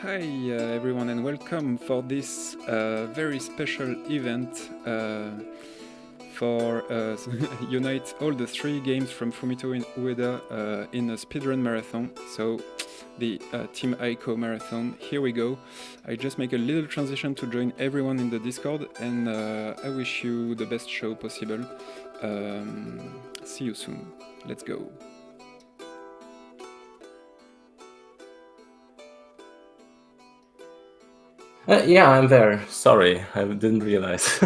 Hi everyone and welcome for this very special event for unite all the 3 games from Fumito Ueda in a speedrun marathon. So the Team ICO Marathon, here we go. I just make a little transition to join everyone in the Discord, and I wish you the best show possible. See you soon. Let's go. Yeah, I'm there. Sorry, I didn't realize.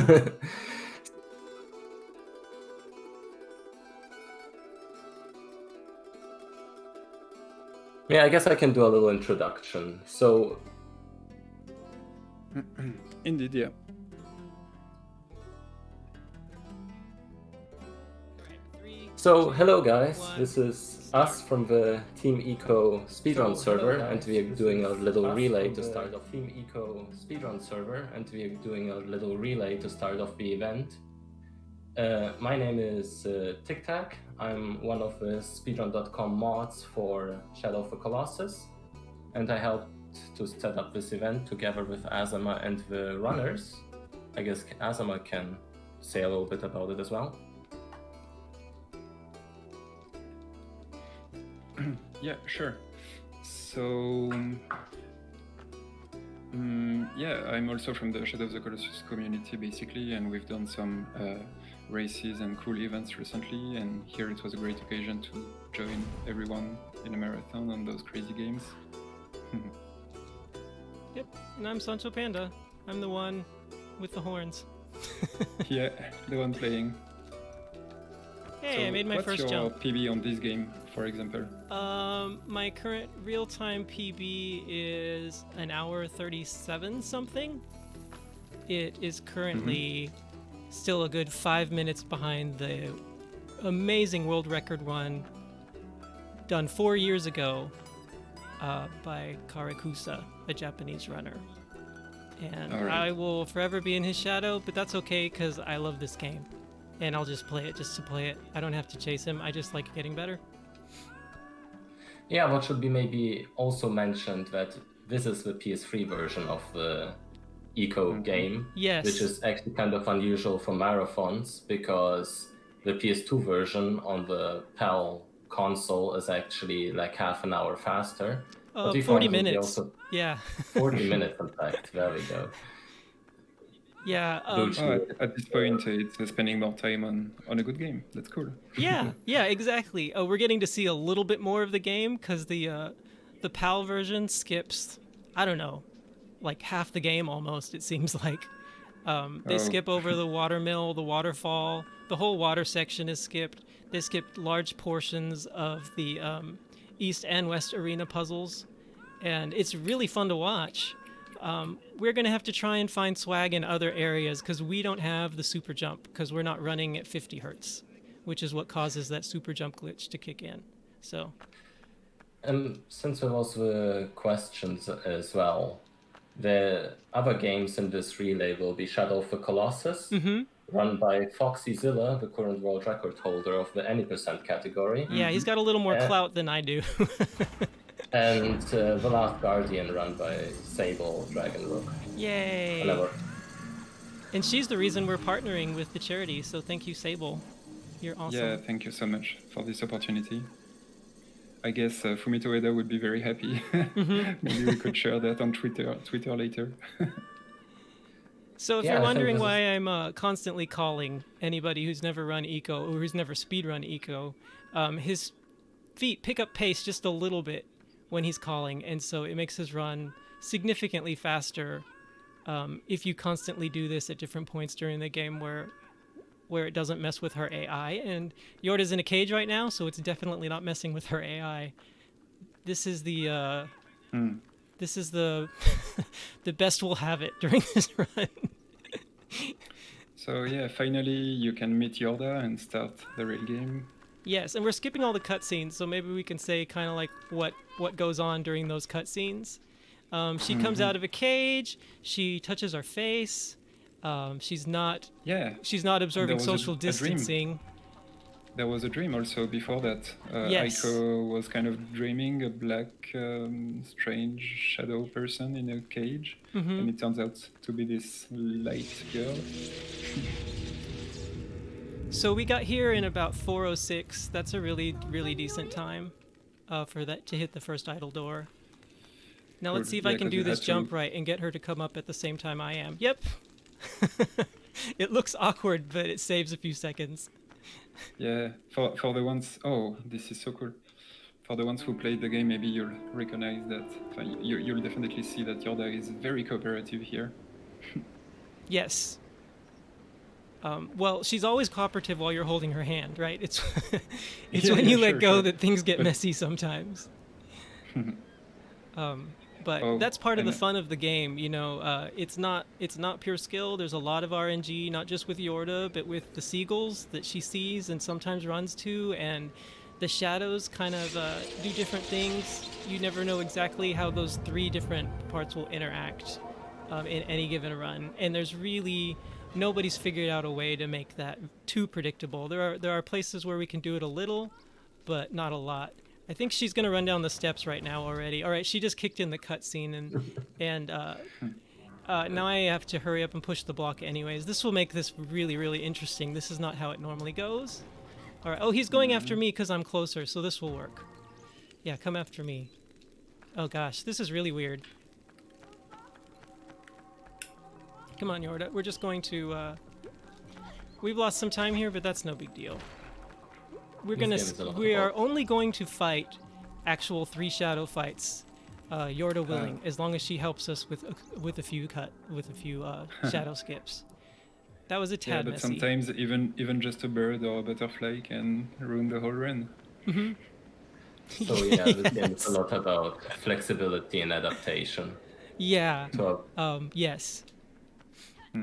Yeah, I guess I can do a little introduction. So, Indeed, yeah. So, hello guys, this is us from the Team Eco Speedrun server, and we are doing a little relay to start off Team Eco Speedrun server, and we are doing a little relay to start off the event. My name is Tic Tac. I'm one of the Speedrun.com mods for Shadow of the Colossus, and I helped to set up this event together with AZAMA and the runners. I guess AZAMA can say a little bit about it as well. Yeah, sure. So, yeah, I'm also from the Shadow of the Colossus community, basically, and we've done some races and cool events recently, and here it was a great occasion to join everyone in a marathon on those crazy games. Yep, and I'm Sancho Panda. I'm the one with the horns. Yeah, the one playing. Hey, So I made my first jump. What's your PB on this game, for example? My current real-time PB is an hour 37 something. It is currently still a good 5 minutes behind the amazing world record run done 4 years ago by Karekusa, a Japanese runner. And All right. I will forever be in his shadow, but that's okay because I love this game. And I'll just play it just to play it. I don't have to chase him. I just like getting better. Yeah, what should be maybe also mentioned that this is the PS3 version of the Eco game, Yes. which is actually kind of unusual for marathons because the PS2 version on the PAL console is actually like half an hour faster. But we 40 found that we minutes. also Yeah. 40 minutes, in fact. There we go. Yeah. At this point, it's spending more time on a good game. That's cool. Yeah, exactly. We're getting to see a little bit more of the game because the PAL version skips, I don't know, like half the game almost, it seems like. They skip over the watermill, the waterfall, the whole water section is skipped. They skipped large portions of the East and West arena puzzles, and it's really fun to watch. We're going to have to try and find swag in other areas because we don't have the super jump because we're not running at 50 hertz, which is what causes that super jump glitch to kick in. So, since there was the questions as well, the other games in this relay will be Shadow of the Colossus, run by FoxyZilla, the current world record holder of the any % category. Yeah, he's got a little more clout than I do. And The Last Guardian, run by Sable Dragonrook. Yay! Whatever. And she's the reason we're partnering with the charity, so thank you, Sable. You're awesome. Yeah, thank you so much for this opportunity. I guess Fumito Ueda would be very happy. Maybe we could share that on Twitter later. So if you're wondering why I'm constantly calling anybody who's never run Eco or who's never speedrun Eco, his feet pick up pace just a little bit when he's calling, and so it makes his run significantly faster if you constantly do this at different points during the game where it doesn't mess with her AI. And Yorda's in a cage right now, so it's definitely not messing with her AI. This is the this is the the best we'll have it during this run. So yeah, finally you can meet Yorda and start the real game. Yes, and we're skipping all the cutscenes, so maybe we can say kind of like what goes on during those cutscenes. She comes out of a cage. She touches our face. She's not observing social distancing. there was a dream also before that. Yes. Ico was kind of dreaming a black, strange shadow person in a cage, and it turns out to be this light girl. So we got here in about 4:06. That's a really, really decent time for that to hit the first idle door. Now let's Cool. see if Yeah, I can 'cause do you this had jump to- right and get her to come up at the same time I am. Yep. It looks awkward, but it saves a few seconds. Yeah, for the ones, oh, this is so cool. For the ones who played the game, maybe you'll recognize that. You'll definitely see that Yorda is very cooperative here. Yes. Well, she's always cooperative while you're holding her hand, right? It's it's Yeah, when yeah, you let sure, go sure. that things get But- messy sometimes. But Oh, that's part of the and- fun of the game, you know. It's not pure skill. There's a lot of RNG, not just with Yorda, but with the seagulls that she sees and sometimes runs to, and the shadows kind of do different things. You never know exactly how those three different parts will interact in any given run, and there's really nobody's figured out a way to make that too predictable. There are places where we can do it a little, but not a lot. I think she's gonna run down the steps right now already. All right, she just kicked in the cutscene, and now I have to hurry up and push the block anyways. This will make this really, really interesting. This is not how it normally goes. All right. Oh, he's going after me because I'm closer, so this will work. Yeah, come after me. Oh gosh, this is really weird. Come on, Yorda. We're just going to. We've lost some time here, but that's no big deal. We're This gonna. game is a lot We of are fun. only going to fight actual 3 shadow fights. Yorda willing, as long as she helps us with a few shadow skips. That was a Yeah, tad but messy. sometimes even just a bird or a butterfly can ruin the whole run. So yeah, this game is a lot about flexibility and adaptation. Yeah. So, Yes.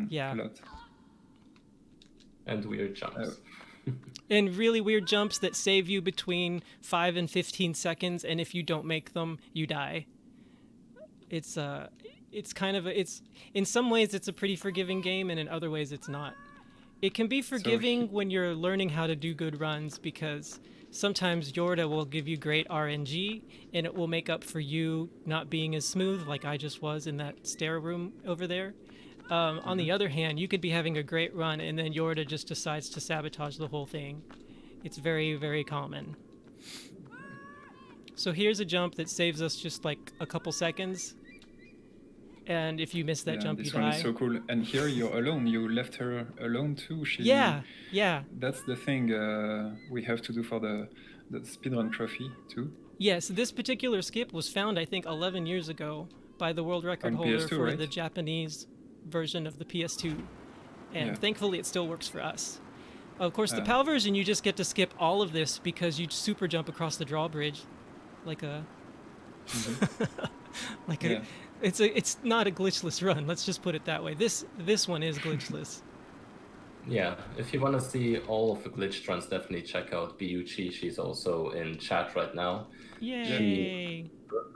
Yeah. A lot. and weird jumps. And really weird jumps that save you between 5 and 15 seconds, and if you don't make them, you die. It's kind of it's in some ways it's a pretty forgiving game, and in other ways it's not. It can be forgiving when you're learning how to do good runs, because sometimes Yorda will give you great RNG, and it will make up for you not being as smooth like I just was in that stair room over there. On the other hand, you could be having a great run, and then Yorda just decides to sabotage the whole thing. It's very, very common. So here's a jump that saves us just like a couple seconds. And if you miss that jump, this you one die. is so cool. And here you're alone. You left her alone too. Yeah. That's the thing we have to do for the speedrun trophy too. Yes, this particular skip was found, I think, 11 years ago by the world record On holder PS2, for right? the Japanese version of the PS2. And Yeah. thankfully it still works for us. Of course, the PAL version, you just get to skip all of this because you super jump across the drawbridge like a... Yeah. It's not a glitchless run, let's just put it that way. This one is glitchless. Yeah, if you want to see all of the glitch runs, definitely check out Biyuchi. She's also in chat right now. Yay!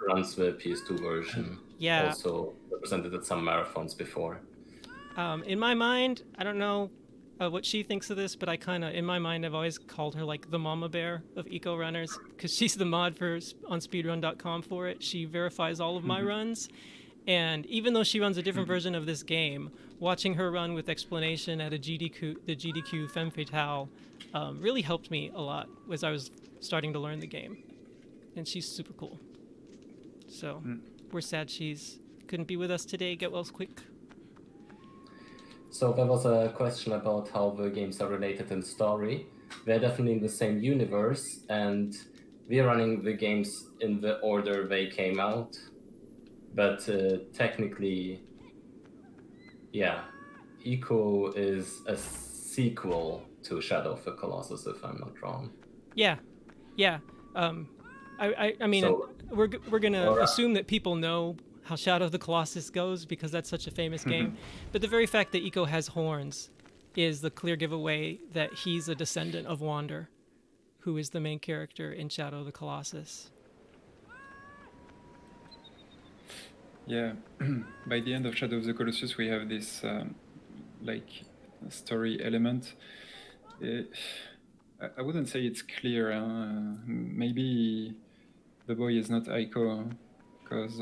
Runs the PS2 version. Yeah. Also represented at some marathons before. In my mind, I don't know what she thinks of this, but in my mind, I've always called her like the mama bear of eco runners, because she's the mod on speedrun.com for it. She verifies all of my runs, and even though she runs a different version of this game, watching her run with explanation at the GDQ Femme Fatale really helped me a lot as I was starting to learn the game, and she's super cool. So we're sad she's couldn't be with us today. Get well quick. So there was a question about how the games are related in story. They're definitely in the same universe, and we're running the games in the order they came out. But technically, yeah, Ico is a sequel to Shadow of the Colossus, if I'm not wrong. Yeah. I mean, So- we're gonna Alright. assume that people know how Shadow of the Colossus goes because that's such a famous game. But the very fact that Ico has horns is the clear giveaway that he's a descendant of Wander, who is the main character in Shadow of the Colossus. Yeah, by the end of Shadow of the Colossus, we have this story element. I wouldn't say it's clear. Maybe the boy is not Aiko, because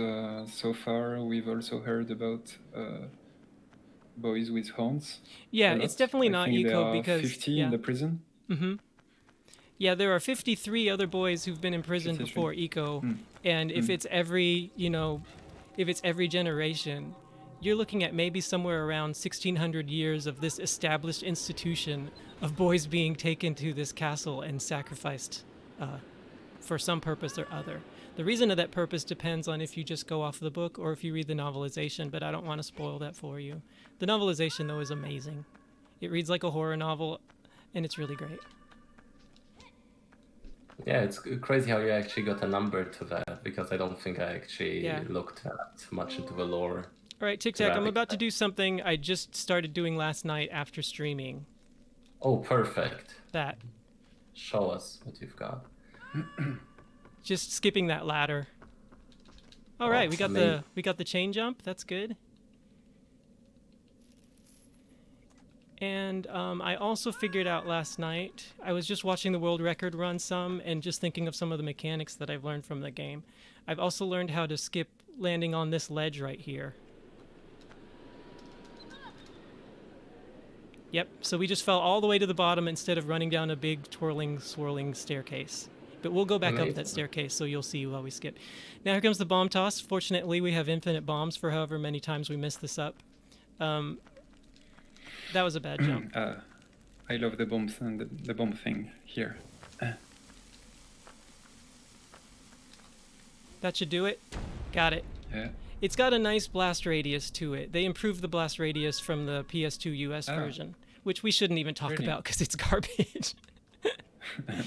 so far we've also heard about boys with horns. Yeah, A it's lot. definitely I not think there Iko are because 50 in yeah. the prison. Yeah, there are 53 other boys who've been imprisoned 53. before Eco, and if it's every, if it's every generation, you're looking at maybe somewhere around 1600 years of this established institution of boys being taken to this castle and sacrificed for some purpose or other. The reason of that purpose depends on if you just go off the book or if you read the novelization, but I don't want to spoil that for you. The novelization, though, is amazing. It reads like a horror novel, and it's really great. Yeah, it's crazy how you actually got a number to that, because I don't think I actually Yeah. looked that much into the lore. All right, Tic Tac, I'm about to do something I just started doing last night after streaming. Oh, perfect. That. Show us what you've got. Just skipping that ladder. All right, we got the chain jump. That's good. And I also figured out last night, I was just watching the world record run some and just thinking of some of the mechanics that I've learned from the game. I've also learned how to skip landing on this ledge right here. Yep, so we just fell all the way to the bottom instead of running down a big twirling, swirling staircase. But we'll go back up that staircase, so you'll see while we skip. Now here comes the bomb toss. Fortunately, we have infinite bombs for however many times we miss this up. That was a bad jump. I love the bombs and the bomb thing here. That should do it. Got it. Yeah. It's got a nice blast radius to it. They improved the blast radius from the PS2 US version, which we shouldn't even talk about because it's garbage. Okay.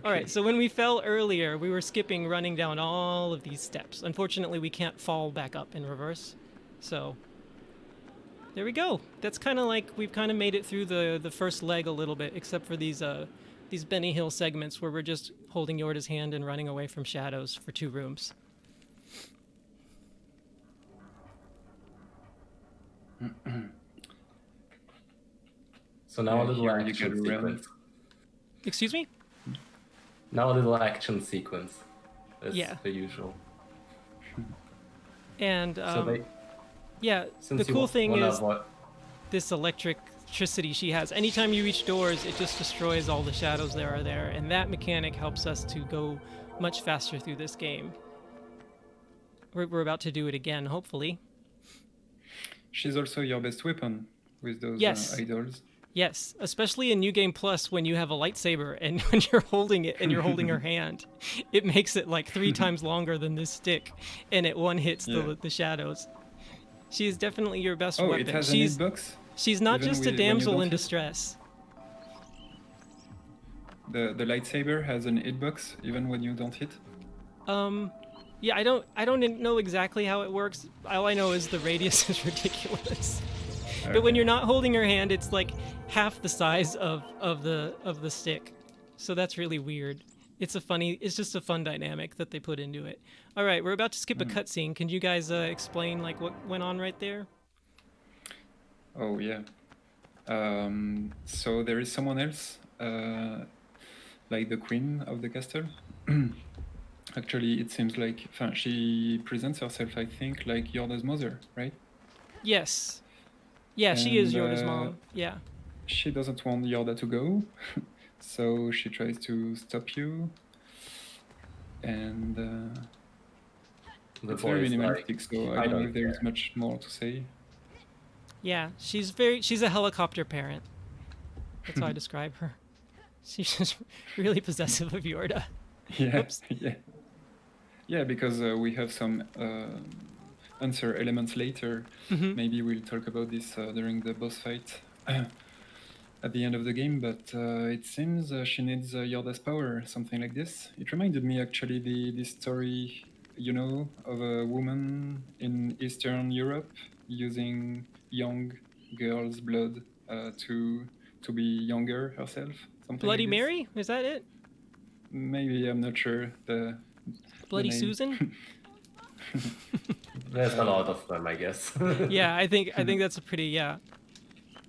All right, so when we fell earlier, we were skipping running down all of these steps. Unfortunately, we can't fall back up in reverse. So there we go. That's kind of like we've kind of made it through the first leg a little bit, except for these Benny Hill segments where we're just holding Yorda's hand and running away from shadows for 2 rooms. So now a little action sequence. Excuse me? Now a little action sequence. As the usual. And the cool thing is this electricity she has. Anytime you reach doors, it just destroys all the shadows there are there, and that mechanic helps us to go much faster through this game. We're about to do it again, hopefully. She's also your best weapon with those idols. Yes, especially in New Game Plus when you have a lightsaber and when you're holding it and you're holding her hand, it makes it like 3 times longer than this stick, and it one-hits the shadows. She is definitely your best weapon. Oh, it has an hitbox? She's not just a damsel in distress. The lightsaber has an hitbox even when you don't hit? Yeah, I don't know exactly how it works. All I know is the radius is ridiculous. Okay. But when you're not holding her hand, it's like half the size of the stick. So that's really weird. It's just a fun dynamic that they put into it. All right, we're about to skip a cutscene. Can you guys explain like what went on right there? Oh yeah. So there is someone else, like the queen of the castle. Actually, it seems like she presents herself, I think, like Yorda's mother, right? Yes. Yeah, she is Yorda's mom. Yeah. She doesn't want Yorda to go, so she tries to stop you. And it's very minimalistic, so I don't know if there is much more to say. Yeah, she's a helicopter parent. That's how I describe her. She's just really possessive of Yorda. Yeah. Oops. Yeah, because we have some answer elements later. Maybe we'll talk about this during the boss fight at the end of the game, but it seems she needs Yorda's power, something like this. It reminded me actually this story, of a woman in Eastern Europe using young girls' blood to be younger herself. Something Bloody like Mary? Is that it? Maybe, I'm not sure. Bloody Susan? There's a lot of them, I guess. Yeah, I think that's a pretty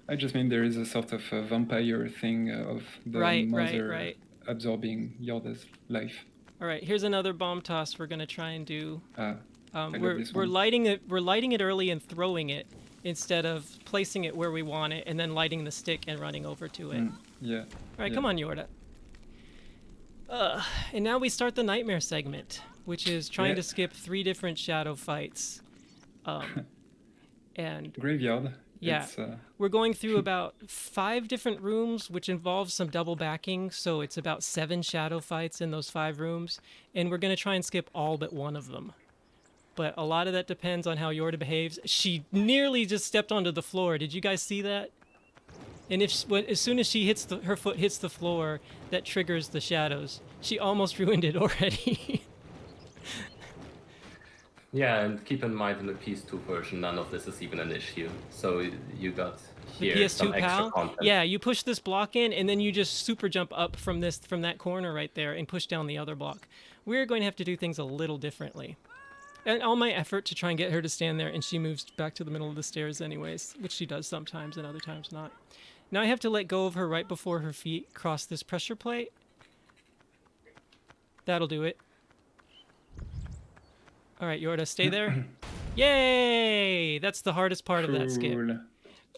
I just mean there is a sort of a vampire thing of the Right, mother absorbing Yorda's life. All right, here's another bomb toss we're gonna try and do. I love this We're one. lighting it. We're lighting it early and throwing it instead of placing it where we want it and then lighting the stick and running over to it. Yeah. All right, yeah. come on, Yorda. And now we start the nightmare segment, which is trying to skip 3 different shadow fights. And Graveyard. yeah, we're going through about 5 different rooms, which involves some double backing, so it's about 7 shadow fights in those 5 rooms, and we're going to try and skip all but one of them. But a lot of that depends on how Yorda behaves. She nearly just stepped onto the floor. Did you guys see that? And as soon as she hits her foot hits the floor, that triggers the shadows. She almost ruined it already. Yeah, and keep in mind in the PS2 version, none of this is even an issue. So you got here the some PS2 extra PAL? content. Yeah, you push this block in, and then you just super jump up from that corner right there and push down the other block. We're going to have to do things a little differently. And all my effort to try and get her to stand there, and she moves back to the middle of the stairs anyways, which she does sometimes and other times not. Now I have to let go of her right before her feet cross this pressure plate. That'll do it. All right, Yorda, stay there. Yay! That's the hardest part of that skip.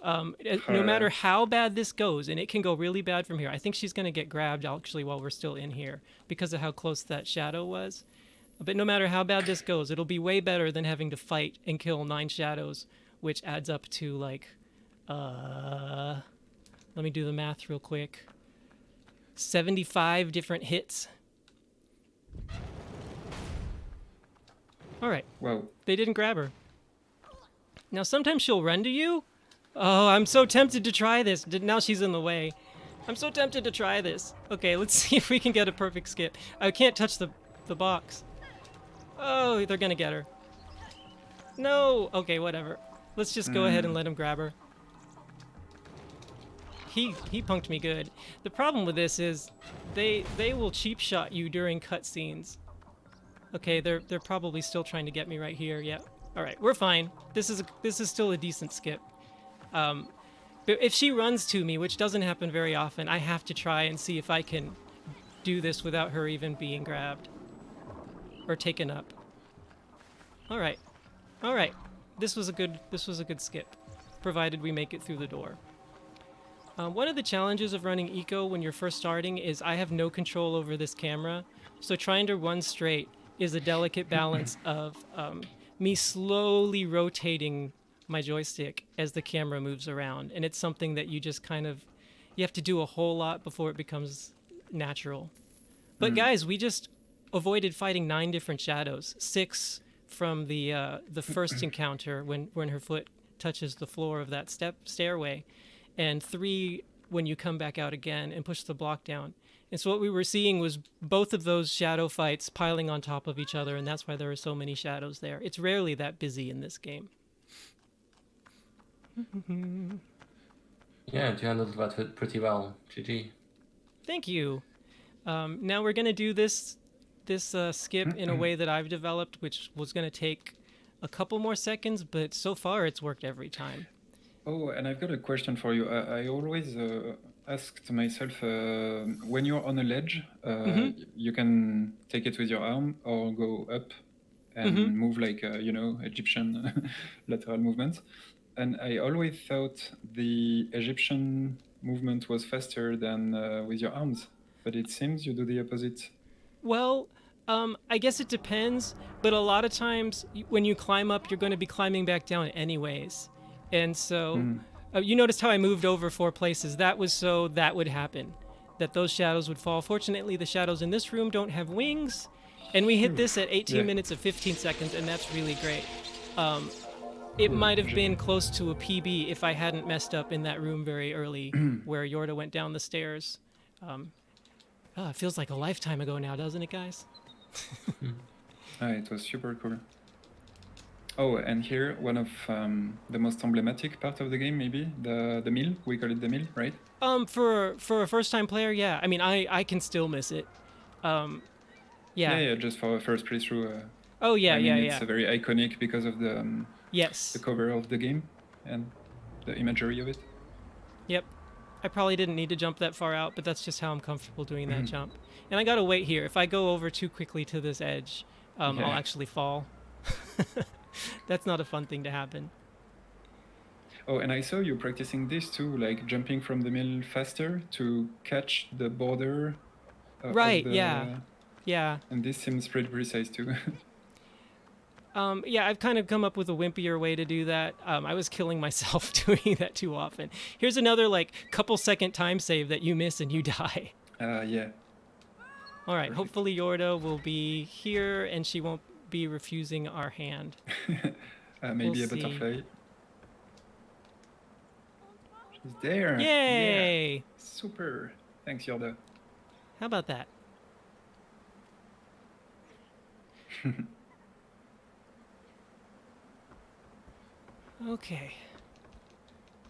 No matter how bad this goes, and it can go really bad from here. I think she's going to get grabbed actually while we're still in here because of how close that shadow was. But no matter how bad this goes, it'll be way better than having to fight and kill 9 shadows, which adds up to like, let me do the math real quick. 75 different hits. All right. Wow. They didn't grab her. Now sometimes she'll run to you. Oh, I'm so tempted to try this. Now she's in the way. I'm so tempted to try this. Okay, let's see if we can get a perfect skip. I can't touch the box. Oh, they're gonna get her. No! Okay, whatever. Let's just go ahead and let him grab her. He punked me good. The problem with this is they will cheap shot you during cutscenes. Okay, they're probably still trying to get me right here. Yeah. All right, we're fine. This is still a decent skip. But if she runs to me, which doesn't happen very often, I have to try and see if I can do this without her even being grabbed or taken up. All right. This was a good skip, provided we make it through the door. One of the challenges of running Eco when you're first starting is I have no control over this camera, so trying to run straight is a delicate balance of me slowly rotating my joystick as the camera moves around, and it's something that you just you have to do a whole lot before it becomes natural. But guys, we just avoided fighting 9 different shadows, 6 from the first encounter when her foot touches the floor of that stairway, and 3 when you come back out again and push the block down. And so what we were seeing was both of those shadow fights piling on top of each other, and that's why there are so many shadows there. It's rarely that busy in this game. Yeah, you handled that pretty well. GG. Thank you. Now we're going to do this skip in a way that I've developed, which was going to take a couple more seconds, but so far it's worked every time. Oh, and I've got a question for you. I always asked myself, when you're on a ledge, you can take it with your arm or go up and move like, Egyptian lateral movements. And I always thought the Egyptian movement was faster than with your arms, but it seems you do the opposite. Well, I guess it depends, but a lot of times when you climb up, you're going to be climbing back down anyways. And so you noticed how I moved over 4 places. That was so that would happen, that those shadows would fall. Fortunately, the shadows in this room don't have wings, and we hit this at 18 minutes of 15 seconds, and that's really great. It might have been close to a PB if I hadn't messed up in that room very early where Yorda went down the stairs. It feels like a lifetime ago now, doesn't it, guys? It was super cool. Oh, and here, one of the most emblematic part of the game, maybe, the mill. We call it the mill, right? For a first-time player, yeah. I mean, I can still miss it. Yeah, just for a first playthrough. Oh, yeah, It's very iconic because of the yes, the cover of the game and the imagery of it. Yep. I probably didn't need to jump that far out, but that's just how I'm comfortable doing that jump. And I gotta wait here. If I go over too quickly to this edge, I'll Yeah. actually fall. That's not a fun thing to happen. Oh, and I saw you practicing this too, like jumping from the middle faster to catch the border of Right, the... yeah. Yeah. And this seems pretty precise too. Yeah, I've kind of come up with a wimpier way to do that. I was killing myself doing that too often. Here's another like couple second time save that you miss and you die. Yeah. All right, Perfect. hopefully Yorda will be here and she won't be refusing our hand. Maybe We'll a see. butterfly. She's there. Yay! Yeah. Super. Thanks, Yorda. How about that? Okay.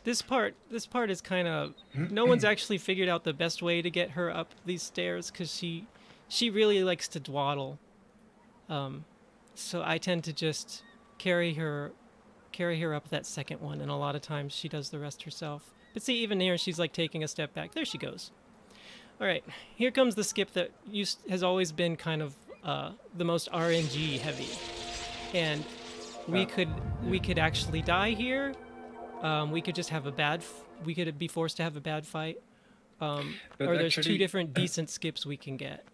This part is kind of no one's actually figured out the best way to get her up these stairs because she really likes to dwaddle. So I tend to just carry her up that second one, and a lot of times she does the rest herself. But see, even here she's like taking a step back. There she goes. All right, here comes the skip that has always been kind of the most RNG heavy, and we could actually die here. We could just have we could be forced to have a bad fight. But or there's actually, two different decent skips we can get.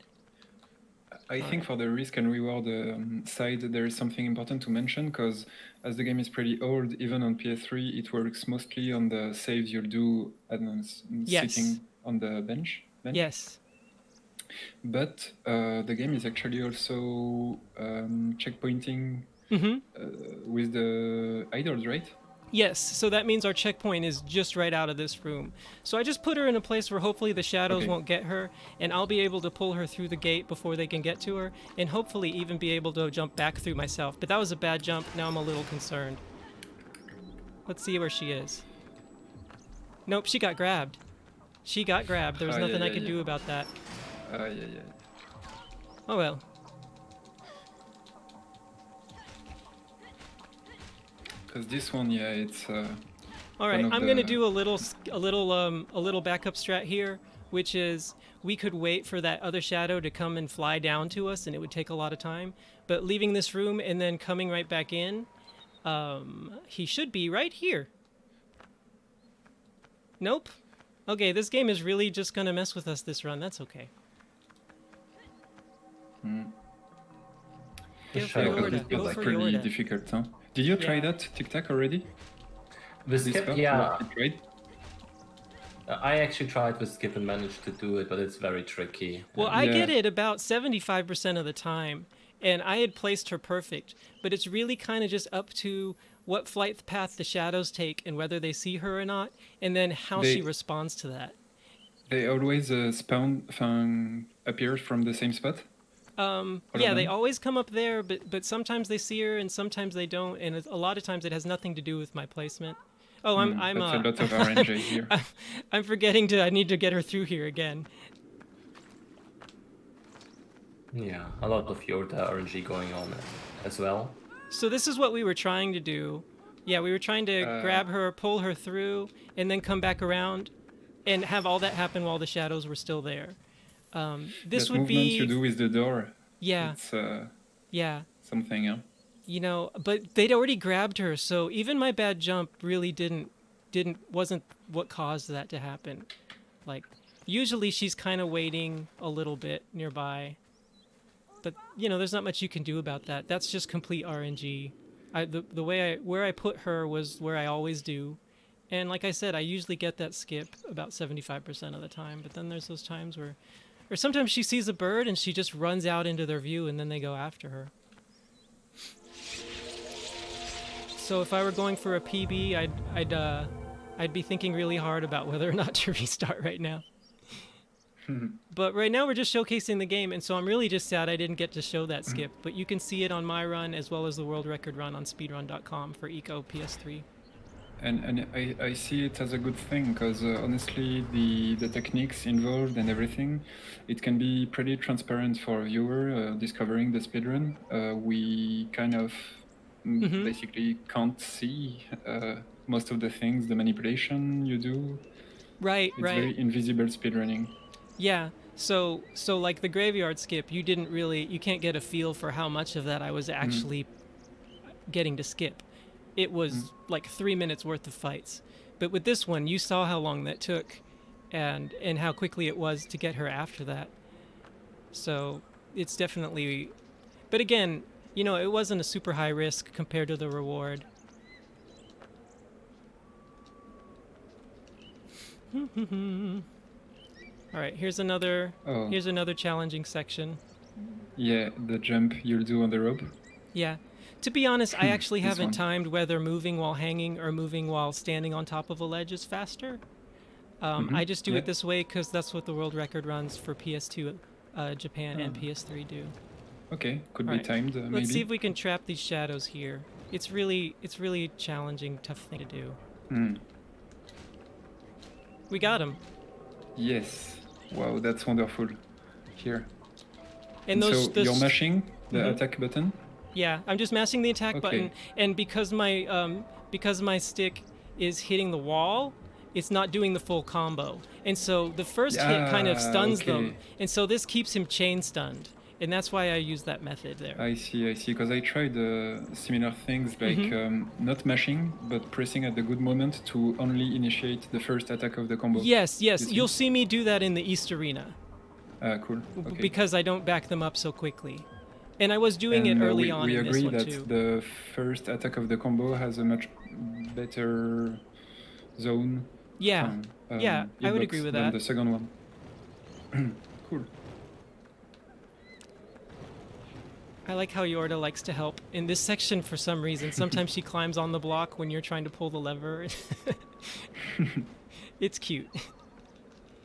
I think for the risk and reward side, there is something important to mention because as the game is pretty old, even on PS3, it works mostly on the saves you'll do Yes. sitting on the bench. Yes. But the game is actually also checkpointing with the idols, right? Yes, so that means our checkpoint is just right out of this room. So I just put her in a place where hopefully the shadows won't get her, and I'll be able to pull her through the gate before they can get to her, and hopefully even be able to jump back through myself. But that was a bad jump, now I'm a little concerned. Let's see where she is. Nope, she got grabbed. She got grabbed, there was nothing I could do about that. Yeah. Oh well. Because this one, yeah, it's. All right, I'm gonna do a little backup strat here, which is we could wait for that other shadow to come and fly down to us, and it would take a lot of time. But leaving this room and then coming right back in, he should be right here. Nope. Okay, this game is really just gonna mess with us this run. That's okay. Go for Yorda. Go for pretty Yorda. difficult, huh? Did you try that tic-tac already? With This skip, part? yeah. You tried? I actually tried with skip and managed to do it, but it's very tricky. Well, I get it about 75% of the time, and I had placed her perfect, but it's really kind of just up to what flight path the shadows take and whether they see her or not, and then how she responds to that. They always appear from the same spot? Yeah, they always come up there, but sometimes they see her and sometimes they don't, and a lot of times it has nothing to do with my placement. Oh, I'm that's a lot of RNG here. I'm forgetting I need to get her through here again. Yeah, a lot of Yorda RNG going on as well. So this is what we were trying to do. Yeah, we were trying to grab her, pull her through, and then come back around and have all that happen while the shadows were still there. This that would movement be you do with the door. Yeah. It's something, huh? You know, but they'd already grabbed her, so even my bad jump really wasn't what caused that to happen. Like, usually she's kind of waiting a little bit nearby. But, you know, there's not much you can do about that. That's just complete RNG. Where I put her was where I always do. And like I said, I usually get that skip about 75% of the time, but then there's those times where or sometimes she sees a bird and she just runs out into their view and then they go after her. So if I were going for a PB, I'd be thinking really hard about whether or not to restart right now. But right now we're just showcasing the game, and so I'm really just sad I didn't get to show that skip. But you can see it on my run as well as the world record run on speedrun.com for Eco PS3. And I see it as a good thing because honestly the techniques involved and everything, it can be pretty transparent for a viewer discovering the speedrun. We kind of basically can't see most of the things, the manipulation you do. Right, It's right. very invisible speedrunning. Yeah. So like the graveyard skip, you can't get a feel for how much of that I was actually getting to skip. It was like 3 minutes worth of fights. But with this one, you saw how long that took and how quickly it was to get her after that. So it's definitely, but again, it wasn't a super high risk compared to the reward. All right, here's another Oh. challenging section. Yeah, the jump you'll do on the rope. Yeah. To be honest, I actually This haven't one. timed whether moving while hanging or moving while standing on top of a ledge is faster. I just do Yeah. it this way because that's what the world record runs for PS2 Japan and PS3 do. Okay, could All be right, timed maybe. let's see if we can trap these shadows here. It's really challenging, tough thing to do. We got him. Yes. Wow, that's wonderful. Here. And so you're mashing the Mhm. attack button? Yeah, I'm just mashing the attack Okay. button, and because my stick is hitting the wall, it's not doing the full combo. And so the first hit kind of stuns them, okay. and so this keeps him chain stunned. And that's why I use that method there. I see, because I tried similar things like not mashing, but pressing at the good moment to only initiate the first attack of the combo. Yes, You see? you'll see me do that in the East Arena. Cool. Okay. Because I don't back them up so quickly. And I was doing it early on we in this agree one that too. the first attack of the combo has a much better zone. Yeah, yeah, I would hitbox agree with than that. the second one. Cool. I like how Yorda likes to help in this section for some reason. Sometimes she climbs on the block when you're trying to pull the lever. It's cute.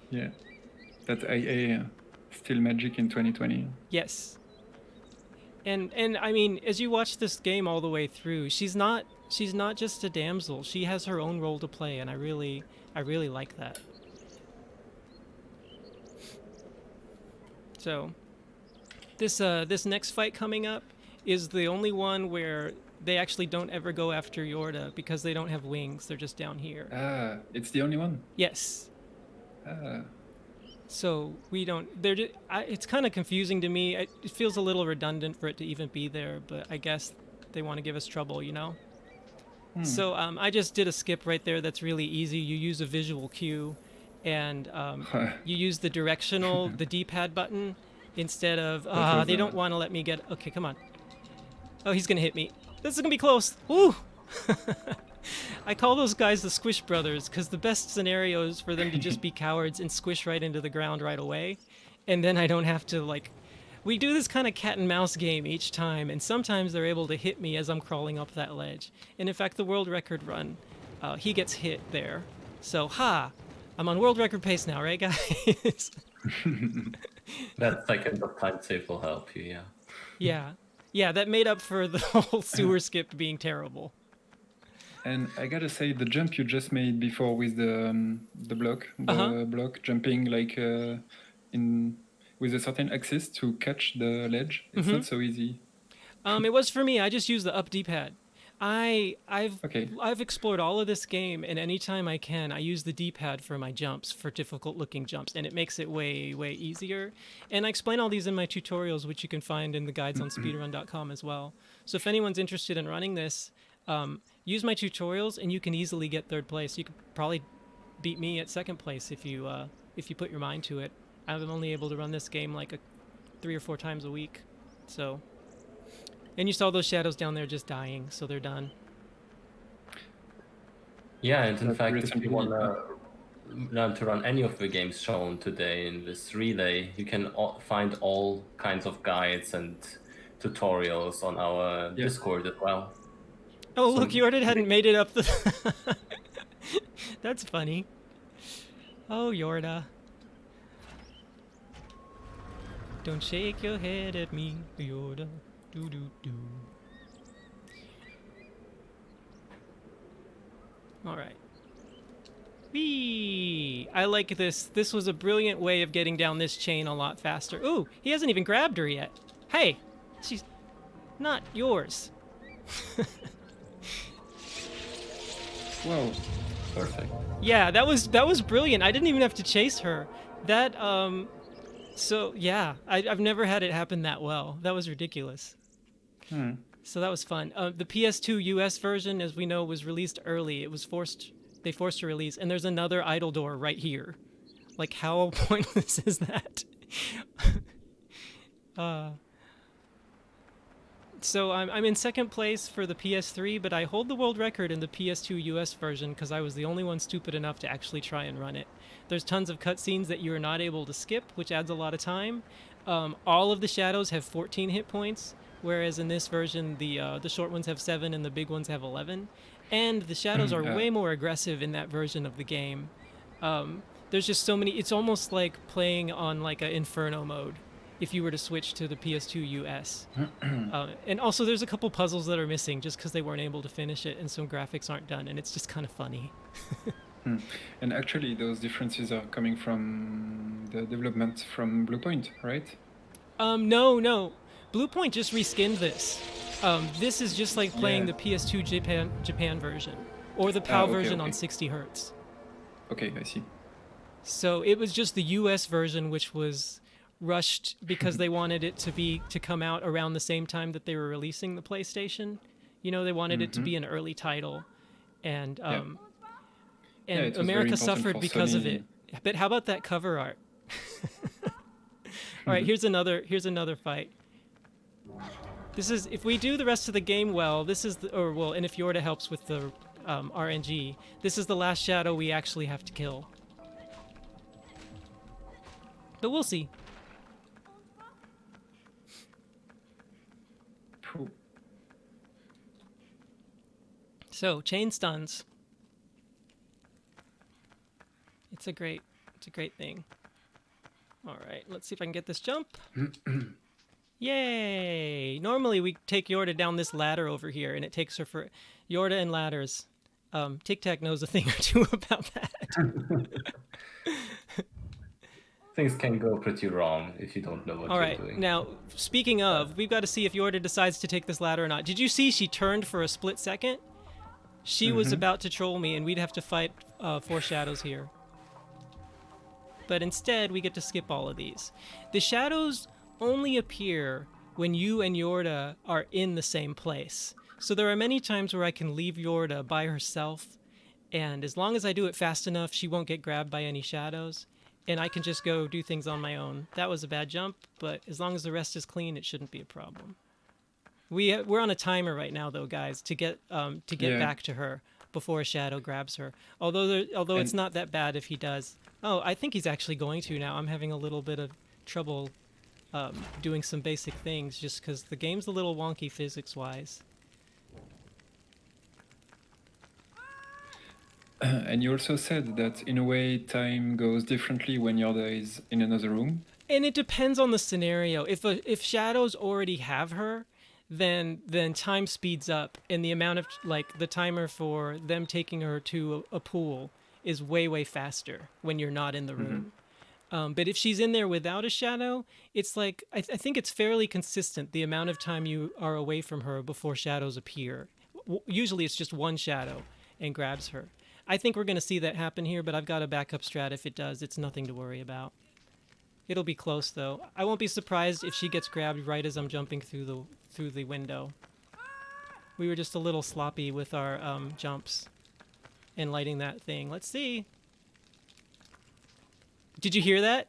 Yeah. That's IA still magic in 2020. Yes. And I mean, as you watch this game all the way through, she's not just a damsel. She has her own role to play, and I really like that. So, this next fight coming up is the only one where they actually don't ever go after Yorda because they don't have wings. They're just down here. It's the only one. Yes. So we don't. It's kind of confusing to me. It feels a little redundant for it to even be there, but I guess they want to give us trouble, So I just did a skip right there. That's really easy. You use a visual cue, and you use the directional, the D-pad button instead of. They don't want to let me get. Okay, come on. Oh, he's gonna hit me. This is gonna be close. Woo! I call those guys the Squish Brothers because the best scenario is for them to just be cowards and squish right into the ground right away. And then I don't have to, we do this kind of cat and mouse game each time, and sometimes they're able to hit me as I'm crawling up that ledge. And in fact, the world record run, he gets hit there. So, I'm on world record pace now, right, guys? That second of time save will help you, yeah. Yeah, that made up for the whole sewer skip being terrible. And I gotta say, the jump you just made before with the block, block jumping with a certain axis to catch the ledge, it's not so easy. It was for me. I just use the up D-pad. I've explored all of this game, and anytime I can, I use the D-pad for my jumps, for difficult-looking jumps, and it makes it way, way easier. And I explain all these in my tutorials, which you can find in the guides on speedrun.com as well. So if anyone's interested in running this, use my tutorials, and you can easily get third place. You could probably beat me at second place if you put your mind to it. I'm only able to run this game 3 or 4 times a week, so. And you saw those shadows down there just dying, so they're done. Yeah, and in fact, if you want to learn to run any of the games shown today in this relay, you can find all kinds of guides and tutorials on our Discord as well. Oh, look, Yorda hadn't made it up the... That's funny. Oh, Yorda. Don't shake your head at me, Yorda. Do-do-do. All right. Whee! I like this. This was a brilliant way of getting down this chain a lot faster. Ooh, he hasn't even grabbed her yet. Hey, she's not yours. Whoa. Perfect. Yeah, that was brilliant. I didn't even have to chase her. That so yeah, I've never had it happen that well. That was ridiculous. So that was fun. The PS2 US version, as we know, was released early. It was they forced a release, and there's another idle door right here. Like, how pointless is that? So I'm in second place for the PS3, but I hold the world record in the PS2 US version because I was the only one stupid enough to actually try and run it. There's tons of cutscenes that you are not able to skip, which adds a lot of time. All of the shadows have 14 hit points, whereas in this version the short ones have 7 and the big ones have 11. And the shadows are way more aggressive in that version of the game. There's just so many. It's almost like playing on like an Inferno mode if you were to switch to the PS2 US. And also there's a couple puzzles that are missing just because they weren't able to finish it, and some graphics aren't done, and it's just kind of funny. And actually, those differences are coming from the development from Bluepoint, right? No. Bluepoint just reskinned this. This is just like playing the PS2 Japan version, or the PAL version on 60 hertz. Okay, I see. So it was just the US version, which was rushed because they wanted it to come out around the same time that they were releasing the PlayStation. You know, they wanted it to be an early title, and America suffered because of it. But how about that cover art? All right, here's another fight. This is, if we do the rest of the game well, this is and if Yorda helps with the RNG, this is the last shadow we actually have to kill. But we'll see. So, chain stuns. It's a great thing. All right, let's see if I can get this jump. Yay! Normally we take Yorda down this ladder over here, and it takes her for Yorda and ladders. Tic Tac knows a thing or two about that. Things can go pretty wrong if you don't know what you're doing. All right, now, speaking of, we've got to see if Yorda decides to take this ladder or not. Did you see she turned for a split second? She was about to troll me, and we'd have to fight 4 shadows here. But instead, we get to skip all of these. The shadows only appear when you and Yorda are in the same place. So there are many times where I can leave Yorda by herself, and as long as I do it fast enough, she won't get grabbed by any shadows, and I can just go do things on my own. That was a bad jump, but as long as the rest is clean, it shouldn't be a problem. We're on a timer right now, though, guys, to get back to her before a shadow grabs her. Although it's not that bad if he does. Oh, I think he's actually going to now. I'm having a little bit of trouble doing some basic things just because the game's a little wonky physics-wise. And you also said that, in a way, time goes differently when Yorda is in another room. And it depends on the scenario. If shadows already have her, then time speeds up, and the amount of the timer for them taking her to a pool is way faster when you're not in the room. But if she's in there without a shadow, it's like I think it's fairly consistent the amount of time you are away from her before shadows appear. Usually it's just one shadow and grabs her. I think we're going to see that happen here, but I've got a backup strat if it does. It's nothing to worry about. It'll be close, though. I won't be surprised if she gets grabbed right as I'm jumping through the window. We were just a little sloppy with our jumps and lighting that thing. Let's see. Did you hear that?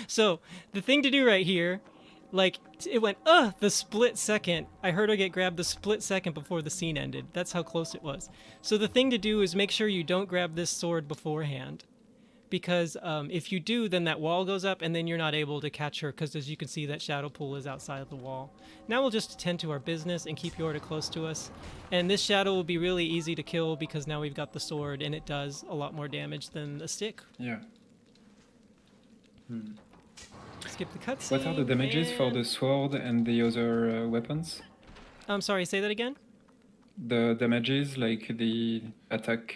So, the thing to do right here, it went, the split second. I heard her get grabbed the split second before the scene ended. That's how close it was. So the thing to do is make sure you don't grab this sword beforehand. Because if you do, then that wall goes up, and then you're not able to catch her, because as you can see, that shadow pool is outside of the wall. Now we'll just attend to our business and keep Yorda close to us. And this shadow will be really easy to kill, because now we've got the sword, and it does a lot more damage than a stick. Yeah. Skip the cutscene. What are the damages for the sword and the other weapons? I'm sorry, say that again? The damages, like the attack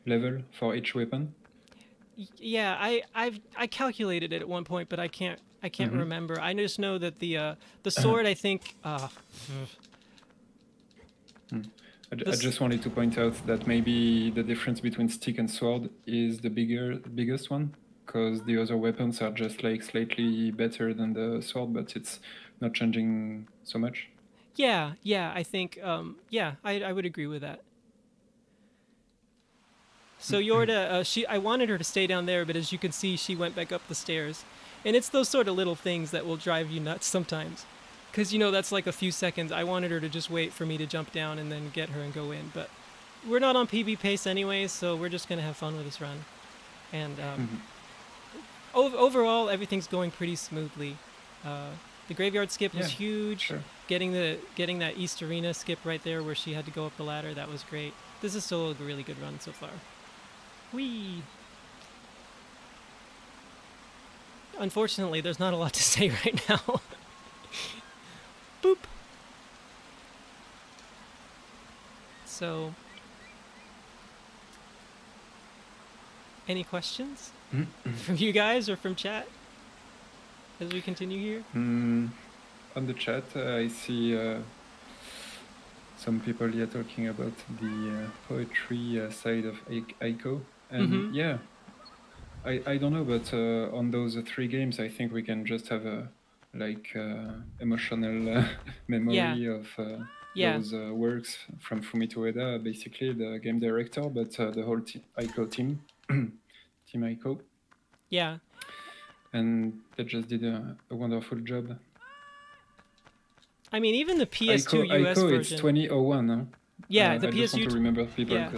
level for each weapon? Yeah, I calculated it at one point, but I can't remember. I just know that the sword, I think. I just wanted to point out that maybe the difference between stick and sword is the biggest one, because the other weapons are just like slightly better than the sword, but it's not changing so much. Yeah, I think, yeah, I would agree with that. So Yorda, I wanted her to stay down there, but as you can see, she went back up the stairs. And it's those sort of little things that will drive you nuts sometimes. Because, that's like a few seconds. I wanted her to just wait for me to jump down and then get her and go in. But we're not on PB pace anyways, so we're just going to have fun with this run. And overall, everything's going pretty smoothly. The graveyard skip was huge. Sure. Getting that East Arena skip right there where she had to go up the ladder, that was great. This is still a really good run so far. Whee! Unfortunately, there's not a lot to say right now. Boop! So, any questions from you guys or from chat as we continue here? On the chat, I see some people here talking about the poetry side of ICO. And yeah, I don't know, but on those 3 games, I think we can just have a emotional memory of those works from Fumito Ueda, basically the game director, but the whole ICO team, Team ICO. Yeah. And they just did a wonderful job. I mean, even the PS2 US ICO, version. it's 2001, huh? Yeah, the I PS2. just want to remember people. Yeah.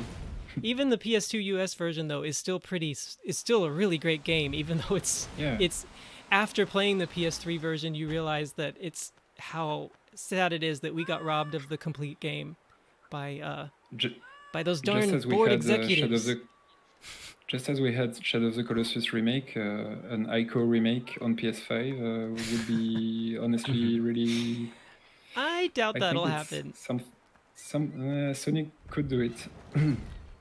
Even the PS2 US version though is still a really great game, even though it's after playing the PS3 version you realize that it's how sad it is that we got robbed of the complete game by those darn board executives. Just as we had Shadow of the Colossus remake, an ICO remake on PS5 would be honestly really. I doubt that'll happen. Sony could do it.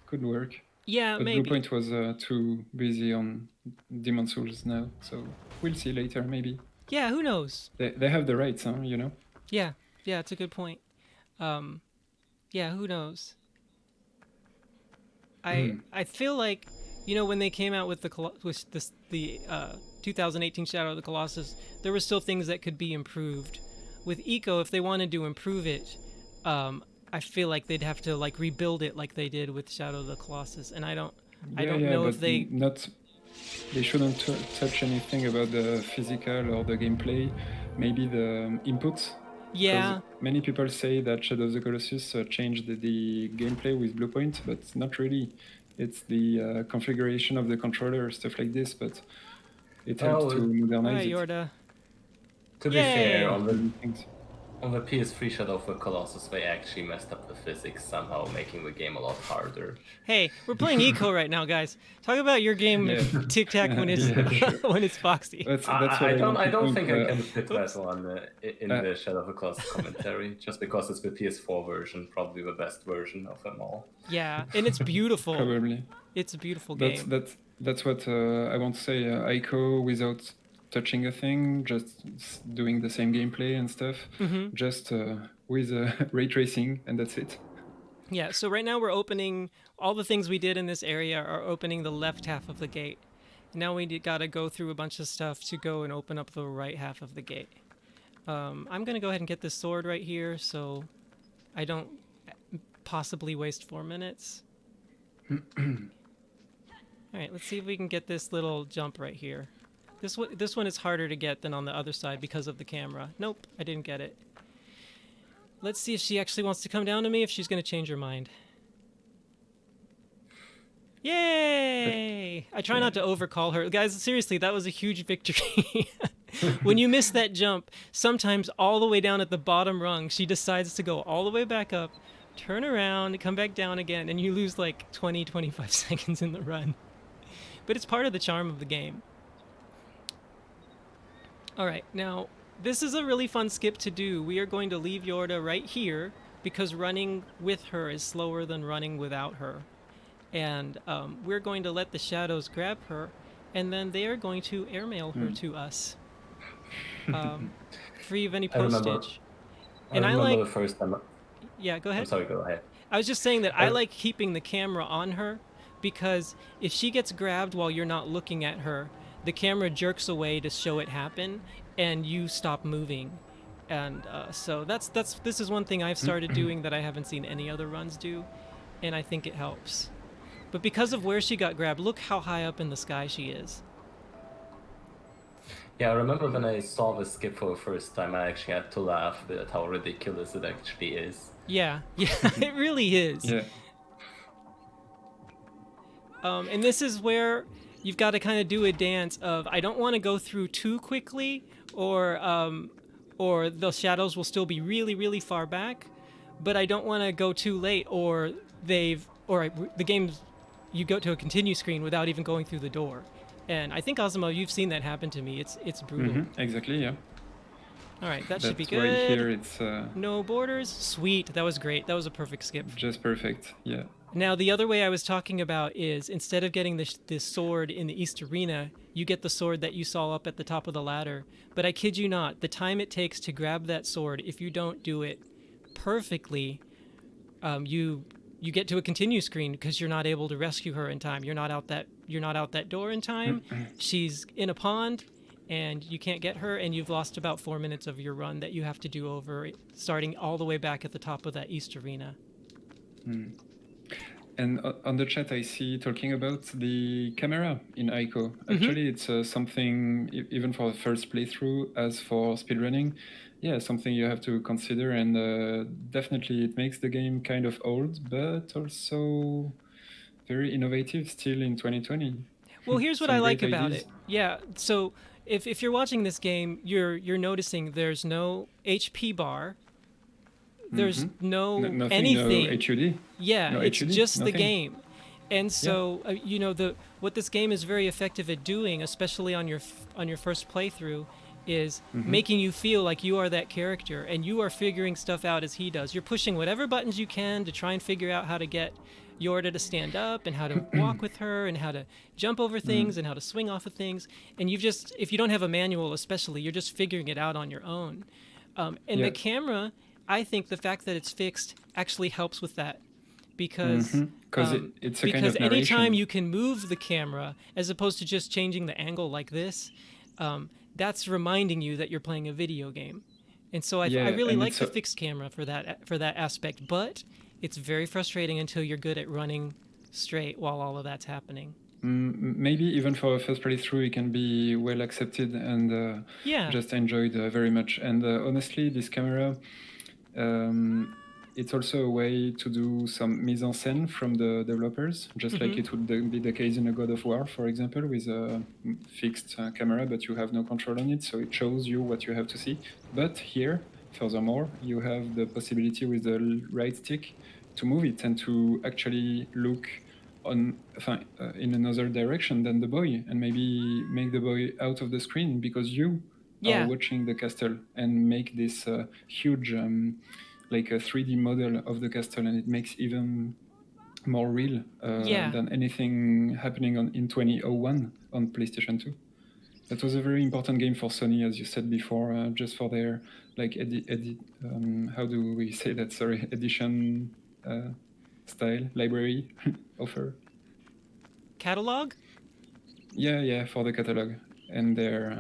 Could work. Yeah, but maybe. Bluepoint was too busy on Demon Souls now, so we'll see later maybe. Yeah, who knows? They have the rights, huh? Yeah, it's a good point. Yeah, who knows? I feel like when they came out with the 2018 Shadow of the Colossus, there were still things that could be improved. With Eco, if they wanted to improve it, I feel like they'd have to rebuild it like they did with Shadow of the Colossus, and I don't know if they shouldn't touch anything about the physical or the gameplay, maybe the inputs. Yeah. Many people say that Shadow of the Colossus changed the gameplay with Bluepoint, but not really. It's the configuration of the controller, stuff like this, but it helps to modernize it. Yorda. To be fair, on the PS3 Shadow of the Colossus, they actually messed up the physics somehow, making the game a lot harder. Hey, we're playing Eco right now, guys. Talk about your game Tic Tac when it's when it's foxy. I don't think I can fit that one in the Shadow of the Colossus commentary, just because it's the PS4 version, probably the best version of them all. Yeah, and it's beautiful. Probably. It's a beautiful game. That's what I want to say. ICO without touching a thing, just doing the same gameplay and stuff, just with ray tracing, and that's it. Yeah, so right now we're opening, all the things we did in this area are opening the left half of the gate. Now we gotta go through a bunch of stuff to go and open up the right half of the gate. I'm gonna go ahead and get this sword right here so I don't possibly waste 4 minutes. Alright, let's see if we can get this little jump right here. This one is harder to get than on the other side because of the camera. Nope, I didn't get it. Let's see if she actually wants to come down to me, if she's going to change her mind. Yay! I try not to overcall her. Guys, seriously, that was a huge victory. When you miss that jump, sometimes all the way down at the bottom rung, she decides to go all the way back up, turn around, come back down again, and you lose like 20, 25 seconds in the run. But it's part of the charm of the game. Alright, now, this is a really fun skip to do. We are going to leave Yorda right here, because running with her is slower than running without her. And we're going to let the shadows grab her, and then they are going to airmail her to us. Free of any postage. I remember the first time. Yeah, go ahead. I'm sorry, go ahead. I was just saying that I like keeping the camera on her because if she gets grabbed while you're not looking at her, the camera jerks away to show it happen, and you stop moving. And so this is one thing I've started doing that I haven't seen any other runs do, and I think it helps. But because of where she got grabbed, look how high up in the sky she is. Yeah, I remember when I saw the skip for the first time, I actually had to laugh at how ridiculous it actually is. Yeah, it really is. Yeah. And this is where you've got to kind of do a dance of I don't want to go through too quickly, or the shadows will still be really, really far back, but I don't want to go too late, or the game's you go to a continue screen without even going through the door. And I think AZAMA, you've seen that happen to me. It's brutal. Exactly, yeah. All right, that should be good. That's why here it's... no borders. Sweet, that was great. That was a perfect skip. Just perfect, yeah. Now, the other way I was talking about is instead of getting this sword in the East Arena, you get the sword that you saw up at the top of the ladder. But I kid you not, the time it takes to grab that sword, if you don't do it perfectly, you get to a continue screen because you're not able to rescue her in time. You're not out that door in time. She's in a pond, and you can't get her, and you've lost about 4 minutes of your run that you have to do over, starting all the way back at the top of that East Arena. And on the chat, I see talking about the camera in ICO. Actually, it's something, even for the first playthrough, as for speedrunning, yeah, something you have to consider. And definitely it makes the game kind of old, but also very innovative still in 2020. Well, here's what I like about it. Yeah, so if you're watching this game, you're noticing there's no HP bar. There's nothing, anything. No HUD. Yeah, no it's HUD, just nothing. the game. And so what this game is very effective at doing, especially on your first playthrough, is making you feel like you are that character and you are figuring stuff out as he does. You're pushing whatever buttons you can to try and figure out how to get Yorda to stand up and how to walk with her and how to jump over things and how to swing off of things. And if you don't have a manual especially, you're just figuring it out on your own. The camera, I think the fact that it's fixed actually helps with that. Because it's a kind of narration. Anytime you can move the camera as opposed to just changing the angle like this, that's reminding you that you're playing a video game. And so I really like the fixed camera for that aspect, but it's very frustrating until you're good at running straight while all of that's happening. Maybe even for a first playthrough, it can be well accepted and just enjoyed very much. And honestly, this camera, it's also a way to do some mise en scène from the developers, just like it would be the case in a God of War, for example, with a fixed camera, but you have no control on it, so it shows you what you have to see. But here, furthermore, you have the possibility with the right stick to move it and to actually look in another direction than the boy, and maybe make the boy out of the screen because you are watching the castle, and make this huge like a 3D model of the castle, and it makes even more real than anything happening in 2001 on PlayStation 2. That was a very important game for Sony, as you said before, just for their like how do we say that? Sorry, edition style library offer. Catalog? Yeah, for the catalog, and their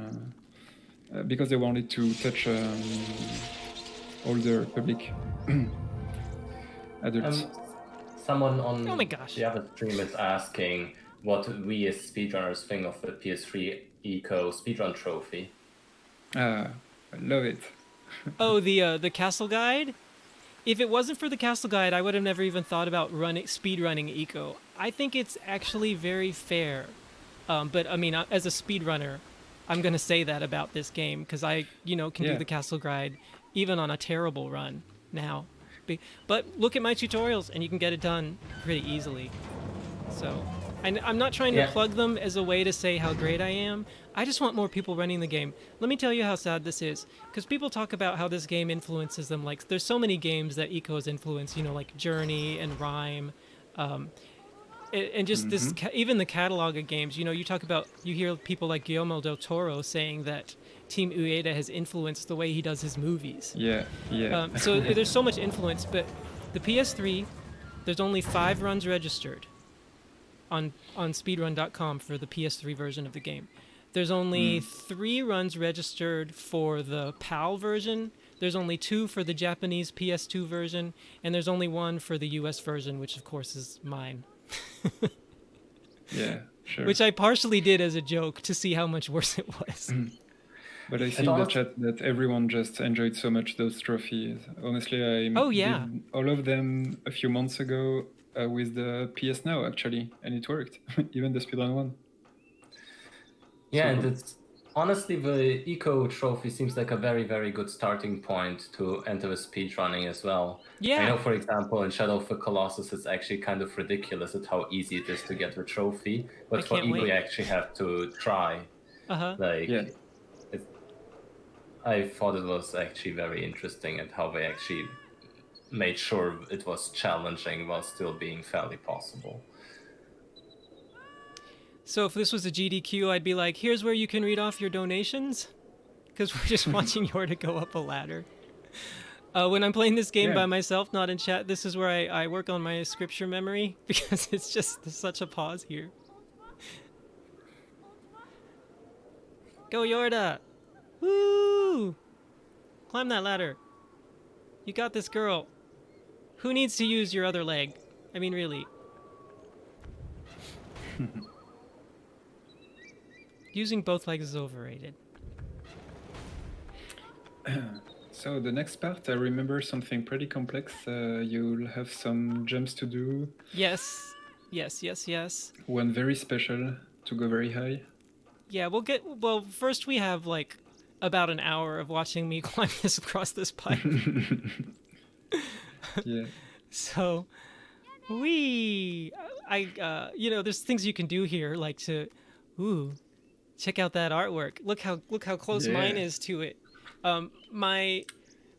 because they wanted to touch older public adults. Someone on oh my gosh. the other stream is asking what we as speedrunners think of the PS3 Eco speedrun trophy. I love it. Oh, the castle guide? If it wasn't for the castle guide, I would have never even thought about speedrunning Eco. I think it's actually very fair. But I mean, as a speedrunner, I'm going to say that about this game because I, can do the castle guide even on a terrible run now. But look at my tutorials and you can get it done pretty easily. So I'm not trying to plug them as a way to say how great I am. I just want more people running the game. Let me tell you how sad this is, because people talk about how this game influences them. Like, there's so many games that Eco has influenced, like Journey and Rhyme. And just this, even the catalog of games, you hear people like Guillermo del Toro saying that Team Ueda has influenced the way he does his movies. Yeah. So there's so much influence, but the PS3 There's only 5 runs registered on speedrun.com for the PS3 version of the game. There's only 3 runs registered for the PAL version. There's only 2 for the Japanese PS2 version, and there's only 1 for the US version, which of course is mine. Yeah, sure. Which I partially did as a joke to see how much worse it was. But I see in the chat that everyone just enjoyed so much those trophies. Honestly, I did all of them a few months ago with the PS Now, actually, and it worked, even the speedrun one. Yeah, and it's honestly, the Eco trophy seems like a very, very good starting point to enter the speedrunning as well. Yeah. I know, for example, in Shadow of the Colossus, it's actually kind of ridiculous at how easy it is to get the trophy. But for Eco, you actually have to try. I thought it was actually very interesting at how they actually made sure it was challenging while still being fairly possible. So if this was a GDQ, I'd be like, here's where you can read off your donations, because we're just watching Yorda go up a ladder. When I'm playing this game by myself, not in chat, this is where I work on my scripture memory, because it's just such a pause here. Go, Yorda! Woo! Climb that ladder. You got this, girl. Who needs to use your other leg? I mean, really. Using both legs is overrated. So the next part, I remember something pretty complex. You'll have some jumps to do. Yes. One very special to go very high. Yeah, well, first we have like about an hour of watching me climb this across this pipe. Yeah. So, there's things you can do here, like check out that artwork. Look how close mine is to it. My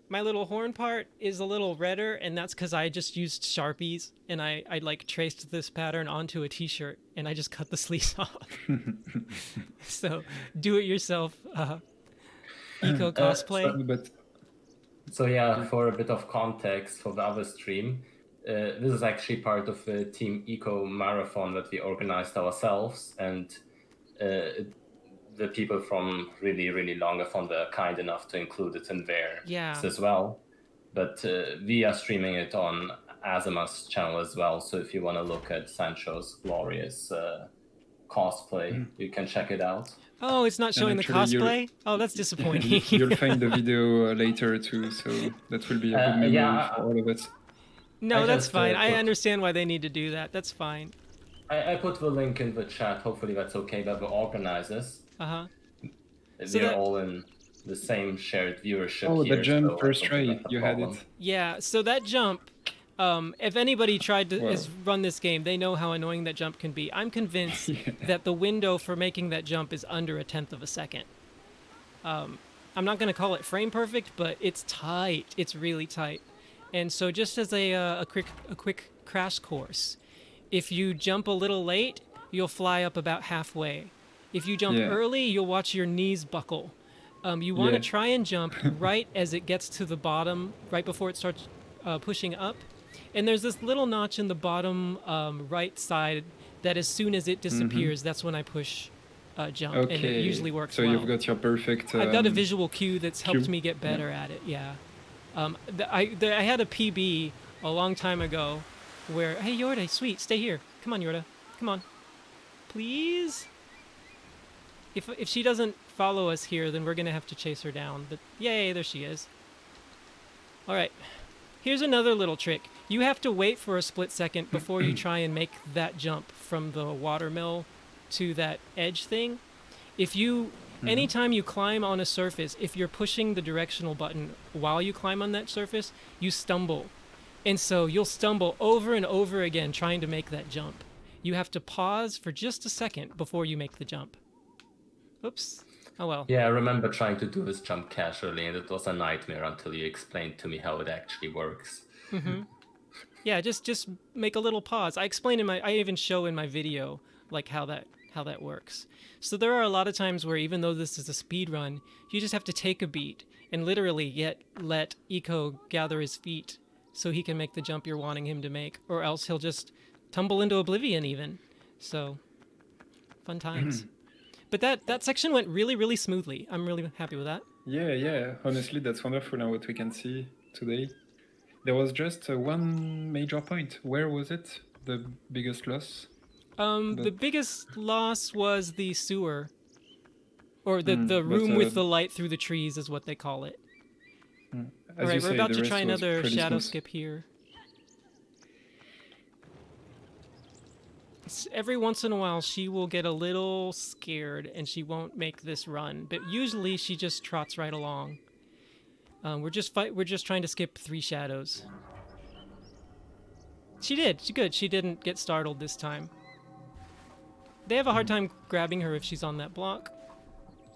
little horn part is a little redder, and that's because I just used Sharpies, and I like traced this pattern onto a t-shirt, and I just cut the sleeves off. So do it yourself, Eco cosplay. So yeah, for a bit of context for the other stream, this is actually part of the Team Eco Marathon that we organized ourselves, and the people from really, really Longathon were kind enough to include it in theirs as well. But we are streaming it on AZAMA's channel as well, so if you want to look at Sancho's glorious cosplay, you can check it out. Oh, it's not showing the cosplay? Oh, that's disappointing. You'll find the video later too, so that will be a good memory for all of us. No, that's fine. I understand why they need to do that. That's fine. I put the link in the chat. Hopefully that's okay, but the organizers. They're all in the same shared viewership. Oh, here, the jump so first try, you had it. Yeah, so that jump, if anybody tried to run this game, they know how annoying that jump can be. I'm convinced that the window for making that jump is under 1/10 of a second. I'm not going to call it frame perfect, but it's tight. It's really tight. And so just as a quick crash course, if you jump a little late, you'll fly up about halfway. If you jump early, you'll watch your knees buckle. You want to try and jump right as it gets to the bottom, right before it starts pushing up. And there's this little notch in the bottom right side that as soon as it disappears, that's when I push jump. Okay. And it usually works well. So you've got your perfect... I've got a visual cue that's helped me get better at it, I had a PB a long time ago where, hey, Yorda, sweet, stay here. Come on, Yorda. Come on. Please? If she doesn't follow us here, then we're going to have to chase her down. But yay, there she is. All right. Here's another little trick. You have to wait for a split second before you try and make that jump from the watermill to that edge thing. If you... Anytime you climb on a surface, if you're pushing the directional button while you climb on that surface, you stumble. And so you'll stumble over and over again trying to make that jump. You have to pause for just a second before you make the jump. Oops. Oh well. Yeah, I remember trying to do this jump casually, and it was a nightmare until you explained to me how it actually works. Yeah, just make a little pause. I even show in my video like how that works. So there are a lot of times where even though this is a speed run, you just have to take a beat and literally let Eco gather his feet so he can make the jump you're wanting him to make, or else he'll just tumble into oblivion even. So, fun times. But that section went really, really smoothly. I'm really happy with that. Yeah. Honestly, that's wonderful now what we can see today. There was just one major point. Where was it? The biggest loss? The biggest loss was the sewer. Or the room with the light through the trees is what they call it. As Alright, you we're say, about the to rest try was another pretty shadow smooth. skip here. Every once in a while, she will get a little scared and she won't make this run. But usually, she just trots right along. We're just trying to skip 3 shadows. She did. She's good. She didn't get startled this time. They have a hard time grabbing her if she's on that block.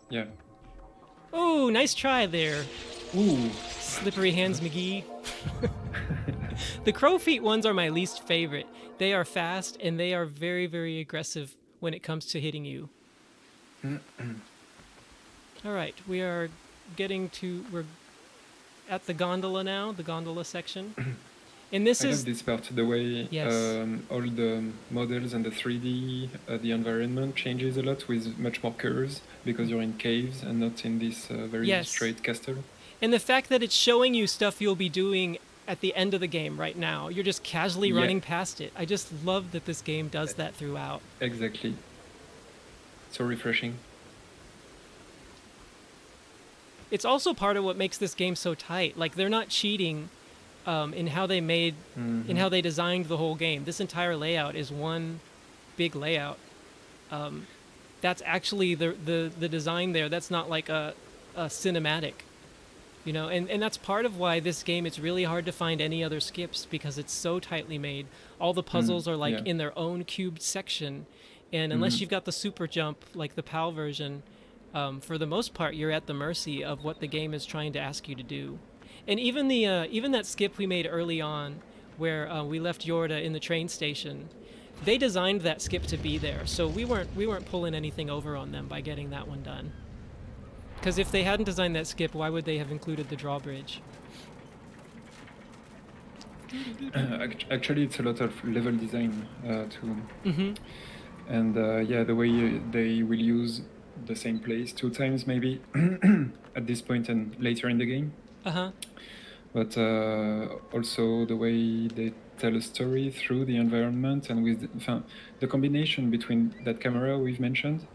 Yeah. Oh, nice try there. Ooh. Slippery Hands McGee. The crow feet ones are my least favorite. They are fast and they are very, very aggressive when it comes to hitting you. All right, we're at the gondola now, the gondola section. And this I is love this part, the way Yes. All the models and the 3D, the environment changes a lot with much more curves because you're in caves and not in this very Yes. straight castle. And the fact that it's showing you stuff you'll be doing at the end of the game right now. You're just casually Yeah. running past it. I just love that this game does that throughout. Exactly. So refreshing. It's also part of what makes this game so tight. Like, they're not cheating in how they made, in how they designed the whole game. This entire layout is one big layout. That's actually the design there. That's not like a cinematic, you know. And that's part of why this game, it's really hard to find any other skips because it's so tightly made. All the puzzles are like yeah. in their own cubed section, and unless you've got the super jump like the PAL version, for the most part, you're at the mercy of what the game is trying to ask you to do. And even even that skip we made early on, where we left Yorda in the train station, they designed that skip to be there, so we weren't pulling anything over on them by getting that one done. Because if they hadn't designed that skip, why would they have included the drawbridge? Actually, it's a lot of level design too. And yeah, the way they will use the same place 2 times maybe at this point and later in the game. But also the way they tell a story through the environment and with the combination between that camera we've mentioned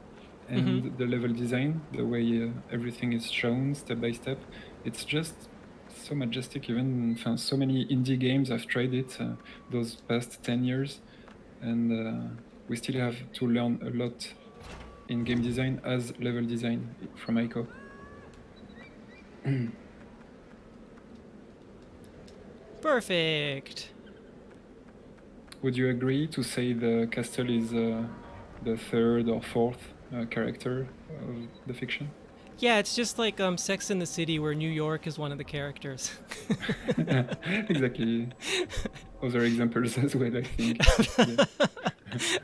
and the level design, the way everything is shown step by step, it's just so majestic. Even so many indie games have tried it those past 10 years, and we still have to learn a lot in game design as level design from ICO. Perfect. Would you agree to say the castle is the 3rd or 4th character of the fiction? Yeah, it's just like Sex and the City, where New York is one of the characters. Exactly. Other examples as well, I think. Yeah.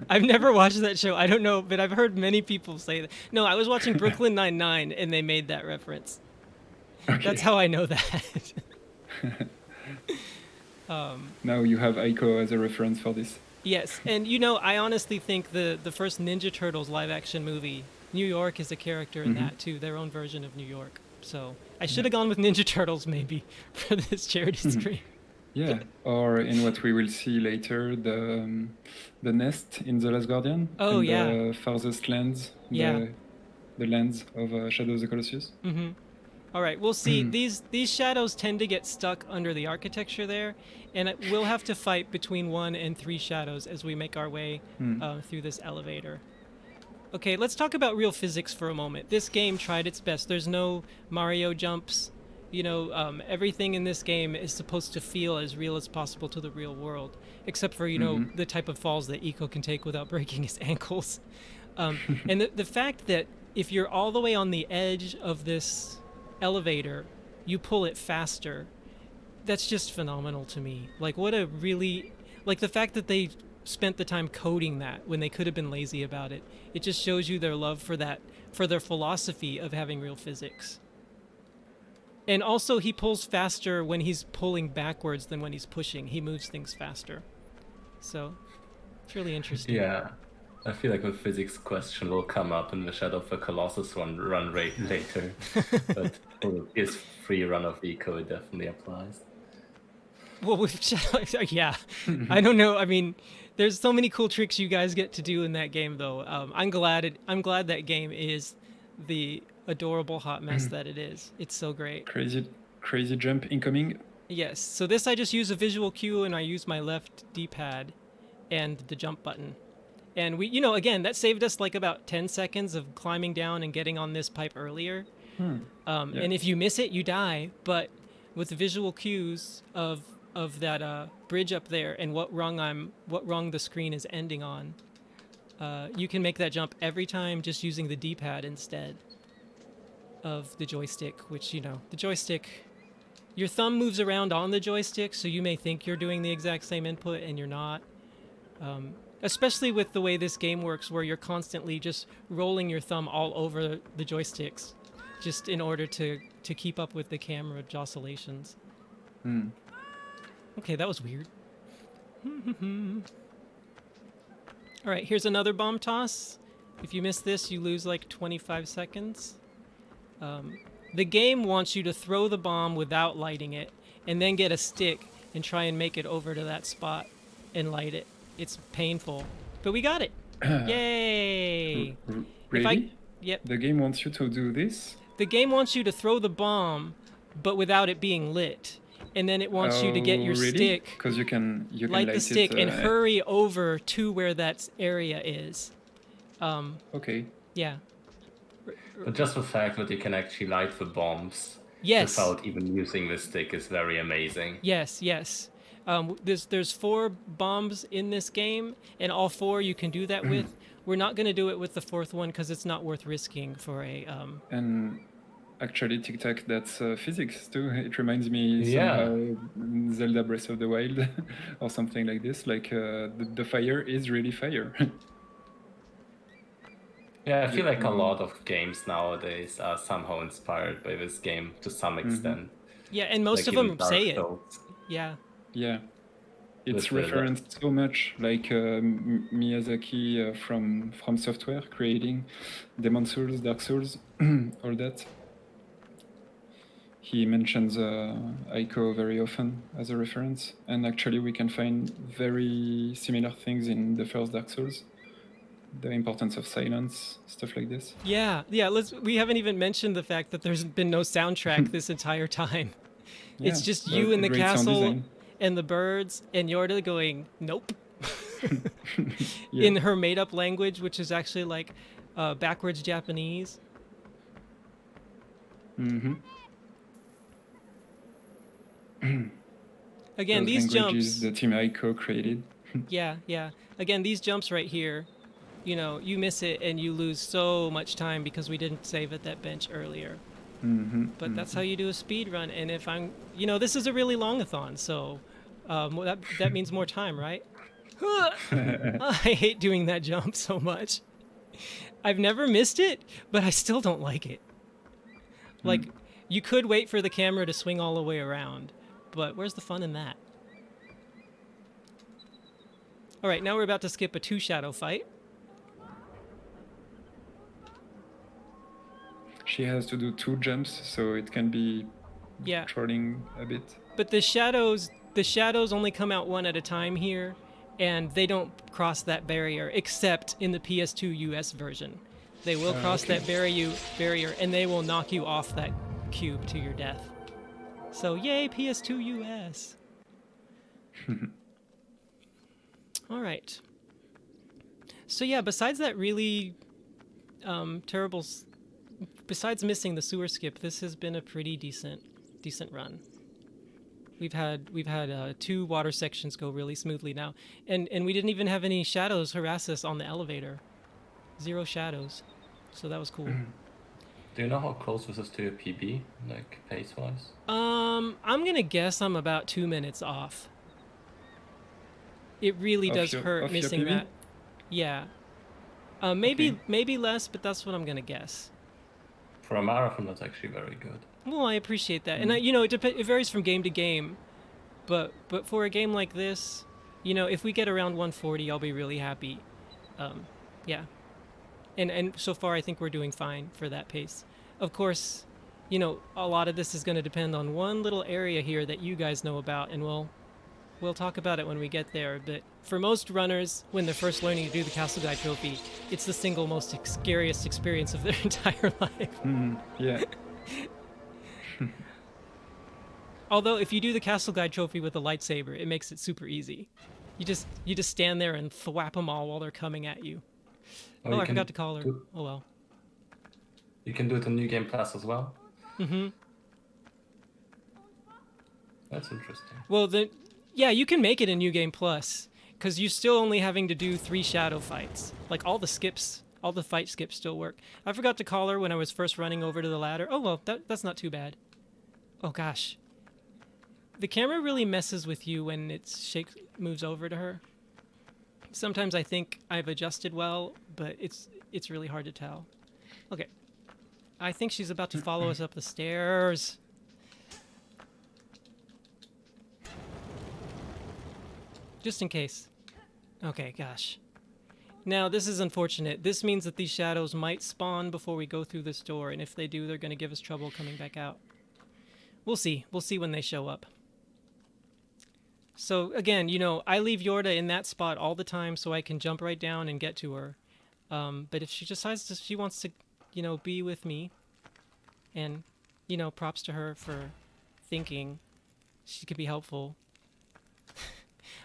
I've never watched that show. I don't know, but I've heard many people say that. No, I was watching Brooklyn Nine-Nine, and they made that reference. Okay. That's how I know that. Now you have ICO as a reference for this. Yes, and you know, I honestly think the first Ninja Turtles live-action movie, New York is a character in that too, their own version of New York. So I should have gone with Ninja Turtles maybe for this charity stream. Yeah, or in what we will see later, the nest in The Last Guardian. Oh, and yeah. The farthest lands, Yeah. the lands of Shadow of the Colossus. All right, we'll see. These shadows tend to get stuck under the architecture there, and we'll have to fight between 1 and 3 shadows as we make our way through this elevator. Okay, let's talk about real physics for a moment. This game tried its best. There's no Mario jumps. You know, everything in this game is supposed to feel as real as possible to the real world, except for, you know, the type of falls that Ico can take without breaking his ankles. And the fact that if you're all the way on the edge of this elevator, you pull it faster, that's just phenomenal to me. Like, what a really... Like, the fact that they spent the time coding that when they could have been lazy about it, it just shows you their love for that, for their philosophy of having real physics. And also, he pulls faster when he's pulling backwards than when he's pushing. He moves things faster. So, it's really interesting. Yeah. I feel like a physics question will come up in the Shadow of the Colossus run rate later. But for his free run of Eco, it definitely applies. Well, with Shadow, yeah. I don't know. I mean, there's so many cool tricks you guys get to do in that game, though. I'm glad that game is the adorable hot mess that it is. It's so great. Crazy jump incoming. Yes. So this, I just use a visual cue, and I use my left D-pad and the jump button. And we, again, that saved us like about 10 seconds of climbing down and getting on this pipe earlier. Yeah. And if you miss it, you die. But with the visual cues of that bridge up there and what rung the screen is ending on, you can make that jump every time just using the D-pad instead of the joystick, which, the joystick, your thumb moves around on the joystick, so you may think you're doing the exact same input and you're not. Especially with the way this game works, where you're constantly just rolling your thumb all over the joysticks just in order to keep up with the camera oscillations. Okay, that was weird. All right, here's another bomb toss. If you miss this, you lose like 25 seconds. The game wants you to throw the bomb without lighting it, and then get a stick and try and make it over to that spot and light it. It's painful, but we got it. Yay! Really? Yep. The game wants you to do this? The game wants you to throw the bomb, but without it being lit. And then it wants you to get your stick, because you can light the stick, and hurry over to where that area is. Okay. Yeah. But just the fact that you can actually light the bombs without even using the stick is very amazing. Yes. There's 4 bombs in this game, and all 4 you can do that with. We're not going to do it with the 4th one because it's not worth risking for a... And actually, Tic Tac, that's physics too. It reminds me somehow Zelda Breath of the Wild or something like this. Like the fire is really fire. Yeah, I feel like a lot of games nowadays are somehow inspired by this game to some extent. Yeah, and most of them say it. Yeah. Yeah. It's referenced so much, like Miyazaki from Software creating Demon Souls, Dark Souls, all that. He mentions Ico very often as a reference, and actually we can find very similar things in the first Dark Souls. The importance of silence, stuff like this. Yeah. We haven't even mentioned the fact that there's been no soundtrack this entire time. Yeah, it's just you in the castle and the birds, and Yorda going, nope. In her made-up language, which is actually like backwards Japanese. Again, these jumps... the Team Ico created. Yeah. Again, these jumps right here, you miss it and you lose so much time because we didn't save at that bench earlier. But that's how you do a speed run. And if I'm, this is a really long-a-thon, so that means more time, right? I hate doing that jump so much. I've never missed it, but I still don't like it. Like, you could wait for the camera to swing all the way around, but where's the fun in that? All right, now we're about to skip a 2-shadow fight. She has to do 2 jumps, so it can be trolling a bit. But the shadows only come out 1 at a time here, and they don't cross that barrier, except in the PS2 US version. They will cross that barrier, and they will knock you off that cube to your death. So yay, PS2 US! All right. So yeah, besides that really terrible... Besides missing the sewer skip, this has been a pretty decent run. We've had 2 water sections go really smoothly now, and we didn't even have any shadows harass us on the elevator. 0 shadows, so that was cool. Do you know how close this is to your PB, like pace-wise? I'm gonna guess I'm about 2 minutes off. It really does hurt missing that. Yeah. Maybe less, but that's what I'm gonna guess. For a marathon, that's actually very good. Well, I appreciate that, and you know, it varies from game to game, but for a game like this, you know, if we get around 140, I'll be really happy. Yeah, and so far I think we're doing fine for that pace. Of course, you know, a lot of this is going to depend on one little area here that you guys know about, and we'll talk about it when we get there. But for most runners, when they're first learning to do the Castle Guy Trophy, it's the single most scariest experience of their entire life. Yeah. Although if you do the Castle Guide Trophy with a lightsaber, it makes it super easy. You just stand there and thwap them all while they're coming at you. Oh, I forgot to call her. Oh well. You can do it on New Game Plus as well. Mm-hmm. That's interesting. Well, yeah, you can make it in New Game Plus because you're still only having to do 3 shadow fights. Like all the skips, all the fight skips still work. I forgot to call her when I was first running over to the ladder. Oh well, that's not too bad. Oh gosh. The camera really messes with you when it moves over to her. Sometimes I think I've adjusted well, but it's really hard to tell. Okay. I think she's about to follow us up the stairs. Just in case. Okay, gosh. Now, this is unfortunate. This means that these shadows might spawn before we go through this door, and if they do, they're going to give us trouble coming back out. We'll see. We'll see when they show up. So, again, you know, I leave Yorda in that spot all the time so I can jump right down and get to her. But if she decides she wants to, you know, be with me, and, you know, props to her for thinking she could be helpful.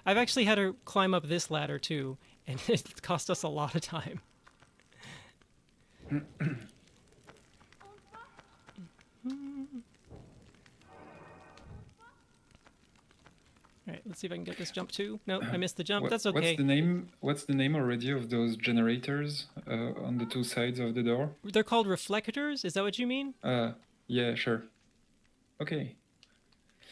I've actually had her climb up this ladder, too, and it cost us a lot of time. All right, let's see if I can get this jump too. No, I missed the jump. That's okay. What's the name already of those generators on the 2 sides of the door? They're called reflectors. Is that what you mean? Yeah, sure. Okay.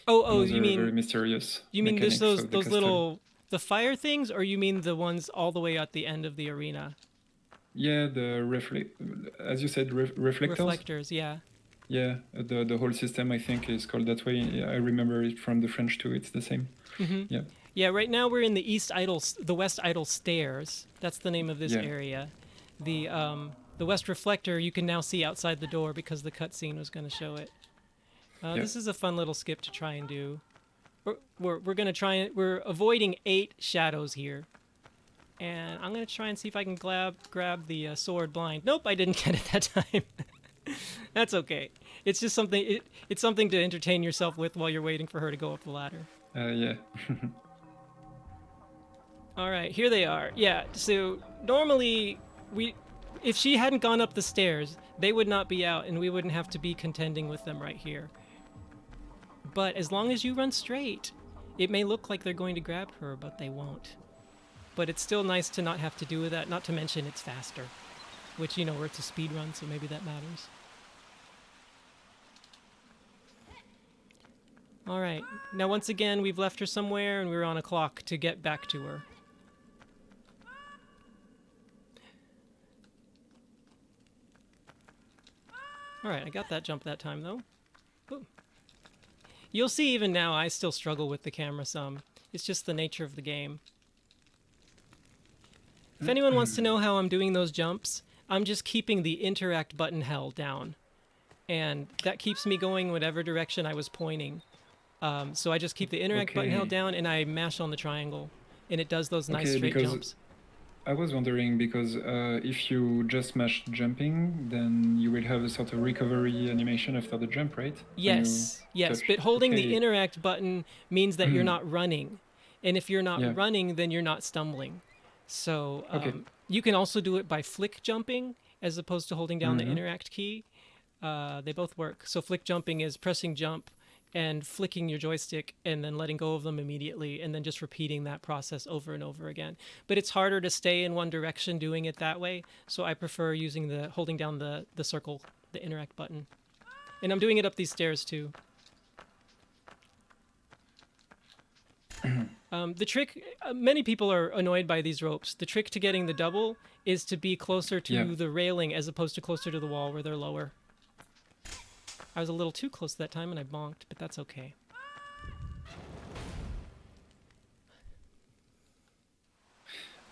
Oh, those you mean very mysterious. You mean there's those castle. little the fire things, or you mean the ones all the way at the end of the arena? Yeah, as you said, reflectors. Reflectors, yeah. Yeah, the whole system I think is called that way. I remember it from the French too. It's the same. Mm-hmm. Yeah. Yeah. Right now we're in the West Idle Stairs. That's the name of this area. The West Reflector you can now see outside the door because the cutscene was going to show it. This is a fun little skip to try and do. We're going to try and we're avoiding 8 shadows here. And I'm going to try and see if I can grab the sword blind. Nope, I didn't get it that time. That's okay. It's just something. It's something to entertain yourself with while you're waiting for her to go up the ladder. Yeah. All right, here they are. Yeah. So normally if she hadn't gone up the stairs, they would not be out, and we wouldn't have to be contending with them right here. But as long as you run straight, it may look like they're going to grab her, but they won't. But it's still nice to not have to do with that. Not to mention it's faster, which, you know, it's a speed run, so maybe that matters. All right. Now, once again, we've left her somewhere, and we're on a clock to get back to her. All right, I got that jump that time, though. Ooh. You'll see even now I still struggle with the camera some. It's just the nature of the game. If anyone wants to know how I'm doing those jumps, I'm just keeping the interact button held down. And that keeps me going whatever direction I was pointing. So I just keep the interact button held down, and I mash on the triangle. And it does those nice straight jumps. I was wondering, because if you just mash jumping, then you will have a sort of recovery animation after the jump, right? Yes, but holding the interact button means that you're not running. And if you're not running, then you're not stumbling. So you can also do it by flick jumping as opposed to holding down the interact key. They both work. So flick jumping is pressing jump and flicking your joystick and then letting go of them immediately and then just repeating that process over and over again. But it's harder to stay in one direction doing it that way, so I prefer using holding down the circle, the interact button. And I'm doing it up these stairs too. The trick, many people are annoyed by these ropes. The trick to getting the double is to be closer to the railing as opposed to closer to the wall where they're lower. I was a little too close that time and I bonked, but that's okay.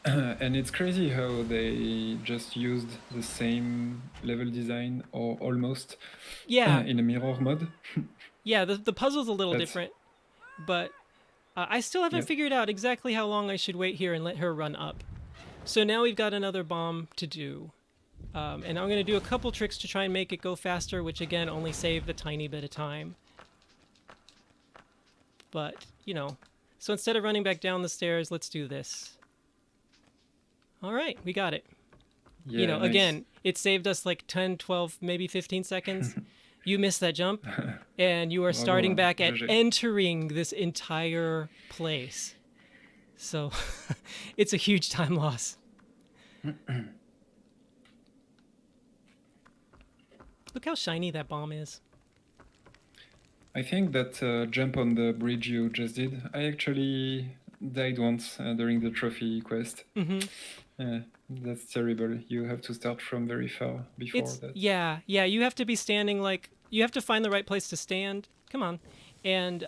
And it's crazy how they just used the same level design, or almost, Yeah, in a mirror mode. yeah, the puzzle's a little That's, different, but I still haven't yep. figured out exactly how long I should wait here and let her run up. So now we've got another bomb to do. And I'm going to do a couple tricks to try and make it go faster, which again only save a tiny bit of time. But, you know, so instead of running back down the stairs, let's do this. All right, we got it. Yeah, You know, nice. again, it saved us like 10, 12, maybe 15 seconds. You missed that jump, and you are Bravo, starting back at GG. entering this entire place. So it's a huge time loss. Look how shiny that bomb is. I think that jump on the bridge you just did, I actually died once during the trophy quest. That's terrible. You have to start from very far before that. Yeah, you have to be standing like, you have to find the right place to stand. Come on. And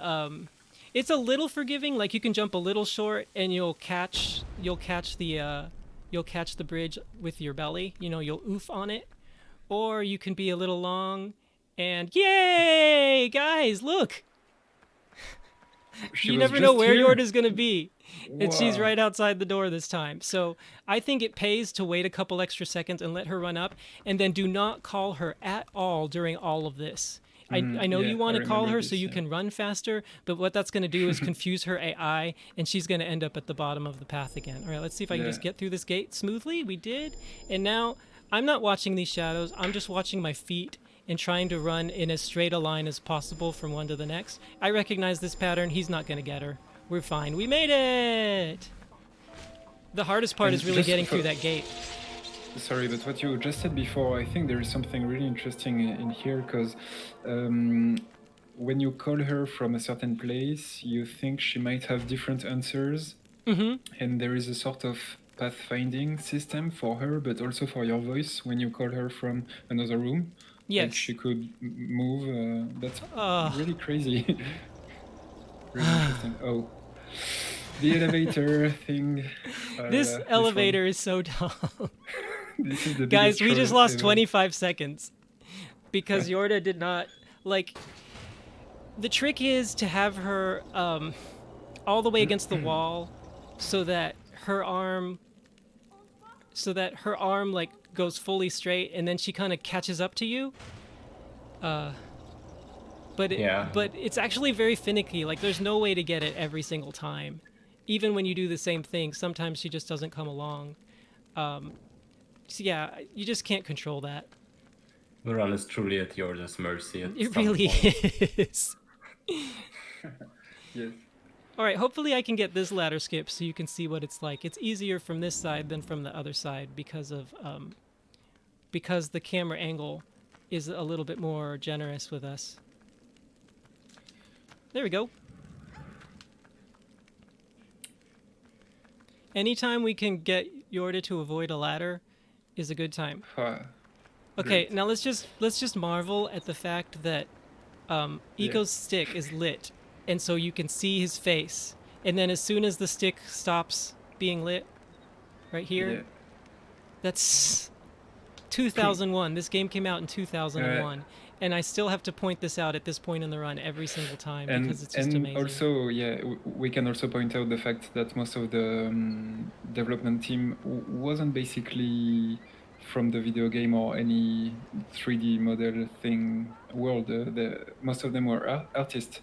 it's a little forgiving, like you can jump a little short and you'll catch the bridge with your belly, you know, you'll oof on it. Or you can be a little long and yay, guys, look. She You was never know just where here. Yorda's going to be. And she's Wow. right outside the door this time. So I think it pays to wait a couple extra seconds and let her run up. And then do not call her at all during all of this. I know Yeah, you want I to call remember her this, so you yeah. can run faster. But what that's going to do is confuse her AI. And she's going to end up at the bottom of the path again. All right, let's see if I can Yeah. just get through this gate smoothly. We did. And now I'm not watching these shadows. I'm just watching my feet and trying to run in as straight a line as possible from one to the next. I recognize this pattern. He's not going to get her. We're fine. We made it! The hardest part And is really just getting for- through that gate. Sorry, but what you just said before, I think there is something really interesting in here, because when you call her from a certain place, you think she might have different answers, and there is a sort of pathfinding system for her, but also for your voice when you call her from another room. Like Yes. she could move. That's really crazy. Really interesting. Oh, the elevator thing. This one. elevator is so dumb. This is the Guys, biggest we just troll lost ever. 25 seconds because Yorda did not, like, the trick is to have her all the way against the wall so that her arm like goes fully straight and then she kind of catches up to you. But it's actually very finicky. Like there's no way to get it every single time. Even when you do the same thing, sometimes she just doesn't come along. So yeah, you just can't control that. The run is truly at Yorda's mercy. It really is. Yes. All right, hopefully I can get this ladder skip so you can see what it's like. It's easier from this side than from the other side because the camera angle is a little bit more generous with us. There we go. Anytime we can get Yorda to avoid a ladder is a good time. Okay, Great. now let's just marvel at the fact that Eco's stick is lit, and so you can see his face. And then as soon as the stick stops being lit, right here, that's 2001. This game came out in 2001, and I still have to point this out at this point in the run every single time because it's just amazing. Also, yeah, we can also point out the fact that most of the development team wasn't basically from the video game or any 3D model thing world. Most of them were artists,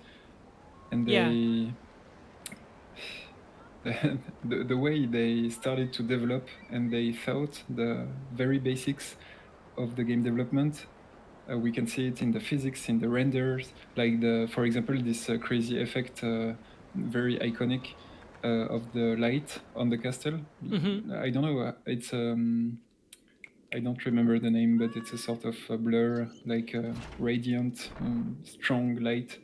and they the way they started to develop and they thought the very basics of the game development. We can see it in the physics, in the renders, like for example, this crazy effect, very iconic, of the light on the castle. I don't know. It's I don't remember the name, but it's a sort of a blur, like a radiant, strong light.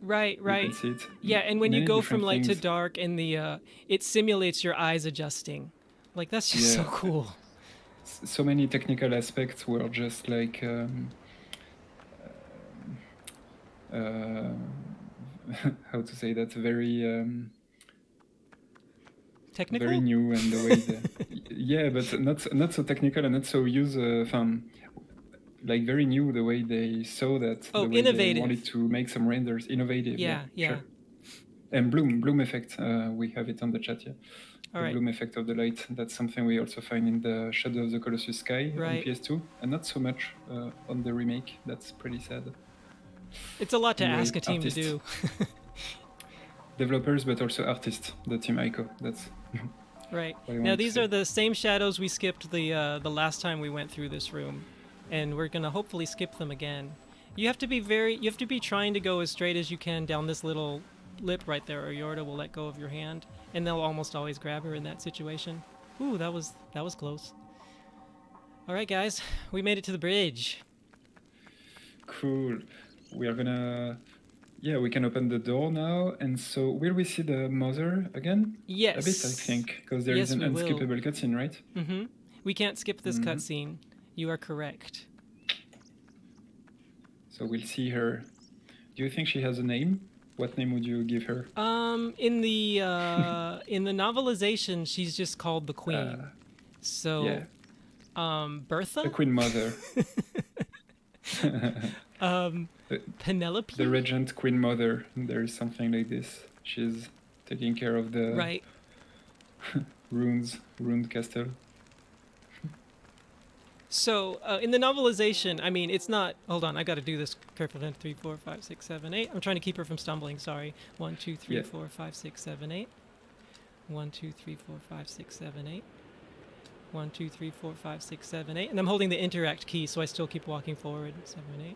Right. You can see it. Yeah, and when you Many go from different light to things. dark, and it simulates your eyes adjusting. Like that's just so cool. So many technical aspects were just like how to say that, very Technical? very new, and the way yeah, but not so technical and not so like very new, the way they saw that, Oh, the way innovative. they wanted to make some renders innovative. Yeah. Sure. And bloom effect, we have it on the chat. Yeah. All The right. bloom effect of the light, that's something we also find in the Shadow of the Colossus Sky on Right. PS2, and not so much on the remake. That's pretty sad. It's a lot to Anyway, ask a team artists. to do. Developers, but also artists, the Team ICO. That's right. what I Now wanted to these say. are the same shadows we skipped the last time we went through this room, and we're gonna hopefully skip them again. You have to be trying to go as straight as you can down this little lip right there, or Yorda will let go of your hand, and they'll almost always grab her in that situation. Ooh, that was close. All right, guys, we made it to the bridge. Cool. We are gonna. Yeah, we can open the door now, and so will we see the mother again? Yes. A bit, I think, because there is Yes, an we will. unskippable cutscene, right? Mm-hmm. We can't skip this cutscene. You are correct. So we'll see her. Do you think she has a name? What name would you give her? In the novelization, she's just called the Queen. So, Yeah. Bertha? The Queen Mother. Penelope? The Regent Queen Mother. There is something like this. She's taking care of the Right. ruined castle. So, in the novelization, I mean, it's not... Hold on, I gotta do this carefully. 3, 4, 5, 6, 7, 8. I'm trying to keep her from stumbling, sorry. 1, 2, 3, Yeah. 4, 5, 6, 7, 8. 1, 2, 3, 4, 5, 6, 7, 8. 1, 2, 3, 4, 5, 6, 7, 8. And I'm holding the interact key, so I still keep walking forward. 7, 8.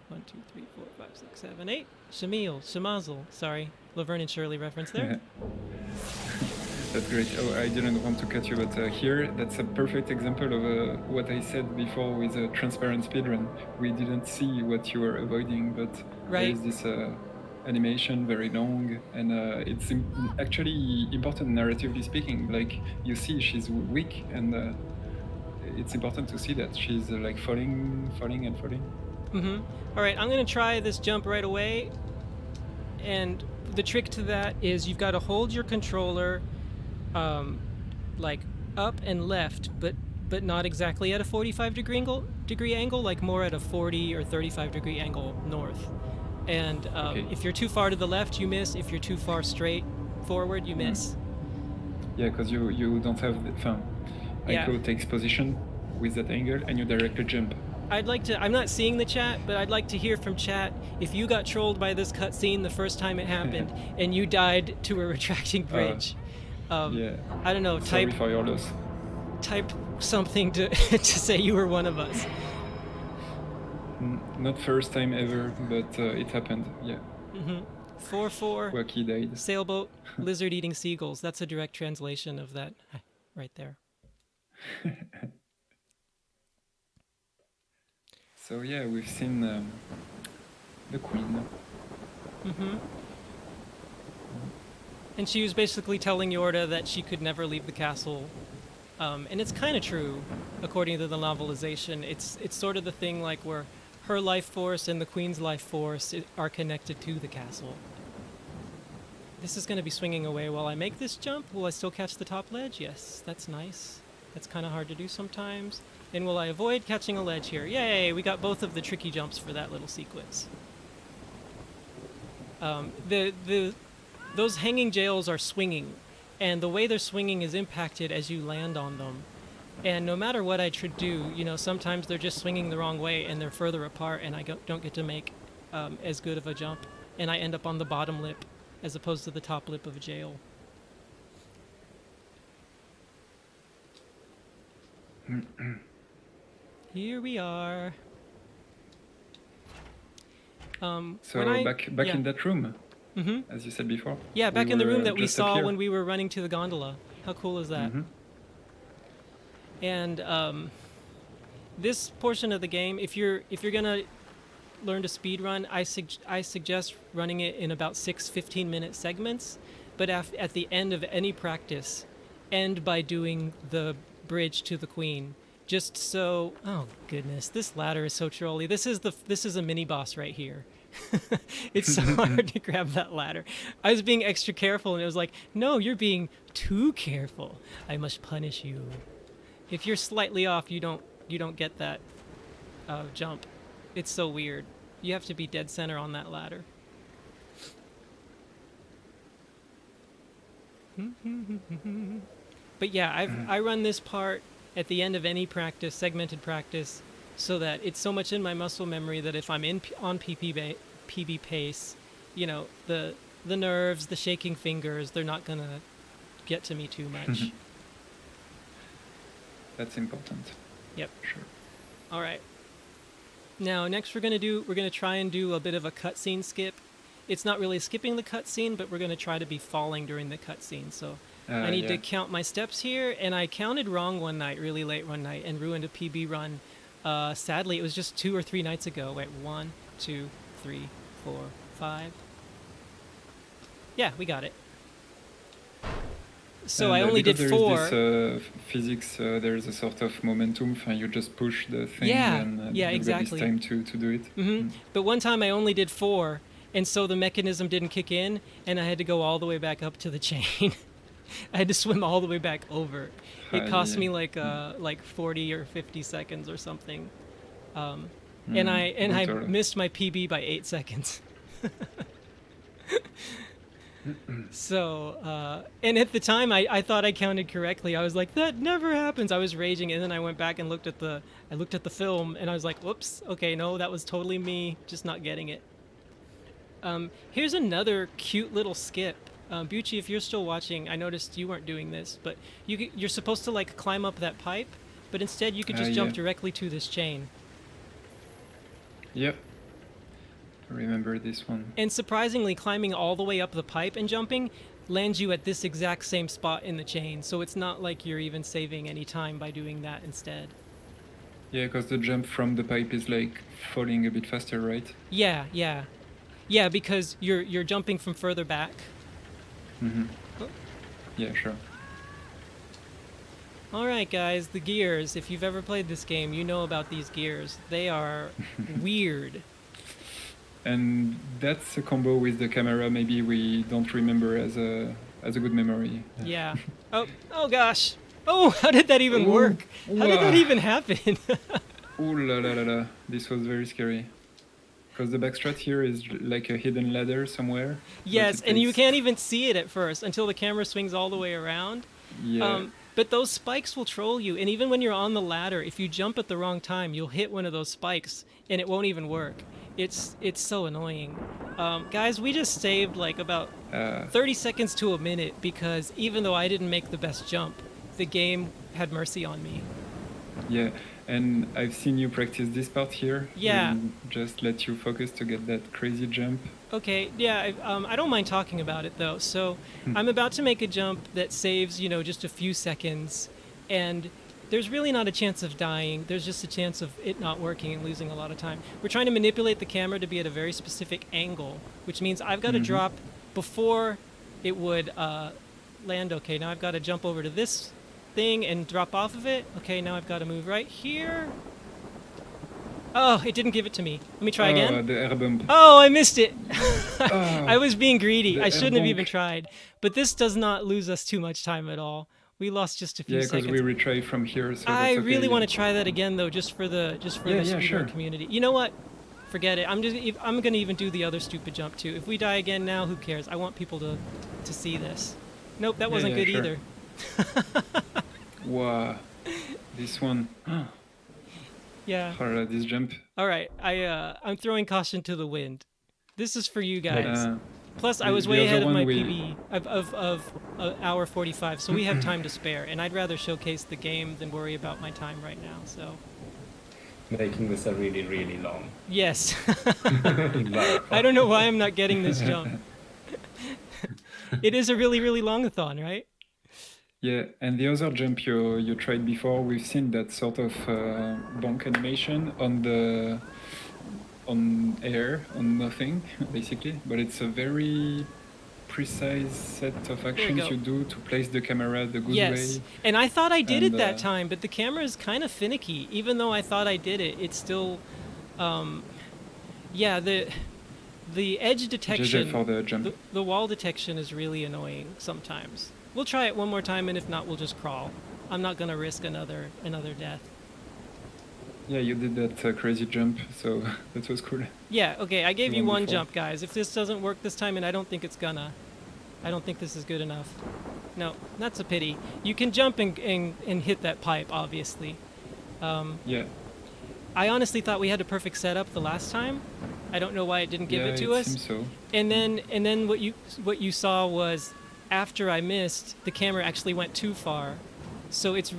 1, 2, 3, 4, 5, 6, 7, 8. Shamil, Shamazel. Sorry, Laverne and Shirley reference there. That's great. Oh, I didn't want to cut you, but here, that's a perfect example of what I said before with a transparent speedrun. We didn't see what you were avoiding, but there is this animation, very long, and it's actually important narratively speaking. Like, you see she's weak, and it's important to see that. She's like falling and falling. Mm-hmm. All right, I'm going to try this jump right away. And the trick to that is you've got to hold your controller like up and left, but not exactly at a 45-degree angle, like more at a 40 or 35-degree angle north. And if you're too far to the left, you miss. If you're too far straight forward, you miss. Yeah, because you don't have the Ico takes position with that angle, and you directly jump. I'd like to... I'm not seeing the chat, but I'd like to hear from chat if you got trolled by this cutscene the first time it happened and you died to a retracting bridge. Yeah. I don't know. Sorry for your loss. Type something to to say you were one of us. Not first time ever, but it happened. Yeah. 4-4. Wacky died. Sailboat, lizard eating seagulls. That's a direct translation of that right there. So yeah, we've seen the Queen. And she was basically telling Yorda that she could never leave the castle. And it's kind of true, according to the novelization. It's sort of the thing like where her life force and the Queen's life force are connected to the castle. This is going to be swinging away while I make this jump. Will I still catch the top ledge? Yes, that's nice. That's kind of hard to do sometimes. And will I avoid catching a ledge here? Yay, we got both of the tricky jumps for that little sequence. Those hanging jails are swinging, and the way they're swinging is impacted as you land on them. And no matter what I do, you know, sometimes they're just swinging the wrong way and they're further apart, and I don't get to make as good of a jump, and I end up on the bottom lip as opposed to the top lip of a jail. Here we are. So back in that room, as you said before. Yeah, back in the room that we saw when we were running to the gondola. How cool is that? And this portion of the game, if you're gonna learn to speedrun, I suggest running it in about 6 15-minute segments. But at the end of any practice, end by doing the bridge to the Queen. Just so, oh goodness, this ladder is so trolly. This is a mini boss right here. It's so hard to grab that ladder. I was being extra careful, and it was like, no, you're being too careful. I must punish you. If you're slightly off, you don't get that jump. It's so weird. You have to be dead center on that ladder. But yeah, I run this part at the end of any practice, segmented practice, so that it's so much in my muscle memory that if I'm on PB pace, you know, the nerves, the shaking fingers, they're not gonna get to me too much. That's important. Yep. Sure. All right. Now, next we're gonna try and do a bit of a cutscene skip. It's not really skipping the cutscene, but we're gonna try to be falling during the cutscene. So I need to count my steps here, and I counted wrong one night, really late one night, and ruined a PB run. Sadly, it was just 2 or 3 nights ago. Wait, 1, 2, 3, 4, 5. Yeah, we got it. So And, I only did 4. There is this physics, there's a sort of momentum, and you just push the thing, Yeah, and yeah, you've got exactly. this time to do it. But one time I only did 4, and so the mechanism didn't kick in, and I had to go all the way back up to the chain. I had to swim all the way back over. It cost me like 40 or 50 seconds or something. And I missed my PB by 8 seconds. So, and at the time I thought I counted correctly. I was like, that never happens. I was raging, and then I went back and looked at the film, and I was like, whoops, okay, no, that was totally me just not getting it. Here's another cute little skip. Bucci, if you're still watching, I noticed you weren't doing this, but you're supposed to like climb up that pipe, but instead you could just jump directly to this chain. Yep. I remember this one. And surprisingly, climbing all the way up the pipe and jumping lands you at this exact same spot in the chain, so it's not like you're even saving any time by doing that instead. Yeah, because the jump from the pipe is like falling a bit faster, right? Yeah, because you're jumping from further back. Oh. Yeah, sure. All right, guys, the gears. If you've ever played this game, you know about these gears. They are weird. And that's a combo with the camera maybe we don't remember as a good memory. Yeah. Oh gosh. Oh, how did that even work? How did that even happen? Ooh la la la la. This was very scary. Because the backstrat here is like a hidden ladder somewhere. Yes, and you can't even see it at first until the camera swings all the way around. Yeah. But those spikes will troll you, and even when you're on the ladder, if you jump at the wrong time, you'll hit one of those spikes, and it won't even work. It's so annoying. Guys, we just saved like about 30 seconds to a minute because even though I didn't make the best jump, the game had mercy on me. Yeah, and I've seen you practice this part here. Yeah. Just let you focus to get that crazy jump. Okay, yeah, I don't mind talking about it though. So I'm about to make a jump that saves, just a few seconds, and there's really not a chance of dying. There's just a chance of it not working and losing a lot of time. We're trying to manipulate the camera to be at a very specific angle, which means I've got to drop before it would land. Okay, now I've got to jump over to this thing and drop off of it. Okay, now I've got to move right here. Oh, it didn't give it to me. Let me try again. The air bump. Oh, I missed it. Oh, I was being greedy. I shouldn't have bonk. even tried. But this does not lose us too much time at all. We lost just a few Yeah, seconds. because we retry from here. So I that's okay, really yeah. want to try that again though, just for the speedrun sure. community. You know what? Forget it. I'm gonna even do the other stupid jump too. If we die again now, who cares? I want people to see this. Nope, that wasn't good sure. either. Wow, this one. Yeah. This jump. All right. I'm throwing caution to the wind. This is for you guys. Plus, I was the way other ahead of one my we- PB of hour 45, so we have time to spare, and I'd rather showcase the game than worry about my time right now. So, Making this a really, really long yes, marathon. I don't know why I'm not getting this jump. It is a really, really longathon, right? Yeah, and the other jump you tried before, we've seen that sort of bonk animation on air, on nothing, basically. But it's a very precise set of actions go. you do to place the camera the good Yes, way. and I thought I did it And, that time, but the camera is kind of finicky. Even though I thought I did it, it's still, The edge detection, for the jump. the wall detection is really annoying sometimes. We'll try it one more time, and if not, we'll just crawl. I'm not gonna risk another death. Yeah, you did that crazy jump, so that was cool. Yeah, okay, I gave The you one one before. jump, guys. If this doesn't work this time, and I don't think it's gonna, I don't think this is good enough. No, that's a pity. You can jump and hit that pipe, obviously. Yeah. I honestly thought we had a perfect setup the last time. I don't know why it didn't give it to us. Seems so. And then what you saw was after I missed, the camera actually went too far. So it's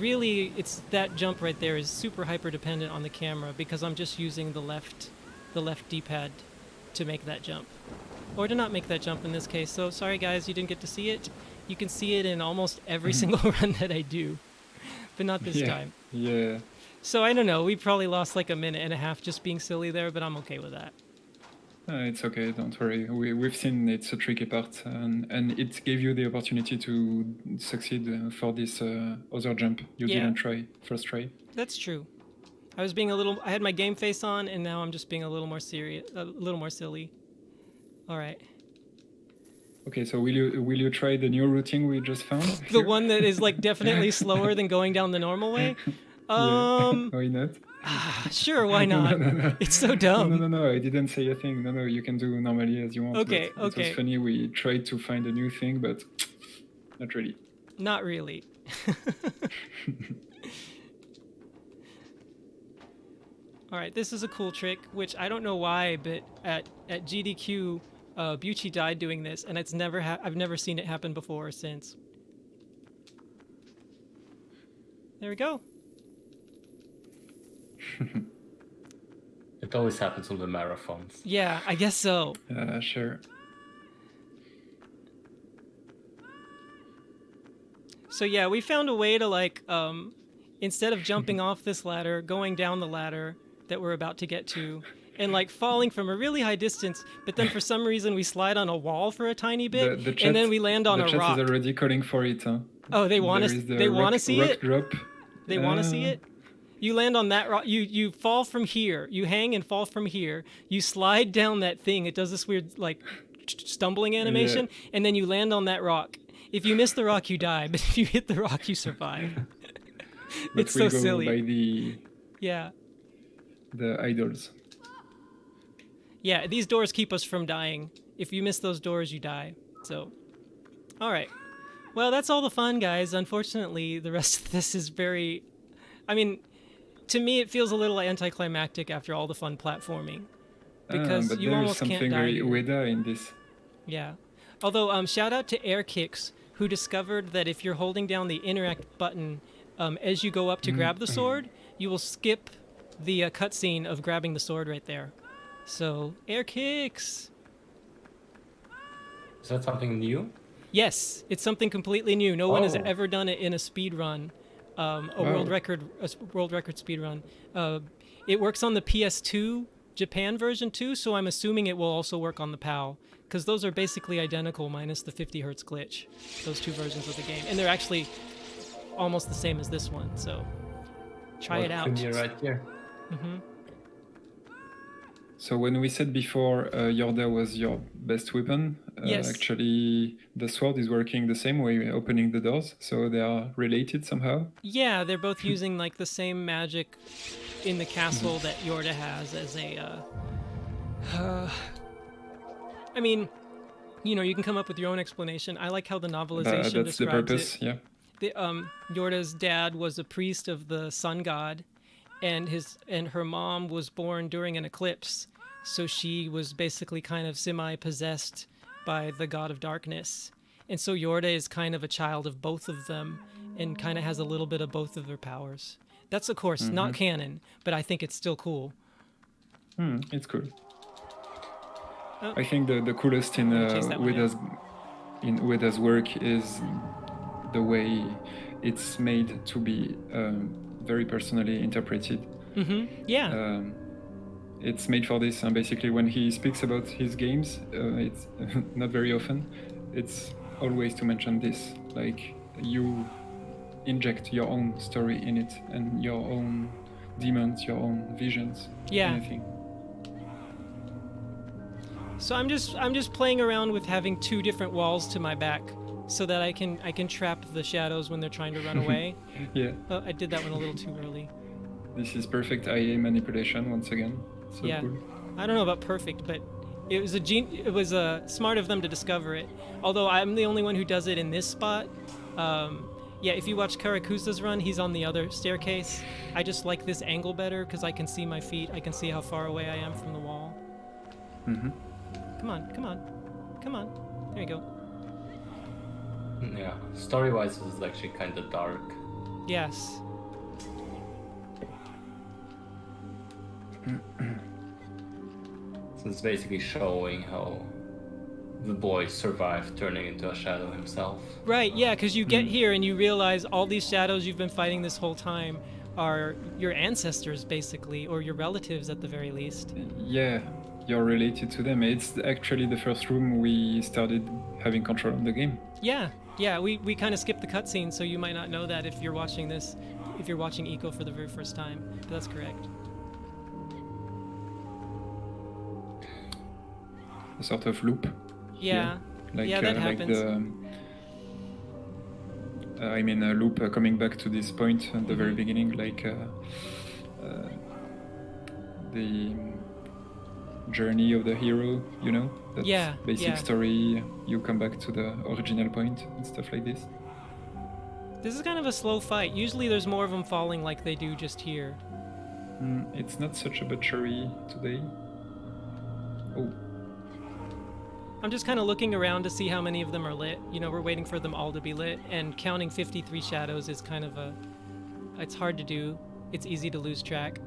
that jump right there is super hyper dependent on the camera because I'm just using the left D-pad to make that jump. Or to not make that jump in this case. So sorry guys, you didn't get to see it. You can see it in almost every single run that I do. But not this time. Yeah. So I don't know, we probably lost like a minute and a half just being silly there, but I'm okay with that. It's okay, don't worry. We've seen it's a tricky part, and it gave you the opportunity to succeed for this other jump you didn't try first try. That's true. I had my game face on, and now I'm just being a little more serious, a little more silly. All right. Okay, so will you try the new routine we just found? The one that is like definitely slower than going down the normal way? Why not? Sure, why not? No. It's so dumb. No, I didn't say a thing. No, you can do normally as you want. Okay, It was funny, we tried to find a new thing, but not really. Not really. All right, this is a cool trick, which I don't know why, but at GDQ, Bucci died doing this, and I've never seen it happen before or since. There we go. It always happens on the marathons. Yeah, I guess so. Sure. So yeah, we found a way to like, instead of jumping off this ladder, going down the ladder that we're about to get to, and like falling from a really high distance, but then for some reason we slide on a wall for a tiny bit, and then we land on a rock. The chat is already calling for it. Huh? Oh, they want to. They want to see it. Drop. They want to see it. You land on that rock. You fall from here. You hang and fall from here. You slide down that thing. It does this weird like stumbling animation, and then you land on that rock. If you miss the rock, you die. But if you hit the rock, you survive. It's so silly. By the idols. Yeah, these doors keep us from dying. If you miss those doors, you die. So, all right. Well, that's all the fun, guys. Unfortunately, the rest of this is very... I mean, to me, it feels a little anticlimactic after all the fun platforming. Because but you almost can't die. There's something very Ueda in this. Yeah. Although, shout out to Airkicks, who discovered that if you're holding down the interact button as you go up to grab the sword, you will skip the cutscene of grabbing the sword right there. So, Airkicks! Is that something new? Yes, it's something completely new. No one has ever done it in a speed run, world record speed run. It works on the PS2 Japan version too, so I'm assuming it will also work on the PAL, because those are basically identical minus the 50 hertz glitch. Those two versions of the game, and they're actually almost the same as this one. So try it out. Right here. Mm-hmm. So when we said before Yorda was your best weapon, yes. Actually the sword is working the same way, opening the doors, so they are related somehow? Yeah, they're both using like the same magic in the castle that Yorda has as a... I mean, you can come up with your own explanation. I like how the novelization that's the purpose, it. Yeah. Yorda's dad was a priest of the sun god, and her mom was born during an eclipse, so she was basically kind of semi-possessed by the god of darkness. And so Yorda is kind of a child of both of them and kind of has a little bit of both of their powers. That's, of course, not canon, but I think it's still cool. It's cool. I think the coolest in Ueda's work is the way it's made to be very personally interpreted. Yeah. It's made for this, and basically when he speaks about his games, it's not very often, it's always to mention this, like you inject your own story in it and your own demons, your own visions, anything. So I'm just playing around with having 2 different walls to my back, so that I can trap the shadows when they're trying to run away. Yeah. Oh, I did that one a little too early. This is perfect IA manipulation once again. So Yeah. cool. I don't know about perfect, but it was smart of them to discover it. Although I'm the only one who does it in this spot. Yeah, if you watch Karakusa's run, he's on the other staircase. I just like this angle better because I can see my feet. I can see how far away I am from the wall. Mm-hmm. Come on, come on, come on. There you go. Yeah, story-wise, this is actually kind of dark. Yes. So it's basically showing how the boy survived turning into a shadow himself. Right, yeah, because you get here and you realize all these shadows you've been fighting this whole time are your ancestors, basically, or your relatives at the very least. Yeah, you're related to them. It's actually the first room we started having control of the game. Yeah, yeah, we kind of skipped the cutscene, so you might not know that if you're watching this, if you're watching Ico for the very first time. But that's correct. A sort of loop. Yeah, Like, yeah, that like happens. I mean, a loop coming back to this point at the very beginning, like the journey of the hero, you know? That Yeah, basic yeah. story, you come back to the original point and stuff like this. This is kind of a slow fight. Usually there's more of them falling like they do just here. It's not such a butchery today. Oh. I'm just kind of looking around to see how many of them are lit. You know, we're waiting for them all to be lit, and counting 53 shadows is kind of it's hard to do. It's easy to lose track.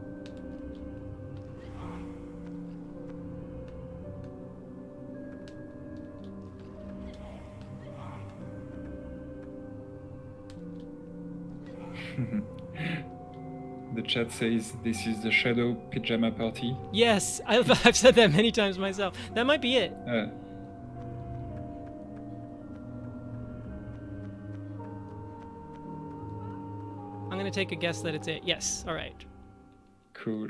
The chat says this is the shadow pajama party. Yes, I've said that many times myself. That might be it. I'm gonna take a guess that it's it. Yes, all right. Cool.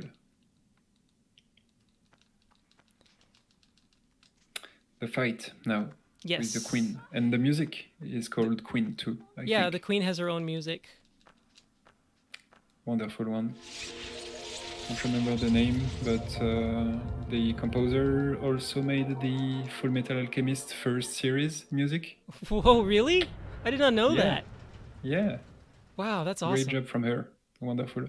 The fight now. Yes. With the queen. And the music is called Queen too, I Yeah, think. the queen has her own music. Wonderful one. Don't remember the name, but the composer also made the Full Metal Alchemist first series music. Whoa, really? I did not know Yeah. that. Yeah. Wow, that's Great awesome. job from her. Wonderful.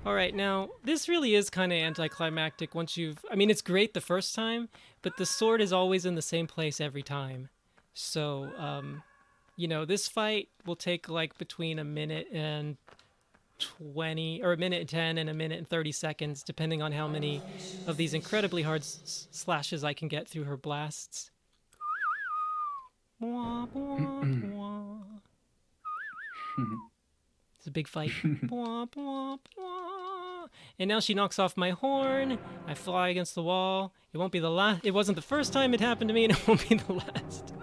All right, now, this really is kind of anticlimactic once you've... I mean, it's great the first time, but the sword is always in the same place every time. So, you know, this fight will take, like, between a minute and 20... or a minute and 10 and a minute and 30 seconds, depending on how many of these incredibly hard slashes I can get through her blasts. Bwah, bwah, bwah. It's a big fight. Bwah, bwah, bwah. And now she knocks off my horn. I fly against the wall. It won't be the last. It wasn't the first time it happened to me, and it won't be the last.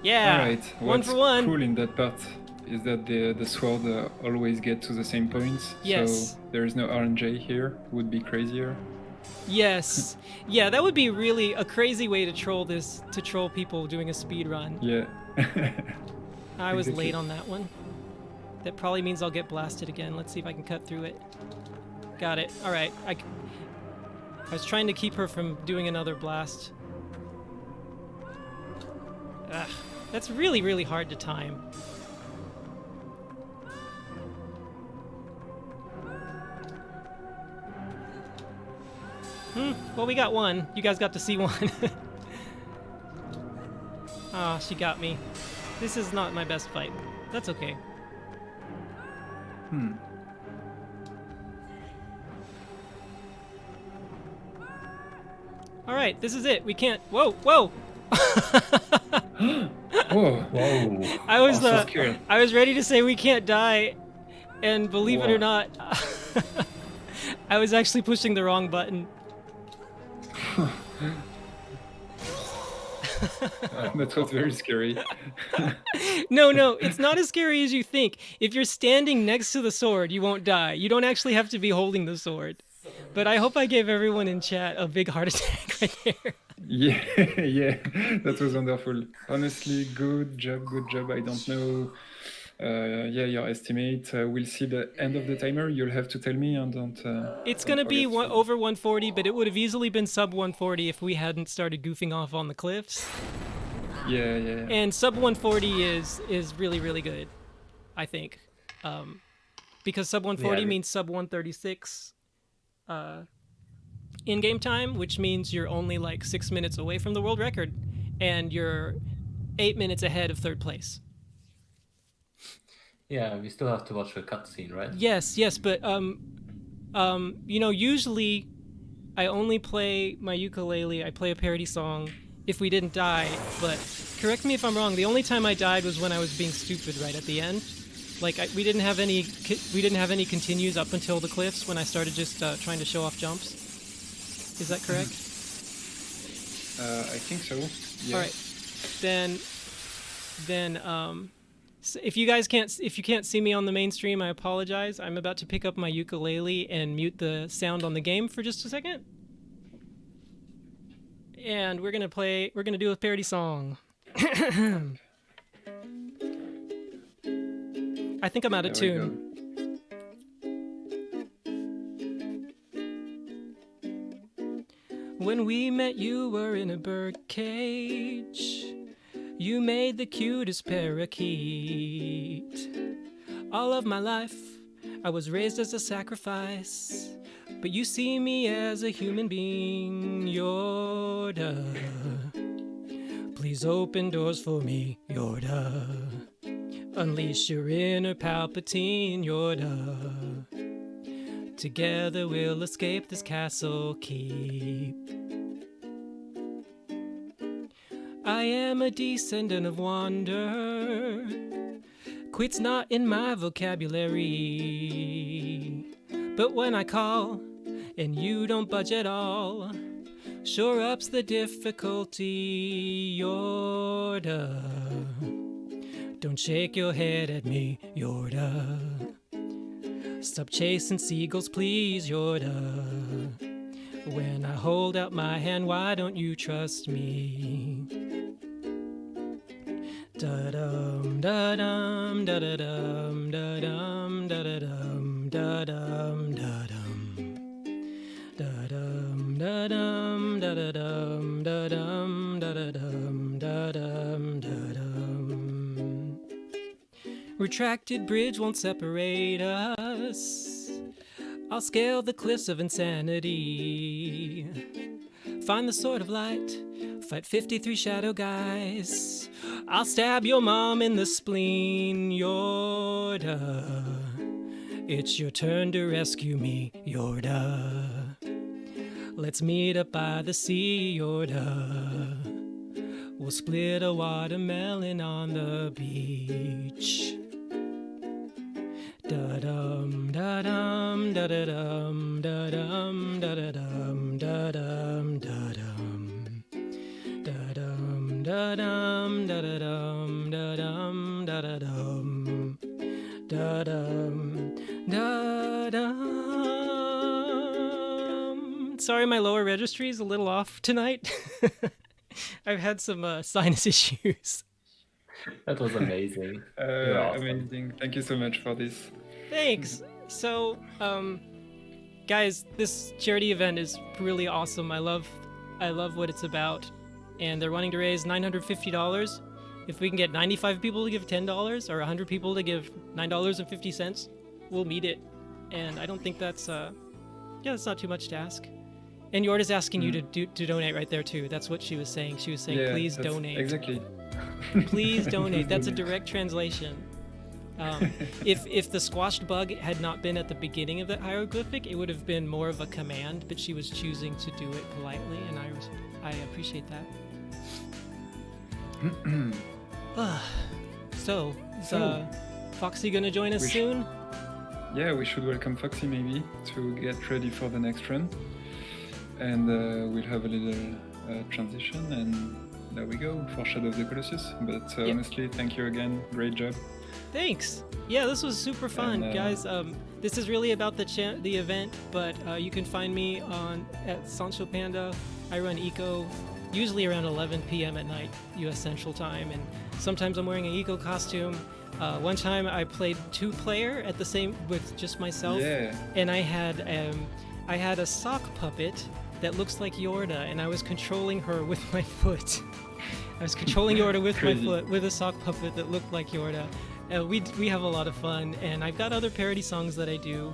Yeah. All right. One What's for one. cool in that part is that the sword always get to the same points. Yes. So there is no RNG here. Would be crazier. Yes. Yeah, that would be really a crazy way to troll this, to troll people doing a speed run. Yeah. I was Exactly. late on that one. That probably means I'll get blasted again. Let's see if I can cut through it. Got it. All right. I was trying to keep her from doing another blast. Ugh, that's really, really hard to time. Well, we got one. You guys got to see one. Ah, she got me. This is not my best fight. That's okay. All right, this is it. We can't. Whoa, whoa! Whoa. Whoa. I was so scared. I was ready to say we can't die, and believe it or not, I was actually pushing the wrong button. That was very scary. No, it's not as scary as you think. If you're standing next to the sword, you won't die. You don't actually have to be holding the sword. But I hope I gave everyone in chat a big heart attack right there. Yeah, yeah, that was wonderful. Honestly, good job, good job. I don't know, yeah, your estimate. We'll see the end of the timer. You'll have to tell me and It's don't going to be forget to- over 140, but it would have easily been sub 140 if we hadn't started goofing off on the cliffs. Yeah, yeah, yeah. And sub 140 is really, really good, I think. Because sub 140 Yeah. means sub 136 in-game time, which means you're only like 6 minutes away from the world record, and you're 8 minutes ahead of third place. Yeah, we still have to watch the cutscene, right? Yes, but you know, usually I only play my ukulele. I play a parody song if we didn't die. But correct me if I'm wrong. The only time I died was when I was being stupid right at the end. Like we didn't have any continues up until the cliffs when I started just trying to show off jumps. Is that correct? I think so. Yeah. All right. Then so if you can't see me on the main stream, I apologize. I'm about to pick up my ukulele and mute the sound on the game for just a second. And we're gonna do a parody song. I think I'm out of There we tune. When we met, you were in a bird cage. You made the cutest parakeet. All of my life, I was raised as a sacrifice. But you see me as a human being, Yoda. Please open doors for me, Yoda. Unleash your inner Palpatine, Yoda. Together we'll escape this castle keep. I am a descendant of wonder. Quit's not in my vocabulary. But when I call, and you don't budge at all, sure ups the difficulty, Yoda. Don't shake your head at me, Yoda. Stop chasing seagulls, please, Yoda. When I hold out my hand, why don't you trust me? Da-dum, da-dum, da-da-dum, da-dum, da-da-dum, da-dum, da-dum. Da-dum, da-dum, da-da-dum, da-dum, da-da-dum, da-dum, da-dum. Retracted bridge won't separate us. I'll scale the cliffs of insanity. Find the sword of light. Fight 53 shadow guys. I'll stab your mom in the spleen, Yoda. It's your turn to rescue me, Yoda. Let's meet up by the sea, Yoda. We'll split a watermelon on the beach. Da-dum, da-dum, da-da-dum, da-dum, da-da-dum, da-dum, da-dum. Da-dum, da-dum, da-da-dum, da-dum, da-da-dum. Da-dum, da-dum. Sorry, my lower registry is a little off tonight. I've had some sinus issues. That was amazing. You're awesome. Amazing. Thank you so much for this. Thanks. So, guys, this charity event is really awesome. I love what it's about, and they're wanting to raise $950. If we can get 95 people to give $10 or 100 people to give $9.50, we'll meet it. And I don't think that's that's not too much to ask. And Yorda's asking you to donate right there too. That's what she was saying. She was saying, Yeah, please that's donate. Exactly. Please donate. That's a direct translation. If the squashed bug had not been at the beginning of that hieroglyphic, it would have been more of a command, but she was choosing to do it politely, and I appreciate that. So, is Foxy gonna join us soon? Yeah, we should welcome Foxy maybe to get ready for the next run. And we'll have a little transition and there we go for Shadow of the Colossus. But Yep. honestly, thank you again. Great job. Thanks. Yeah, this was super fun, And, guys. This is really about the event, but you can find me at Sancho Panda. I run Eco usually around 11 p.m. at night, U.S. Central Time, and sometimes I'm wearing an Eco costume. One time I played 2-player at the same with just myself, Yeah. and I had a sock puppet that looks like Yorda, and I was controlling her with my foot. I was controlling Yorda with my Crazy. foot with a sock puppet that looked like Yorda. We have a lot of fun, and I've got other parody songs that I do,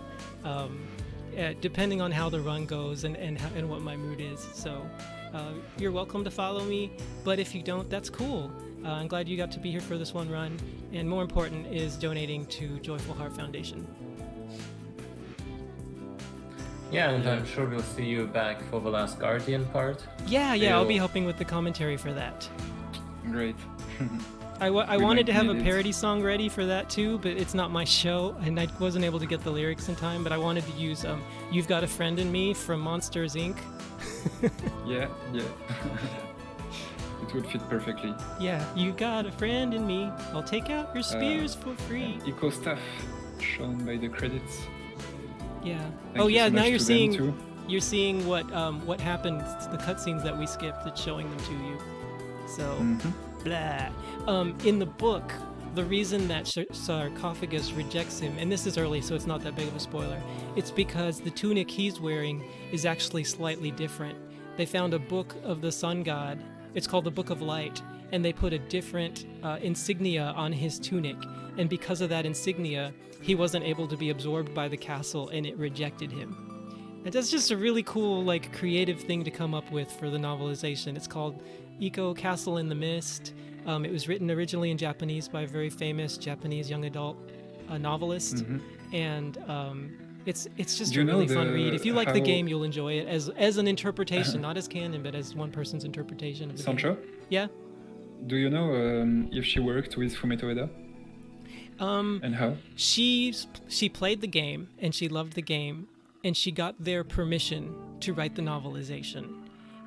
depending on how the run goes and what my mood is. So you're welcome to follow me, but if you don't, that's cool. I'm glad you got to be here for this one run, and more important is donating to Joyful Heart Foundation. Yeah, and I'm sure we'll see you back for the Last Guardian part. Yeah, I'll be Ew. helping with the commentary for that. Great. I We wanted might to have a need it. parody song ready for that too, but it's not my show, and I wasn't able to get the lyrics in time, but I wanted to use You've Got a Friend in Me from Monsters, Inc. Yeah. It would fit perfectly. Yeah, you got a friend in me. I'll take out your spears for free. Eco stuff shown by the credits. Yeah. Thank Oh you yeah, so now much you're to them seeing too. what happened, the cutscenes that we skipped. It's showing them to you. So, Mhm. blah. In the book, the reason that Sarcophagus rejects him, and this is early, so it's not that big of a spoiler, it's because the tunic he's wearing is actually slightly different. They found a book of the sun god. It's called the Book of Light, and they put a different insignia on his tunic. And because of that insignia, he wasn't able to be absorbed by the castle, and it rejected him. And that's just a really cool, like, creative thing to come up with for the novelization. It's called Eco Castle in the Mist. It was written originally in Japanese by a very famous Japanese young adult novelist, and it's just Do a you know really fun read. If you like the how- game, you'll enjoy it as an interpretation, not as canon, but as one person's interpretation of the game. Sancho, Yeah. do you know if she worked with Fumeto Ueda? And how? She played the game and she loved the game, and she got their permission to write the novelization.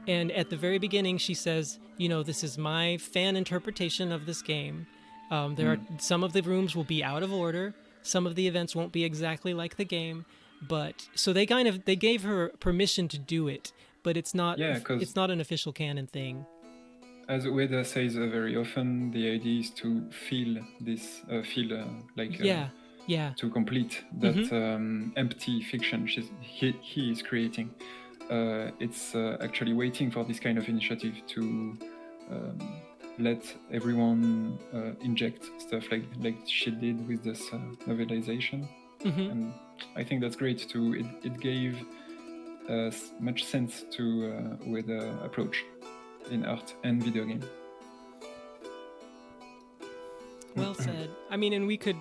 And at the very beginning, she says, this is my fan interpretation of this game. There are some of the rooms will be out of order, some of the events won't be exactly like the game, but so they gave her permission to do it, but it's not Yeah, 'cause- it's not an official canon thing. As Ueda says very often, the idea is to feel this, Yeah. to complete that empty fiction he is creating. It's actually waiting for this kind of initiative to let everyone inject stuff like she did with this novelization. And I think that's great too. It gave much sense to with the approach in art and video game. Well said. I mean, and we could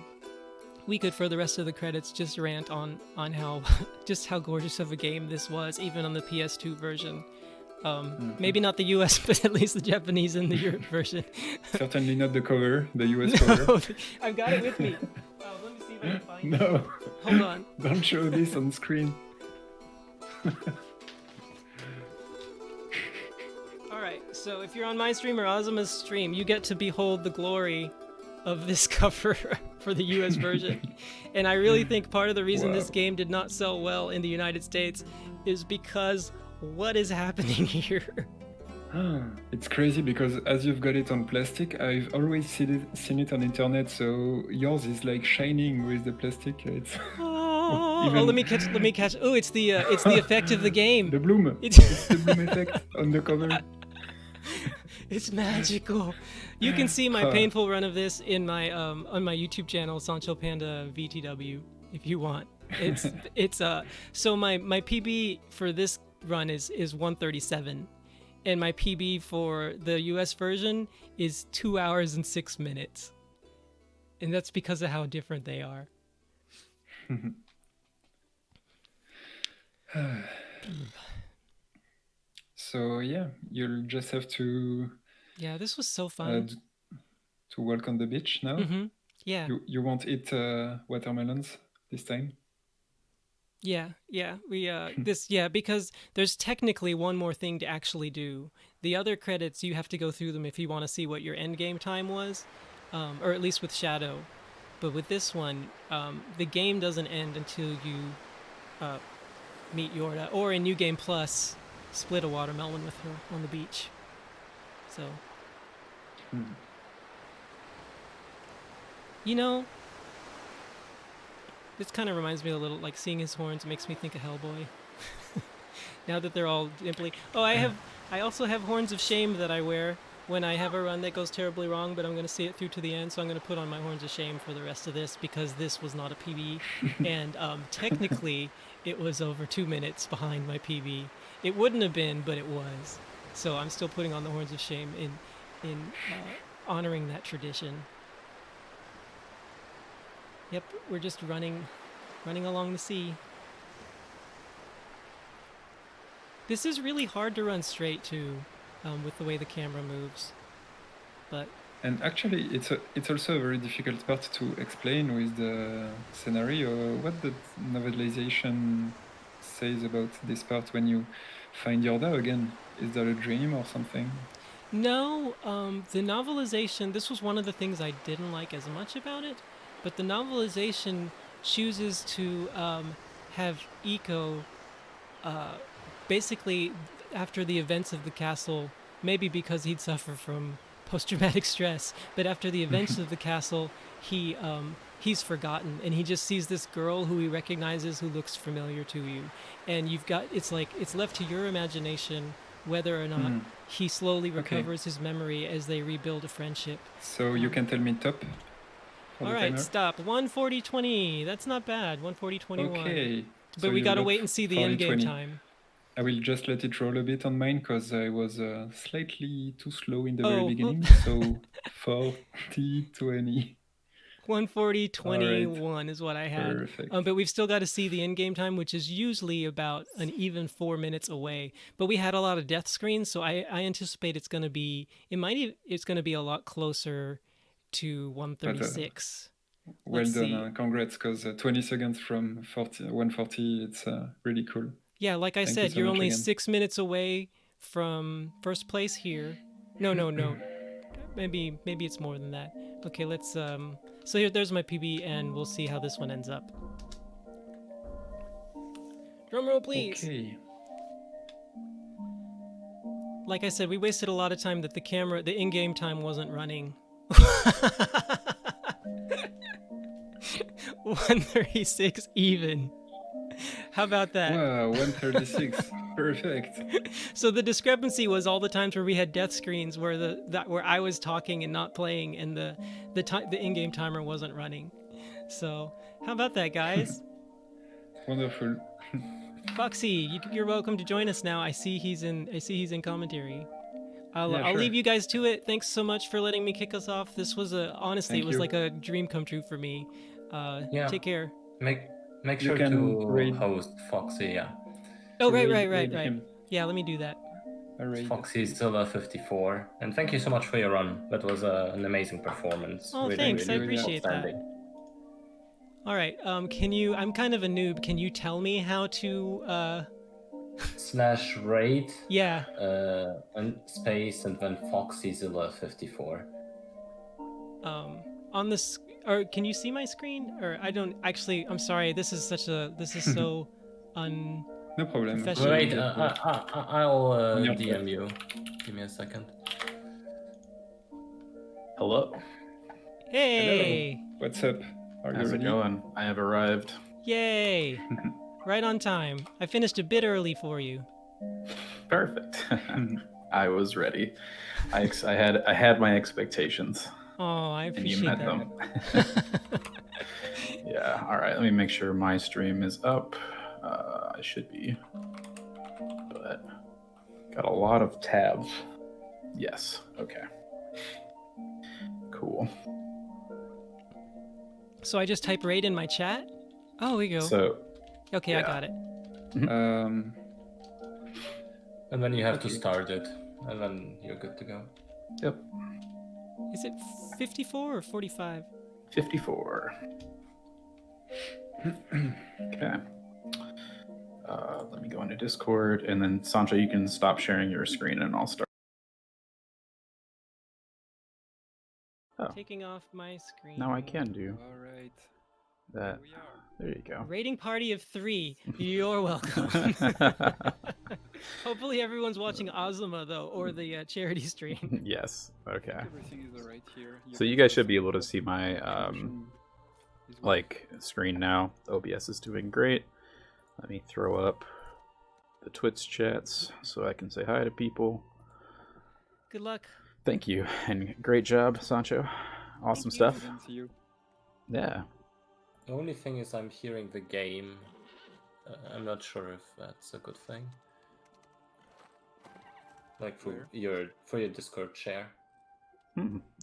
for the rest of the credits just rant on how just how gorgeous of a game this was, even on the PS2 version. Maybe not the US, but at least the Japanese and the Europe version. Certainly not the cover, the US cover. No, I've got it with me. Let me see if I can find it. No, Hold on. don't show this on screen. All right, so if you're on my stream or AZAMA's stream, you get to behold the glory of this cover for the US version. And I really think part of the reason this Wow. game did not sell well in the United States is because what is happening here? It's crazy because as you've got it on plastic, I've always seen it on internet. So yours is like shining with the plastic. It's Oh, Even- let me catch. Oh, it's the effect of the game. the bloom. It's- It's the bloom effect on the cover. It's magical. You can see my painful run of this in my on my YouTube channel, Sancho Panda VTW, if you want. It's so my PB for this run is 137, and my PB for the US version is 2 hours and 6 minutes, and that's because of how different they are. So yeah, you'll just have to Yeah, this was so fun. to walk on the beach now. Yeah. You won't eat watermelons this time. Yeah. Because there's technically one more thing to actually do. The other credits, you have to go through them if you want to see what your end game time was, or at least with Shadow. But with this one, the game doesn't end until you meet Yorda, or in New Game Plus, split a watermelon with her on the beach. So, you know, this kind of reminds me a little, like seeing his horns makes me think of Hellboy. Now that they're all dimply. Oh, I also have horns of shame that I wear when I have a run that goes terribly wrong, but I'm going to see it through to the end, so I'm going to put on my horns of shame for the rest of this, because this was not a PB, and technically it was over 2 minutes behind my PB. It wouldn't have been, but it was. So I'm still putting on the horns of shame in honoring that tradition. Yep, we're just running along the sea. This is really hard to run straight too, with the way the camera moves. But And actually, it's also a very difficult part to explain with the scenario. What the novelization says about this part when you find Yorda again? Is there a dream or something? no, the novelization, this was one of the things I didn't like as much about it, but the novelization chooses to have Eco basically after the events of the castle, maybe because he'd suffer from post-traumatic stress, but after the events of the castle, he's forgotten, and he just sees this girl who he recognizes who looks familiar to you, and it's left to your imagination whether or not he slowly recovers his memory as they rebuild a friendship. So you can tell me top? All right, stop. 140.20. That's not bad. 140.21. Okay. But So we you gotta got wait and see the end game 40-20. time. I will just let it roll a bit on mine because I was slightly too slow in the very Oh, beginning. So 40-20. 140.21 is what I had. Perfect. But we've still got to see the in-game time, which is usually about an even 4 minutes away. But we had a lot of death screens, so I anticipate it's going to be a lot closer to 136. Well Let's done. see. Congrats, because 20 seconds from 140, it's really cool. Yeah, like I Thank said, you so you're much only again. 6 minutes away from first place here. No. Maybe it's more than that. Okay, let's so there's my PB, and we'll see how this one ends up. Drum roll, please. Okay. Like I said, we wasted a lot of time that the in-game time wasn't running. 136 even. How about that? Wow, 136. Perfect. So the discrepancy was all the times where we had death screens where where I was talking and not playing, and the in-game timer wasn't running. So how about that, guys? Wonderful. Foxy, you're welcome to join us now. I see he's in commentary. I'll Sure. leave you guys to it. Thanks so much for letting me kick us off. This was honestly, Thank it was you. like a dream come true for me. Take care. Make sure to host Foxy, yeah. Oh, right. Yeah, let me do that. Foxy is still a 54, and thank you so much for your run. That was an amazing performance. Oh, really, thanks. really I appreciate that. All right. I'm kind of a noob. Can you tell me how to /raid? Yeah. And space, and then Foxyzilla 54. On this, or can you see my screen? Or I don't actually. I'm sorry. This is so No problem. Wait, I'll DM you. Give me a second. Hello. Hey. Hello. What's up? Are How's you ready? it going? I have arrived. Yay. Right on time. I finished a bit early for you. Perfect. I was ready. I had my expectations. Oh, I appreciate and you met that. them. Yeah. All right. Let me make sure my stream is up. I should be, but got a lot of tabs. Yes. Okay. Cool. So I just type raid in my chat. Oh, we go. So. Okay, yeah. I got it. And then you have to start it, and then you're good to go. Yep. Is it 54 or 45? 54. Okay. Let me go into Discord, and then Sancho, you can stop sharing your screen, and I'll start. Oh, Taking off my screen. now I can do All right. that. Here we are. There you go. Rating party of 3. You're welcome. Hopefully everyone's watching AZAMA though, or the charity stream. Yes. Okay. Everything is alright here. So you guys should be able to see my like screen now. OBS is doing great. Let me throw up the Twitch chats so I can say hi to people. Good luck. Thank you, and great job, Sancho. Awesome stuff. See you. Yeah. The only thing is I'm hearing the game. I'm not sure if that's a good thing. Like for your Discord share.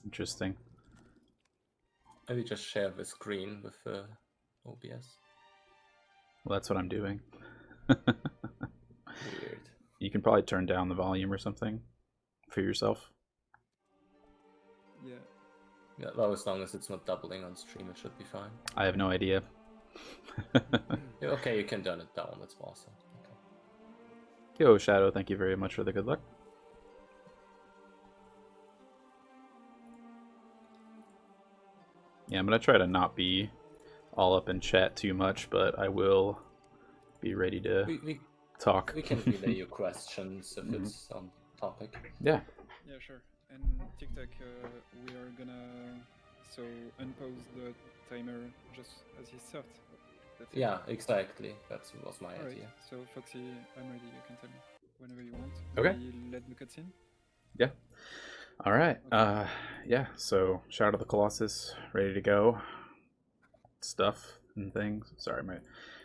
Interesting. Maybe just share the screen with OBS. Well, that's what I'm doing. Weird. You can probably turn down the volume or something for yourself. Yeah. Yeah, well, as long as it's not doubling on stream, it should be fine. I have no idea. Yeah, okay, you can turn it down. That's awesome. Okay. Yo, Shadow, thank you very much for the good luck. Yeah, I'm going to try to not be all up in chat too much, but I will be ready to talk. We can relay your questions if it's on topic. Yeah. Yeah, sure. And TikTok, we are gonna unpause the timer just as he starts. That's it. Yeah, exactly. That was my Alright, idea. so Foxy, I'm ready. You can tell me whenever you want. Okay. We let the cutscene. Yeah. All right. Yeah. So Shadow of the Colossus, ready to go. Stuff and things. Sorry,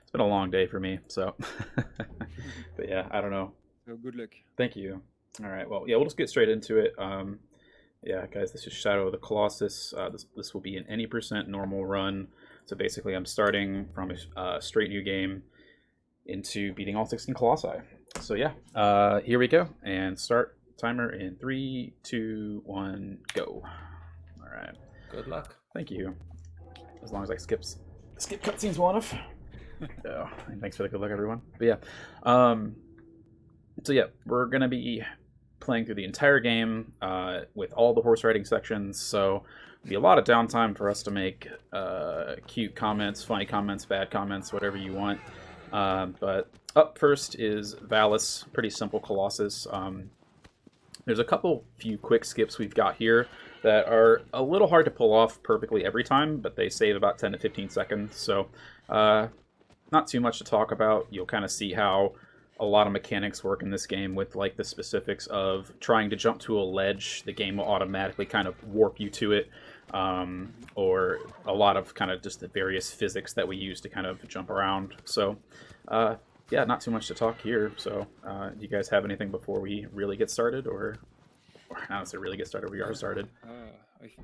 it's been a long day for me. So, but yeah, I don't know. So good luck. Thank you. All right. Well, yeah, we'll just get straight into it. Yeah, guys, this is Shadow of the Colossus. This will be an any % normal run. So basically, I'm starting from a straight new game into beating all 16 Colossi. So yeah, here we go. And start timer in 3, 2, 1, go. All right. Good luck. Thank you. As long as I skip cutscenes well enough. So, and thanks for the good luck, everyone. But yeah, so yeah, we're gonna be playing through the entire game with all the horse riding sections. So it'll be a lot of downtime for us to make cute comments, funny comments, bad comments, whatever you want. But up first is Valus, pretty simple Colossus. There's a few quick skips we've got here that are a little hard to pull off perfectly every time, but they save about 10 to 15 seconds. So not too much to talk about. You'll kind of see how a lot of mechanics work in this game with like the specifics of trying to jump to a ledge. The game will automatically kind of warp you to it, or a lot of kind of just the various physics that we use to kind of jump around. So yeah, not too much to talk here. So do you guys have anything before we really get started, or not to really get started, we are started?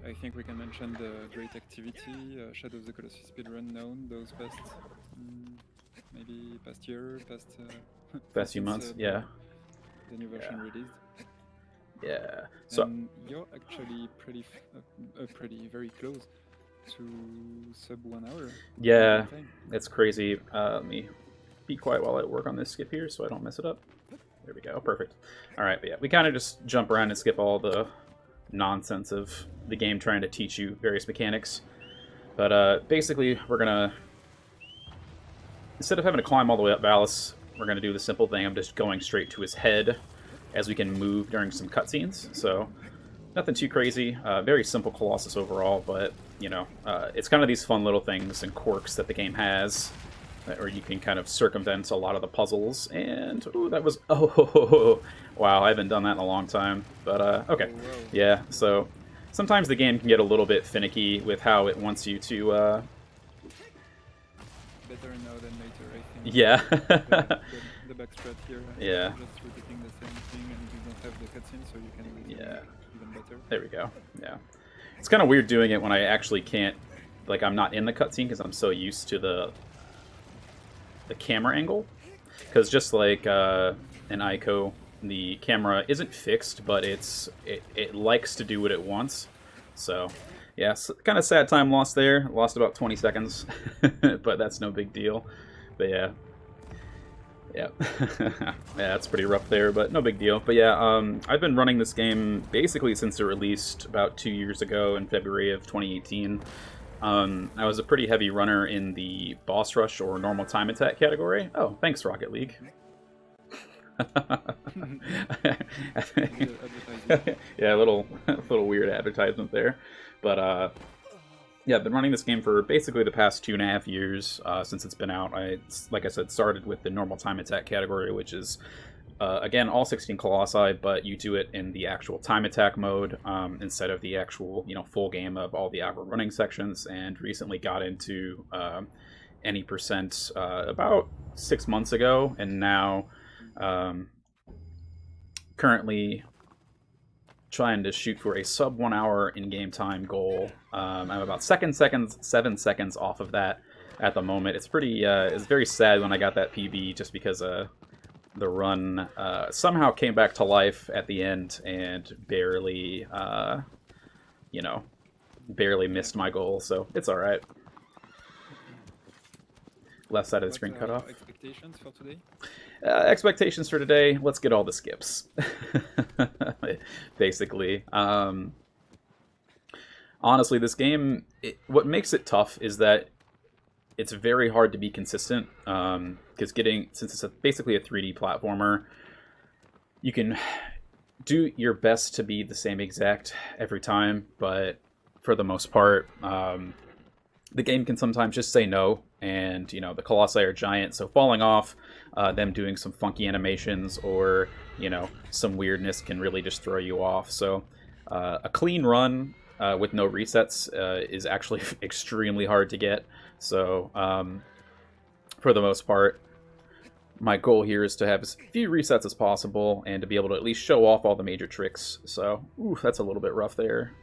I think we can mention the great activity, Shadow of the Colossus speedrun known those past, maybe past year, past few months, yeah. The new version released. Yeah. So and you're actually pretty very close to sub 1 hour. Yeah, it's crazy. Let me be quiet while I work on this skip here so I don't mess it up. There we go. Perfect. All right, but yeah, we kind of just jump around and skip all the nonsense of the game trying to teach you various mechanics. But basically, we're gonna, instead of having to climb all the way up Valus, we're gonna do the simple thing of just going straight to his head, as we can move during some cutscenes. So nothing too crazy. Very simple Colossus overall, but you know, it's kind of these fun little things and quirks that the game has, or you can kind of circumvent a lot of the puzzles. And ooh, that was wow, I haven't done that in a long time. But okay, yeah. So sometimes the game can get a little bit finicky with how it wants you to. Better now than later, I think. Yeah. the backstrat here. Yeah. Just repeating the same thing, and you don't have the cutscene, so you can do it even better. There we go. Yeah. It's kind of weird doing it when I actually can't, like, I'm not in the cutscene because I'm so used to the camera angle. Because just like in ICO, the camera isn't fixed, but it likes to do what it wants. So yeah, kind of sad time lost there. Lost about 20 seconds, but that's no big deal. But yeah. Yeah, yeah, that's pretty rough there, but no big deal. But yeah, I've been running this game basically since it released about 2 years ago in February of 2018. I was a pretty heavy runner in the boss rush or normal time attack category. Oh, thanks, Rocket League. Yeah, a little weird advertisement there, but yeah, I've been running this game for basically the past 2.5 years since it's been out. Like I said, started with the normal time attack category, which is, again, all 16 Colossi, but you do it in the actual time attack mode instead of the actual, full game of all the hour running sections, and recently got into any percent about 6 months ago, and now currently trying to shoot for a sub 1 hour in-game time goal. I'm about 7 seconds off of that at the moment. It's pretty, it's very sad when I got that PB just because the run somehow came back to life at the end and barely, barely missed my goal, so it's alright. Left side of the screen cut off. Expectations for today? Expectations for today, let's get all the skips. Basically. Honestly, this game, what makes it tough is that it's very hard to be consistent. Because since it's basically a 3D platformer, you can do your best to be the same exact every time, but for the most part, the game can sometimes just say no, and the Colossi are giant, so falling off, them doing some funky animations or some weirdness can really just throw you off. So a clean run with no resets is actually extremely hard to get. So for the most part, my goal here is to have as few resets as possible and to be able to at least show off all the major tricks. So that's a little bit rough there.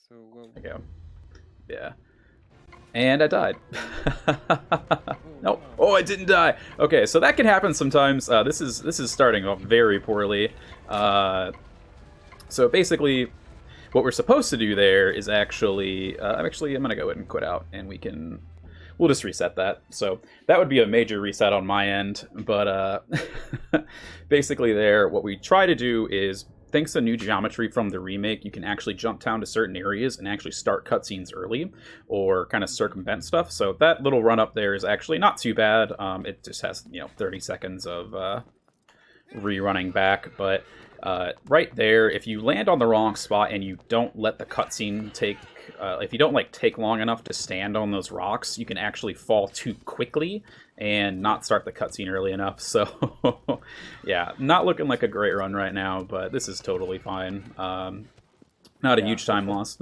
So well. There you go. Yeah. And I died. Nope. Oh, I didn't die. Okay, so that can happen sometimes. This is starting off very poorly. So basically, what we're supposed to do there is actually, I'm gonna go ahead and quit out, and we'll just reset that. So that would be a major reset on my end. But basically, there, what we try to do is, thanks to new geometry from the remake, you can actually jump down to certain areas and actually start cutscenes early or kind of circumvent stuff. So that little run up there is actually not too bad. It just has 30 seconds of rerunning back. But right there, if you land on the wrong spot and you don't let the cutscene take, if you don't take long enough to stand on those rocks, you can actually fall too quickly and not start the cutscene early enough. So yeah, not looking like a great run right now, but this is totally fine. Not a huge time loss.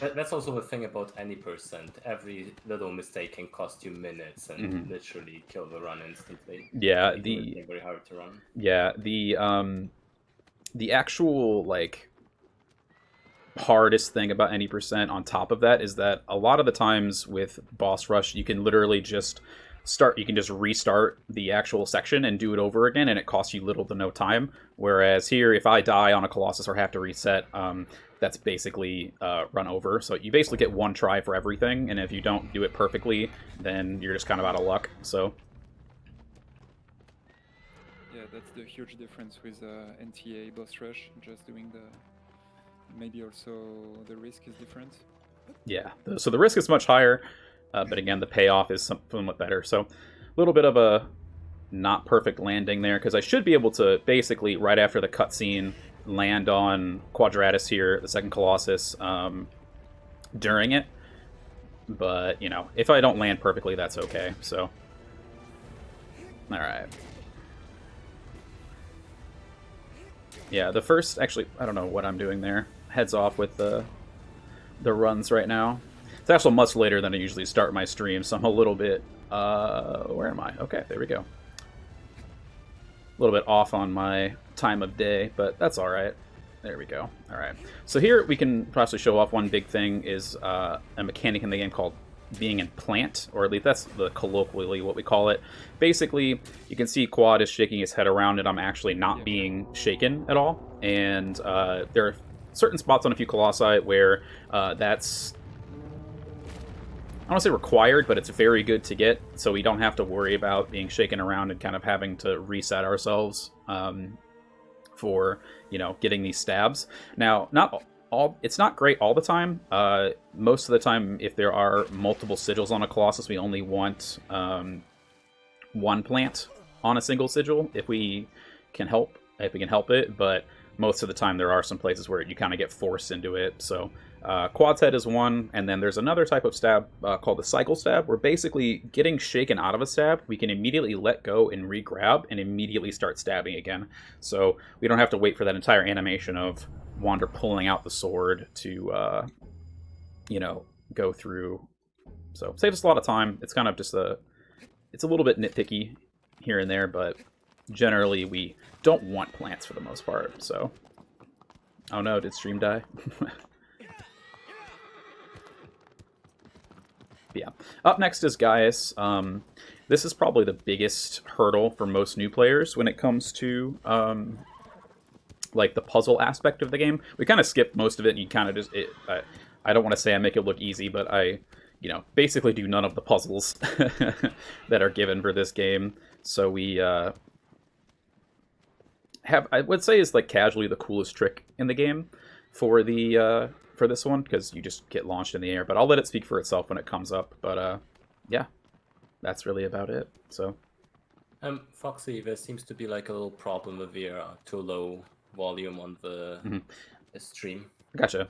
That's also the thing about any percent. Every little mistake can cost you minutes and literally kill the run instantly. Yeah, it's very hard to run. Yeah, the actual hardest thing about any percent on top of that is that a lot of the times with boss rush, you can literally just restart the actual section and do it over again, and it costs you little to no time. Whereas here, if I die on a Colossus or have to reset, that's basically run over. So you basically get one try for everything, and if you don't do it perfectly, then you're just kind of out of luck. So yeah, that's the huge difference with NTA boss rush. Just doing maybe also the risk is different. Yeah, so the risk is much higher, but again, the payoff is somewhat better. So a little bit of a not perfect landing there, because I should be able to basically, right after the cutscene, land on Quadratus here, the second Colossus, during it. But, if I don't land perfectly, that's okay. So, alright. Yeah, the first, actually, I don't know what I'm doing there. Heads off with the runs right now. It's actually much later than I usually start my stream, so I'm a little bit, where am I? Okay, there we go. A little bit off on my time of day, but that's alright. There we go. Alright. So here we can possibly show off one big thing is a mechanic in the game called being in plant, or at least that's colloquially what we call it. Basically, you can see Quad is shaking his head around it. I'm actually not being shaken at all. And there are certain spots on a few Colossi where that's I don't want to say required, but it's very good to get, so we don't have to worry about being shaken around and kind of having to reset ourselves for, you know, getting these stabs. Now, it's not great all the time. Most of the time, if there are multiple sigils on a Colossus, we only want one plant on a single sigil if we can help it, but most of the time there are some places where you kind of get forced into it. So Quad's Head is one, and then there's another type of stab called the cycle stab, where basically getting shaken out of a stab, we can immediately let go and re-grab and immediately start stabbing again. So we don't have to wait for that entire animation of Wander pulling out the sword to, you know, go through. So saves us a lot of time. It's kind of just it's a little bit nitpicky here and there, but generally we don't want plants for the most part. So, oh no, did stream die? Yeah. Up next is Gaius. This is probably the biggest hurdle for most new players when it comes to like the puzzle aspect of the game. We kind of skip most of it, and you kind of just I don't want to say I make it look easy, but I, you know, basically do none of the puzzles that are given for this game. So we have, I would say, is like casually the coolest trick in the game for the for this one, because you just get launched in the air. But I'll let it speak for itself when it comes up. But yeah, that's really about it. So Foxy, there seems to be like a little problem with your too low volume on the stream. Gotcha.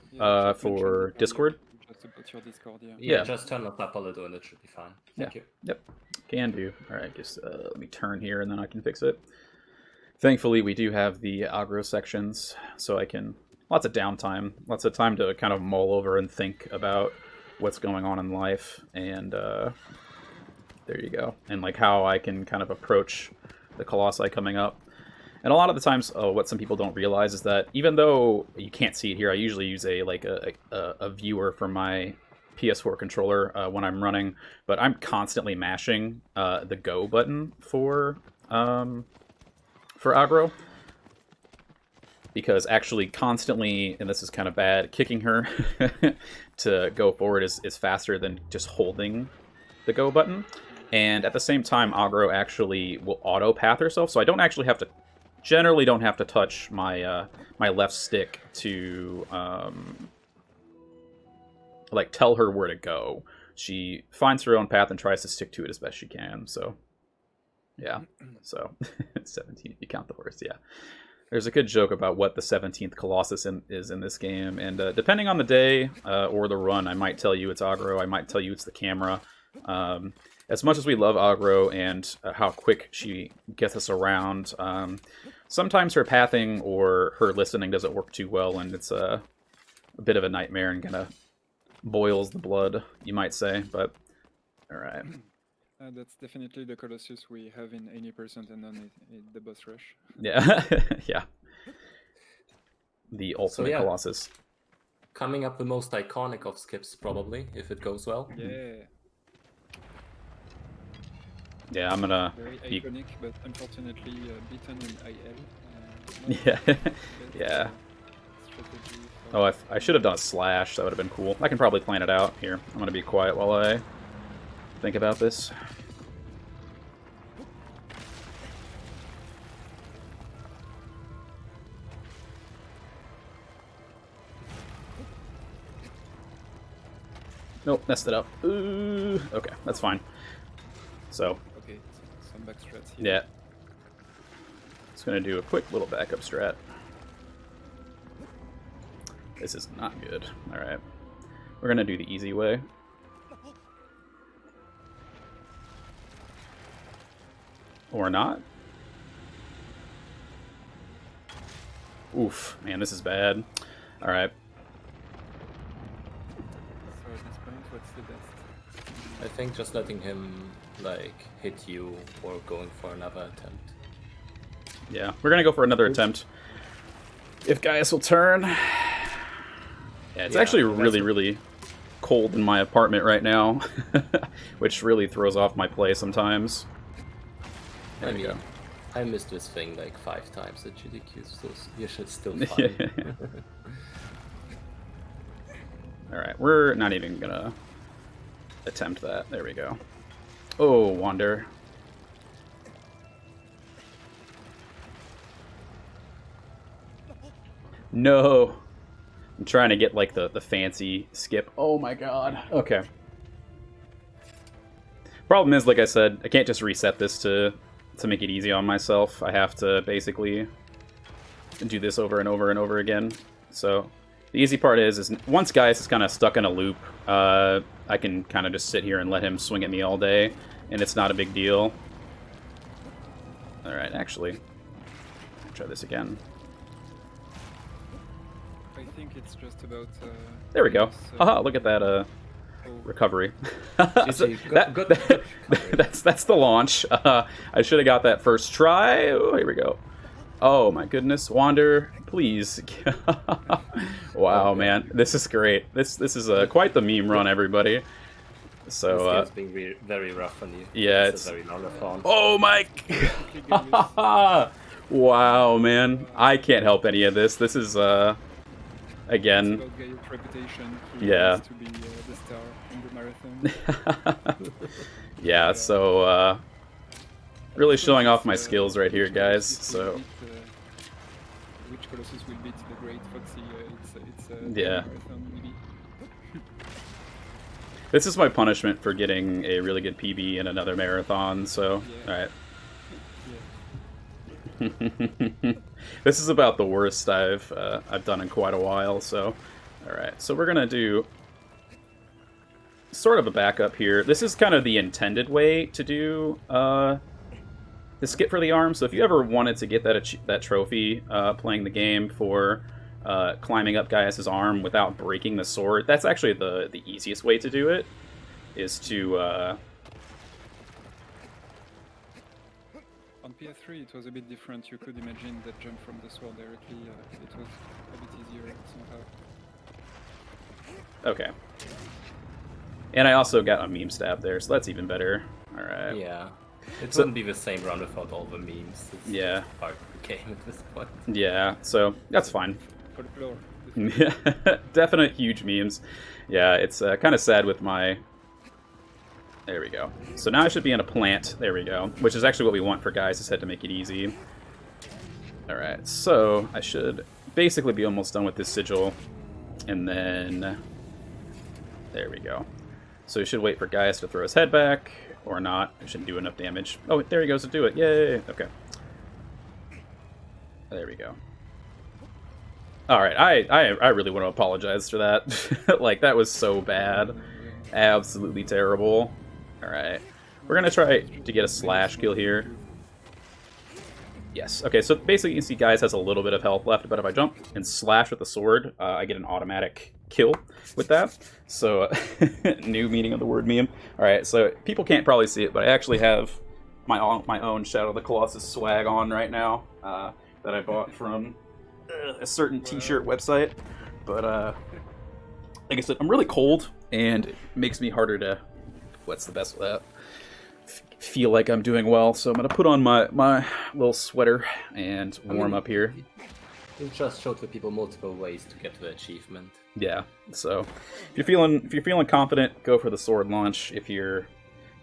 For Discord? Just about your Discord, yeah. Yeah, just turn it up a little and it should be fine. Thank you. Yep. Can do. Alright, just let me turn here and then I can fix it. Thankfully, we do have the aggro sections, so I can... Lots of downtime. Lots of time to kind of mull over and think about what's going on in life. And there you go. And like how I can kind of approach the Colossi coming up. And a lot of the times, what some people don't realize is that even though you can't see it here, I usually use a viewer for my PS4 controller when I'm running, but I'm constantly mashing the go button for aggro, because actually constantly, and this is kind of bad, kicking her to go forward is faster than just holding the go button. And at the same time, aggro actually will auto path herself, so I don't actually have to. Generally don't have to touch my my left stick to like tell her where to go. She finds her own path and tries to stick to it as best she can. So yeah, so 17 if you count the horse. Yeah, there's a good joke about what the 17th Colossus is in this game, and depending on the day or the run, I might tell you it's aggro. I might tell you it's the camera. As much as we love aggro and how quick she gets us around, sometimes her pathing or her listening doesn't work too well, and it's a bit of a nightmare and kind of boils the blood, you might say. But all right, that's definitely the Colossus we have in 80% and then the boss rush. Yeah, yeah, the ultimate Colossus. Coming up the most iconic of skips, probably, if it goes well. Yeah. Yeah, I'm gonna very iconic, but unfortunately beaten in IL. Yeah, yeah. Oh, I should have done a slash. That would have been cool. I can probably plan it out here. I'm gonna be quiet while I think about this. Nope, messed it up. Ooh, okay, that's fine. So. Okay, some back strats here. Yeah. Just gonna do a quick little backup strat. This is not good. Alright. We're gonna do the easy way. Or not. Oof, man, this is bad. Alright. So at this point, what's the best? I think just letting him like hit you or going for another attempt. Yeah, we're gonna go for another attempt. If Gaius will turn. Yeah, it's actually really cold in my apartment right now, which really throws off my play sometimes. There we go. I missed this thing like 5 times at GDQ, so you should still fine. Alright, we're not even gonna attempt that. There we go. Oh, Wander. No. I'm trying to get like the fancy skip. Oh my god. Okay. Problem is, like I said, I can't just reset this to make it easy on myself. I have to basically do this over and over and over again. So the easy part is once Gaius is kind of stuck in a loop, I can kind of just sit here and let him swing at me all day, and it's not a big deal. All right, actually, try this again. I think it's just about. There we go. Haha! Look at that recovery. So that's the launch. I should have got that first try. Oh, here we go. Oh my goodness, Wander, please. Wow, man, this is great. This is quite the meme run, everybody. So this game's being very rough on you. Yeah, it's a very marathon. Oh my! Wow, man, I can't help any of this. This is again. It's about Gaius' reputation. He Yeah. wants to be the star in the marathon. Yeah, so really showing off my skills right here, guys. So which Colossus will beat the great Foxy? It's Yeah. marathon, maybe. This is my punishment for getting a really good PB in another marathon. So, Yeah. all right. This is about the worst I've done in quite a while. So, all right. So we're gonna do sort of a backup here. This is kind of the intended way to do the skip for the arm. So if you ever wanted to get that trophy playing the game for climbing up Gaius' arm without breaking the sword, that's actually the easiest way to do it. Is to On PS3 it was a bit different. You could imagine that jump from the sword directly. It was a bit easier somehow. okay. And I also got a meme stab there, so that's even better. All right. Yeah. It wouldn't be the same run without all the memes. It's Yeah. part of the game at this point. Yeah. So that's fine. Folklore. Definite huge memes. Yeah, it's kind of sad with my... There we go. So now I should be in a plant. There we go. Which is actually what we want for Gaius' head to make it easy. Alright, so I should basically be almost done with this sigil. And then... There we go. So we should wait for Gaius to throw his head back. Or not. It shouldn't do enough damage. Oh, there he goes to do it. Yay! Okay. There we go. Alright, I really want to apologize for that. Like, that was so bad. Absolutely terrible. Alright. We're gonna try to get a slash kill here. Yes. Okay, so basically you can see Gaius has a little bit of health left, but if I jump and slash with the sword, I get an automatic kill with that. So, new meaning of the word meme. Alright, so people can't probably see it, but I actually have my own Shadow of the Colossus swag on right now that I bought from a certain t-shirt website. But, like I said, I'm really cold, and it makes me harder to... What's the best way? Feel like I'm doing well, so I'm gonna put on my little sweater and warm up here. You just showed the people multiple ways to get the achievement. Yeah, so if you're feeling confident, go for the sword launch. If you're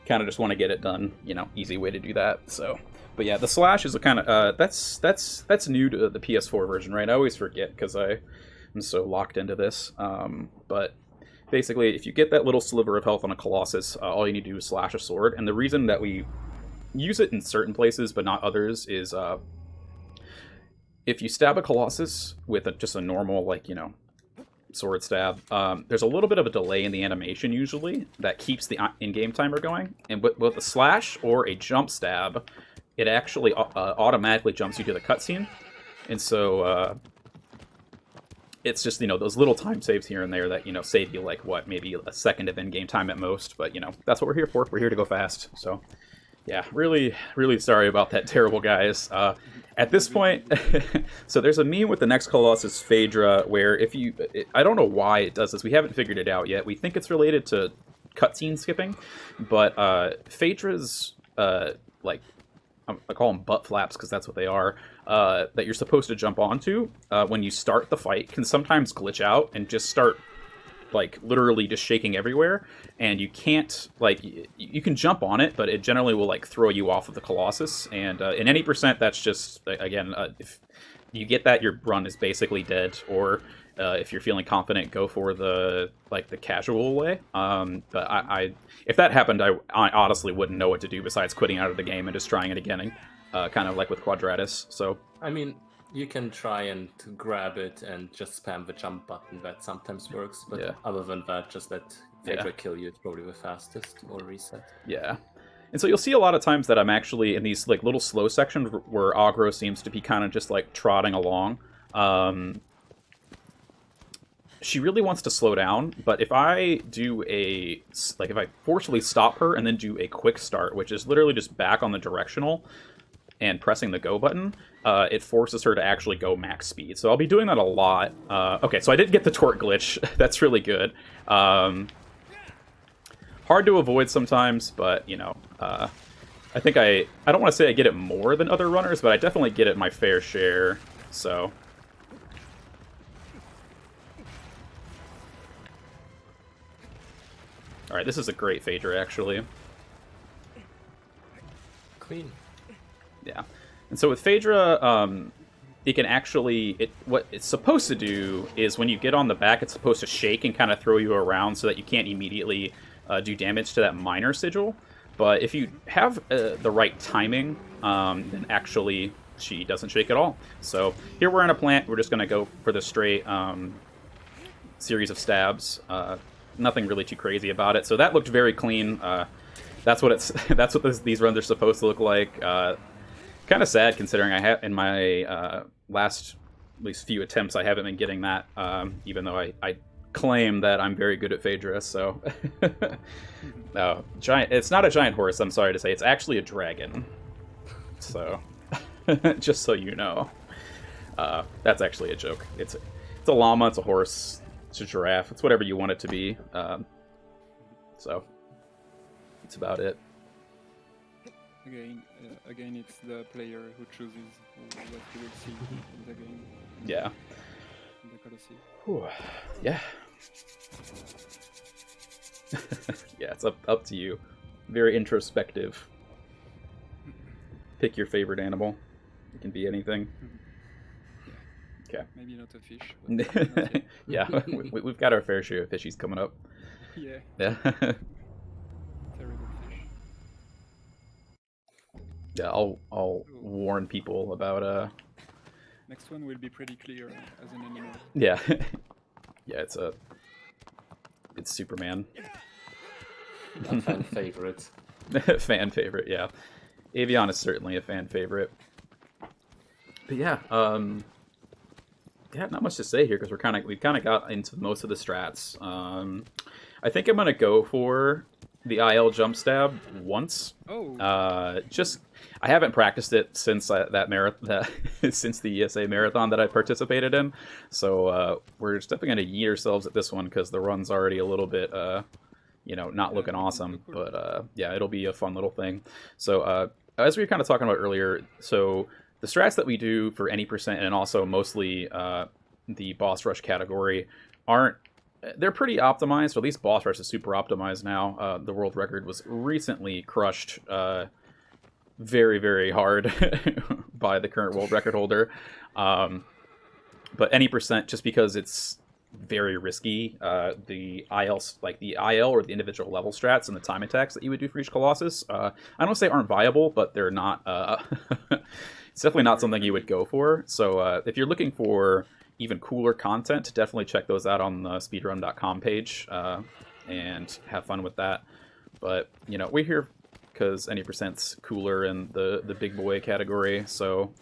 kind of just want to get it done, you know, easy way to do that. So, but yeah, the slash is a kind of that's new to the PS4 version, right? I always forget because I'm so locked into this. But basically, if you get that little sliver of health on a Colossus, all you need to do is slash a sword. And the reason that we use it in certain places but not others is if you stab a Colossus with just a normal, like, you know, sword stab, there's a little bit of a delay in the animation usually that keeps the in-game timer going. And with a slash or a jump stab, it actually automatically jumps you to the cutscene. And so... it's just, you know, those little time saves here and there that, you know, save you, like, what, maybe a second of in-game time at most. But, you know, that's what we're here for. We're here to go fast. So, yeah, really, really sorry about that, terrible guys. At this point, so there's a meme with the next Colossus, Phaedra, where if you... I don't know why it does this. We haven't figured it out yet. We think it's related to cutscene skipping. But Phaedra's, like... I call them butt flaps because that's what they are, that you're supposed to jump onto when you start the fight can sometimes glitch out and just start like literally just shaking everywhere, and you can't like you can jump on it, but it generally will like throw you off of the Colossus. And in any percent, that's just again if you get that, your run is basically dead. Or if you're feeling confident, go for the casual way. But I if that happened, I honestly wouldn't know what to do besides quitting out of the game and just trying it again, kind of like with Quadratus. So I mean, you can try and grab it and just spam the jump button. That sometimes works, but Yeah. other than that, just let Phaedra kill you. It's probably the fastest, or reset. Yeah. And so you'll see a lot of times that I'm actually in these like little slow sections where Aggro seems to be kind of just like trotting along. She really wants to slow down, but if I do if I forcefully stop her and then do a quick start, which is literally just back on the directional and pressing the go button, it forces her to actually go max speed. So I'll be doing that a lot. Okay, so I did get the torque glitch. That's really good. Hard to avoid sometimes, but, you know, I think I don't want to say I get it more than other runners, but I definitely get it my fair share, so... Alright, this is a great Phaedra, actually. Clean. Yeah. And so with Phaedra, it can actually... what it's supposed to do is when you get on the back, it's supposed to shake and kind of throw you around so that you can't immediately do damage to that minor sigil. But if you have the right timing, then actually she doesn't shake at all. So here we're in a plant. We're just going to go for the straight series of stabs. Nothing really too crazy about it. So that looked very clean. That's what these runs are supposed to look like. Kind of sad considering I have in my last at least few attempts I haven't been getting that. Even though I claim that I'm very good at Phaedra. So no, giant. It's not a giant horse. I'm sorry to say. It's actually a dragon. So just so you know, that's actually a joke. It's a llama. It's a horse. It's a giraffe. It's whatever you want it to be. So that's about it. Again, it's the player who chooses what he will see in the game. Yeah. In the Colosseum. Whew. Yeah. Yeah, it's up to you. Very introspective. Pick your favorite animal. It can be anything. Okay. Maybe not a fish. But yeah, we've got our fair share of fishies coming up. Yeah. Yeah. Terrible fish. Yeah, I'll warn people about Next one will be pretty clear as an animal. Yeah. Yeah, it's Superman. A fan favorite. Fan favorite, yeah. Avion is certainly a fan favorite. But yeah, not much to say here because we've kind of got into most of the strats. I think I'm gonna go for the IL jump stab once. Oh. I haven't practiced it since since the ESA marathon that I participated in. So we're just definitely gonna yeet ourselves at this one because the run's already a little bit not looking awesome. But yeah, it'll be a fun little thing. So as we were kind of talking about earlier, so the strats that we do for any percent and also mostly the boss rush category they're pretty optimized, or at least boss rush is super optimized now. The world record was recently crushed very, very hard by the current world record holder. But any percent, just because it's very risky, the IL or the individual level strats and the time attacks that you would do for each Colossus, I don't say aren't viable, but they're not. It's definitely not something you would go for. So if you're looking for even cooler content, definitely check those out on the speedrun.com page and have fun with that. But we're here because any percent's cooler in the big boy category, so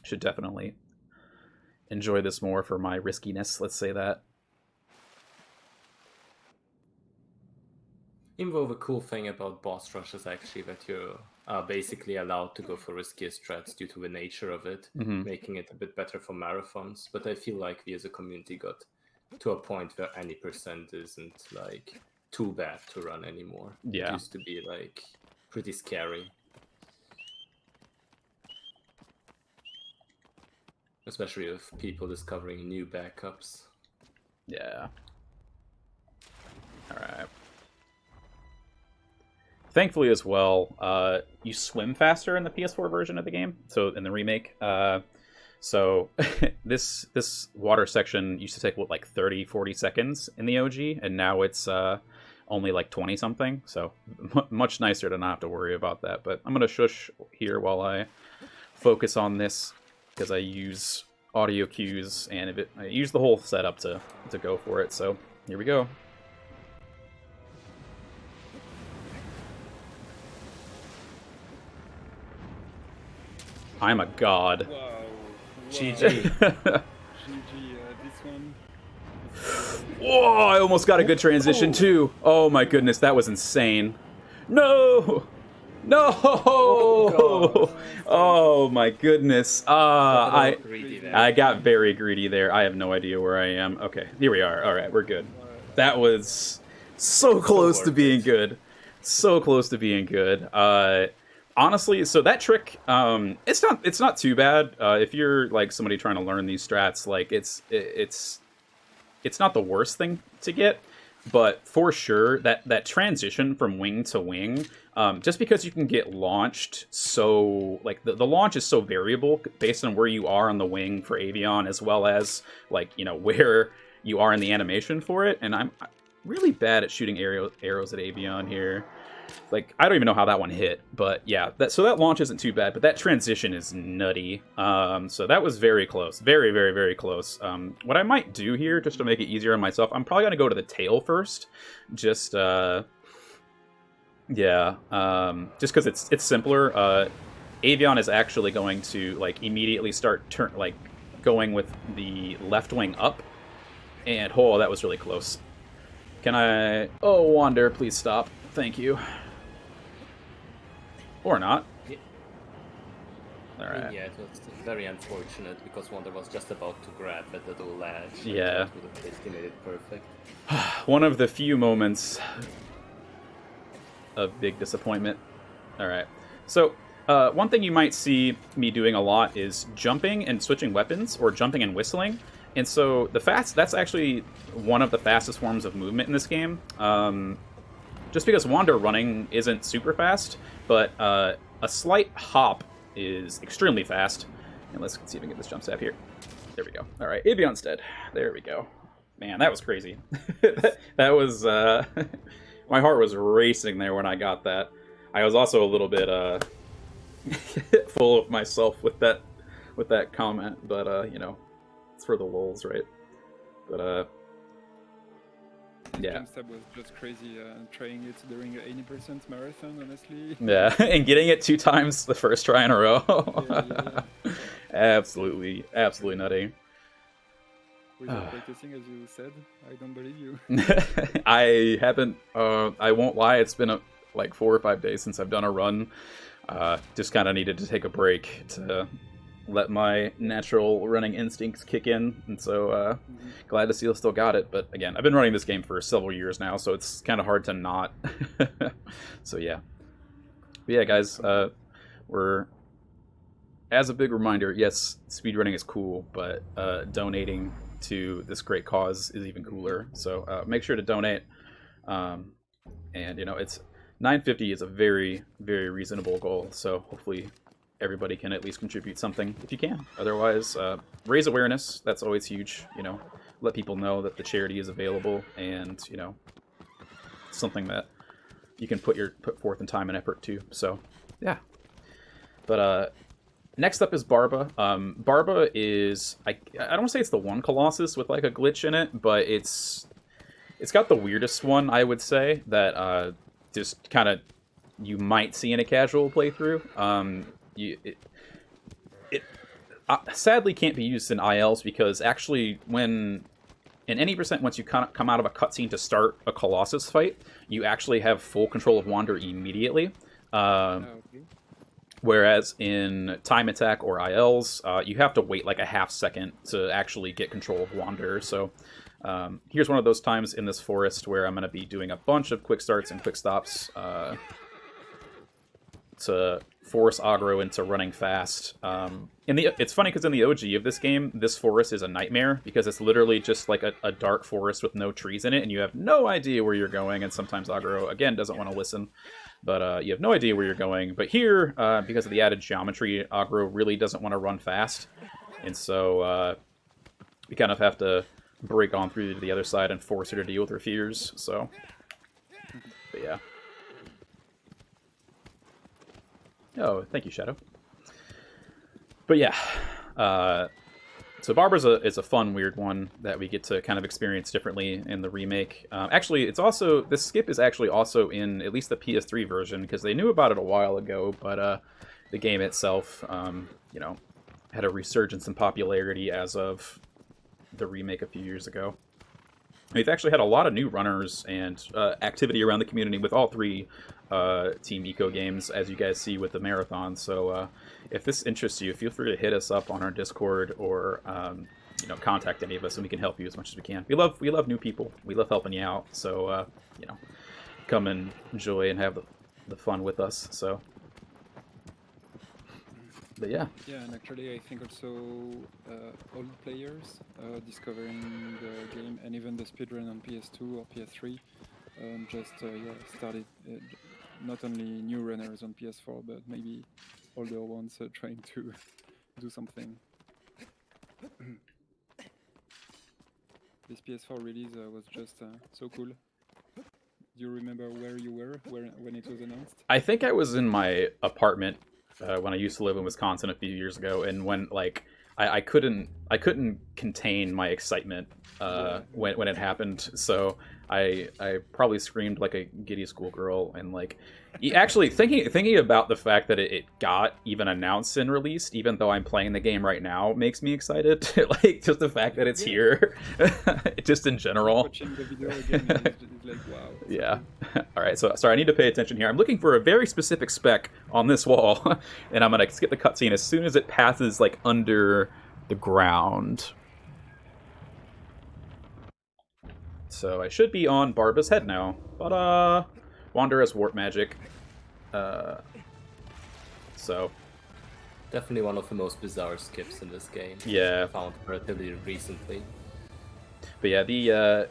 should definitely enjoy this more for my riskiness, let's say that. Even though the cool thing about boss rush is actually that you are basically allowed to go for riskier strats due to the nature of it, making it a bit better for marathons. But I feel like we as a community got to a point where any percent isn't like too bad to run anymore. Yeah. It used to be like pretty scary. Especially with people discovering new backups. Yeah. All right. Thankfully, as well, you swim faster in the PS4 version of the game. So in the remake, so this water section used to take what, like 30, 40 seconds in the OG, and now it's only like 20 something. So much nicer to not have to worry about that. But I'm gonna shush here while I focus on this because I use audio cues and I use the whole setup to go for it. So here we go. I'm a god. Wow. GG. GG, this one. Whoa, I almost got a good transition too. Oh my goodness, that was insane. No! No! Oh my goodness. I got very greedy there. I have no idea where I am. Okay, here we are. All right, we're good. That was so close to being good. So close to being good. Honestly, so that trick, it's not too bad. If you're like somebody trying to learn these strats, like it's not the worst thing to get, but for sure that transition from wing to wing, just because you can get launched so like the launch is so variable based on where you are on the wing for Avion, as well as like, you know, where you are in the animation for it. And I'm really bad at shooting arrows at Avion here. Like, I don't even know how that one hit, but yeah, so that launch isn't too bad, but that transition is nutty. So that was very close. Very, very, very close. What I might do here, just to make it easier on myself, I'm probably going to go to the tail first. Just, yeah, just because it's simpler. Avion is actually going to, like, immediately start going with the left wing up. And, oh, that was really close. Can I... Oh, Wander, please stop. Thank you. Or not. Yeah. Alright. Yeah, it was very unfortunate because Wonder was just about to grab at the little ledge. Yeah. It would have basically made it perfect. One of the few moments of big disappointment. Alright. So, one thing you might see me doing a lot is jumping and switching weapons, or jumping and whistling. And so, that's actually one of the fastest forms of movement in this game. Just because Wander running isn't super fast, but a slight hop is extremely fast. And let's see if we can get this jump stab here. There we go. All right, Avion's dead. There we go. Man, that was crazy. that was... my heart was racing there when I got that. I was also a little bit full of myself with that comment, but, you know, it's for the lulz, right? But, yeah. Stab was just crazy trying it during an 80% marathon, honestly. Yeah, and getting it 2 times the first try in a row. Yeah. Absolutely nutty. Were you practicing, as you said? I don't believe you. I haven't, I won't lie, it's been like 4 or 5 days since I've done a run. Just kind of needed to take a break to let my natural running instincts kick in, and so glad to see I still got it. But again, I've been running this game for several years now, so it's kind of hard to not. So yeah. But yeah, guys, we're, as a big reminder, yes, speedrunning is cool, but donating to this great cause is even cooler. So make sure to donate. And you know, it's $9.50 is a very, very reasonable goal. So hopefully everybody can at least contribute something if you can. Otherwise, raise awareness. That's always huge. You know, let people know that the charity is available, and you know, something that you can put forth in time and effort to. So, yeah. But next up is Barba. Barba is I don't want to say it's the one Colossus with like a glitch in it, but it's got the weirdest one, I would say, that just kind of you might see in a casual playthrough. It sadly can't be used in ILs because actually when in any percent once you come out of a cutscene to start a Colossus fight, you actually have full control of Wander immediately. Okay. Whereas in Time Attack or ILs, you have to wait like a half second to actually get control of Wander. So here's one of those times in this forest where I'm going to be doing a bunch of quick starts and quick stops to force aggro into running fast. It's funny because in the OG of this game, this forest is a nightmare because it's literally just like a dark forest with no trees in it, and you have no idea where you're going. And sometimes aggro again doesn't want to listen, but you have no idea where you're going. But here, because of the added geometry, aggro really doesn't want to run fast, and so we kind of have to break on through to the other side and force her to deal with her fears. So, but yeah. Oh, thank you, Shadow. But yeah, so Barbara's is a fun, weird one that we get to kind of experience differently in the remake. Actually, it's also, this skip is actually also in at least the PS3 version, because they knew about it a while ago, but the game itself, you know, had a resurgence in popularity as of the remake a few years ago. We've actually had a lot of new runners and activity around the community with all three Team Eco games, as you guys see with the marathon. So if this interests you, feel free to hit us up on our Discord or you know, contact any of us, and we can help you as much as we can. We love new people. We love helping you out. So you know, come and enjoy and have the fun with us. So. But yeah. Yeah, and actually I think also old players discovering the game, and even the speedrun on PS2 or PS3 just yeah, started, not only new runners on PS4, but maybe older ones trying to do something. This PS4 release was just so cool. Do you remember where you were when it was announced? I think I was in my apartment when I used to live in Wisconsin a few years ago, and when like I couldn't contain my excitement when it happened. So I probably screamed like a giddy schoolgirl, and like actually thinking about the fact that it got even announced and released, even though I'm playing the game right now, makes me excited. Like just the fact that it's here, just in general. Watching the video again is like wow. Yeah. All right. So sorry, I need to pay attention here. I'm looking for a very specific spec on this wall, and I'm gonna skip the cutscene as soon as it passes like under the ground. So I should be on Barba's head now, but Wander has warp magic. So Definitely one of the most bizarre skips in this game. yeah. I found relatively recently. But yeah,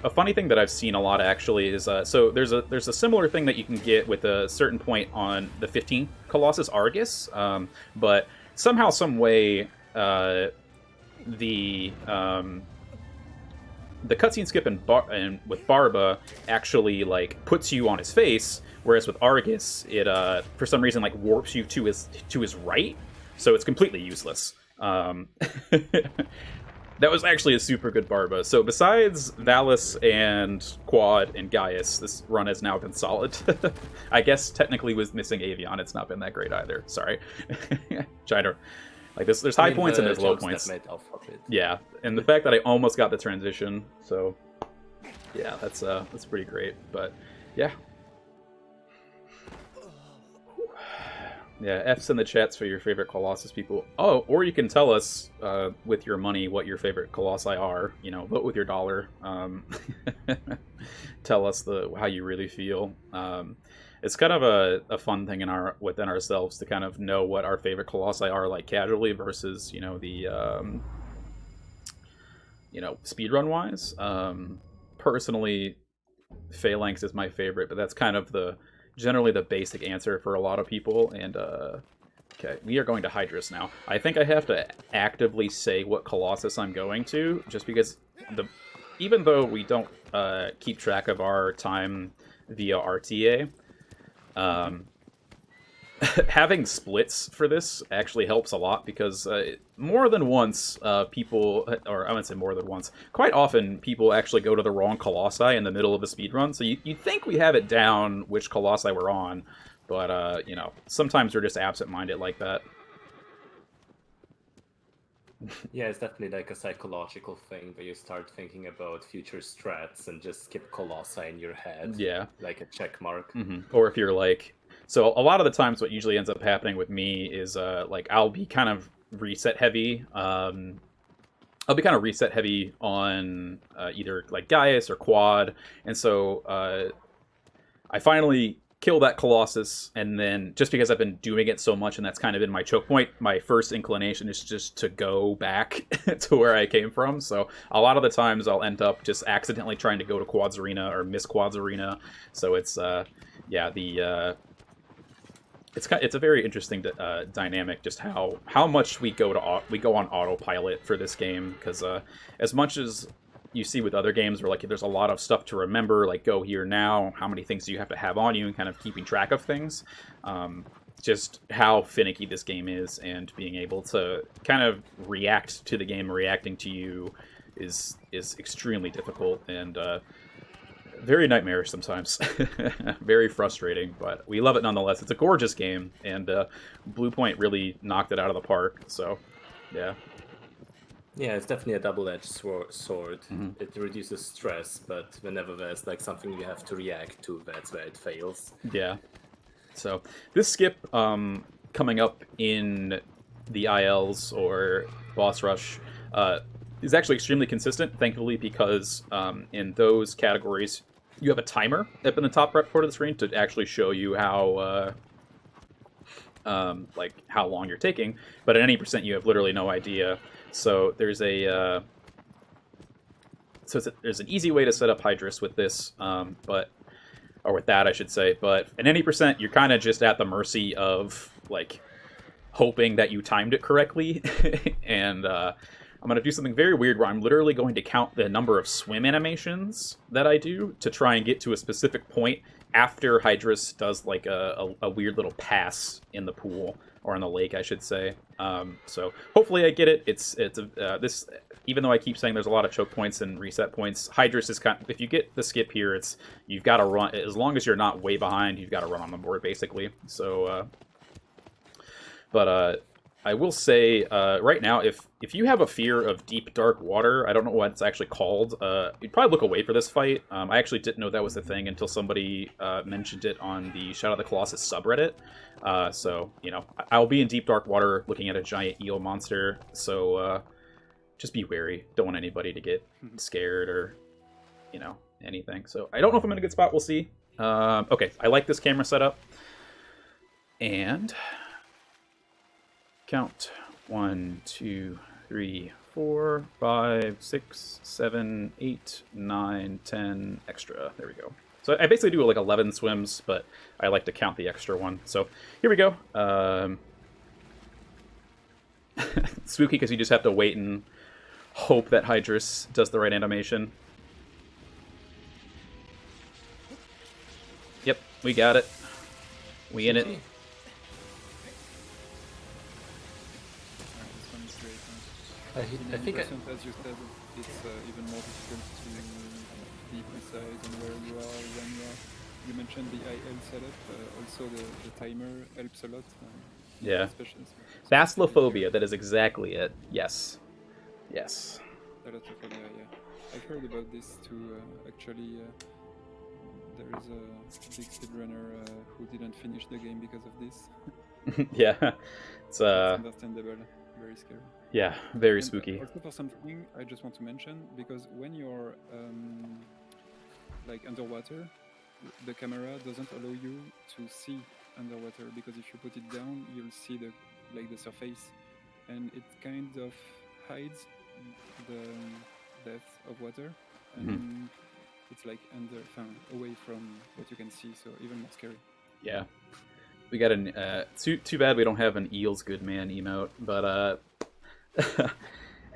a funny thing that I've seen a lot actually is so there's a similar thing that you can get with a certain point on the 15 Colossus Argus, but somehow, some way, the cutscene skip and with Barba actually like puts you on his face, whereas with Argus it for some reason like warps you to his right, so it's completely useless. That was actually a super good Barba. So besides Valis and Quad and Gaius, this run has now been solid. I guess technically was missing Avion. It's not been that great either. Sorry. Trying to like this. There's high points and there's low points. Yeah, and the fact that I almost got the transition. So yeah, that's pretty great. But yeah. Yeah, F's in the chats for your favorite Colossus people. Oh, or you can tell us with your money what your favorite Colossi are. You know, vote with your dollar. Tell us how you really feel. It's kind of a fun thing within ourselves to kind of know what our favorite Colossi are like casually versus, you know, the speedrun wise. Personally, Phalanx is my favorite, but that's kind of generally the basic answer for a lot of people. And okay, we are going to Hydrus now. I think I have to actively say what Colossus I'm going to, just because even though we don't keep track of our time via RTA, having splits for this actually helps a lot, because more than once people, or I wouldn't say more than once, quite often people actually go to the wrong Colossi in the middle of a speedrun. So you'd think we have it down which Colossi we're on, but you know, sometimes we're just absent-minded like that. Yeah, it's definitely like a psychological thing where you start thinking about future strats and just skip Colossi in your head. Yeah. Like a check mark. Mm-hmm. Or if you're like... So a lot of the times what usually ends up happening with me is like I'll be kind of reset heavy. I'll be kind of reset heavy on either like Gaius or Quad. And so I finally kill that Colossus, and then just because I've been doing it so much and that's kind of been my choke point, my first inclination is just to go back to where I came from. So a lot of the times I'll end up just accidentally trying to go to Quads Arena or miss Quads Arena. So it's it's a very interesting dynamic, just how much we go on autopilot for this game, because as much as you see with other games where like there's a lot of stuff to remember, like go here now, how many things do you have to have on you, and kind of keeping track of things, just how finicky this game is, and being able to kind of react to the game reacting to you is extremely difficult, and very nightmarish sometimes. Very frustrating, but we love it nonetheless. It's a gorgeous game, and Blue Point really knocked it out of the park, so yeah. Yeah, it's definitely a double-edged sword. Mm-hmm. It reduces stress, but whenever there's like something you have to react to, that's where it fails. Yeah. So this skip coming up in the ILs or boss rush is actually extremely consistent, thankfully, because in those categories you have a timer up in the top right part of the screen to actually show you how like how long you're taking. But at any percent, you have literally no idea. So there's there's an easy way to set up Hydrus with this, or with that, I should say. But at any percent, you're kind of just at the mercy of like hoping that you timed it correctly. And I'm going to do something very weird where I'm literally going to count the number of swim animations that I do to try and get to a specific point after Hydrus does like a weird little pass in the pool, or in the lake, I should say. So hopefully I get it. This, even though I keep saying there's a lot of choke points and reset points, Hydrus is kind of, if you get the skip here, you've got to run, as long as you're not way behind, you've got to run on the board basically. So, but I will say right now, if you have a fear of deep dark water, I don't know what it's actually called, you'd probably look away for this fight. I actually didn't know that was the thing until somebody mentioned it on the Shadow of the Colossus subreddit. So, you know, I'll be in deep dark water looking at a giant eel monster, so just be wary. Don't want anybody to get scared or, you know, anything. So I don't know if I'm in a good spot. We'll see. Okay, I like this camera setup. And count 1, 2, 3, 4, 5, 6, 7, 8, 9, 10 extra. There we go. So I basically do like 11 swims, but I like to count the extra one. So here we go. Spooky because you just have to wait and hope that Hydrus does the right animation. Yep, we got it. We in it. I think as you said, it's even more difficult to be precise on where you are, when you are. You mentioned the IL setup, also the timer helps a lot. Yeah. Especially Thalassophobia, that is exactly it. Yes. Yes. Thalassophobia, yeah. I've heard about this too, actually. There is a big speedrunner who didn't finish the game because of this. Yeah. It's understandable. Very scary. Yeah, very and spooky. Also for something I just want to mention, because when you're like underwater, the camera doesn't allow you to see underwater, because if you put it down, you'll see the surface, and it kind of hides the depth of water, and it's like away from what you can see, so even more scary. Yeah. We got an too bad we don't have an Eels Good Man emote, but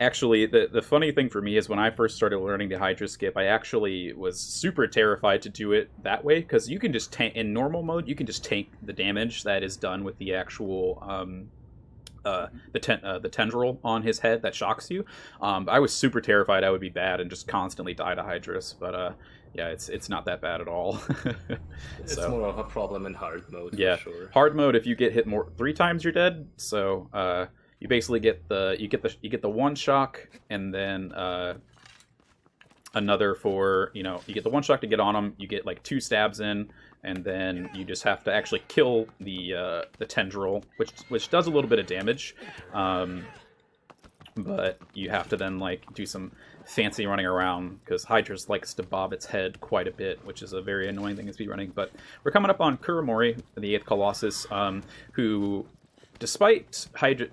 actually the funny thing for me is when I first started learning the Hydra skip, I actually was super terrified to do it that way, because you can just tank in normal mode. You can just tank the damage that is done with the actual the tendril on his head that shocks you. I was super terrified I would be bad and just constantly die to Hydrus, but yeah, it's not that bad at all. It's more of a problem in hard mode, yeah, for sure. Hard mode, if you get hit 3 times, you're dead. So you basically get the one shock, and then another for, you know, you get the one shock to get on them. You get like 2 stabs in, and then you just have to actually kill the tendril, which does a little bit of damage. But you have to then like do some fancy running around, because Hydra's likes to bob its head quite a bit, which is a very annoying thing in speedrunning. But we're coming up on Kuromori, the 8th Colossus, who, despite Hydra,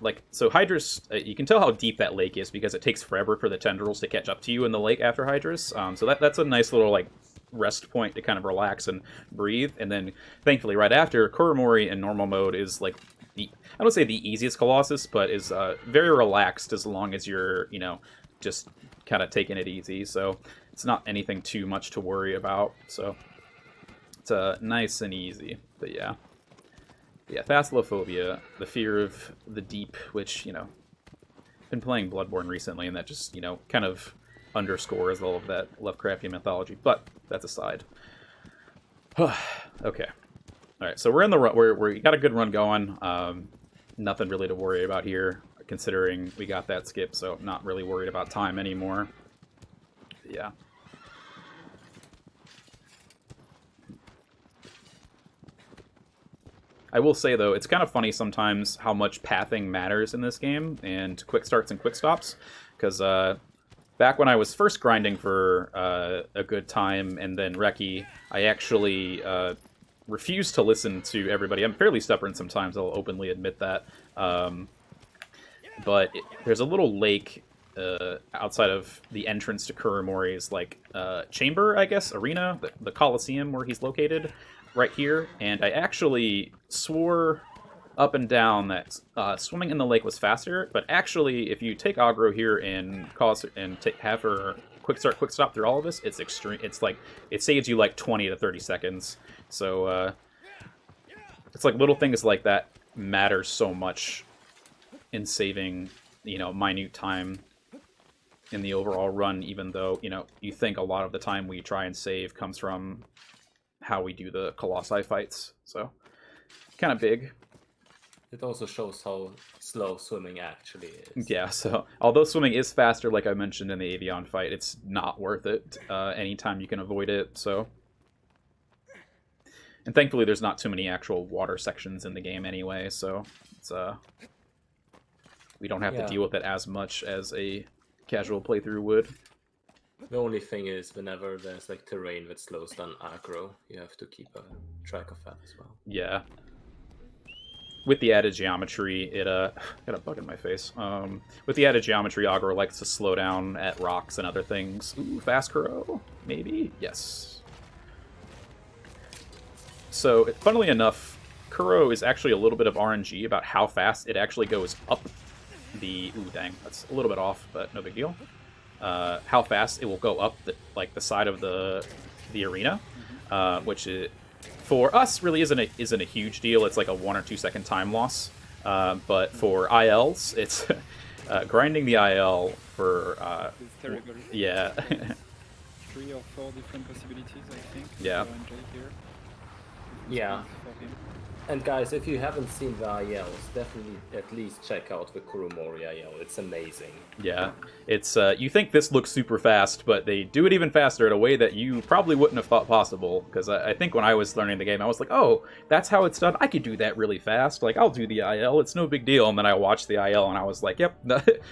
Hydra's, you can tell how deep that lake is because it takes forever for the tendrils to catch up to you in the lake after Hydra's. So that's a nice little, like, rest point to kind of relax and breathe. And then, thankfully, right after, Kuromori in normal mode is, like, I don't say the easiest Colossus, but is very relaxed as long as you're, just kind of taking it easy. So it's not anything too much to worry about. So it's nice and easy. But yeah, Thalassophobia, the fear of the deep, which, been playing Bloodborne recently, and that just, kind of underscores all of that Lovecraftian mythology. But that's aside. Okay. All right, so we're in the run. We got a good run going. Nothing really to worry about here, considering we got that skip, so not really worried about time anymore. Yeah. I will say, though, it's kind of funny sometimes how much pathing matters in this game, and quick starts and quick stops, because back when I was first grinding for a good time, and then Reki, I actually refused to listen to everybody. I'm fairly stubborn sometimes, I'll openly admit that. But there's a little lake outside of the entrance to Kuromori's, chamber, I guess, arena, the Coliseum where he's located, right here. And I actually swore up and down that swimming in the lake was faster, but actually, if you take Agro here and have her quick start, quick stop through all of this, it's extreme. It's like, it saves you like 20 to 30 seconds. So it's like little things like that matter so much in saving, minute time in the overall run, even though, you think a lot of the time we try and save comes from how we do the Colossi fights. So kind of big. It also shows how slow swimming actually is. Yeah, so although swimming is faster, like I mentioned in the Avion fight, it's not worth it anytime you can avoid it, so. And thankfully there's not too many actual water sections in the game anyway, so it's we don't have to deal with it as much as a casual playthrough would. The only thing is, whenever there's like terrain that slows down aggro, you have to keep a track of that as well. Yeah. With the added geometry, it got a bug in my face. With the added geometry, aggro likes to slow down at rocks and other things. Ooh, fast Kuro, maybe? Yes. So, funnily enough, Kuro is actually a little bit of RNG about how fast it actually goes up the... Ooh, dang, that's a little bit off, but no big deal. How fast it will go up the side of the arena, which for us really isn't a huge deal. It's like a 1 or 2 second time loss. But for ILs, it's grinding the IL for It's terrible. yeah. 3 or 4 different possibilities, I think. Yeah. for NJ here. Yeah. For him. And guys, if you haven't seen the ILs, definitely at least check out the Kuromori IL. It's amazing. Yeah, it's you think this looks super fast, but they do it even faster in a way that you probably wouldn't have thought possible. Because I think when I was learning the game, I was like, oh, that's how it's done. I could do that really fast. Like, I'll do the IL. It's no big deal. And then I watched the IL, and I was like, yep,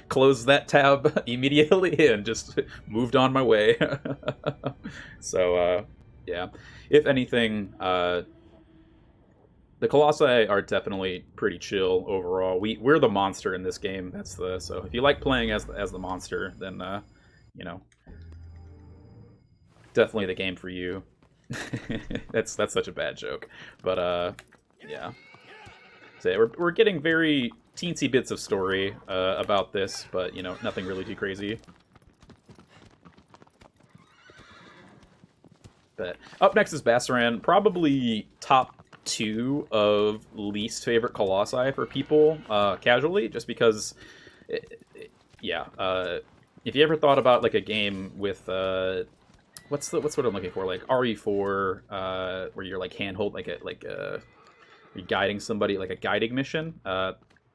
close that tab immediately, and just moved on my way. So, yeah. If anything, the Colossi are definitely pretty chill overall. We're the monster in this game. So if you like playing as the monster, then definitely the game for you. that's such a bad joke, but yeah. So we're getting very teensy bits of story about this, but nothing really too crazy. But up next is Bassaran, probably top 2 of least favorite Colossi for people casually, just because if you ever thought about like a game with what's what I'm looking for, like RE4, where you're like handhold, you're guiding somebody, like a guiding mission.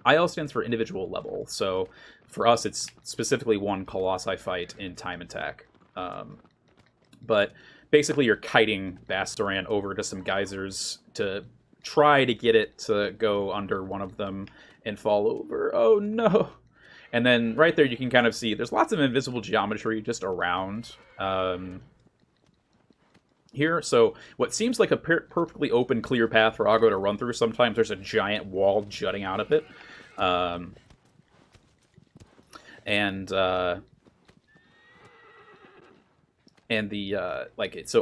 IL stands for individual level, so for us it's specifically one Colossi fight in Time Attack. But basically, you're kiting Bassaran over to some geysers to try to get it to go under one of them and fall over. Oh no! And then right there you can kind of see there's lots of invisible geometry just around here. So what seems like a perfectly open, clear path for Agro to run through, sometimes there's a giant wall jutting out of it. So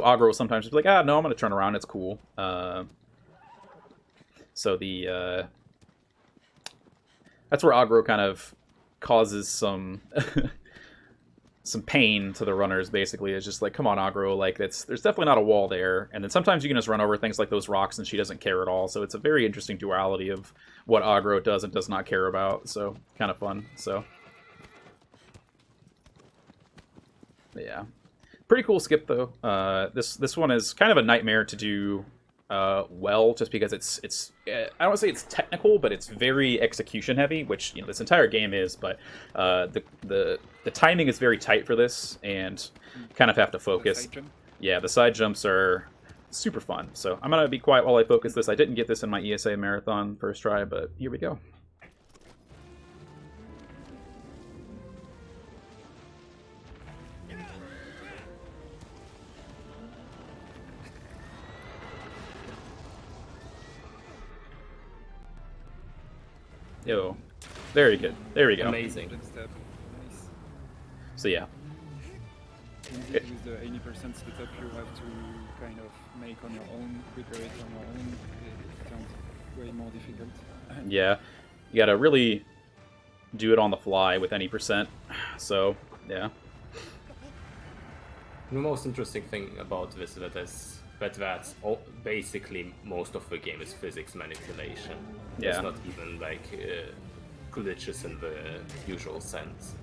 Agro will sometimes be like, ah, no, I'm going to turn around, it's cool. That's where Agro kind of causes some some pain to the runners, basically. It's just like, come on, Agro, like, there's definitely not a wall there. And then sometimes you can just run over things like those rocks and she doesn't care at all. So it's a very interesting duality of what Agro does and does not care about. So, kind of fun. So, yeah. Pretty cool skip, though. This one is kind of a nightmare to do well, just because it's I don't want to say it's technical, but it's very execution heavy, which, you know, this entire game is. But the timing is very tight for this, and kind of have to focus. Yeah, the side jumps are super fun. So I'm gonna be quiet while I focus this. I didn't get this in my ESA marathon first try, but here we go. Yo, very good. There we go. Amazing. So yeah. Indeed, with the 80% setup you have to kind of make on your own, prepare it on your own. It sounds way more difficult. Yeah, you gotta really do it on the fly with any percent. So yeah. The most interesting thing about this is that basically most of the game is physics manipulation. Yeah. It's not even like glitches in the usual sense.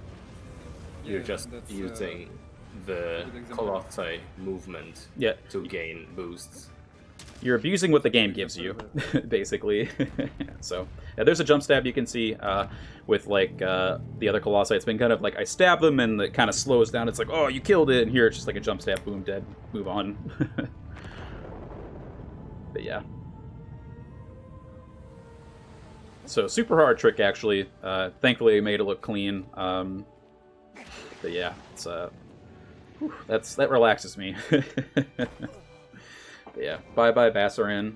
Yeah, You're just using the colossi movement to gain boosts. You're abusing what the game gives you, basically. So, yeah, there's a jump stab you can see with, like, the other colossi. It's been kind of like, I stab them and it kind of slows down. It's like, oh, you killed it. And here it's just like a jump stab, boom, dead, move on. But yeah. So, super hard trick, actually. Thankfully, I made it look clean. But yeah, it's that relaxes me. But yeah, bye-bye Bassaran.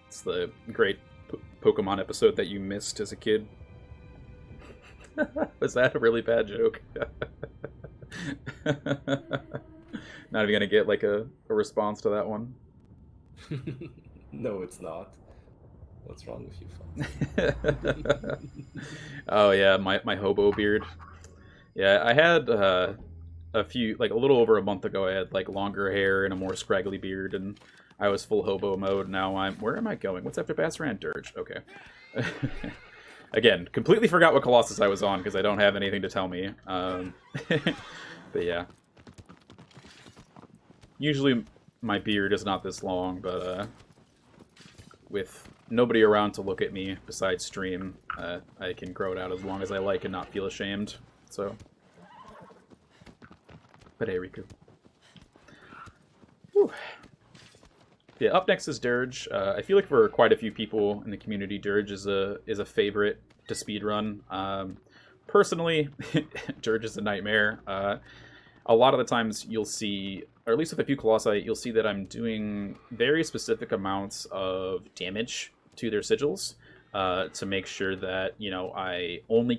It's the great Pokemon episode that you missed as a kid. Was that a really bad joke? Not even gonna get like a response to that one. No, it's not. What's wrong with you, Fox? Oh yeah, my hobo beard. Yeah, I had a little over a month ago, I had like longer hair and a more scraggly beard, and I was full hobo mode. Now where am I going? What's after Bassaran? Dirge. Okay. Again, completely forgot what Colossus I was on because I don't have anything to tell me. But yeah. Usually my beard is not this long, but with nobody around to look at me besides stream, I can grow it out as long as I like and not feel ashamed. So, but hey, Riku. Whew. Yeah, up next is Dirge. I feel like for quite a few people in the community, Dirge is a favorite to speedrun. Personally, Dirge is a nightmare. A lot of the times you'll see, or at least with a few Colossi, you'll see that I'm doing very specific amounts of damage to their sigils. To make sure that, you know, I only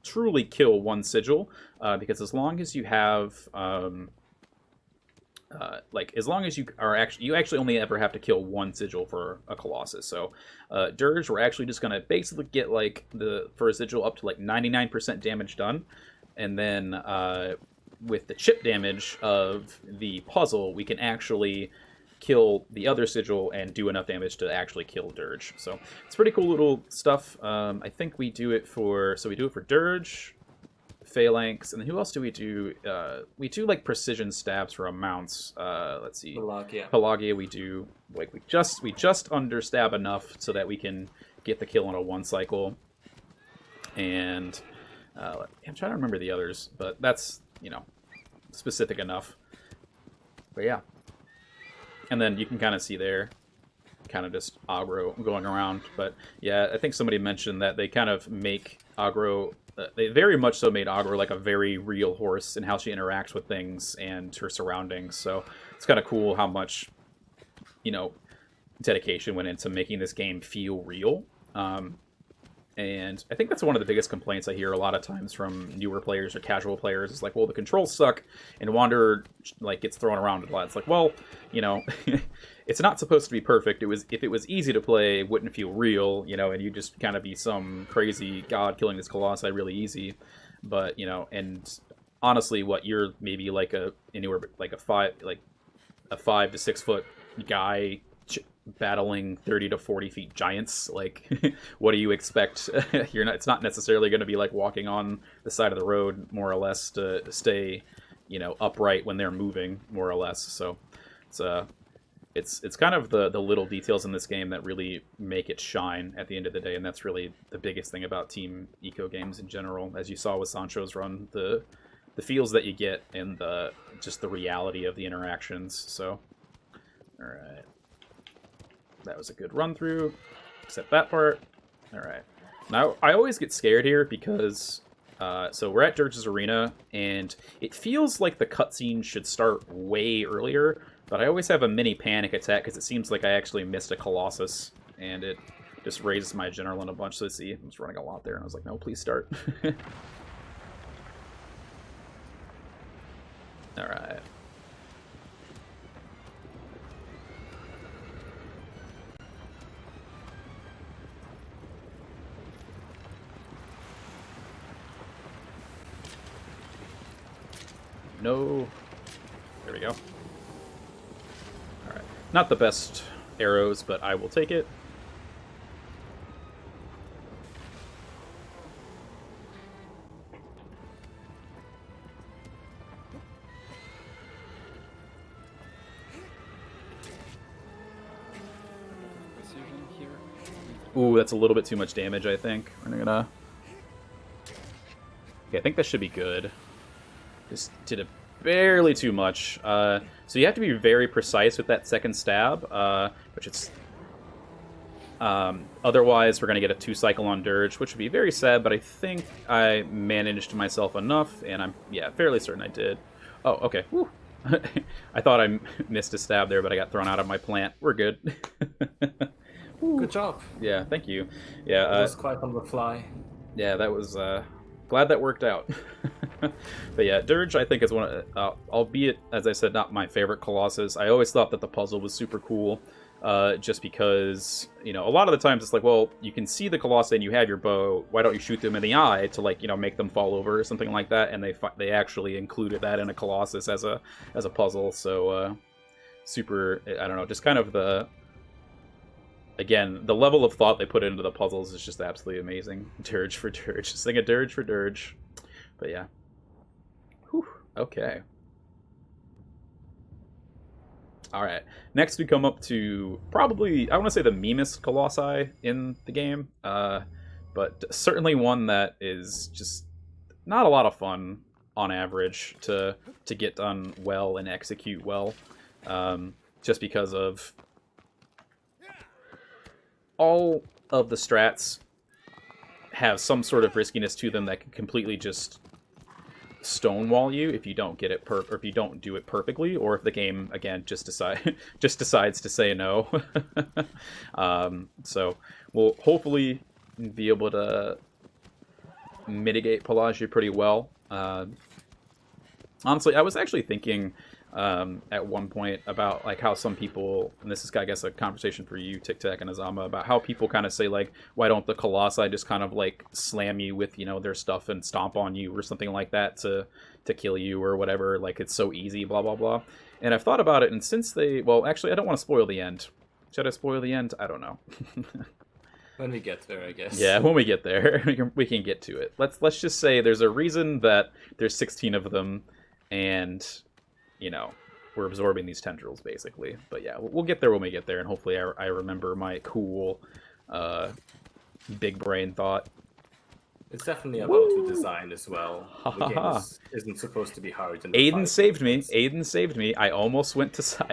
truly kill one sigil, because as long as you have, as long as you actually only ever have to kill one sigil for a Colossus. So, Dirge, we're actually just gonna basically get like for a sigil up to like 99% damage done, and then with the chip damage of the puzzle, we can actually kill the other sigil and do enough damage to actually kill Dirge. So it's pretty cool little stuff. I think we do it for Dirge, Phalanx, and then who else do we do? We do like precision stabs for amounts. Let's see. Pelagia we do like we just understab enough so that we can get the kill on a one cycle. And I'm trying to remember the others, but that's, you know, specific enough. But yeah. And then you can kind of see there, kind of just aggro going around. But yeah, I think somebody mentioned that they kind of make aggro. They very much so made aggro like a very real horse in how she interacts with things and her surroundings. So it's kind of cool how much, you know, dedication went into making this game feel real. And I think that's one of the biggest complaints I hear a lot of times from newer players or casual players. Is like, well, the controls suck, and Wanderer like gets thrown around a lot. It's like, well, you know, it's not supposed to be perfect. If it was easy to play, it wouldn't feel real, you know, and you just kind of be some crazy god killing this colossi really easy. But you know, and honestly, what you're maybe like anywhere like a 5 to 6 foot guy battling 30 to 40 feet giants. Like, what do you expect? It's not necessarily going to be like walking on the side of the road, more or less, to stay, you know, upright when they're moving, more or less. So it's kind of the little details in this game that really make it shine at the end of the day, and that's really the biggest thing about Team Ico games in general. As you saw with Sancho's run, the feels that you get and just the reality of the interactions. So, all right. That was a good run through, except that part. All right. Now, I always get scared here because, so we're at Dirge's Arena, and it feels like the cutscene should start way earlier, but I always have a mini panic attack because it seems like I actually missed a Colossus, and it just raises my adrenaline a bunch. So see, I was running a lot there, and I was like, no, please start. All right. No. There we go. Alright. Not the best arrows, but I will take it. Ooh, that's a little bit too much damage, I think. We're gonna... Okay, I think that should be good. Just did it barely too much. So you have to be very precise with that second stab, which it's... otherwise, we're going to get a 2-cycle on Dirge, which would be very sad, but I think I managed myself enough, and I'm, yeah, fairly certain I did. Oh, okay. Whew. I thought I missed a stab there, but I got thrown out of my plant. We're good. Good job. Yeah, thank you. Yeah, it was quite on the fly. Yeah, that was... glad that worked out. But yeah, Dirge, I think, is one of, albeit, as I said, not my favorite Colossus. I always thought that the puzzle was super cool, just because, you know, a lot of the times it's like, well, you can see the Colossi and you have your bow, why don't you shoot them in the eye to, like, you know, make them fall over or something like that, and they actually included that in a Colossus as a puzzle, so, super, I don't know, just kind of the... Again, the level of thought they put into the puzzles is just absolutely amazing. Dirge for Dirge. Sing a Dirge for Dirge. But yeah. Whew. Okay. Alright. Next we come up to probably, I want to say the meanest Colossi in the game. But certainly one that is just not a lot of fun on average to get done well and execute well. Just because of... all of the strats have some sort of riskiness to them that can completely just stonewall you if you don't get it or if you don't do it perfectly, or if the game again just decides to say no. So we'll hopefully be able to mitigate Pelagia pretty well. Honestly, I was actually thinking at one point about like how some people, and this is I guess a conversation for you, Tic Tac and Azama, about how people kind of say like, why don't the Colossi just kind of like slam you with, you know, their stuff and stomp on you or something like that to kill you or whatever, like it's so easy, blah blah blah. And I've thought about it, and since well, actually I don't want to spoil the end. Should I spoil the end? I don't know. When we get there, I guess. Yeah, when we get there, we can get to it. Let's just say there's a reason that there's 16 of them, and you know, we're absorbing these tendrils, basically. But yeah, we'll get there when we get there, and hopefully I remember my cool big brain thought. It's definitely about the design as well. The game isn't supposed to be hard. In the Aiden saved me. Aiden saved me. I almost went to...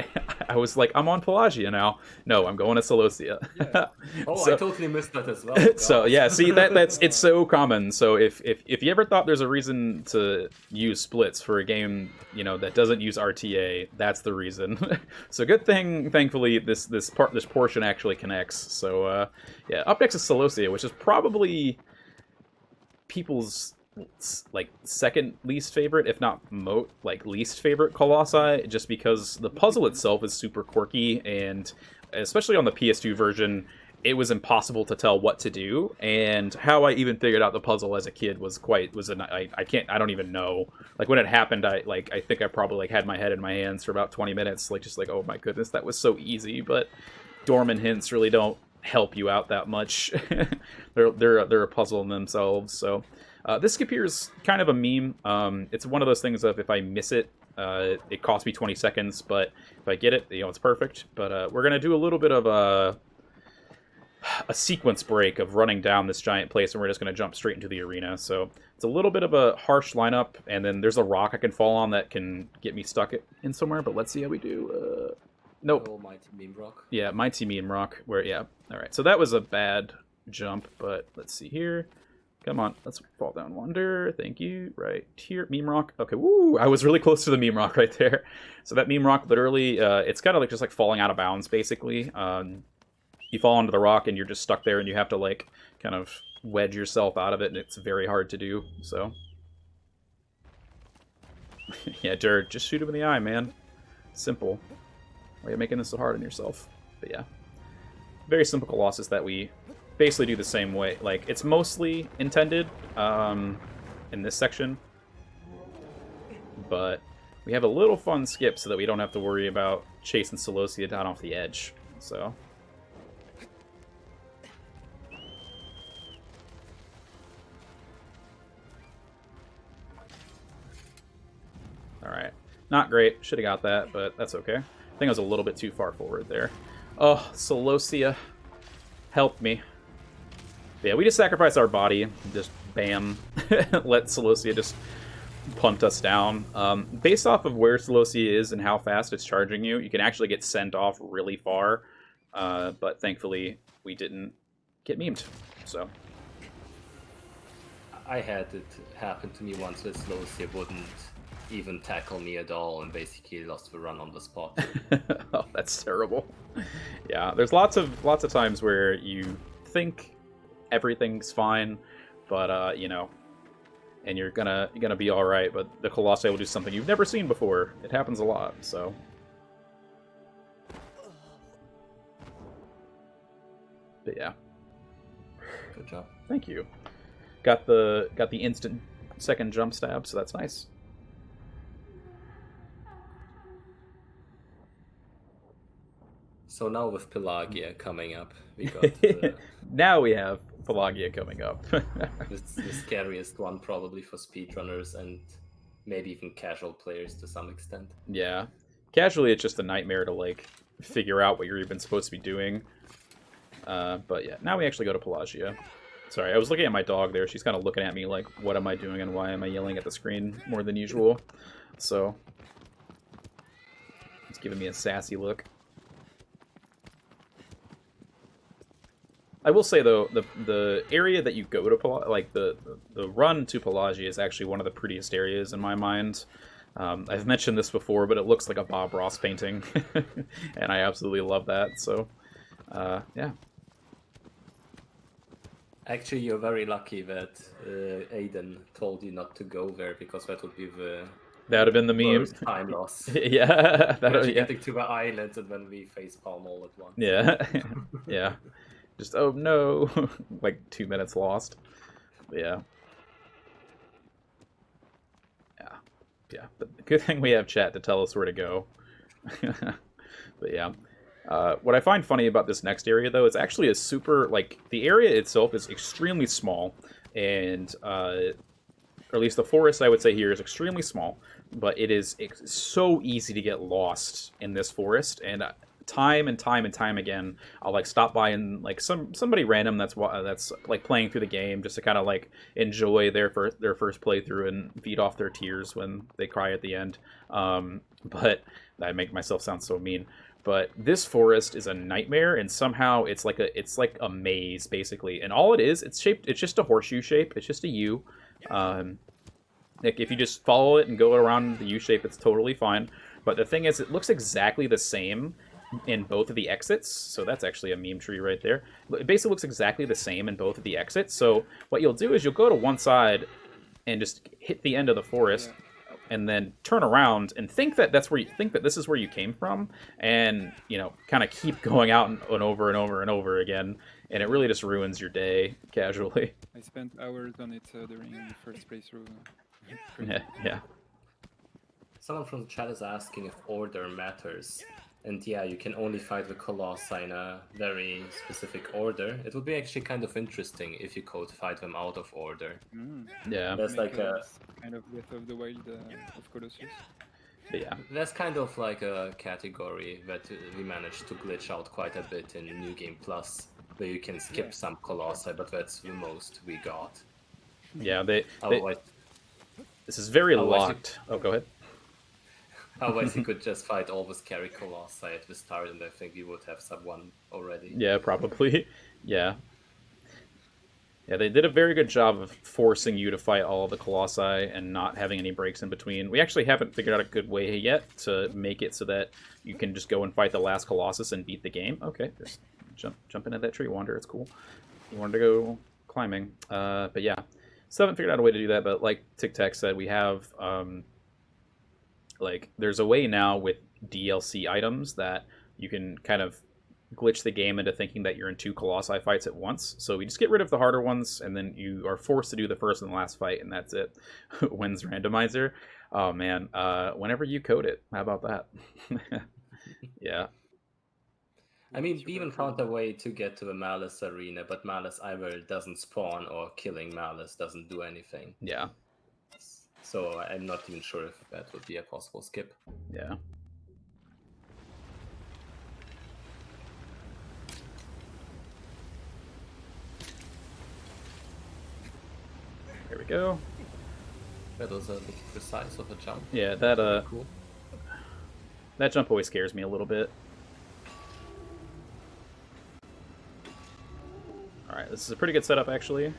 I was like, I'm on Pelagia now. No, I'm going to Celosia. Yeah. Oh, I totally missed that as well. So yeah, see that's it's so common. So if you ever thought there's a reason to use splits for a game, you know, that doesn't use RTA, that's the reason. So good thing, thankfully, this portion actually connects. So yeah, up next is Celosia, which is probably people's like second least favorite, if not least favorite Colossi, just because the puzzle itself is super quirky, and especially on the PS2 version, it was impossible to tell what to do, and how I even figured out the puzzle as a kid I don't even know. Like when it happened, I think I probably had my head in my hands for about 20 minutes, just like, oh my goodness, that was so easy. But dormant hints really don't help you out that much. they're a puzzle in themselves. So this skip here is kind of a meme. It's one of those things of if I miss it, it costs me 20 seconds, but if I get it, you know, it's perfect. But we're gonna do a little bit of a sequence break of running down this giant place, and we're just gonna jump straight into the arena. So it's a little bit of a harsh lineup, and then there's a rock I can fall on that can get me stuck in somewhere. But let's see how we do. Nope. Oh, Mighty Meme Rock. Yeah, Mighty Meme Rock. Yeah. All right. So that was a bad jump, but let's see here. Come on, let's fall down Wonder. Thank you. Right here, Meme Rock. Okay, woo! I was really close to the Meme Rock right there. So that Meme Rock, literally, it's kind of just like falling out of bounds, basically. You fall onto the rock and you're just stuck there, and you have to kind of wedge yourself out of it, and it's very hard to do. So, yeah, Dirt, just shoot him in the eye, man. Simple. Why are you making this so hard on yourself? But yeah, very simple Colossus that we basically do the same way. It's mostly intended in this section, but we have a little fun skip so that we don't have to worry about chasing Celosia down off the edge. So alright. Not great. Should have got that, but that's okay. I think I was a little bit too far forward there. Oh, Celosia. Help me. But yeah, we just sacrifice our body. Just bam. Let Celosia just punt us down. Based off of where Celosia is and how fast it's charging you, you can actually get sent off really far. But thankfully, we didn't get memed. So I had it happen to me once with Celosia wouldn't even tackle me at all, and basically lost the run on the spot. Oh, that's terrible. Yeah, there's lots of times where you think everything's fine, but you know, and you're gonna be all right, but the Colossi will do something you've never seen before. It happens a lot, so. But yeah. Good job. Thank you. Got the instant second jump stab, so that's nice. So now with Pelagia coming up, we got the, now we have Pelagia coming up. the scariest one probably for speedrunners and maybe even casual players to some extent. Yeah. Casually, it's just a nightmare to figure out what you're even supposed to be doing. But yeah, now we actually go to Pelagia. Sorry, I was looking at my dog there. She's kind of looking at me like, what am I doing and why am I yelling at the screen more than usual? So, it's giving me a sassy look. I will say though, the area that you go to, the run to Pelagia is actually one of the prettiest areas in my mind. I've mentioned this before, but it looks like a Bob Ross painting, and I absolutely love that. So, yeah. Actually, you're very lucky that Aiden told you not to go there, because that would be the that would have been the meme. Worst time loss. Yeah, getting to the island and when we facepalm all at once. Yeah, yeah. Just, oh no, 2 minutes lost. But yeah. Yeah, but good thing we have chat to tell us where to go. But yeah. What I find funny about this next area, though, is actually a super, the area itself is extremely small, and, or at least the forest, I would say here, is extremely small, but it is so easy to get lost in this forest, and time and time and time again, I'll like stop by and like somebody random that's like playing through the game just to kind of like enjoy their first playthrough and feed off their tears when they cry at the end. But I make myself sound so mean. But this forest is a nightmare, and somehow it's like a maze basically, and all it is, it's just a horseshoe shape. It's just a U. Like if you just follow it and go around the U shape, it's totally fine. But the thing is, it looks exactly the same in both of the exits. So that's actually a meme tree right there. It basically looks exactly the same in both of the exits. So what you'll do is you'll go to one side and just hit the end of the forest, and then turn around and think that this is where you came from, and kind of keep going out and over and over and over again, and it really just ruins your day casually. I spent hours on it during the first playthrough. Yeah. Someone from the chat is asking if order matters. And yeah, you can only fight the Colossi in a very specific order. It would be actually kind of interesting if you could fight them out of order. Yeah. There's like a kind of Breath of the Wild of Colossus. Yeah. There's kind of like a category that we managed to glitch out quite a bit in New Game Plus, where you can skip some Colossi, but that's the most we got. Yeah, Otherwise, this is very locked. Oh, go ahead. Otherwise, you could just fight all the scary Colossi at the start, and I think we would have sub 1 already. Yeah, probably. Yeah. Yeah, they did a very good job of forcing you to fight all of the Colossi and not having any breaks in between. We actually haven't figured out a good way yet to make it so that you can just go and fight the last Colossus and beat the game. Okay, just jump into that tree, Wander. It's cool. You wanted to go climbing. But yeah, still haven't figured out a way to do that. But like Tic Tac said, we have... like there's a way now with DLC items that you can kind of glitch the game into thinking that you're in 2 Colossi fights at once. So we just get rid of the harder ones, and then you are forced to do the first and the last fight, and that's it. Wins randomizer. Oh man, whenever you code it, how about that? Yeah. I mean, we even found a way to get to the Malice arena, but Malice either doesn't spawn or killing Malice doesn't do anything. Yeah. So I'm not even sure if that would be a possible skip. Yeah. There we go. That was a bit precise of a jump. Yeah, that Cool. That jump always scares me a little bit. Alright, this is a pretty good setup actually.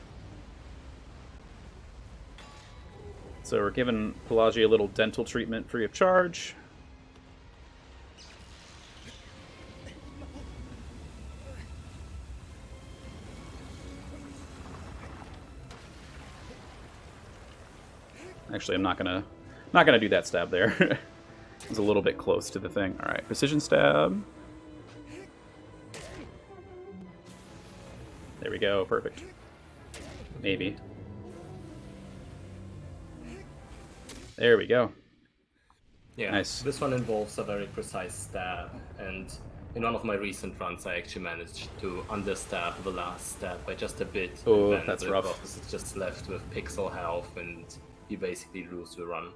So we're giving Pelagia a little dental treatment free of charge. Actually, I'm not gonna do that stab there. It was a little bit close to the thing. All right, precision stab. There we go. Perfect. Maybe. There we go. Yeah, nice. This one involves a very precise stab, and in one of my recent runs I actually managed to understab the last stab by just a bit. Oh, and then that's the rough. boss is just left with pixel health, and you basically lose the run.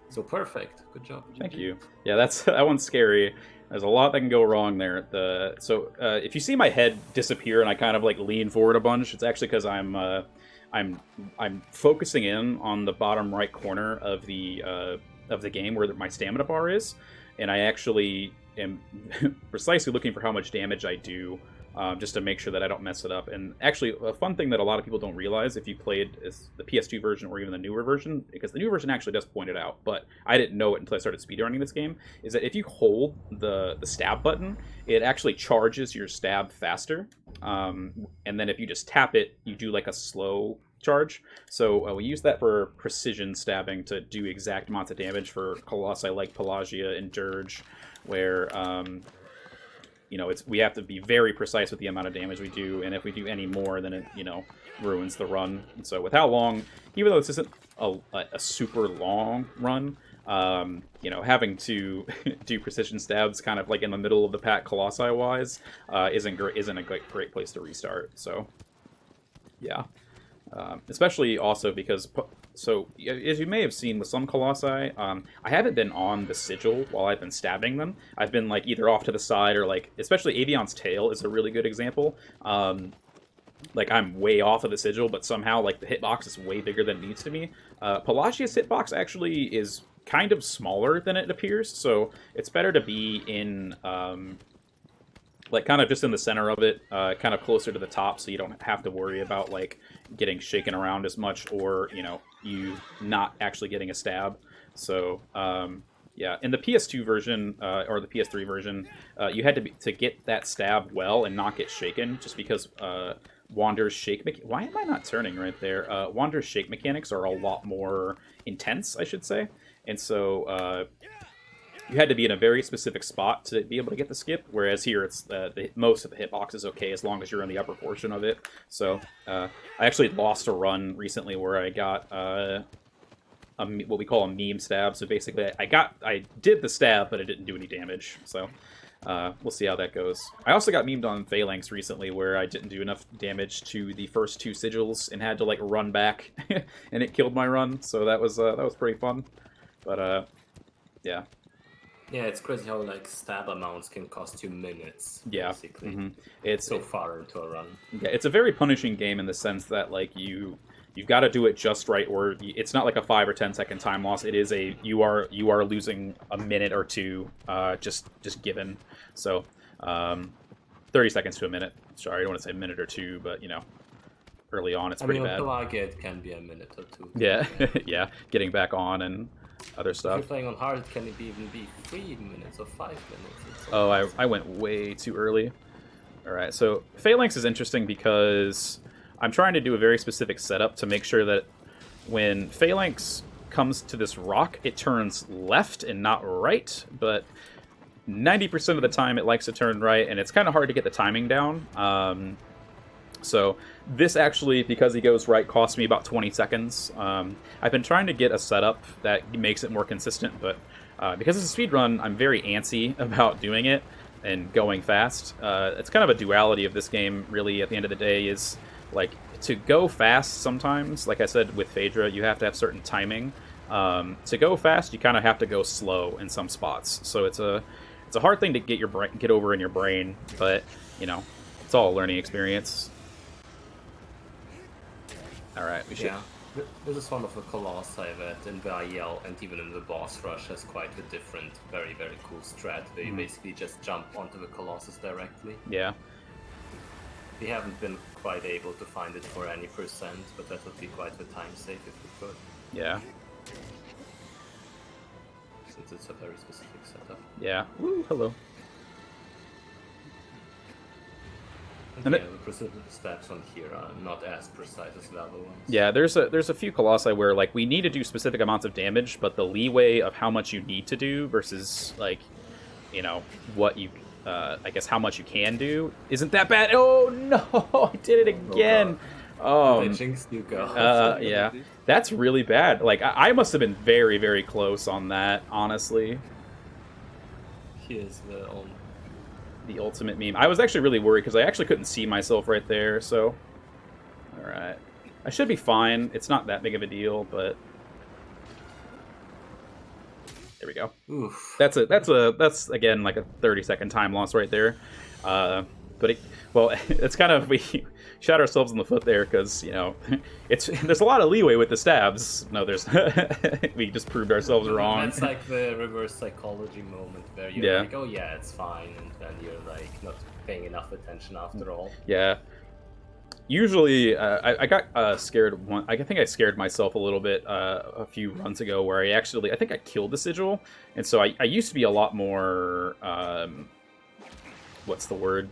So perfect. Good job. Thank you. Yeah, that one's scary. There's a lot that can go wrong there. If you see my head disappear and I kind of like lean forward a bunch, it's actually because I'm focusing in on the bottom right corner of the game where my stamina bar is, and I actually am precisely looking for how much damage I do, just to make sure that I don't mess it up. And actually, a fun thing that a lot of people don't realize if you played the PS2 version or even the newer version, because the new version actually does point it out, but I didn't know it until I started speedrunning this game, is that if you hold the stab button, it actually charges your stab faster. And then if you just tap it, you do like a slow charge. So we use that for precision stabbing to do exact amounts of damage for Colossi like Pelagia and Dirge, where we have to be very precise with the amount of damage we do, and if we do any more, then it ruins the run. And so with how long, even though this isn't a super long run, having to do precision stabs kind of like in the middle of the pack Colossi wise isn't a great place to restart. So yeah. Especially also because, so as you may have seen with some Colossi, I haven't been on the sigil while I've been stabbing them. I've been like either off to the side or like, especially Avion's tail is a really good example. Like I'm way off of the sigil, but somehow like the hitbox is way bigger than it needs to be. Pelagia's hitbox actually is kind of smaller than it appears, so it's better to be in like kind of just in the center of it, kind of closer to the top, so you don't have to worry about like getting shaken around as much, or you not actually getting a stab. So yeah, in the PS2 version or the PS3 version, you had to get that stab well and not get shaken, just because Wander's shake why am I not turning right there? Wander's shake mechanics are a lot more intense, I should say, and so you had to be in a very specific spot to be able to get the skip, whereas here it's most of the hitbox is okay as long as you're in the upper portion of it. So I actually lost a run recently where I got what we call a meme stab. So basically I did the stab, but it didn't do any damage. So we'll see how that goes. I also got memed on Phalanx recently where I didn't do enough damage to the first 2 sigils and had to like run back and it killed my run. So that was pretty fun. But yeah. Yeah, it's crazy how like stab amounts can cost you minutes. Yeah, basically. It's so far into a run. Yeah, it's a very punishing game in the sense that like you've got to do it just right, or it's not like a 5 or 10 second time loss. It is you are losing a minute or two, just given. So 30 seconds to a minute. Sorry, I don't want to say a minute or two, but early on it's pretty bad. I mean, on Pelagia it can be a minute or two. Yeah, yeah, getting back on and other stuff. If you're playing on hard, can it even be 3 minutes or 5 minutes? Oh, I went way too early. Alright, so Phalanx is interesting because I'm trying to do a very specific setup to make sure that when Phalanx comes to this rock, it turns left and not right, but 90% of the time it likes to turn right, and it's kind of hard to get the timing down. So this actually, because he goes right, cost me about 20 seconds. I've been trying to get a setup that makes it more consistent, but because it's a speedrun, I'm very antsy about doing it and going fast. It's kind of a duality of this game, really, at the end of the day, is like to go fast sometimes, like I said with Phaedra, you have to have certain timing. To go fast, you kind of have to go slow in some spots. So it's a hard thing to get over in your brain, but it's all a learning experience. Alright, we should... Yeah, this is one of the Colossi that in the IL and even in the boss rush has quite a different, very, very cool strat where you basically just jump onto the Colossus directly. Yeah. We haven't been quite able to find it for any %, but that would be quite the time save if we could. Yeah. Since it's a very specific setup. Yeah. Woo, hello. And yeah, the precision stabs on here are not as precise as the other ones. Yeah, there's a few Colossi where like we need to do specific amounts of damage, but the leeway of how much you need to do versus like, what you, I guess how much you can do isn't that bad. Oh no, I did it again. They jinxed you, go. Yeah, that's really bad. Like I must have been very, very close on that, honestly. Here's the ultimate meme. I was actually really worried because I actually couldn't see myself right there, so... Alright. I should be fine. It's not that big of a deal, but... There we go. Oof. That's again like a 30-second time loss right there. But it's kind of... We shot ourselves in the foot there because, there's a lot of leeway with the stabs. No, there's... we just proved ourselves wrong. That's like the reverse psychology moment where you're like, oh yeah, it's fine, and then you're like not paying enough attention after all. Yeah. Usually, I got scared. I think I scared myself a little bit a few runs ago where I think I killed the sigil. And so I used to be a lot more... what's the word?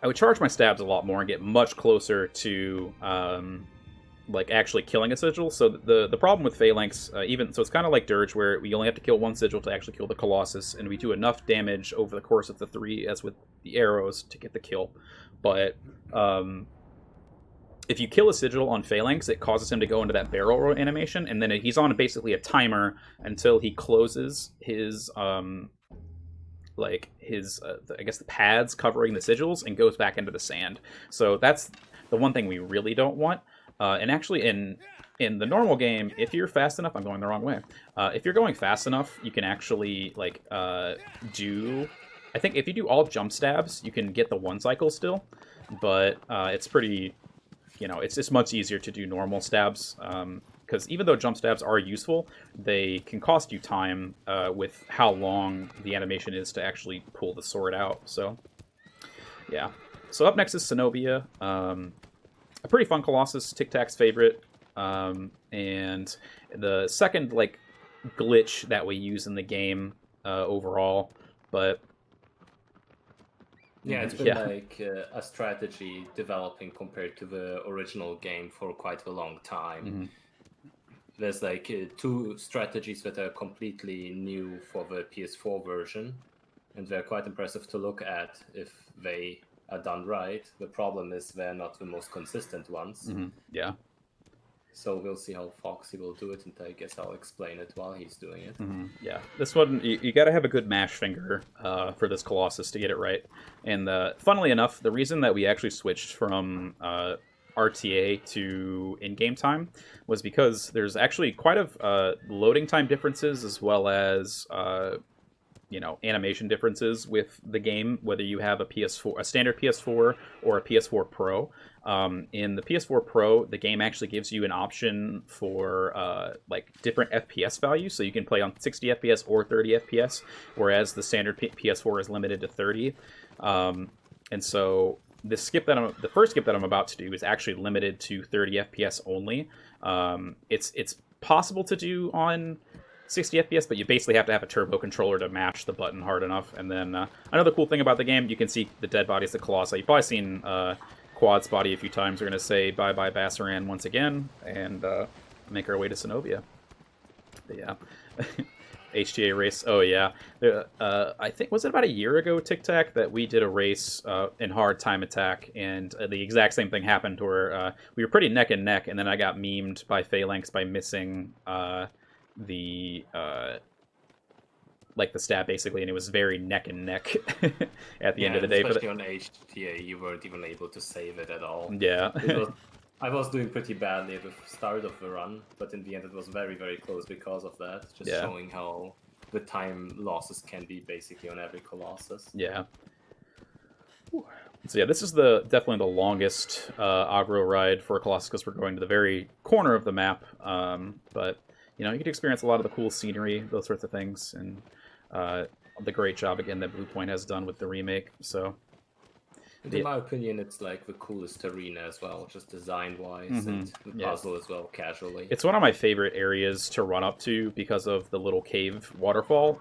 I would charge my stabs a lot more and get much closer to like actually killing a sigil. So the problem with Phalanx, so it's kind of like Dirge, where we only have to kill one sigil to actually kill the Colossus, and we do enough damage over the course of the 3 as with the arrows to get the kill. But if you kill a sigil on Phalanx, it causes him to go into that barrel roll animation, and then he's on basically a timer until he closes his like his I guess the pads covering the sigils and goes back into the sand. So that's the one thing we really don't want. And actually, in the normal game, if you're fast enough, I'm going the wrong way. If you're going fast enough, you can actually like do. I think if you do all jump stabs, you can get the 1 cycle still, but it's pretty. It's just much easier to do normal stabs. Because even though jump stabs are useful, they can cost you time with how long the animation is to actually pull the sword out. So, yeah. So up next is Zenobia, a pretty fun Colossus, Tic Tac's favorite, and the second like glitch that we use in the game overall. But yeah, it's been like a strategy developing compared to the original game for quite a long time. Mm-hmm. There's like 2 strategies that are completely new for the PS4 version, and they're quite impressive to look at if they are done right. The problem is they're not the most consistent ones. Mm-hmm. Yeah. So we'll see how Foxy will do it, and I guess I'll explain it while he's doing it. Mm-hmm. Yeah, this one, you got to have a good mash finger for this Colossus to get it right. And funnily enough, the reason that we actually switched from RTA to in-game time was because there's actually quite a loading time differences as well as animation differences with the game, whether you have a standard PS4 or a PS4 Pro. In the PS4 Pro, the game actually gives you an option for like different FPS values, so you can play on 60 FPS or 30 FPS, whereas the standard PS4 is limited to 30. And so the first skip that I'm about to do is actually limited to 30 FPS only. It's possible to do on 60 FPS, but you basically have to have a turbo controller to mash the button hard enough. And then another cool thing about the game, you can see the dead bodies of Colossi. You've probably seen Quad's body a few times. We're going to say bye-bye Bassaran once again and make our way to Zenobia. But yeah. HTA race. Oh, yeah. I think, was it about a year ago, Tic Tac, that we did a race in hard time attack, and the exact same thing happened where we were pretty neck and neck, and then I got memed by Phalanx by missing the stab, basically, and it was very neck and neck at the end of the day. Especially on HTA, you weren't even able to save it at all. Yeah. I was doing pretty badly at the start of the run, but in the end it was very, very close because of that. Just showing how the time losses can be basically on every Colossus. Yeah. So yeah, this is definitely the longest aggro ride for a Colossus because we're going to the very corner of the map. But you get to experience a lot of the cool scenery, those sorts of things, and the great job again that Bluepoint has done with the remake. So. In my opinion, it's like the coolest arena as well, just design-wise, and the puzzle as well, casually. It's one of my favorite areas to run up to because of the little cave waterfall.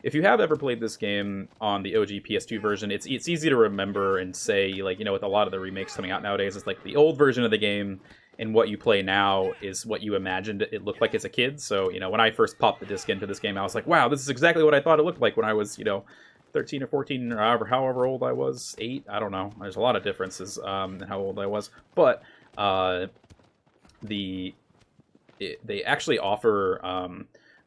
If you have ever played this game on the OG PS2 version, it's easy to remember and say, like, with a lot of the remakes coming out nowadays, it's like the old version of the game and what you play now is what you imagined it looked like as a kid. So, when I first popped the disc into this game, I was like, wow, this is exactly what I thought it looked like when I was, 13 or 14 or however old I was, 8, I don't know. There's a lot of differences in how old I was. But they actually offer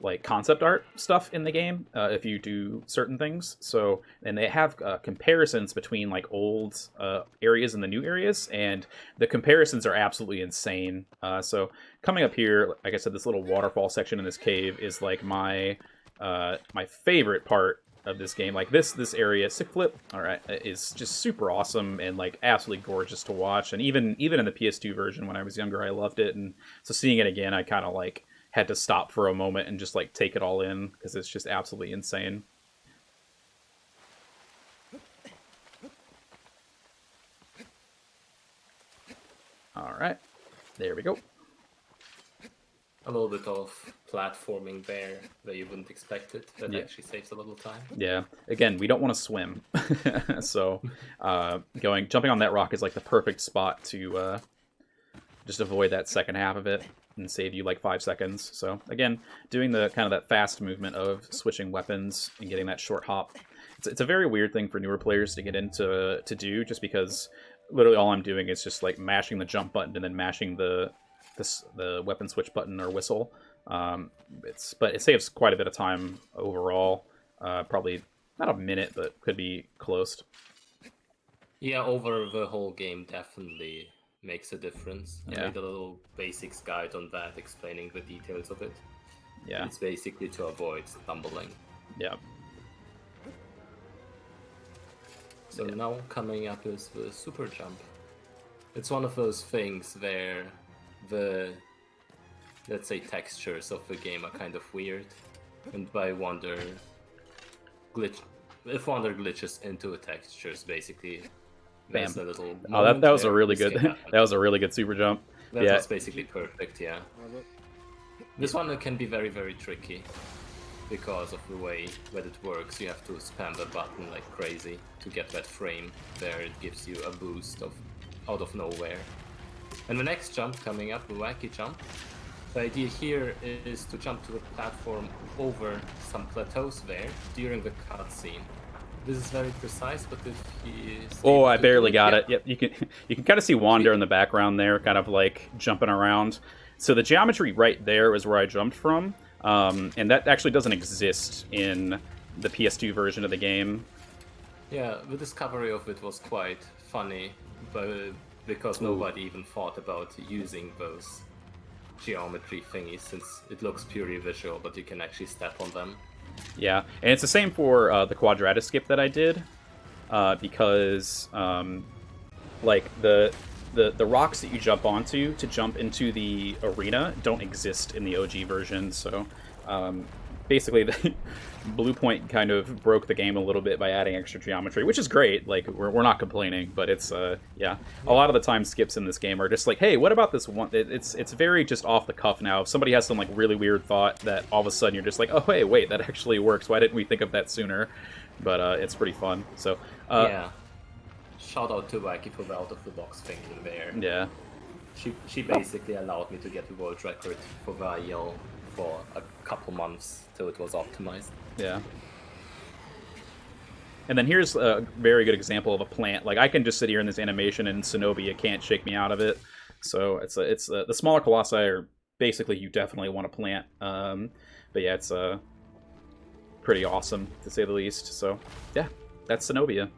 like concept art stuff in the game if you do certain things. So, and they have comparisons between like old areas and the new areas, and the comparisons are absolutely insane. So coming up here, like I said, this little waterfall section in this cave is like my favorite part of this game. Like this area, Sick Flip, alright, is just super awesome and like absolutely gorgeous to watch. And even in the PS2 version when I was younger, I loved it. And so seeing it again, I kind of like had to stop for a moment and just like take it all in because it's just absolutely insane. Alright, there we go. A little bit of platforming there that you wouldn't expect it. That actually saves a little time. Yeah. Again, we don't want to swim. So jumping on that rock is like the perfect spot to just avoid that second half of it and save you like 5 seconds. So again, doing the kind of that fast movement of switching weapons and getting that short hop. It's a very weird thing for newer players to get into to do, just because literally all I'm doing is just like mashing the jump button and then mashing the weapon switch button or whistle. But it saves quite a bit of time overall. Probably Not a minute, but could be close. Yeah, over the whole game definitely makes a difference. I Yeah. made a little basics guide on that, explaining the details of it. Yeah. It's basically to avoid stumbling. Yeah. So now coming up is the super jump. It's one of those things where the, let's say, textures of the game are kind of weird, and if Wander glitches into the textures, basically, there's a little. Oh, that was a where really this good. can happen. That was a really good super jump. That Yeah. was basically perfect, yeah. This one can be very, very tricky because of the way that it works. You have to spam the button like crazy to get that frame there. It gives you a boost out of nowhere. And the next jump coming up, the wacky jump, the idea here is to jump to the platform over some plateaus there during the cutscene. This is very precise, but if he is Oh, I able to barely do got yeah. it. Yep, you can kind of see Wander in the background there, kind of like jumping around. So the geometry right there is where I jumped from, and that actually doesn't exist in the PS2 version of the game. Yeah, the discovery of it was quite funny, but because nobody even thought about using those geometry thingies, since it looks purely visual, but you can actually step on them. Yeah, and it's the same for the quadratus skip that I did, because like the rocks that you jump onto to jump into the arena don't exist in the OG version. So basically, the Blue Point kind of broke the game a little bit by adding extra geometry, which is great. Like we're not complaining, but it's yeah. A lot of the time skips in this game are just like, hey, what about this one? It's very just off the cuff now. If somebody has some like really weird thought, that all of a sudden you're just like, oh hey, wait, that actually works. Why didn't we think of that sooner? But it's pretty fun. So Yeah. Shout out to Wacky for the out of the box thinking there. yeah. She basically allowed me to get the world record for the IL for a couple months till it was optimized. Yeah. And then here's a very good example of a plant. Like I can just sit here in this animation, and Zenobia can't shake me out of it. So it's the smaller colossi are basically you definitely want to plant. But yeah, it's pretty awesome to say the least. So yeah, that's Zenobia.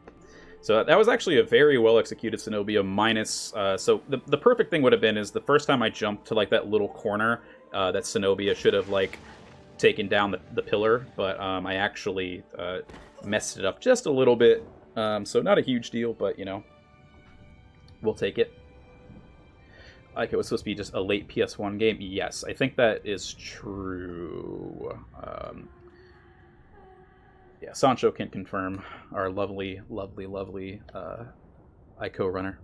So that was actually a very well executed Zenobia minus. So the perfect thing would have been is the first time I jumped to like that little corner that Zenobia should have like taken down the pillar, but I actually messed it up just a little bit. So not a huge deal, but you know, we'll take it. Like it was supposed to be just a late PS1 game. Yes, I think that is true. Yeah, Sancho can confirm. Our lovely, lovely, lovely ICO runner.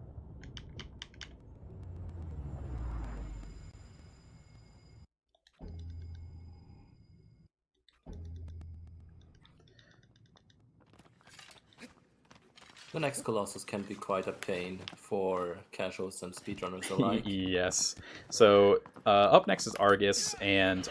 The next Colossus can be quite a pain for casuals and speedrunners alike. Yes. So up next is Argus, and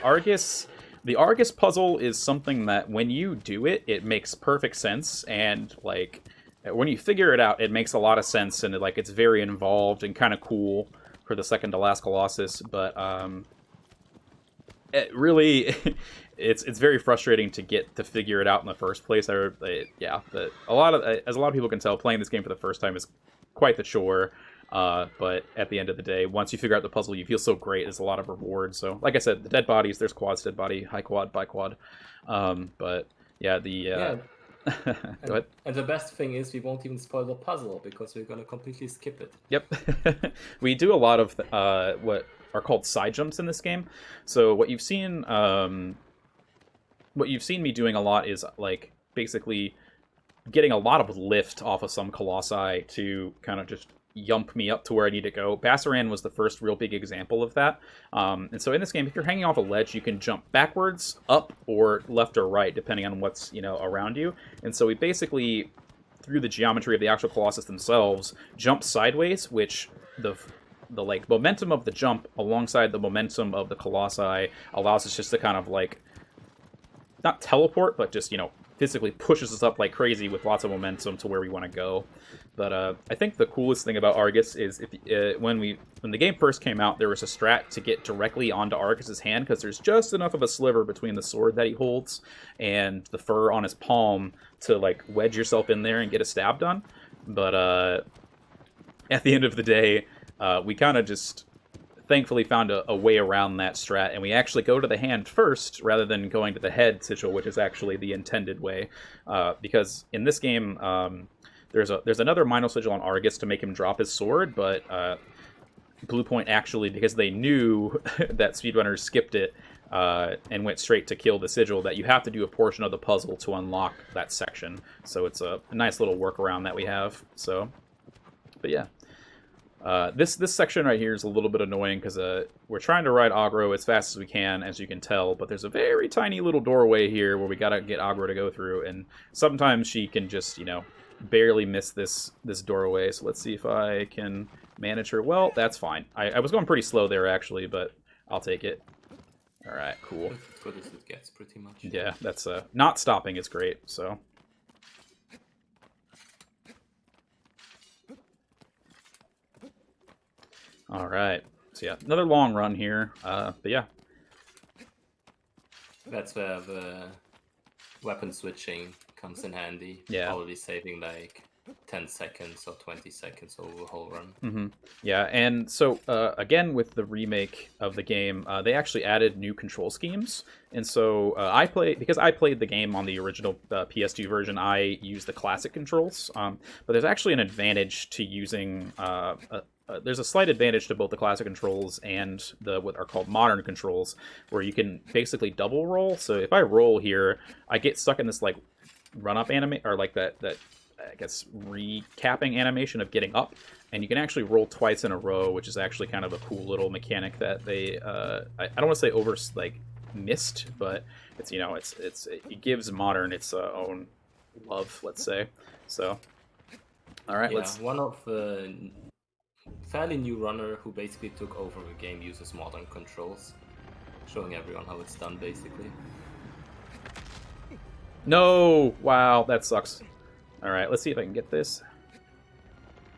the Argus puzzle is something that when you do it, it makes perfect sense, and like when you figure it out, it makes a lot of sense, and like it's very involved and kind of cool for the second to last Colossus, but it really it's very frustrating to get to figure it out in the first place. Yeah, but as a lot of people can tell, playing this game for the first time is quite the chore. But at the end of the day, once you figure out the puzzle, you feel so great. There's a lot of reward. So, like I said, the dead bodies. There's quads, dead body, high quad, bi quad. But yeah, Yeah. Go ahead. And the best thing is we won't even spoil the puzzle because we're gonna completely skip it. Yep. We do a lot of what are called side jumps in this game. So what you've seen me doing a lot is like basically getting a lot of lift off of some colossi to kind of just yump me up to where I need to go. Bassaran was the first real big example of that. And so in this game, if you're hanging off a ledge, you can jump backwards, up, or left or right, depending on what's around you. And so we basically, through the geometry of the actual colossus themselves, jump sideways, which the like momentum of the jump alongside the momentum of the colossi allows us just to kind of like not teleport, but just physically pushes us up like crazy with lots of momentum to where we want to go. But I think the coolest thing about Argus is when the game first came out, there was a strat to get directly onto Argus's hand because there's just enough of a sliver between the sword that he holds and the fur on his palm to like wedge yourself in there and get a stab done. But at the end of the day, we kind of just thankfully found a way around that strat, and we actually go to the hand first rather than going to the head sigil, which is actually the intended way. Because in this game, there's another minor sigil on Argus to make him drop his sword, but Bluepoint actually, because they knew that speedrunners skipped it and went straight to kill the sigil, that you have to do a portion of the puzzle to unlock that section. So it's a nice little workaround that we have. So, but yeah. This section right here is a little bit annoying because we're trying to ride Agro as fast as we can, as you can tell, but there's a very tiny little doorway here where we gotta get Agro to go through, and sometimes she can just, barely miss this doorway. So let's see if I can manage her. Well, that's fine. I was going pretty slow there, actually, but I'll take it. All right, cool. As good as it gets, pretty much. Yeah, that's not stopping is great, so... All right, so yeah, another long run here, but yeah. That's where the weapon switching comes in handy. Yeah. Probably saving like 10 seconds or 20 seconds over the whole run. Mm-hmm. Yeah, and so again with the remake of the game, they actually added new control schemes, and so because I played the game on the original PS2 version, I used the classic controls. But there's actually an advantage to using. There's a slight advantage to both the classic controls and what are called modern controls, where you can basically double roll. So if I roll here, I get stuck in this like run up or like that I guess recapping animation of getting up, and you can actually roll twice in a row, which is actually kind of a cool little mechanic that they I don't want to say missed, but it's it gives modern its own love, let's say. So all right, yeah, one of the fairly new runner who basically took over the game uses modern controls, showing everyone how it's done basically. No, wow, that sucks. All right, let's see if I can get this.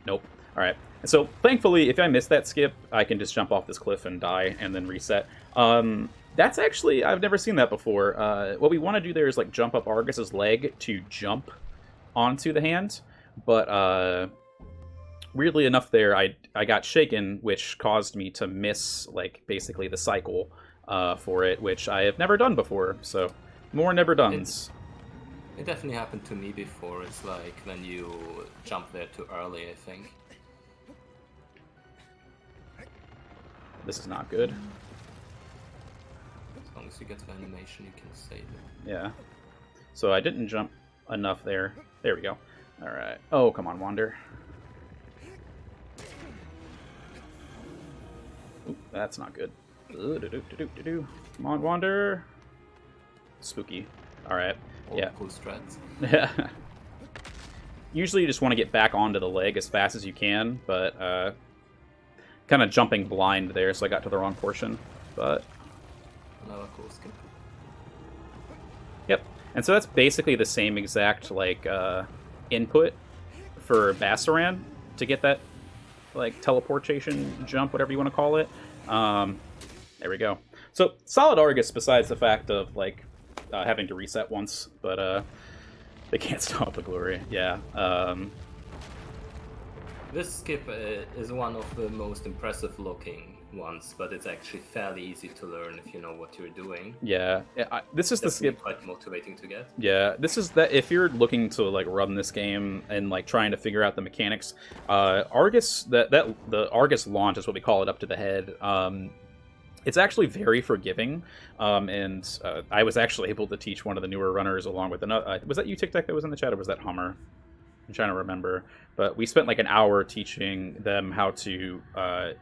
Nope. All right. And so thankfully, if I miss that skip, I can just jump off this cliff and die and then reset. That's actually, I've never seen that before. What we want to do there is like jump up Argus's leg to jump onto the hand, but weirdly enough there, I got shaken, which caused me to miss like basically the cycle for it, which I have never done before. So more never dones. It definitely happened to me before. It's like when you jump there too early, I think. This is not good. As long as you get the animation, you can save it. Yeah. So I didn't jump enough there. There we go. All right. Oh, come on, Wander. Ooh, that's not good. Come on, Wander. Spooky. All right. Yeah. Cool strats. Yeah. Usually you just want to get back onto the leg as fast as you can, but kind of jumping blind there, so I got to the wrong portion. But Another cool skip. Yep. And so that's basically the same exact like input for Bassaran to get that like teleportation jump, whatever you want to call it. There we go. So solid Argus, besides the fact of like having to reset once, but they can't stop the glory. Yeah. This skip is one of the most impressive looking ones, but it's actually fairly easy to learn if you know what you're doing. Yeah. This is the skip. Quite motivating to get. Yeah, this is that if you're looking to like run this game and like trying to figure out the mechanics, Argus the Argus launch is what we call it, up to the head. It's actually very forgiving, and I was actually able to teach one of the newer runners along with another. Was that you, Tic Tac, that was in the chat, or was that Hummer? I'm trying to remember, but we spent like an hour teaching them how to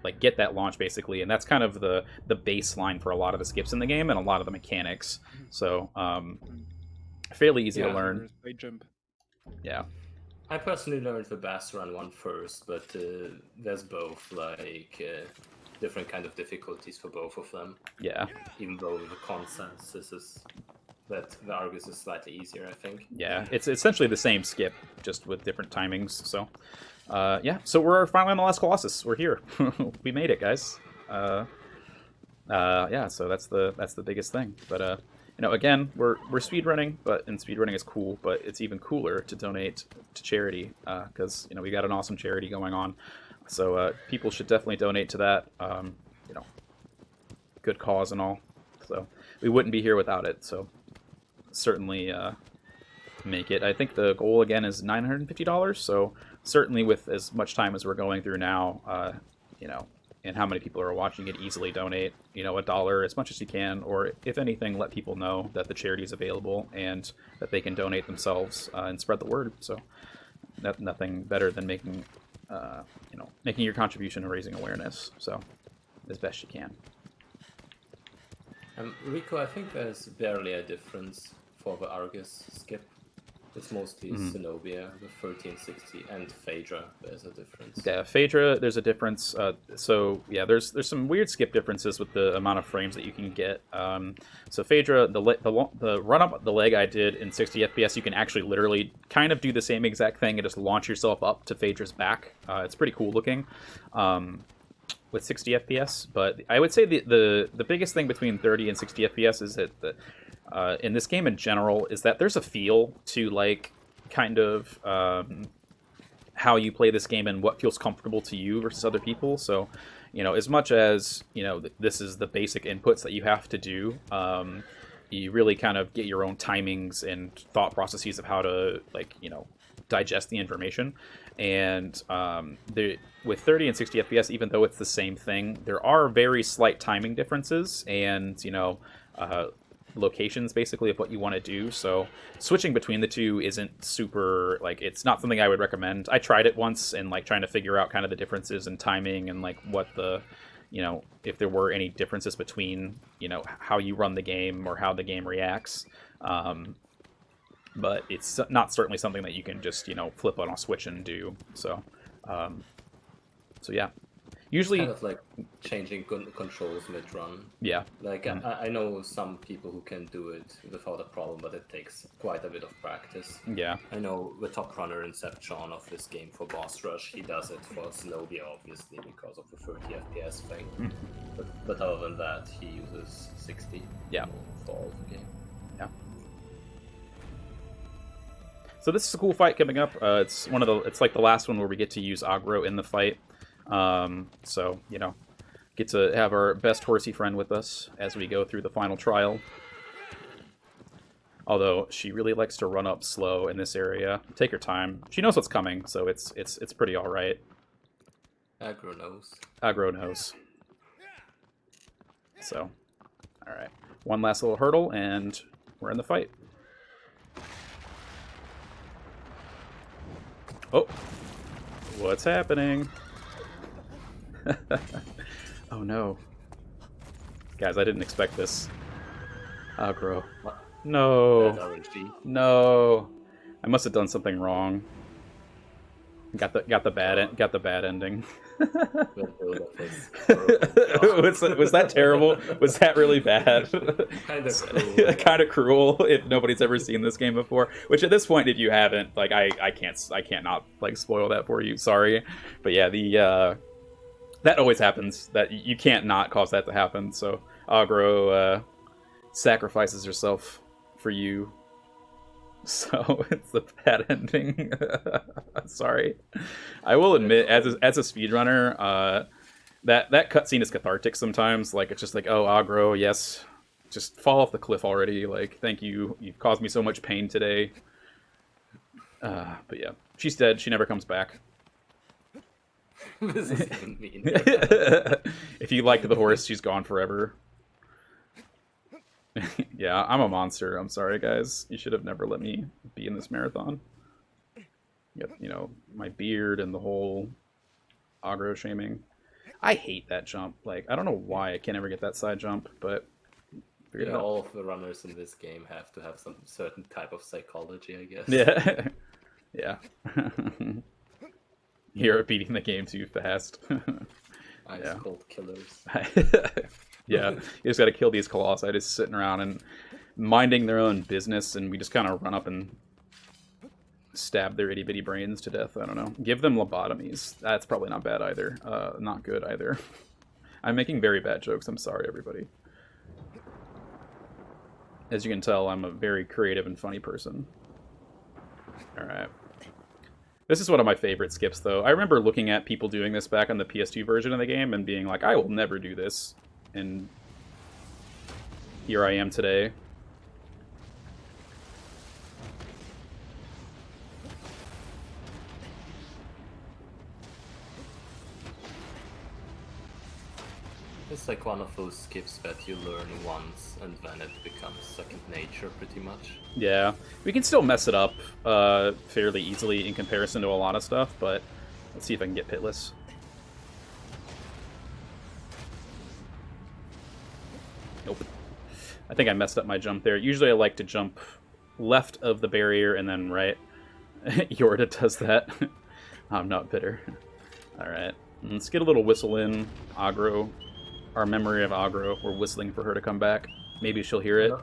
like get that launch basically, and that's kind of the baseline for a lot of the skips in the game and a lot of the mechanics. So fairly easy to learn. Great jump. Yeah. I personally learned the Bassaran one first, but there's both like different kind of difficulties for both of them. Yeah. Even though the consensus is that the Argus is slightly easier, I think. Yeah, it's essentially the same skip, just with different timings. So, yeah. So we're finally on the last Colossus. We're here. We made it, guys. Yeah. So that's the biggest thing. But you know, again, we're speedrunning, and speedrunning is cool. But it's even cooler to donate to charity because you know we got an awesome charity going on. So people should definitely donate to that. You know, good cause and all. So we wouldn't be here without it. So certainly make it. I think the goal again is $950. So certainly with as much time as we're going through now, you know, and how many people are watching it, easily donate, you know, $1 as much as you can, or if anything, let people know that the charity is available and that they can donate themselves and spread the word. So nothing better than making, you know, making your contribution and raising awareness. So as best you can. Rico, I think there's barely a difference for the Argus skip. It's mostly Zenobia, the 1360, and Phaedra. There's a difference. Yeah, Phaedra, there's a difference. So yeah, there's some weird skip differences with the amount of frames that you can get. So Phaedra, the run up the leg I did in 60 FPS, you can actually literally kind of do the same exact thing and just launch yourself up to Phaedra's back. It's pretty cool looking. With 60 FPS, but I would say the biggest thing between 30 and 60 FPS is that in this game in general is that there's a feel to like kind of how you play this game and what feels comfortable to you versus other people. So, you know, as much as, you know, this is the basic inputs that you have to do, you really kind of get your own timings and thought processes of how to, like, you know, digest the information. And with 30 and 60 FPS, even though it's the same thing, there are very slight timing differences and, you know, locations basically of what you want to do. So switching between the two isn't super, like, it's not something I would recommend. I tried it once and like trying to figure out kind of the differences in timing and like what the, you know, if there were any differences between, you know, how you run the game or how the game reacts. But it's not certainly something that you can just, you know, flip on a switch and do. So, so yeah. Usually, kind of like changing controls mid-run. Yeah. Like I know some people who can do it without a problem, but it takes quite a bit of practice. Yeah. I know the top runner Inception of this game for Boss Rush, he does it for Zenobia, obviously, because of the 30 FPS thing. But other than that, he uses 60 for all the game. Yeah. So this is a cool fight coming up. It's like the last one where we get to use aggro in the fight. So, you know, get to have our best horsey friend with us as we go through the final trial. Although she really likes to run up slow in this area. Take her time. She knows what's coming, so it's pretty all right. Aggro knows. Aggro knows. So, all right. One last little hurdle, and we're in the fight. Oh, what's happening? Oh no. Guys, I didn't expect this. Aggro. No. No. I must have done something wrong. Got the bad ending. Was that terrible? Was that really bad? Kind of cruel. Kind of cruel if nobody's ever seen this game before. Which at this point, if you haven't, like, I can't not like spoil that for you. Sorry, but yeah, that always happens. That you can't not cause that to happen. So Aggro sacrifices herself for you. So it's the bad ending. Sorry. I will admit, as a speedrunner, that cutscene is cathartic sometimes. Like, it's just like, oh, Aggro, yes, just fall off the cliff already. Like, thank you. You've caused me so much pain today. But yeah, she's dead. She never comes back. What does this even mean? If you liked the horse, she's gone forever. Yeah, I'm a monster. I'm sorry, guys. You should have never let me be in this marathon. Yep, you know, my beard and the whole aggro shaming. I hate that jump. Like, I don't know why I can't ever get that side jump, but figured it out. All of the runners in this game have to have some certain type of psychology, I guess. Yeah. Yeah. You're beating the game too fast. Ice cold killers. Yeah, you just got to kill these colossi just sitting around and minding their own business, and we just kind of run up and stab their itty bitty brains to death. I don't know. Give them lobotomies. That's probably not bad either. Not good either. I'm making very bad jokes. I'm sorry, everybody. As you can tell, I'm a very creative and funny person. Alright. This is one of my favorite skips, though. I remember looking at people doing this back on the PS2 version of the game and being like, I will never do this. And here I am today. It's like one of those skips that you learn once and then it becomes second nature pretty much. Yeah, we can still mess it up fairly easily in comparison to a lot of stuff, but let's see if I can get pitless. Nope. I think I messed up my jump there. Usually I like to jump left of the barrier and then right. Yorda does that. I'm not bitter. Alright, let's get a little whistle in. Aggro. Our memory of Aggro. We're whistling for her to come back. Maybe she'll hear it.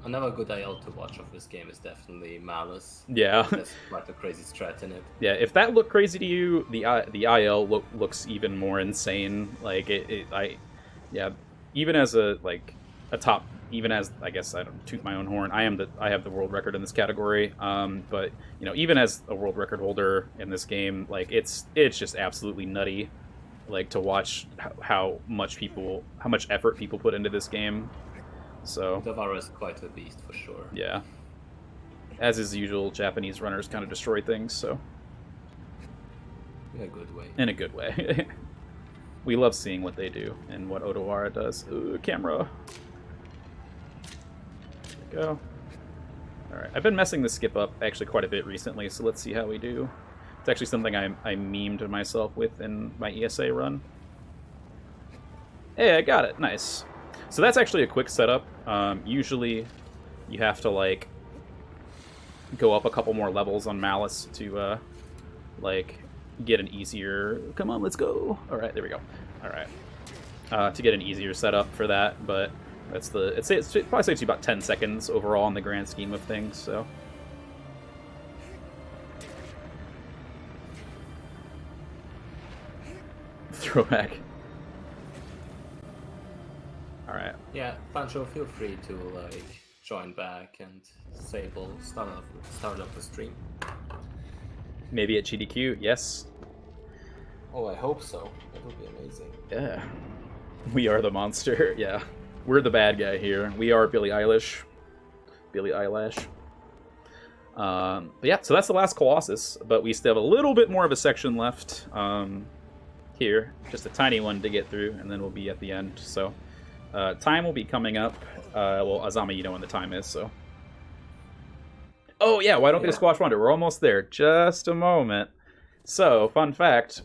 Another good IL to watch of this game is definitely Malice. Yeah. There's quite a crazy strat in it. Yeah, if that looked crazy to you, the IL looks even more insane. Like yeah, even as a top, even as, I guess I don't toot my own horn, I have the world record in this category. But you know, even as a world record holder in this game, like it's just absolutely nutty. Like to watch how much effort people put into this game. So Davara is quite a beast for sure. Yeah. As is usual, Japanese runners kind of destroy things, so in a good way. In a good way. We love seeing what they do and what Odawara does. Ooh, camera. There we go. Alright, I've been messing the skip up actually quite a bit recently, so let's see how we do. It's actually something I memed myself with in my ESA run. Hey, I got it. Nice. So that's actually a quick setup. Usually you have to, like, go up a couple more levels on Malice to, like, get an easier... Come on, let's go! Alright, there we go. Alright. To get an easier setup for that, but that's the... It probably saves you about 10 seconds overall in the grand scheme of things, so... Throwback. Alright. Yeah, Pancho, feel free to like join back and Sable start up the stream. Maybe at GDQ, yes. Oh, I hope so. That would be amazing. Yeah. We are the monster, yeah. We're the bad guy here. We are Billie Eilish. Billie Eyelash. But yeah, so that's the last Colossus, but we still have a little bit more of a section left. Here, just a tiny one to get through, and then we'll be at the end. So, time will be coming up. Well, Azama, you know when the time is, so. Oh yeah, why don't we squash wonder? We're almost there. Just a moment. So, fun fact: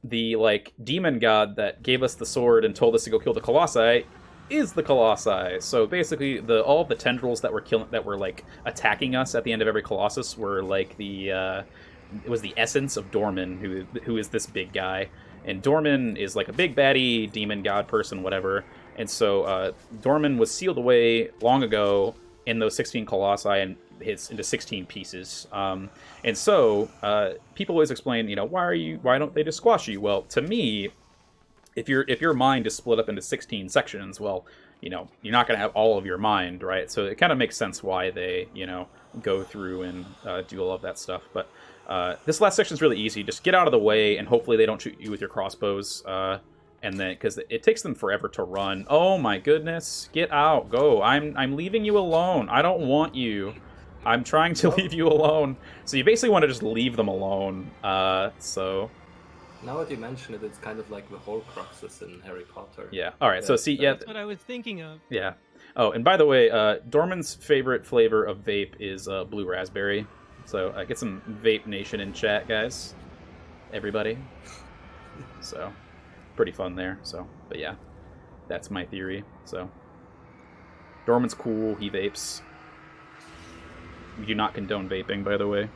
the demon god that gave us the sword and told us to go kill the Colossi is the Colossi. So basically, all the tendrils that were attacking us at the end of every Colossus were like it was the essence of Dorman, who is this big guy. And Dorman is like a big baddie, demon god person, whatever. And so Dorman was sealed away long ago in those 16 Colossi and hits into 16 pieces. And so people always explain, why don't they just squash you? Well, to me, if your mind is split up into 16 sections, well, you're not going to have all of your mind, right? So it kind of makes sense why they, go through and do all of that stuff. But this last section is really easy. Just get out of the way, and hopefully they don't shoot you with your crossbows. And then, because it takes them forever to run. Oh my goodness! Get out! Go! I'm leaving you alone. I don't want you. I'm trying to leave you alone. So you basically want to just leave them alone. So. Now that you mention it, it's kind of like the Horcruxes in Harry Potter. Yeah. All right. So see, that's what I was thinking of. Yeah. Oh, and by the way, Dorman's favorite flavor of vape is blue raspberry. So get some Vape Nation in chat, guys. Everybody. So, pretty fun there. So, but yeah, that's my theory. So, Dorman's cool. He vapes. We do not condone vaping, by the way.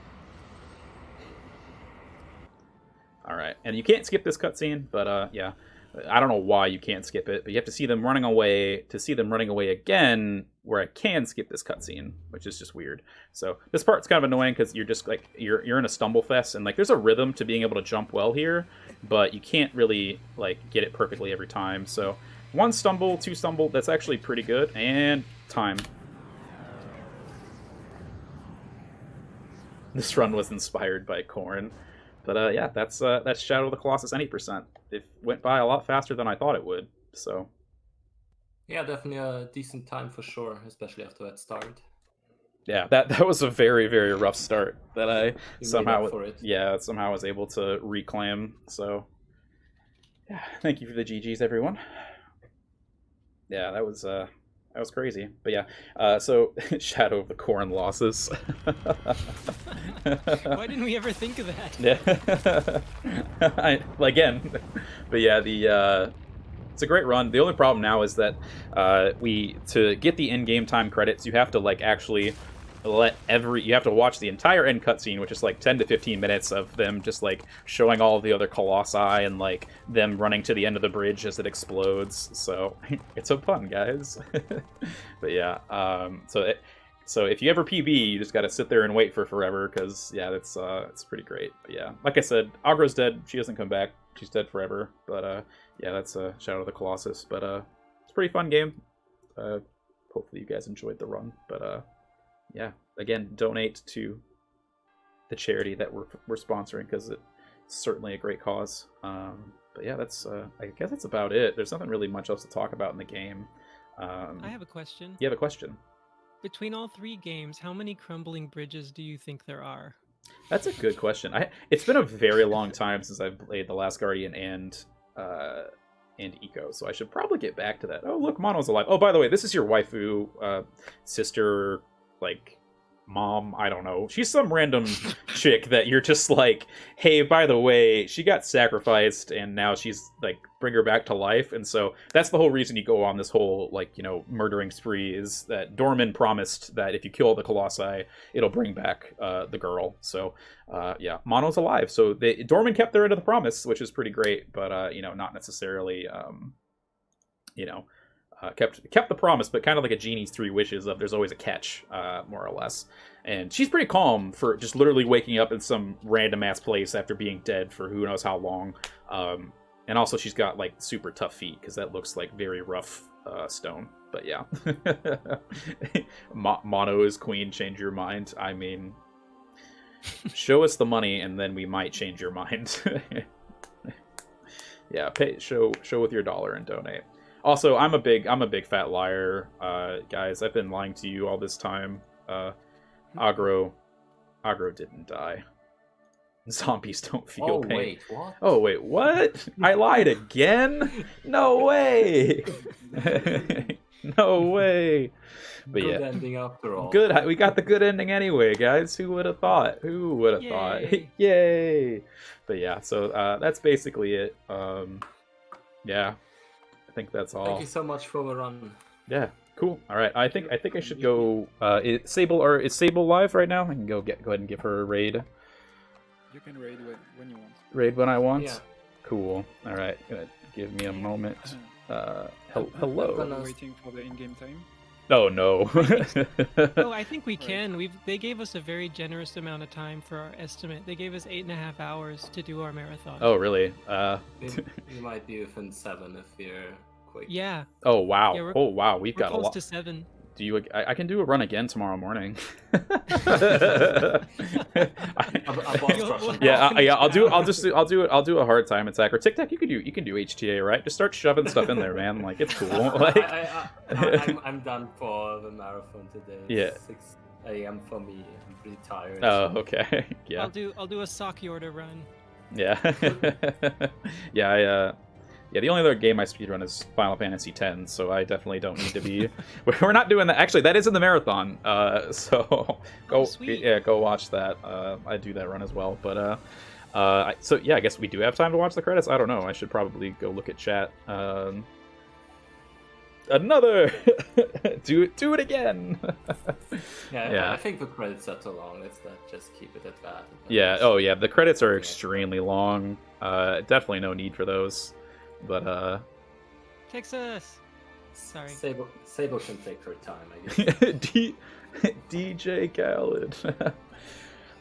All right, and you can't skip this cutscene, but yeah, I don't know why you can't skip it, but you have to see them running away to see them running away again, where I can skip this cutscene, which is just weird. So this part's kind of annoying because you're just like you're in a stumble fest, and like there's a rhythm to being able to jump well here, but you can't really like get it perfectly every time. So 1 stumble, 2 stumble, that's actually pretty good. And time. This run was inspired by Corn. But yeah, that's Shadow of the Colossus any %. It went by a lot faster than I thought it would. So yeah, definitely a decent time for sure, especially after that start. Yeah, that was a very, very rough start that I somehow was able to reclaim. So yeah, thank you for the GGs, everyone. Yeah, that was crazy. But yeah, so Shadow of the Corn losses. Why didn't we ever think of that? Yeah. Again. But yeah, it's a great run. The only problem now is that to get the in-game time credits, you have to like actually you have to watch the entire end cutscene, which is like 10 to 15 minutes of them just like showing all of the other colossi and like them running to the end of the bridge as it explodes. So it's so fun, guys. But yeah, so if you ever PB, you just got to sit there and wait for forever, because yeah, it's pretty great. But yeah, like I said, Agro's dead. She doesn't come back. She's dead forever. But yeah, that's Shadow of the Colossus. But it's a pretty fun game. Hopefully you guys enjoyed the run. But yeah, again, donate to the charity that we're sponsoring, because it's certainly a great cause. But yeah, that's I guess that's about it. There's nothing really much else to talk about in the game. I have a question. You have a question? Between all 3 games, how many crumbling bridges do you think there are? That's a good question. It's been a very long time since I've played The Last Guardian and Eco, so I should probably get back to that. Oh, look, Mono's alive. Oh, by the way, this is your waifu, sister, like mom, I don't know. She's some random chick that you're just like, hey, by the way, she got sacrificed and now she's like, bring her back to life. And so that's the whole reason you go on this whole like, you know, murdering spree, is that Dorman promised that if you kill the Colossi, it'll bring back the girl. So yeah, Mono's alive. So Dorman kept their end of the promise, which is pretty great, but you know, not necessarily you know, kept the promise, but kind of like a genie's 3 wishes of there's always a catch, more or less. And she's pretty calm for just literally waking up in some random ass place after being dead for who knows how long. And also she's got like super tough feet, because that looks like very rough stone. But yeah, Mono is queen. Change your mind. I mean, show us the money and then we might change your mind. Yeah, show with your dollar and donate. Also, I'm a big fat liar, guys. I've been lying to you all this time. Agro didn't die. Zombies don't feel pain. Wait, what? Oh wait, what? I lied again? No way! No way! But Good yeah, ending after all. good. We got the good ending anyway, guys. Who would have thought? Who would have thought? Yay! But yeah, so that's basically it. Yeah. I think that's all. Thank you so much for the run. Yeah, cool. All right, I think I should go. Is Sable live right now? I can go ahead and give her a raid. You can raid when you want. Raid when I want. Yeah. Cool. All right, give me a moment. Hello. I'm waiting for the in-game time. Oh no. Oh, I think we can. They gave us a very generous amount of time for our estimate. They gave us 8.5 hours to do our marathon. Oh really? You might be within 7 if you're quick. Yeah. Oh wow. Yeah, Oh wow. We've we're got a close lot. to 7. Do you? I can do a run again tomorrow morning. Yeah. I'll do a hard time attack. Or Tic Tac, you can do HTA, right? Just start shoving stuff in there, man. Like it's cool. Like I'm done for the marathon today. Yeah. It's 6 a.m. for me. I'm pretty tired. Oh, okay. Yeah. I'll do a Saki order run. Yeah. Yeah. Yeah, the only other game I speedrun is Final Fantasy X, so I definitely don't need to be. We're not doing that. Actually, that is in the marathon. So go watch that. I do that run as well. But so yeah, I guess we do have time to watch the credits. I don't know. I should probably go look at chat. Another do it again. Yeah, I think the credits are too long. Let's not just keep it at that. Yeah. Oh yeah, the credits are extremely long. Definitely no need for those. But Texas. Sorry. Sable can take her time, I guess. DJ Khaled.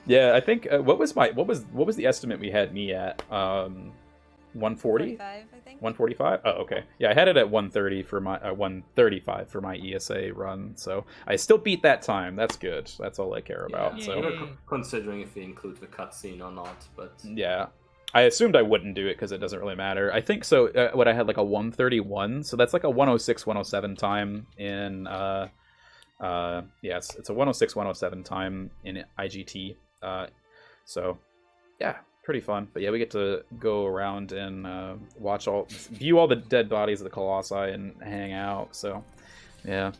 Yeah, I think what was the estimate we had me at? 140? 45, I think. 145? Oh, okay. Yeah, I had it at 130 for my 135 for my ESA run, so I still beat that time. That's good. That's all I care about. Yeah, So we're considering if we include the cutscene or not, but yeah, I assumed I wouldn't do it because it doesn't really matter. I think so. What I had like a 131, so that's like a 106, 107 time in it's a 106, 107 time in IGT. So yeah, pretty fun. But yeah, we get to go around and view all the dead bodies of the Colossi and hang out. So yeah.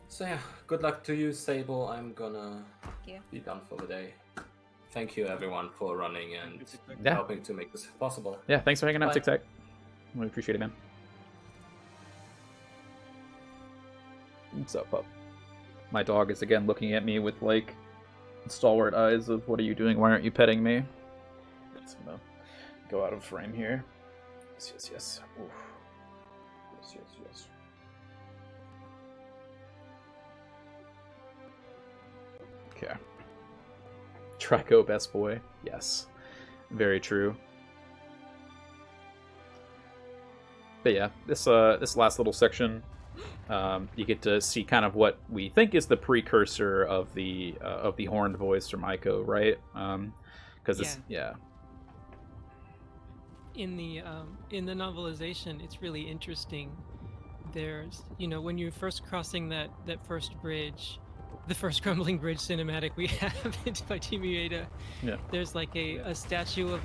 So yeah, good luck to you, Sable. I'm gonna Thank you. be done for the day. Thank you everyone for running and Yeah. helping to make this possible. Yeah, thanks for hanging out, Bye. Tic Tac. We appreciate it, man. What's up, pup? My dog is again looking at me with like stalwart eyes of "What are you doing? Why aren't you petting me?" Just gonna go out of frame here. Yes. Oof. Yes. Okay. Trico, best boy. Yes. Very true. But yeah, this last little section, you get to see kind of what we think is the precursor of the horned voice from Ico, right? Because In the novelization, it's really interesting. There's, when you're first crossing that first bridge, the first crumbling bridge cinematic we have by Team Ueda, there's like a statue of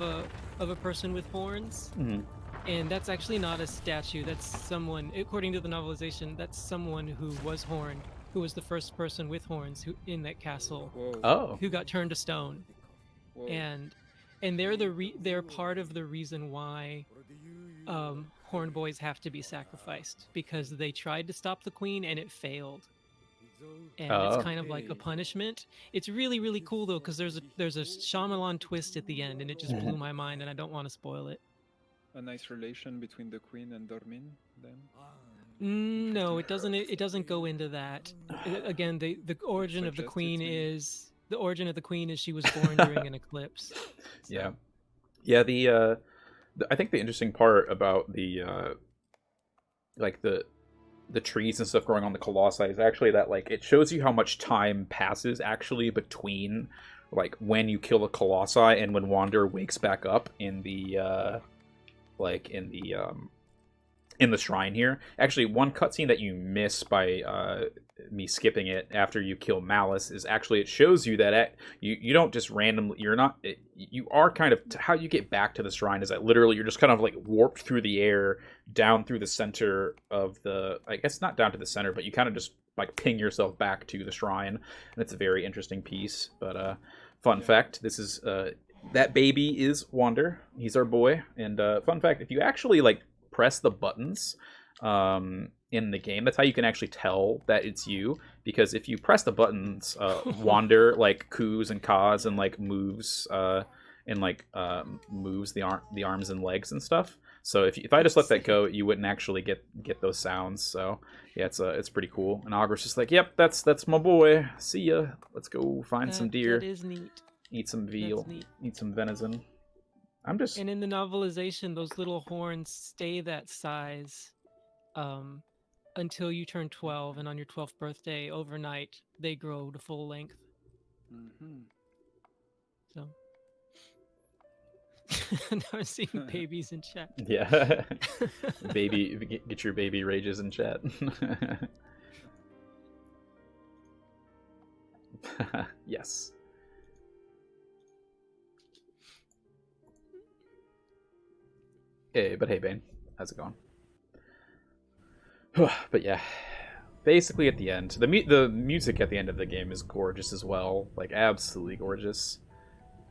a person with horns. Mm-hmm. And that's actually not a statue. That's someone, according to the novelization, that's someone who was horned, who was the first person with horns in that castle. Whoa. Who got turned to stone. Whoa. And they're part of the reason why horned boys have to be sacrificed, because they tried to stop the queen and it failed. And it's kind of like a punishment. It's really, really cool though, because there's a Shyamalan twist at the end, and it just blew my mind, and I don't want to spoil it. A nice relation between the queen and Dormin, then? No, it doesn't. It doesn't go into that. Again, the origin of the queen is she was born during an eclipse. So. Yeah. I think the interesting part about the trees and stuff growing on the Colossi is actually that like it shows you how much time passes actually between like when you kill a Colossi and when Wander wakes back up in the in the shrine here. Actually, one cutscene that you miss by me skipping it after you kill Malice is actually it shows you that you don't just randomly, you are kind of, how you get back to the shrine is that literally you're just kind of like warped through the air down through the center of the, I guess not down to the center, but you kind of just like ping yourself back to the shrine, and it's a very interesting piece. But fun fact, this is that baby is Wander. He's our boy. And fun fact, if you actually like press the buttons in the game, that's how you can actually tell that it's you. Because if you press the buttons, Wander like coos and caws and like moves moves the arms and legs and stuff. So if I just let that go, you wouldn't actually get those sounds. So yeah, it's pretty cool. And Augur's just like, yep, that's my boy. See ya. Let's go find some deer. That is neat. Eat some veal. Eat some venison. And in the novelization, those little horns stay that size until you turn 12, and on your 12th birthday, overnight, they grow to full length. Mm-hmm. So now I'm seeing babies in chat. Yeah. Baby, get your baby rages in chat. Yes. Hey, Bane, how's it going? But yeah, basically at the end, the music at the end of the game is gorgeous as well, like absolutely gorgeous.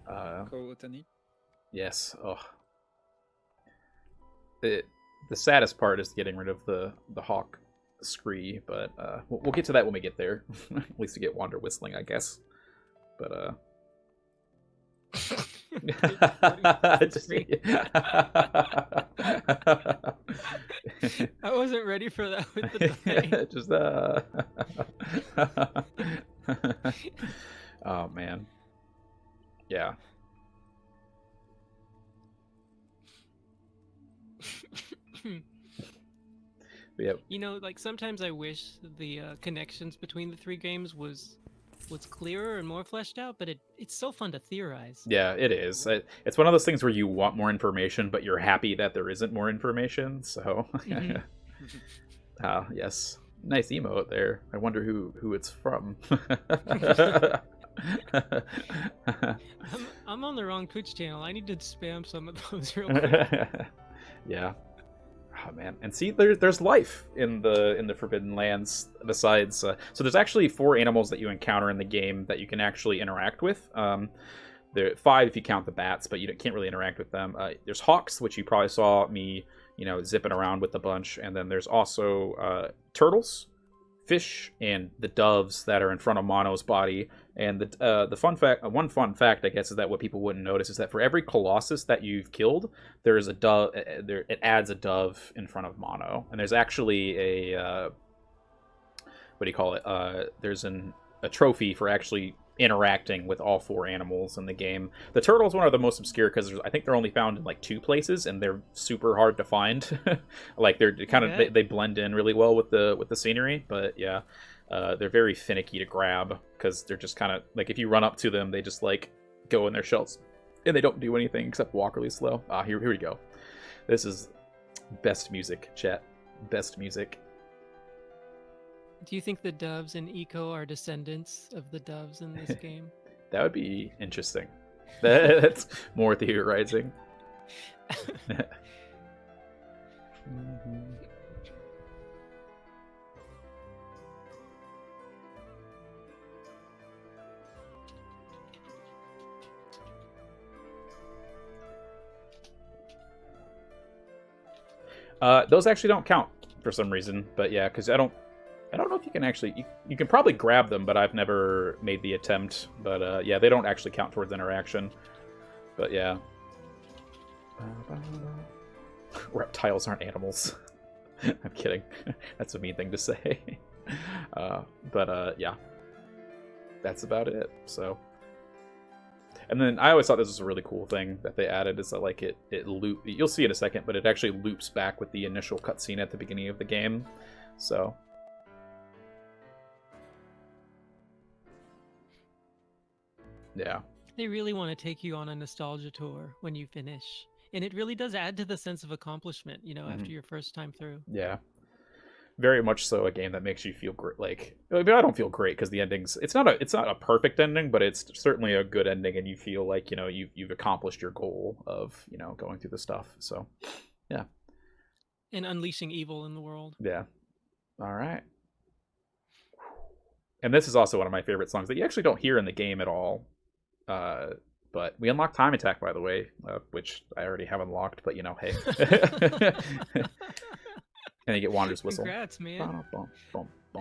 Otani. Yes. Oh. The saddest part is getting rid of the hawk scree, but we'll get to that when we get there. At least to get Wander whistling, I guess. But I wasn't ready for that with the delay. Just oh man, yeah. Yep. You know, like sometimes I wish the connections between the three games was clearer and more fleshed out, but it's so fun to theorize. Yeah, it is. It's one of those things where you want more information, but you're happy that there isn't more information. So, yes, nice emote there. I wonder who it's from. I'm on the wrong Twitch channel. I need to spam some of those real quick. Yeah. Oh man, and see, there's life in the Forbidden Lands. Besides, so there's actually 4 animals that you encounter in the game that you can actually interact with. There are 5 if you count the bats, but you can't really interact with them. There's hawks, which you probably saw me, zipping around with a bunch, and then there's also turtles, fish, and the doves that are in front of Mono's body. And the one fun fact, I guess, is that what people wouldn't notice is that for every Colossus that you've killed, there is a dove. It adds a dove in front of Mono, and there's actually a what do you call it? There's a trophy for actually interacting with all 4 animals in the game. The turtles one are the most obscure because I think they're only found in like 2 places, and they're super hard to find. Like they're kind of they blend in really well with the scenery, but yeah. They're very finicky to grab because they're just kind of like if you run up to them, they just like go in their shells and they don't do anything except walk really slow. Here we go. This is best music, chat. Best music. Do you think the doves in Eco are descendants of the doves in this game? That would be interesting. That's more theorizing. Those actually don't count for some reason, but yeah, because I don't know if you can actually you can probably grab them, but I've never made the attempt. But yeah, they don't actually count towards interaction. But yeah, reptiles aren't animals. I'm kidding. That's a mean thing to say. But yeah, that's about it. So. And then I always thought this was a really cool thing that they added is that like it loop. You'll see in a second, but it actually loops back with the initial cutscene at the beginning of the game. So yeah, they really want to take you on a nostalgia tour when you finish, and it really does add to the sense of accomplishment. After your first time through. Yeah. Very much so a game that makes you feel great. Like I don't feel great because the ending's it's not a perfect ending, but it's certainly a good ending, and you feel like you've accomplished your goal of going through the stuff. So yeah, and unleashing evil in the world. Yeah. All right. And this is also one of my favorite songs that you actually don't hear in the game at all. But we unlocked Time Attack, by the way, which I already have unlocked. But hey. And you get Wander's Whistle. Congrats, man.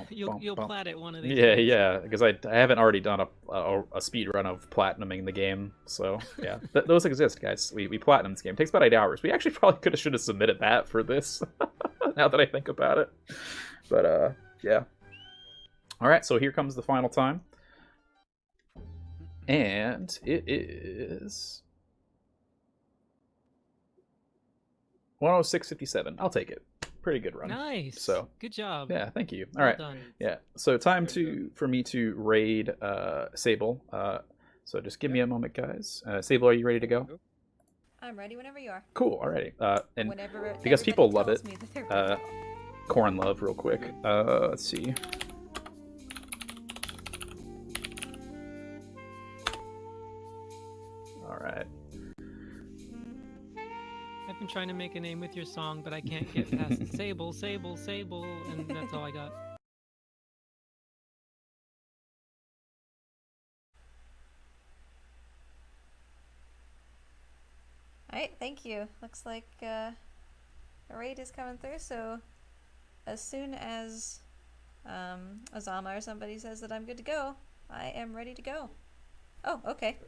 You'll plat it one of these days. days. Yeah, because I haven't already done a speed run of platinuming the game. So yeah, those exist, guys. We platinum this game. It takes about 8 hours. We actually probably should have submitted that for this. Now that I think about it, but yeah. All right, so here comes the final time, and it is 106.57. I'll take it. Pretty good run. Nice. So good job. Yeah, thank you. All well right. Done. Yeah. So time for me to raid Sable. So just give me a moment, guys. Sable, are you ready to go? I'm ready whenever you are. Cool. Alrighty. And Whenever because people love it, me that they're Corn love real quick. Let's see. All right. I've been trying to make a name with your song, but I can't get past Sable, Sable, Sable, and that's all I got. Alright, thank you. Looks like a raid is coming through, so as soon as AZAMA or somebody says that I'm good to go, I am ready to go. Oh, okay.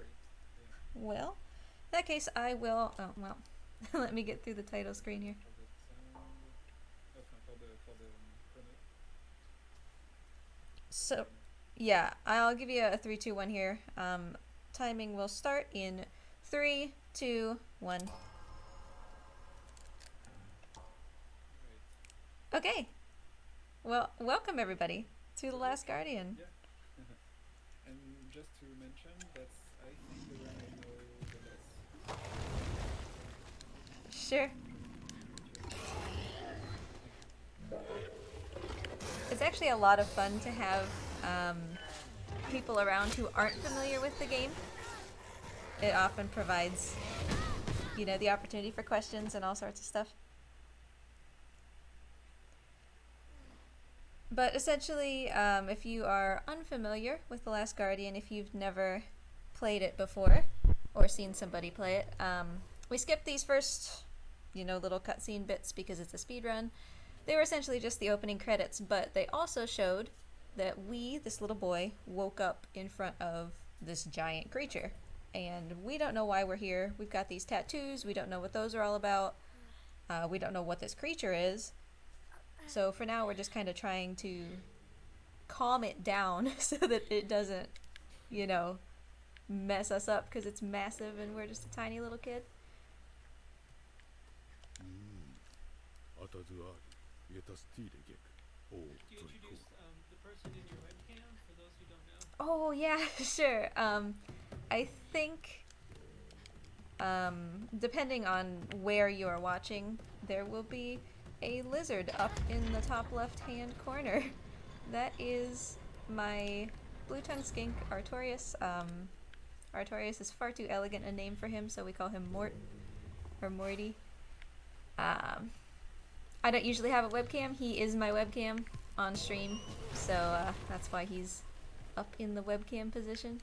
Well, that case, I will. Oh well, let me get through the title screen here. So, yeah, I'll give you a 3, 2, 1 here. Timing will start in 3, 2, 1. Okay. Well, welcome everybody to The Last Guardian. Yeah. And just to mention, that's I think the one I know the less. Sure. It's actually a lot of fun to have people around who aren't familiar with the game. It often provides, you know, the opportunity for questions and all sorts of stuff. But essentially, if you are unfamiliar with The Last Guardian, if you've never played it before or seen somebody play it, we skipped these first, you know, little cutscene bits because it's a speedrun. They were essentially just the opening credits, but they also showed that this little boy, woke up in front of this giant creature. And we don't know why we're here. We've got these tattoos. We don't know what those are all about. We don't know what this creature is. So for now, we're just kind of trying to calm it down so that it doesn't, you know, mess us up because it's massive and we're just a tiny little kid. Do you introduce the person in your webcam for those who don't know? Oh yeah, sure. I think, depending on where you are watching, there will be a lizard up in the top left-hand corner. That is my blue-tongued skink, Artorias. Artorias is far too elegant a name for him, so we call him Mort, or Morty. I don't usually have a webcam. He is my webcam on stream, so that's why he's up in the webcam position.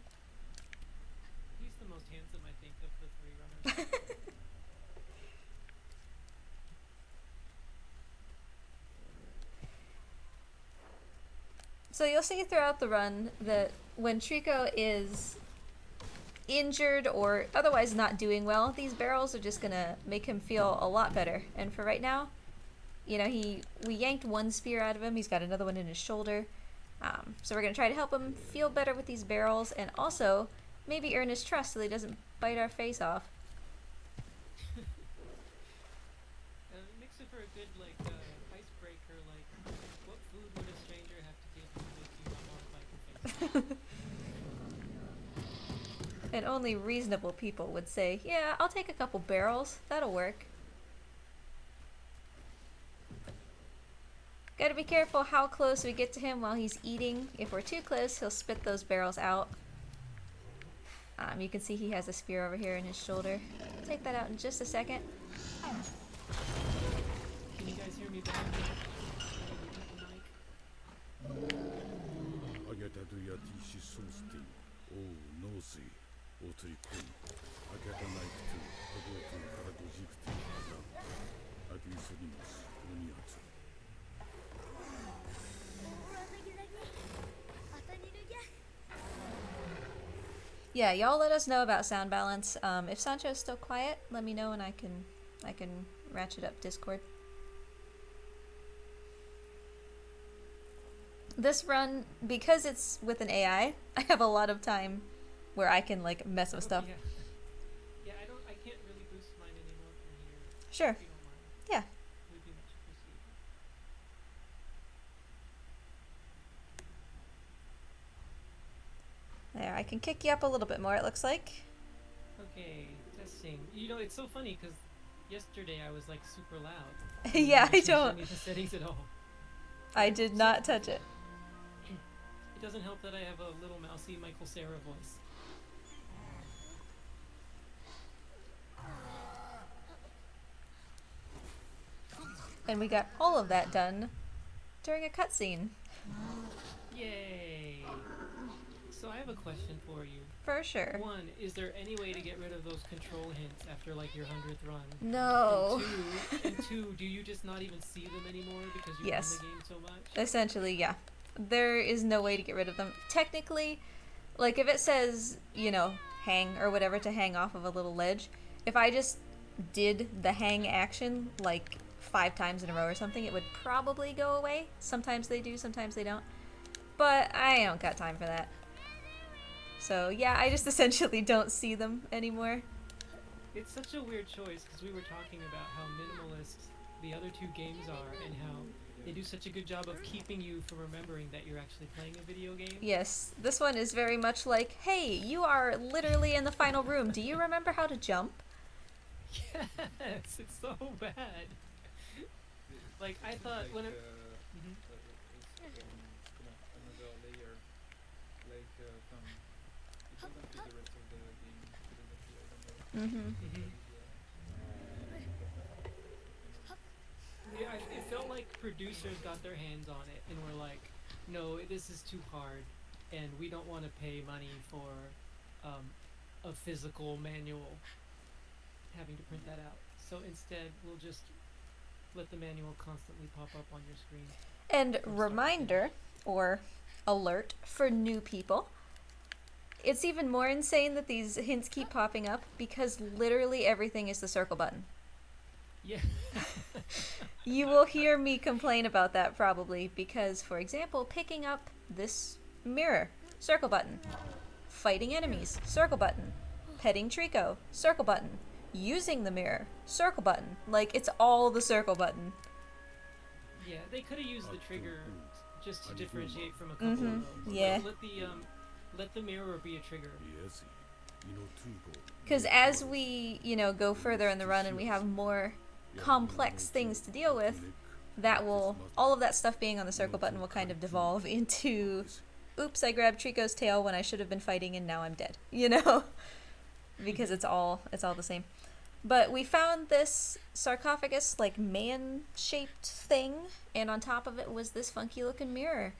He's the most handsome, I think, of the 3 runners. So you'll see throughout the run that when Trico is injured or otherwise not doing well, these barrels are just gonna make him feel a lot better. And for right now, you know, we yanked one spear out of him. He's got another one in his shoulder. So we're gonna try to help him feel better with these barrels and also maybe earn his trust so that he doesn't bite our face off. It makes it for a good, like, icebreaker, like, what food would a stranger have to give you to make you not bite your face? And only reasonable people would say, yeah, I'll take a couple barrels. That'll work. Gotta be careful how close we get to him while he's eating. If we're too close, he'll spit those barrels out. You can see he has a spear over here in his shoulder. I'll take that out in just a second. Can you guys hear me better? Yeah, y'all let us know about sound balance. If Sancho's still quiet, let me know and I can ratchet up Discord. This run, because it's with an AI, I have a lot of time where I can like mess with stuff. Yeah, I can't really boost mine anymore from here. Sure. If you don't mind. Yeah. Would be much appreciated. There, I can kick you up a little bit more, it looks like. Okay, testing. You know, it's so funny because yesterday I was like super loud. Yeah, I didn't don't. change any of the settings at all. I did not touch it. It doesn't help that I have a little mousy Michael Cera voice. And we got all of that done during a cutscene. Yay! So I have a question for you. For sure. One, is there any way to get rid of those control hints after like your 100th run? No. And two, do you just not even see them anymore because you Yes. run the game so much? Essentially, yeah. There is no way to get rid of them. Technically, Like if it says, you know, hang or whatever to hang off of a little ledge, if I just did the hang action like 5 times in a row or something, it would probably go away. Sometimes they do, sometimes they don't. But I don't got time for that. So yeah, I just essentially don't see them anymore. It's such a weird choice because we were talking about how minimalist the other two games are and how they do such a good job of keeping you from remembering that you're actually playing a video game. Yes, this one is very much like, hey, you are literally in the final room. Do you remember how to jump? Yes, it's so bad. Like, I thought when it... another layer, like it doesn't fit the rest of the game. Yeah, it felt like producers got their hands on it and were like, no, this is too hard, and we don't want to pay money for a physical manual, having to print that out. So instead, we'll just let the manual constantly pop up on your screen. And reminder, or alert, for new people. It's even more insane that these hints keep popping up because literally everything is the circle button. Yeah. You will hear me complain about that probably because, for example, picking up this mirror, circle button. Fighting enemies, circle button. Petting Trico, circle button. Using the mirror, circle button. Like, it's all the circle button. Yeah, they could have used the trigger just to differentiate from a couple of those. Yeah. Like, let the mirror be a trigger. Because as we, you know, go further in the run and we have more complex things to deal with, that will, all of that stuff being on the circle button will kind of devolve into, oops, I grabbed Trico's tail when I should have been fighting and now I'm dead, you know? Because it's all the same. But we found this sarcophagus, like man-shaped thing, and on top of it was this funky-looking mirror.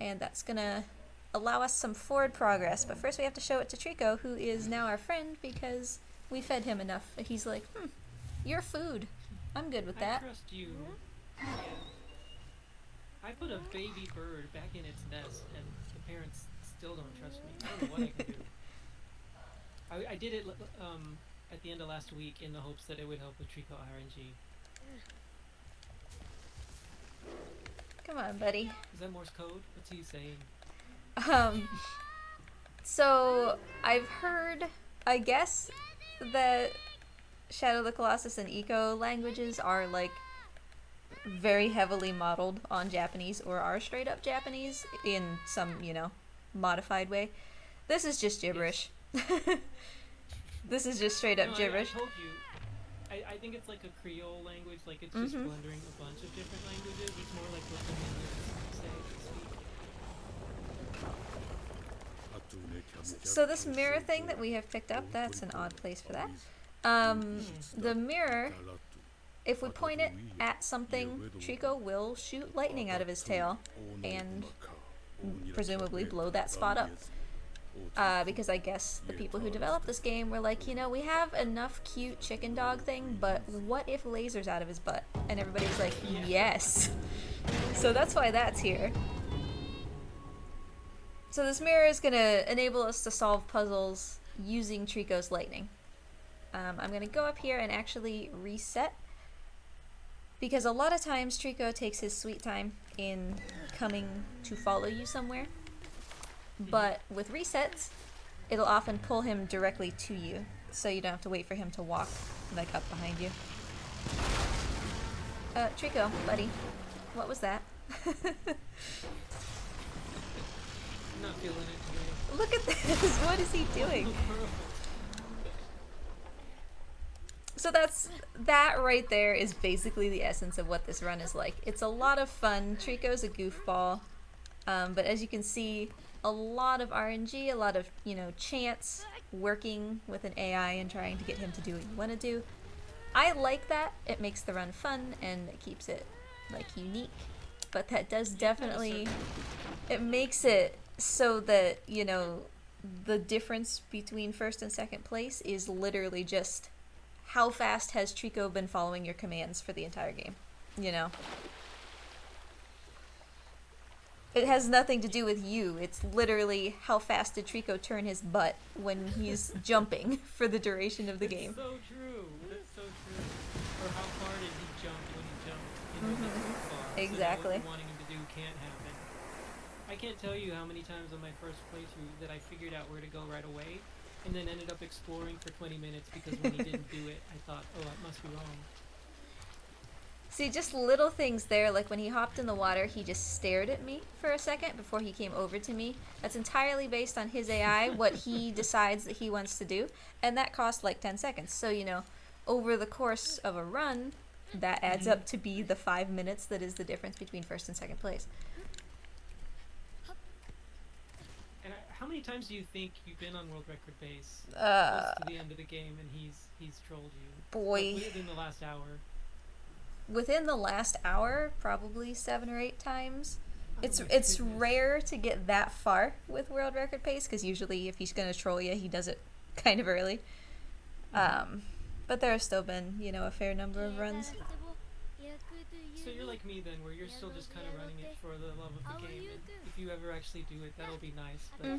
And that's gonna allow us some forward progress. But first we have to show it to Trico, who is now our friend because we fed him enough. He's like, you're food. I'm good with that. I trust you. Yeah. I put a baby bird back in its nest, and the parents still don't trust me. I don't know what I can do. I did it at the end of last week in the hopes that it would help with Trico RNG. Come on, buddy. Is that Morse code? What's he saying? So I've heard, I guess, that Shadow of the Colossus and Eco languages are like very heavily modeled on Japanese or are straight up Japanese in some, you know, modified way. This is just gibberish. This is just straight up gibberish. I told you. I think it's like a Creole language, like it's just blendering a bunch of different languages. It's more like what the minions say. So this mirror thing that we have picked up, that's an odd place for that. The mirror, if we point it at something, Trico will shoot lightning out of his tail and presumably blow that spot up. Because I guess the people who developed this game were like, you know, we have enough cute chicken dog thing, but what if lasers out of his butt? And everybody was like, yes. So that's why that's here. So this mirror is going to enable us to solve puzzles using Trico's lightning. I'm going to go up here and actually reset, because a lot of times Trico takes his sweet time in coming to follow you somewhere. But with resets, it'll often pull him directly to you, so you don't have to wait for him to walk, like, up behind you. Trico, buddy, what was that? I'm not feeling it today. Look at this! What is he doing? So that right there is basically the essence of what this run is like. It's a lot of fun. Trico's a goofball, but as you can see, a lot of RNG, a lot of, you know, chance, working with an AI and trying to get him to do what you want to do. I like that. It makes the run fun and it keeps it, like, unique. But that does definitely, it makes it so that, you know, the difference between first and second place is literally just how fast has Trico been following your commands for the entire game, you know? It has nothing to do with you. It's literally how fast did Trico turn his butt when he's jumping for the duration of the game. That's so true. That's so true. Or how far did he jump when he jumped? You know, that's too far. Exactly. So now what you're wanting him to do can't happen. I can't tell you how many times on my first playthrough that I figured out where to go right away, and then ended up exploring for 20 minutes because when he didn't do it, I thought, oh, it must be wrong. See, just little things there, like when he hopped in the water, he just stared at me for a second before he came over to me. That's entirely based on his AI, what he decides that he wants to do, and that cost like 10 seconds. So, you know, over the course of a run, that adds up to be the 5 minutes that is the difference between first and second place. And how many times do you think you've been on world record base close to the end of the game and he's trolled you? Boy. Like within the last hour. Within the last hour, probably 7 or 8 times. Oh It's my it's goodness. rare to get that far with world record pace, because usually if he's gonna troll you, he does it kind of early. But there have still been, you know, a fair number of runs. So you're like me then, where you're still just kind of running it for the love of the game, and if you ever actually do it, that'll be nice, but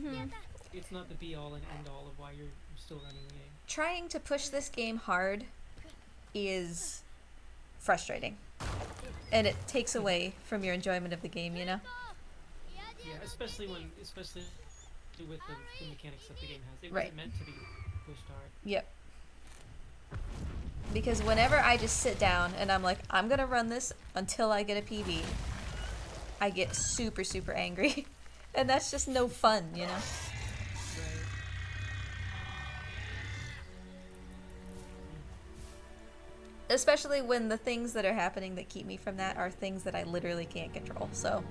it's not the be-all and end-all of why you're still running the game. Trying to push this game hard is frustrating, and it takes away from your enjoyment of the game, you know? Yeah, especially with the mechanics that the game has. It Right. wasn't meant to be pushed hard. Yep. Because whenever I just sit down and I'm like, I'm gonna run this until I get a PB, I get super, super angry. And that's just no fun, you know? Right. Especially when the things that are happening that keep me from that are things that I literally can't control. So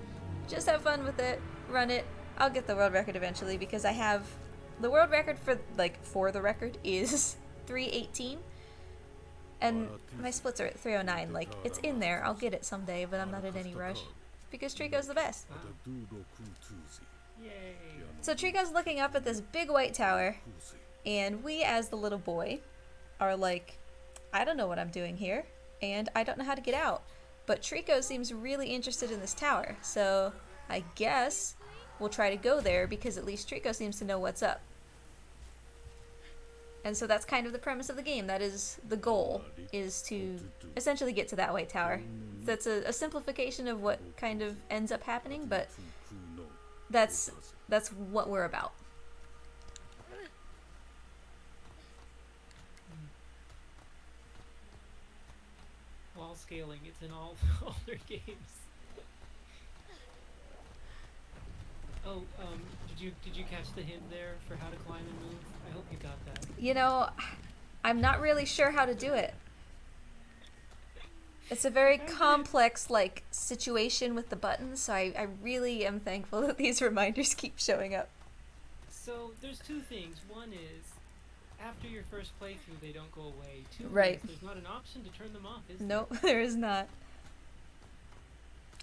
just have fun with it, run it. I'll get the world record eventually, because I have the world record for the record is 3:18. And my splits are at 3:09. Like, it's in there. I'll get it someday, but I'm not in any rush. Because Trico's the best. Yay. So Trico's looking up at this big white tower, and we, as the little boy, are like, I don't know what I'm doing here, and I don't know how to get out. But Trico seems really interested in this tower, so I guess we'll try to go there, because at least Trico seems to know what's up. And so that's kind of the premise of the game. That is the goal, is to essentially get to that white tower. That's a simplification of what kind of ends up happening, but that's what we're about. Wall scaling, it's in all their games. Oh, did you catch the hint there for how to climb and move? I hope you got that. You know, I'm not really sure how to do it. It's a very complex, like, situation with the buttons, so I really am thankful that these reminders keep showing up. So there's two things. One is, after your first playthrough, they don't go away. Two Right. is, there's not an option to turn them off, is there? Nope, there is not.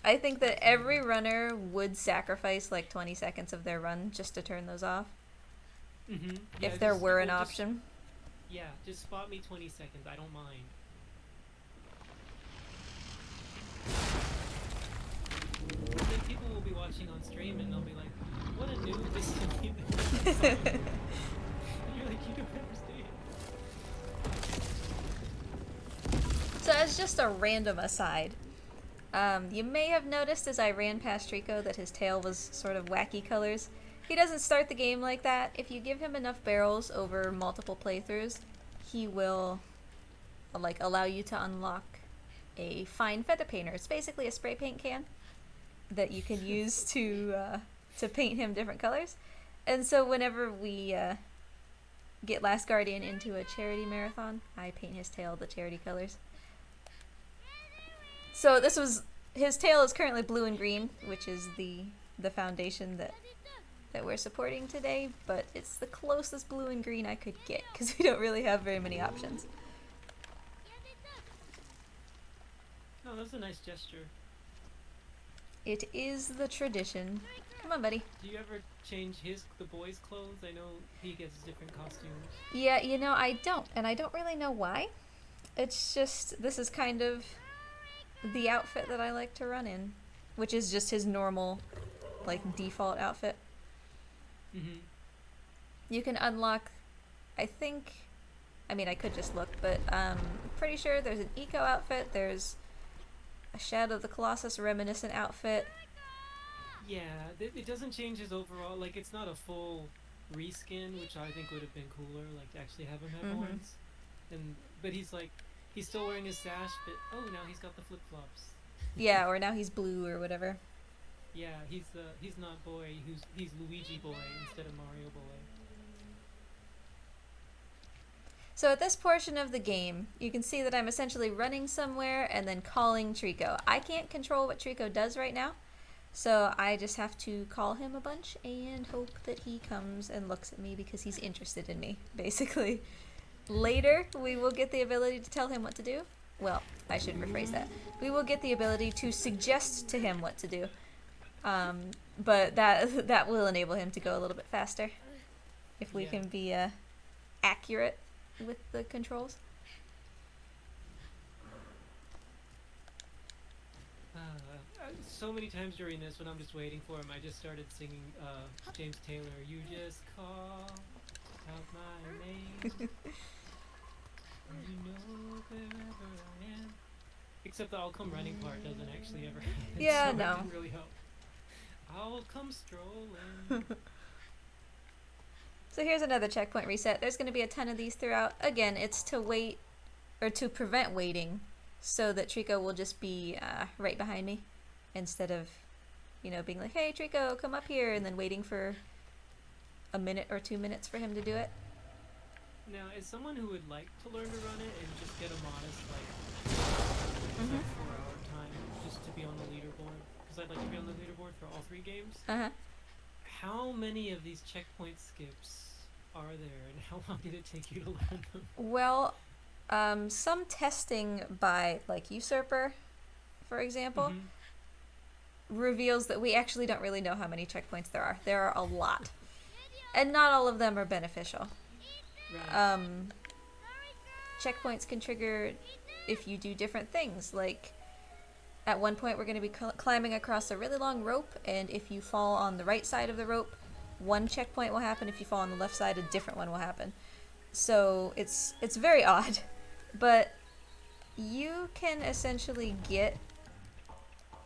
I think that every runner would sacrifice like 20 seconds of their run just to turn those off, Mm-hmm. if there were an option. Yeah, just spot me 20 seconds. I don't mind. And then people will be watching on stream and they'll be like, what a noob this is. You're like, you don't understand. So as just a random aside, you may have noticed as I ran past Trico that his tail was sort of wacky colors. He doesn't start the game like that. If you give him enough barrels over multiple playthroughs, he will like allow you to unlock a fine feather painter. It's basically a spray paint can that you can use to paint him different colors. And so whenever we get Last Guardian into a charity marathon, I paint his tail the charity colors. So his tail is currently blue and green, which is the foundation that we're supporting today, but it's the closest blue and green I could get, because we don't really have very many options. Oh, that's a nice gesture. It is the tradition. Come on, buddy. Do you ever change the boy's clothes? I know he gets different costumes. Yeah, you know, I don't, and I don't really know why. It's just, this is kind of the outfit that I like to run in, which is just his normal like default outfit. Mm-hmm. You can unlock, I think, I mean I could just look, but pretty sure there's an Eco outfit, there's a Shadow of the Colossus reminiscent outfit. Yeah, it doesn't change his overall, like it's not a full reskin, which I think would have been cooler, like to actually have him have horns. But he's still wearing his sash, but oh, now he's got the flip-flops. Yeah, or now he's blue or whatever. Yeah, he's not boy, he's Luigi boy instead of Mario boy. So at this portion of the game, you can see that I'm essentially running somewhere and then calling Trico. I can't control what Trico does right now, so I just have to call him a bunch and hope that he comes and looks at me because he's interested in me, basically. Later, we will get the ability to tell him what to do. Well, I should rephrase that. We will get the ability to suggest to him what to do. But that will enable him to go a little bit faster if we can be accurate with the controls. So many times during this, when I'm just waiting for him, I just started singing James Taylor, "You just call out my name, you know wherever I am." Except the "I'll come running" part doesn't actually ever happen. Yeah, so no. It didn't really help. I'll come strolling. So here's another checkpoint reset. There's going to be a ton of these throughout. Again, it's to wait, or to prevent waiting, so that Trico will just be right behind me, instead of, you know, being like, "Hey Trico, come up here," and then waiting for a minute or 2 minutes for him to do it. Now, as someone who would like to learn to run it and just get a modest, like, 4-hour time just to be on the leaderboard, because I'd like to be on the leaderboard for all 3 games, how many of these checkpoint skips are there, and how long did it take you to learn them? Well, some testing by, like, Usurper, for example, reveals that we actually don't really know how many checkpoints there are. There are a lot. And not all of them are beneficial. Right. Checkpoints can trigger if you do different things, like at one point we're going to be climbing across a really long rope, and if you fall on the right side of the rope, one checkpoint will happen. If you fall on the left side, a different one will happen. So it's very odd, but you can essentially get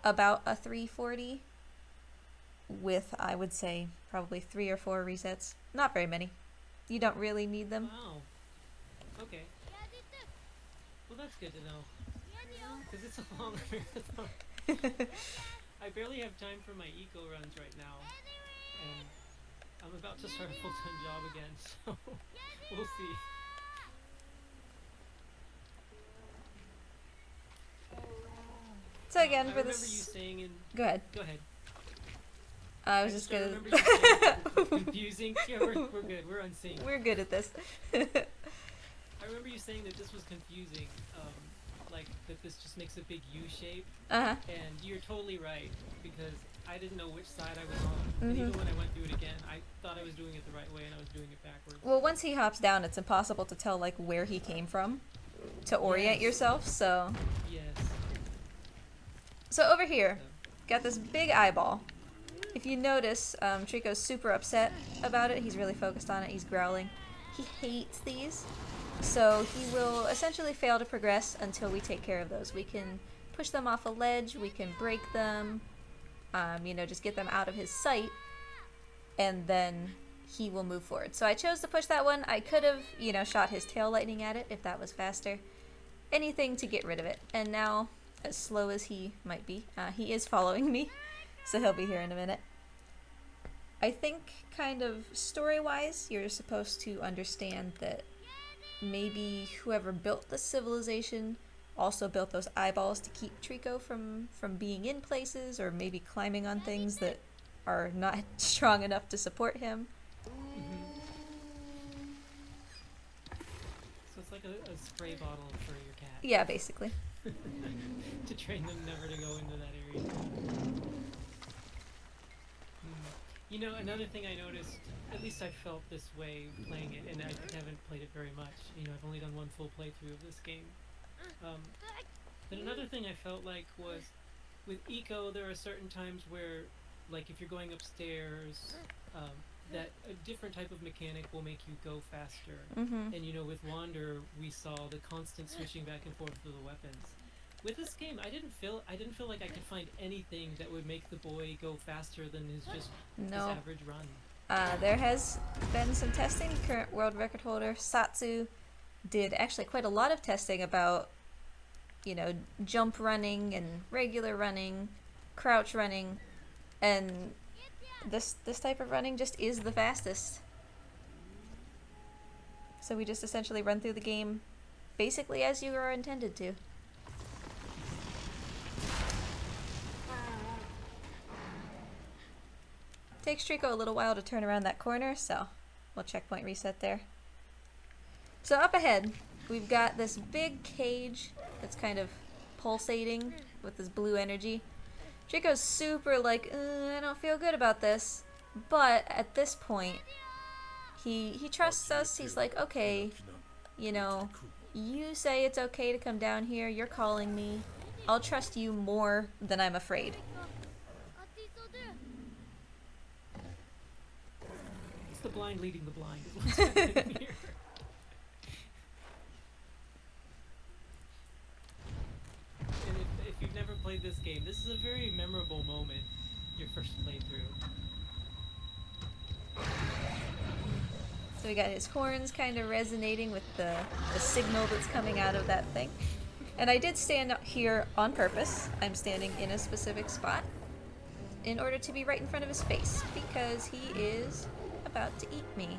about a 340 with, I would say, probably 3 or 4 resets. Not very many. You don't really need them. Wow. Okay. Well, that's good to know. Because it's a long marathon. I barely have time for my eco runs right now. And I'm about to start a full-time job again, so we'll see. So again, I for remember this... you saying in... Go ahead. Go ahead. I was just I gonna... remember you saying it was confusing. Yeah, we're good. We're on sync. We're good at this. I remember you saying that this was confusing. Like, that this just makes a big U shape. Uh-huh. And you're totally right, because I didn't know which side I was on. And even when I went through it again, I thought I was doing it the right way, and I was doing it backwards. Well, once he hops down, it's impossible to tell, like, where he came from to orient yourself, so... Yes. So over here, got this big eyeball. If you notice, Trico's super upset about it. He's really focused on it. He's growling. He hates these. So he will essentially fail to progress until we take care of those. We can push them off a ledge. We can break them. You know, just get them out of his sight. And then he will move forward. So I chose to push that one. I could have, you know, shot his tail lightning at it if that was faster. Anything to get rid of it. And now, as slow as he might be, he is following me. So he'll be here in a minute. I think, kind of story-wise, you're supposed to understand that maybe whoever built the civilization also built those eyeballs to keep Trico from being in places, or maybe climbing on things that are not strong enough to support him. So it's like a spray bottle for your cat. Yeah, basically. To train them never to go into that area. You know, another thing I noticed, at least I felt this way playing it, and I haven't played it very much. You know, I've only done one full playthrough of this game. But another thing I felt like was, with Eco, there are certain times where like if you're going upstairs, that a different type of mechanic will make you go faster. Mm-hmm. And you know, with Wander, we saw the constant switching back and forth of the weapons. With this game, I didn't feel like I could find anything that would make the boy go faster than his his average run. There has been some testing. Current world record holder Satsu did actually quite a lot of testing about, you know, jump running and regular running, crouch running, and this type of running just is the fastest. So we just essentially run through the game basically as you are intended to. Takes Trico a little while to turn around that corner, so we'll checkpoint reset there. So up ahead, we've got this big cage that's kind of pulsating with this blue energy. Trico's super like, I don't feel good about this. But at this point, he trusts us. He's like, okay, you know, you say it's okay to come down here. You're calling me. I'll trust you more than I'm afraid. It's the blind leading the blind. Is what's happening here. And if you've never played this game, this is a very memorable moment, your first playthrough. So we got his horns kind of resonating with the signal that's coming out of that thing. And I did stand up here on purpose. I'm standing in a specific spot in order to be right in front of his face because he is about to eat me.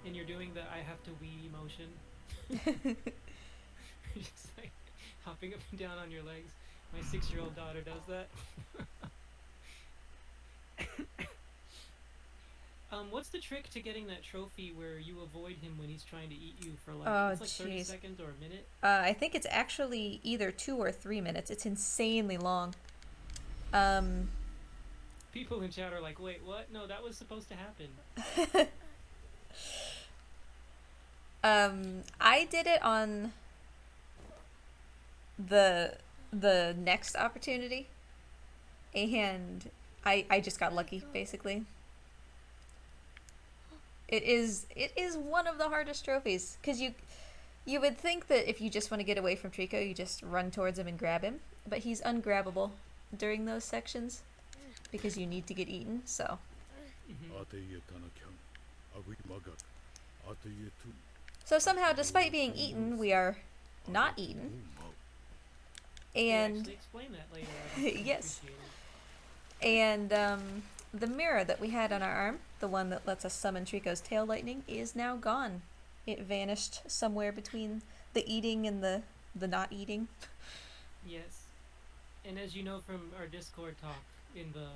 And you're doing the I have to wee motion. Just like hopping up and down on your legs. My 6-year-old daughter does that. What's the trick to getting that trophy where you avoid him when he's trying to eat you for like, it's like 30 seconds or a minute? I think it's actually either 2 or 3 minutes. It's insanely long. People in chat are like, wait, what? No, that was supposed to happen. I did it on the next opportunity, and I just got lucky, basically. It is one of the hardest trophies, because you would think that if you just want to get away from Trico, you just run towards him and grab him, but he's ungrabbable during those sections because you need to get eaten, so. So somehow, despite being eaten, we are not eaten. And explain that later. yes. And the mirror that we had on our arm, the one that lets us summon Trico's tail lightning, is now gone. It vanished somewhere between the eating and the not eating. Yes. And as you know from our Discord talk in the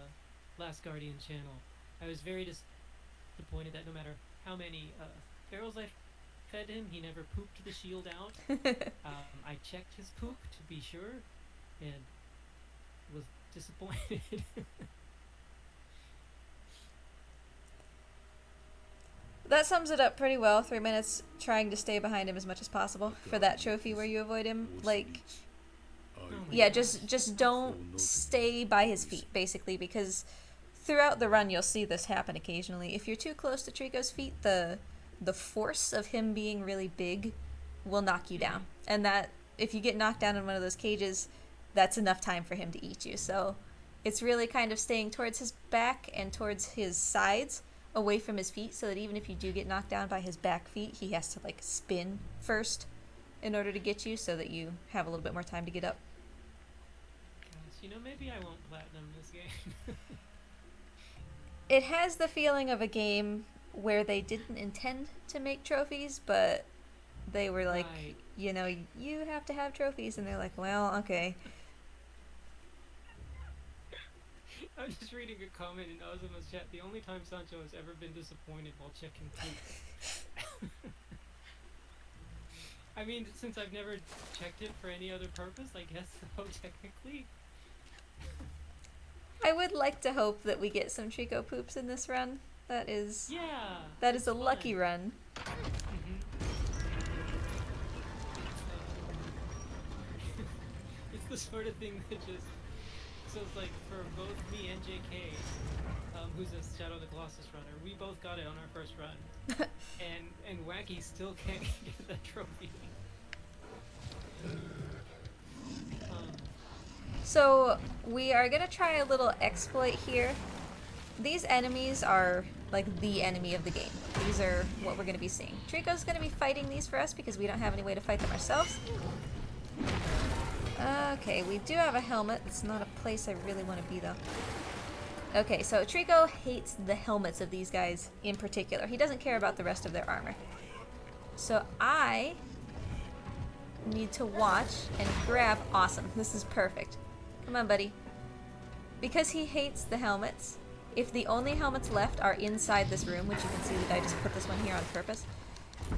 Last Guardian channel, I was very disappointed that no matter how many barrels I fed him, he never pooped the shield out. I checked his poop to be sure, and was disappointed. That sums it up pretty well. 3 minutes trying to stay behind him as much as possible for that trophy where you avoid him. Like, yeah, just don't stay by his feet, basically, because throughout the run you'll see this happen occasionally. If you're too close to Trico's feet, the force of him being really big will knock you down. And that, if you get knocked down in one of those cages, that's enough time for him to eat you. So it's really kind of staying towards his back and towards his sides, away from his feet, so that even if you do get knocked down by his back feet, he has to like spin first in order to get you, so that you have a little bit more time to get up. Gosh, you know, maybe I won't platinum this game. It has the feeling of a game where they didn't intend to make trophies, but they were like, Right. you know, you have to have trophies, and they're like, well, okay. I'm just reading a comment in AZAMA's chat. The only time Sancho has ever been disappointed while checking poop. I mean, since I've never checked it for any other purpose, I guess so, technically. I would like to hope that we get some Trico poops in this run. That is Yeah. a lucky run. It's the sort of thing that just... So it's like, for both me and JK, who's a Shadow of the Colossus runner, we both got it on our first run. and Wacky still can't get that trophy. So we are gonna try a little exploit here. These enemies are like the enemy of the game. These are what we're gonna be seeing. Trico's gonna be fighting these for us because we don't have any way to fight them ourselves. Okay, we do have a helmet. It's not a place I really want to be though. Okay, so Trico hates the helmets of these guys in particular. He doesn't care about the rest of their armor. So I need to watch and grab. Awesome, this is perfect. Come on, buddy. Because he hates the helmets, if the only helmets left are inside this room, which you can see that I just put this one here on purpose,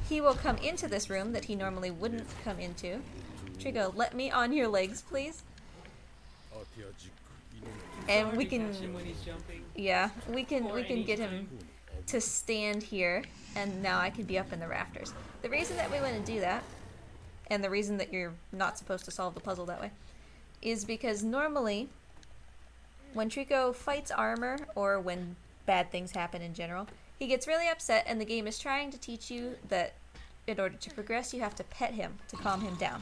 he will come into this room that he normally wouldn't come into. Trico, let me on your legs, please. And we can, yeah, we can get him to stand here, and now I can be up in the rafters. The reason that we want to do that, and the reason that you're not supposed to solve the puzzle that way, is because normally when Trico fights armor, or when bad things happen in general, he gets really upset, and the game is trying to teach you that in order to progress you have to pet him to calm him down.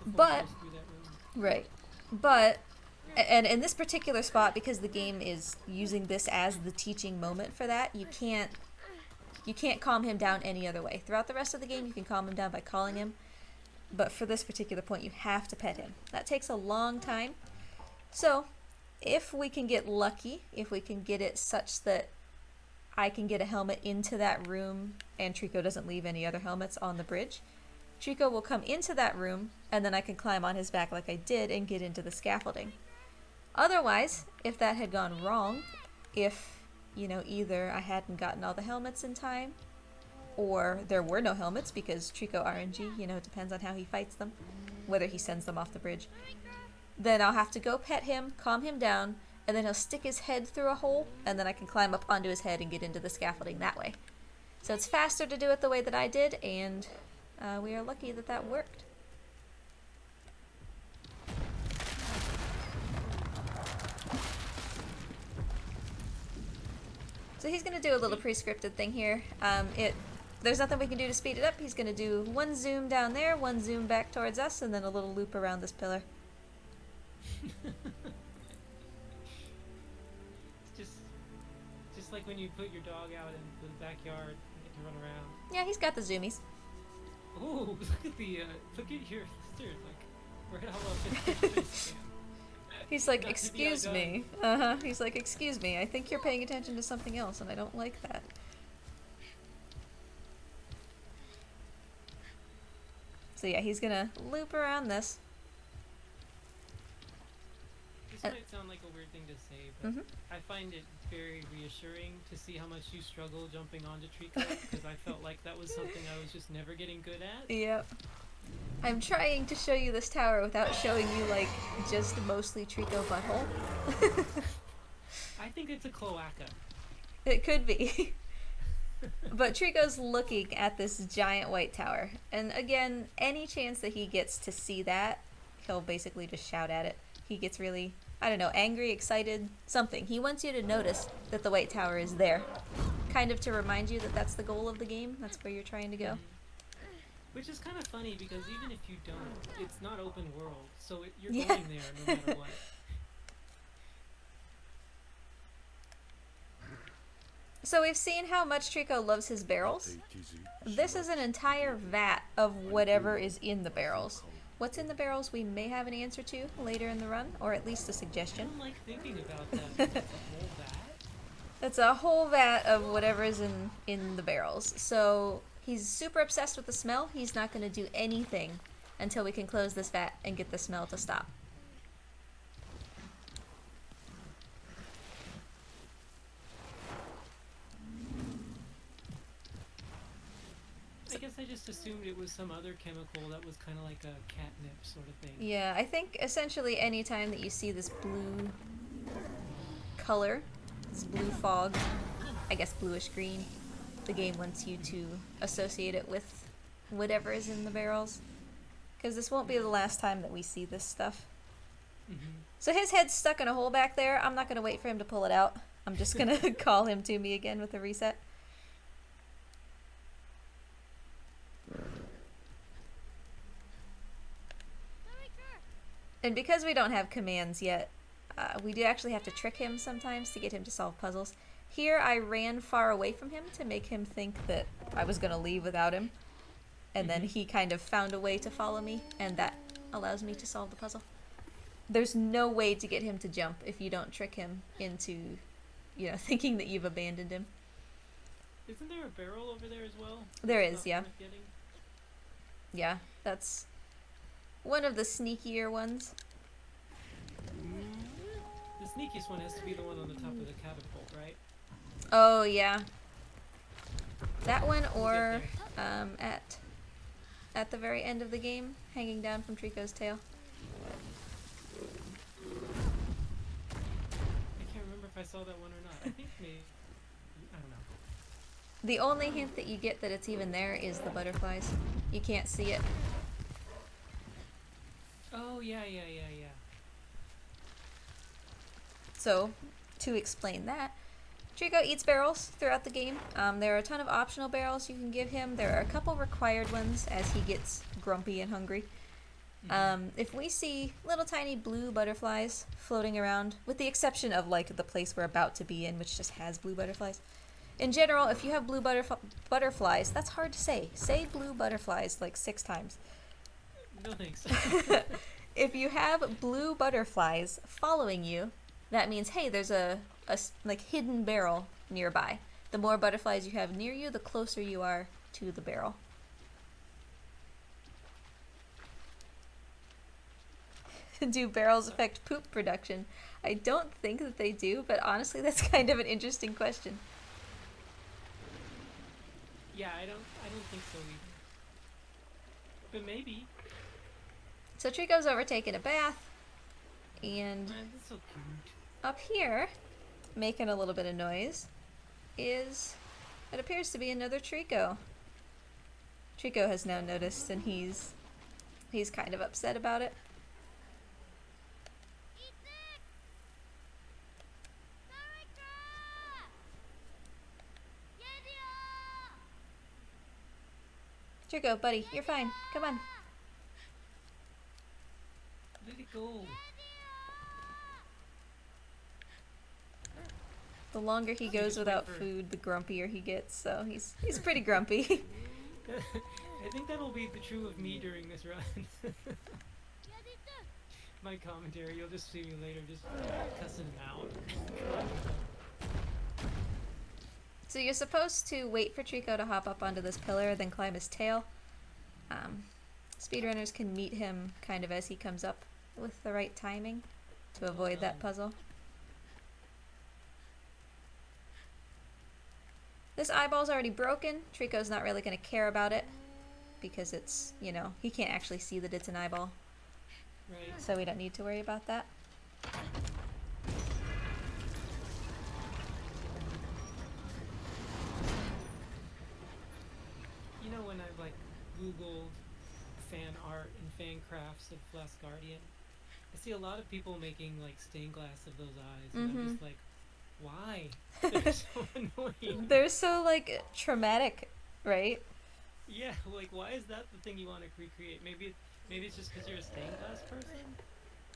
But, right, but, and in this particular spot, because the game is using this as the teaching moment for that, you can't calm him down any other way. Throughout the rest of the game you can calm him down by calling him, but for this particular point you have to pet him. That takes a long time. So if we can get lucky, if we can get it such that I can get a helmet into that room and Trico doesn't leave any other helmets on the bridge, Trico will come into that room and then I can climb on his back like I did and get into the scaffolding. Otherwise, if that had gone wrong, if, you know, either I hadn't gotten all the helmets in time, or there were no helmets because Trico RNG, you know, it depends on how he fights them, whether he sends them off the bridge, then I'll have to go pet him, calm him down, and then he'll stick his head through a hole, and then I can climb up onto his head and get into the scaffolding that way. So it's faster to do it the way that I did, and we are lucky that that worked. So he's going to do a little pre-scripted thing here. There's nothing we can do to speed it up. He's going to do one zoom down there, one zoom back towards us, and then a little loop around this pillar. Just like when you put your dog out in the backyard and get to run around. Yeah, he's got the zoomies. Ooh, look at your sister, like, right all up in He's like, excuse me. He's like, excuse me, I think you're paying attention to something else, and I don't like that. So yeah, he's gonna loop around this. This might sound like a weird thing to say, but I find it very reassuring to see how much you struggle jumping onto Trico, because I felt like that was something I was just never getting good at. Yep. I'm trying to show you this tower without showing you, like, just mostly Trico butthole. I think it's a cloaca. It could be. But Trico's looking at this giant white tower. And again, any chance that he gets to see that, he'll basically just shout at it. He gets really, I don't know, angry, excited, something. He wants you to notice that the white tower is there. Kind of to remind you that that's the goal of the game. That's where you're trying to go. Which is kind of funny, because even if you don't, it's not open world, so you're Yeah. going there no matter what. So we've seen how much Trico loves his barrels. This is an entire vat of whatever is in the barrels. What's in the barrels we may have an answer to later in the run, or at least a I suggestion. don't like thinking about that. It's a whole vat. That's a whole vat of whatever is in the barrels. So he's super obsessed with the smell. He's not going to do anything until we can close this vat and get the smell to stop. I guess I just assumed it was some other chemical that was kind of like a catnip sort of thing. Yeah, I think essentially any time that you see this blue color, this blue fog, I guess bluish green, the game wants you to associate it with whatever is in the barrels. because this won't be the last time that we see this stuff. Mm-hmm. So his head's stuck in a hole back there. I'm not going to wait for him to pull it out. I'm just going to call him to me again with a reset. And because we don't have commands yet, we do actually have to trick him sometimes to get him to solve puzzles. Here I ran far away from him to make him think that I was going to leave without him. And then he kind of found a way to follow me, and that allows me to solve the puzzle. There's no way to get him to jump if you don't trick him into, you know, thinking that you've abandoned him. Isn't there a barrel over there as well? There is, yeah. Worth getting? Yeah, that's one of the sneakier ones. The sneakiest one has to be the one on the top of the catapult, right? Oh, yeah. That one, We'll or get at the very end of the game, hanging down from Trico's tail. I can't remember if I saw that one or not. I think maybe. I don't know. The only hint that you get that it's even there is the butterflies. You can't see it. Oh, yeah. So, to explain that, Trico eats barrels throughout the game. There are a ton of optional barrels you can give him. There are a couple required ones as he gets grumpy and hungry. If we see little tiny blue butterflies floating around, with the exception of like the place we're about to be in, which just has blue butterflies. In general, if you have blue butterflies, that's hard to say. Say blue butterflies like 6 times. No thanks. If you have blue butterflies following you, that means, hey, there's a like hidden barrel nearby. The more butterflies you have near you, the closer you are to the barrel. Do barrels affect poop production? I don't think that they do, but honestly, that's kind of an interesting question. Yeah, I don't think so either. But maybe. So Trico's over taking a bath, and Man, that's so cute. up here, making a little bit of noise, is it appears to be another Trico. Trico has now noticed, and he's kind of upset about it. Trico, buddy, you're fine. Come on. Let it go. The longer he goes just wait without for- food, the grumpier he gets. So he's pretty grumpy. I think that'll be the true of me during this run. My commentary, you'll just see me later just cussing him out. So you're supposed to wait for Trico to hop up onto this pillar, then climb his tail. Speedrunners can meet him kind of as he comes up with the right timing to avoid that puzzle. This eyeball's already broken. Trico's not really going to care about it because it's, you know, he can't actually see that it's an eyeball. Right. So we don't need to worry about that. You know, when I've like Googled fan art and fan crafts of Last Guardian, I see a lot of people making like stained glass of those eyes, and I'm just like, why? They're so annoying. They're so, like, traumatic, right? Yeah, like why is that the thing you want to recreate? Maybe it's just because you're a stained glass person,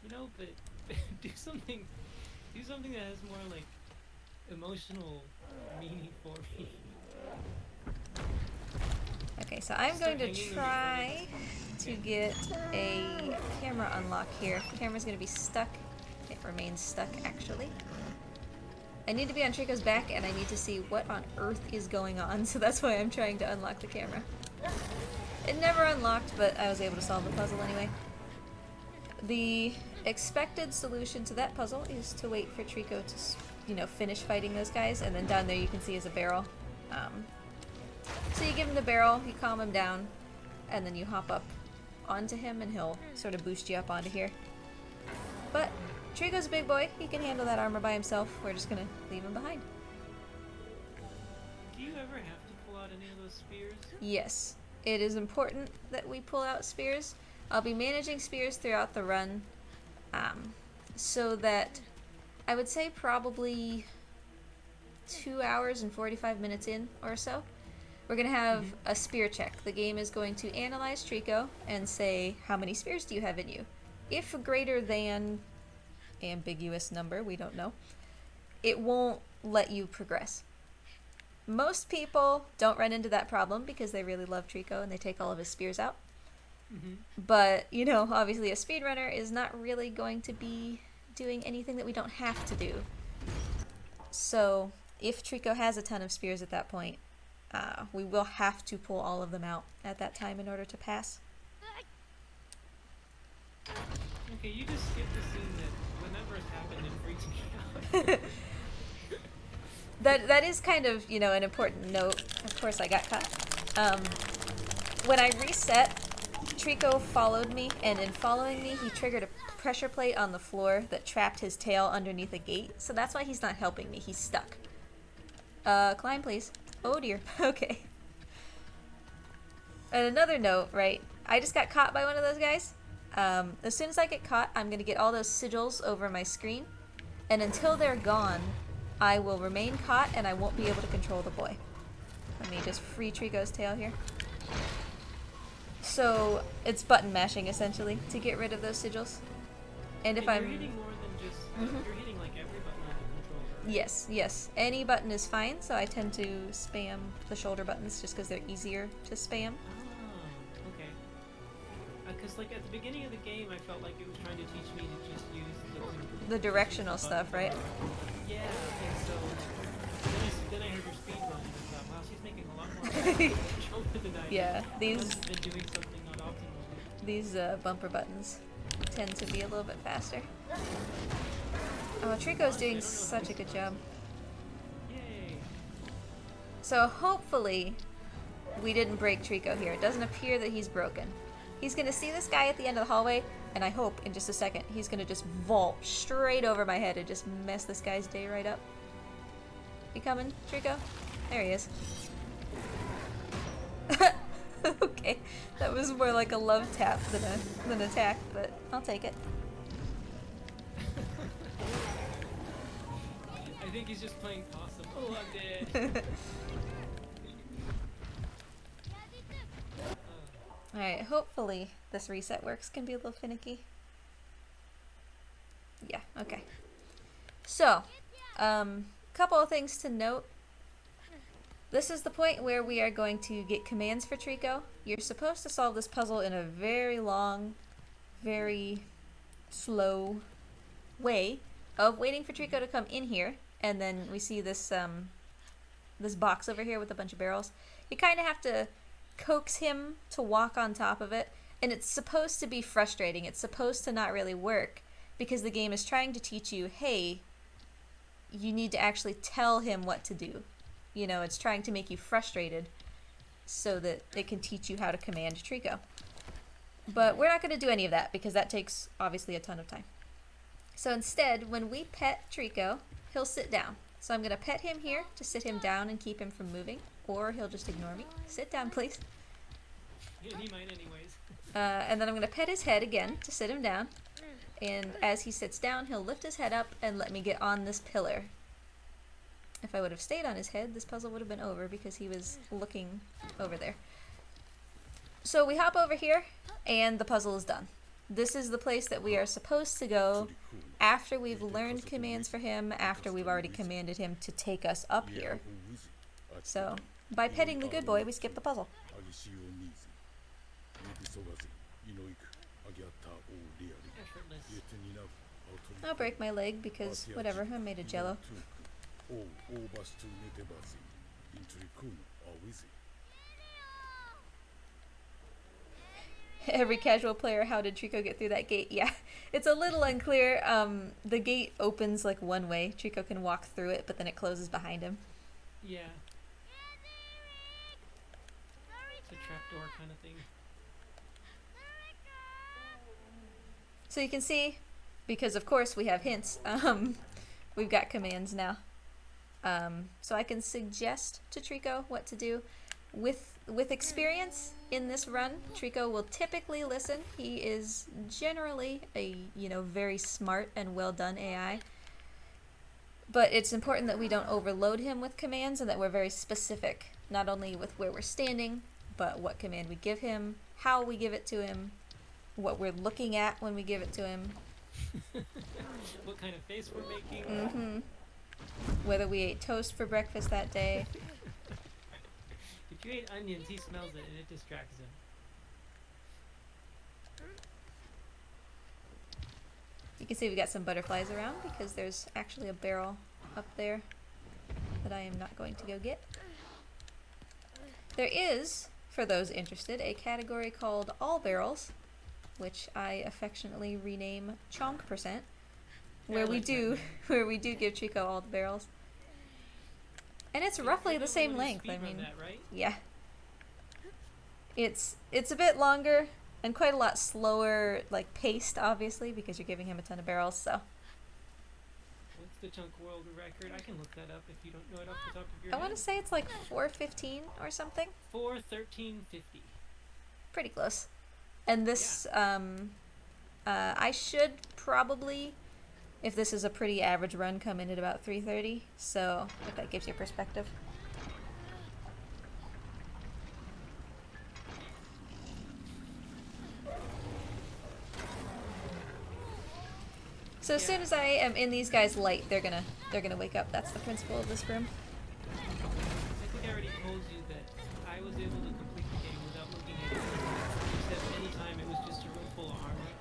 you know. But do something that has more like emotional meaning for me. Okay, so I'm going to try to get a camera unlock here. The camera's going to be stuck. It remains stuck, actually. I need to be on Trico's back, and I need to see what on earth is going on, so that's why I'm trying to unlock the camera. It never unlocked, but I was able to solve the puzzle anyway. The expected solution to that puzzle is to wait for Trico to, you know, finish fighting those guys, and then down there you can see is a barrel. So you give him the barrel, you calm him down, and then you hop up onto him, and he'll sort of boost you up onto here. But Trico's a big boy. He can handle that armor by himself. We're just gonna leave him behind. Do you ever have to pull out any of those spears? Yes, it is important that we pull out spears. I'll be managing spears throughout the run, so that I would say probably 2 hours and 45 minutes in or so, we're going to have a spear check. The game is going to analyze Trico and say, how many spears do you have in you? If greater than ambiguous number, we don't know, it won't let you progress. Most people don't run into that problem because they really love Trico and they take all of his spears out. But, you know, obviously a speedrunner is not really going to be doing anything that we don't have to do. So, if Trico has a ton of spears at that point, we will have to pull all of them out at that time in order to pass. Okay, you just skipped the scene that whenever it happened, it freaked me out. That is kind of, you know, an important note. Of course I got caught. When I reset, Trico followed me, and in following me, he triggered a pressure plate on the floor that trapped his tail underneath a gate, so that's why he's not helping me. He's stuck. Climb, please. Oh dear. Okay. And another note, right? I just got caught by one of those guys. As soon as I get caught, I'm gonna get all those sigils over my screen, and until they're gone, I will remain caught and I won't be able to control the boy. Let me just free Trico's tail here. So it's button mashing essentially to get rid of those sigils. And if you're I'm hitting more than just you're hitting like every button on the controller. yes, any button is fine. So I tend to spam the shoulder buttons just because they're easier to spam. Oh, okay. Because like at the beginning of the game, I felt like it was trying to teach me to just use The directional stuff, right? Yeah, and so then I heard your speed run and I thought, wow, she's making a lot more shoulder than I Yeah, these must have been doing something not optimal. these bumper buttons tend to be a little bit faster. Oh, Trico's doing such a good job. Yay! So hopefully we didn't break Trico here. It doesn't appear that he's broken. He's gonna see this guy at the end of the hallway, and I hope in just a second he's gonna just vault straight over my head and just mess this guy's day right up. You coming, Trico? There he is. Okay, that was more like a love tap than an attack, but I'll take it. I think he's just playing possum. Oh, I'm dead. Alright, hopefully this reset works. Can be a little finicky. Yeah, okay. So, couple of things to note. This is the point where we are going to get commands for Trico. You're supposed to solve this puzzle in a very long, very slow way of waiting for Trico to come in here, and then we see this this box over here with a bunch of barrels. You kind of have to coax him to walk on top of it, and it's supposed to be frustrating. It's supposed to not really work because the game is trying to teach you, hey, you need to actually tell him what to do. You know, it's trying to make you frustrated so that it can teach you how to command Trico. But we're not going to do any of that because that takes obviously a ton of time. So instead, when we pet Trico, he'll sit down. So I'm going to pet him here to sit him down and keep him from moving, or he'll just ignore me. Sit down, please. Yeah, he might anyways. And then I'm going to pet his head again to sit him down. And as he sits down, he'll lift his head up and let me get on this pillar. If I would have stayed on his head, this puzzle would have been over because he was looking over there. So we hop over here, and the puzzle is done. This is the place that we are supposed to go after we've learned commands for him, after we've already commanded him to take us up here. So, by petting the good boy, we skip the puzzle. Effortless. I'll break my leg because, whatever, I'm made of jello. Every casual player, how did Trico get through that gate? Yeah, it's a little unclear. The gate opens like one way. Trico can walk through it, but then it closes behind him. Yeah. It's a trapdoor kind of thing. So you can see, because of course we have hints, we've got commands now. So I can suggest to Trico what to do. with experience in this run, Trico will typically listen. He is generally a, you know, very smart and well done AI. But it's important that we don't overload him with commands and that we're very specific, not only with where we're standing, but what command we give him, how we give it to him, what we're looking at when we give it to him. What kind of face we're making. Mm-hmm. Whether we ate toast for breakfast that day. If you ate onions, he smells it and it distracts him. You can see we got some butterflies around because there's actually a barrel up there that I am not going to go get. There is, for those interested, a category called All Barrels, which I affectionately rename Chonk %, where we do give Trico all the barrels. And it's roughly the same length. I mean, that, right? yeah. It's a bit longer and quite a lot slower, like paced, obviously, because you're giving him a ton of barrels. So What's the chunk world record? I can look that up if you don't know it off the top of your I head. want to say it's like 4:15 or something. 4:13:50. Pretty close. And this, I should probably, if this is a pretty average run, come in at about 3:30. So if that gives you perspective. So as soon as I am in these guys' light, they're gonna wake up. That's the principle of this room. I think I already told you that I was able to complete the game without looking at it. You said anytime it was just a room full of armor,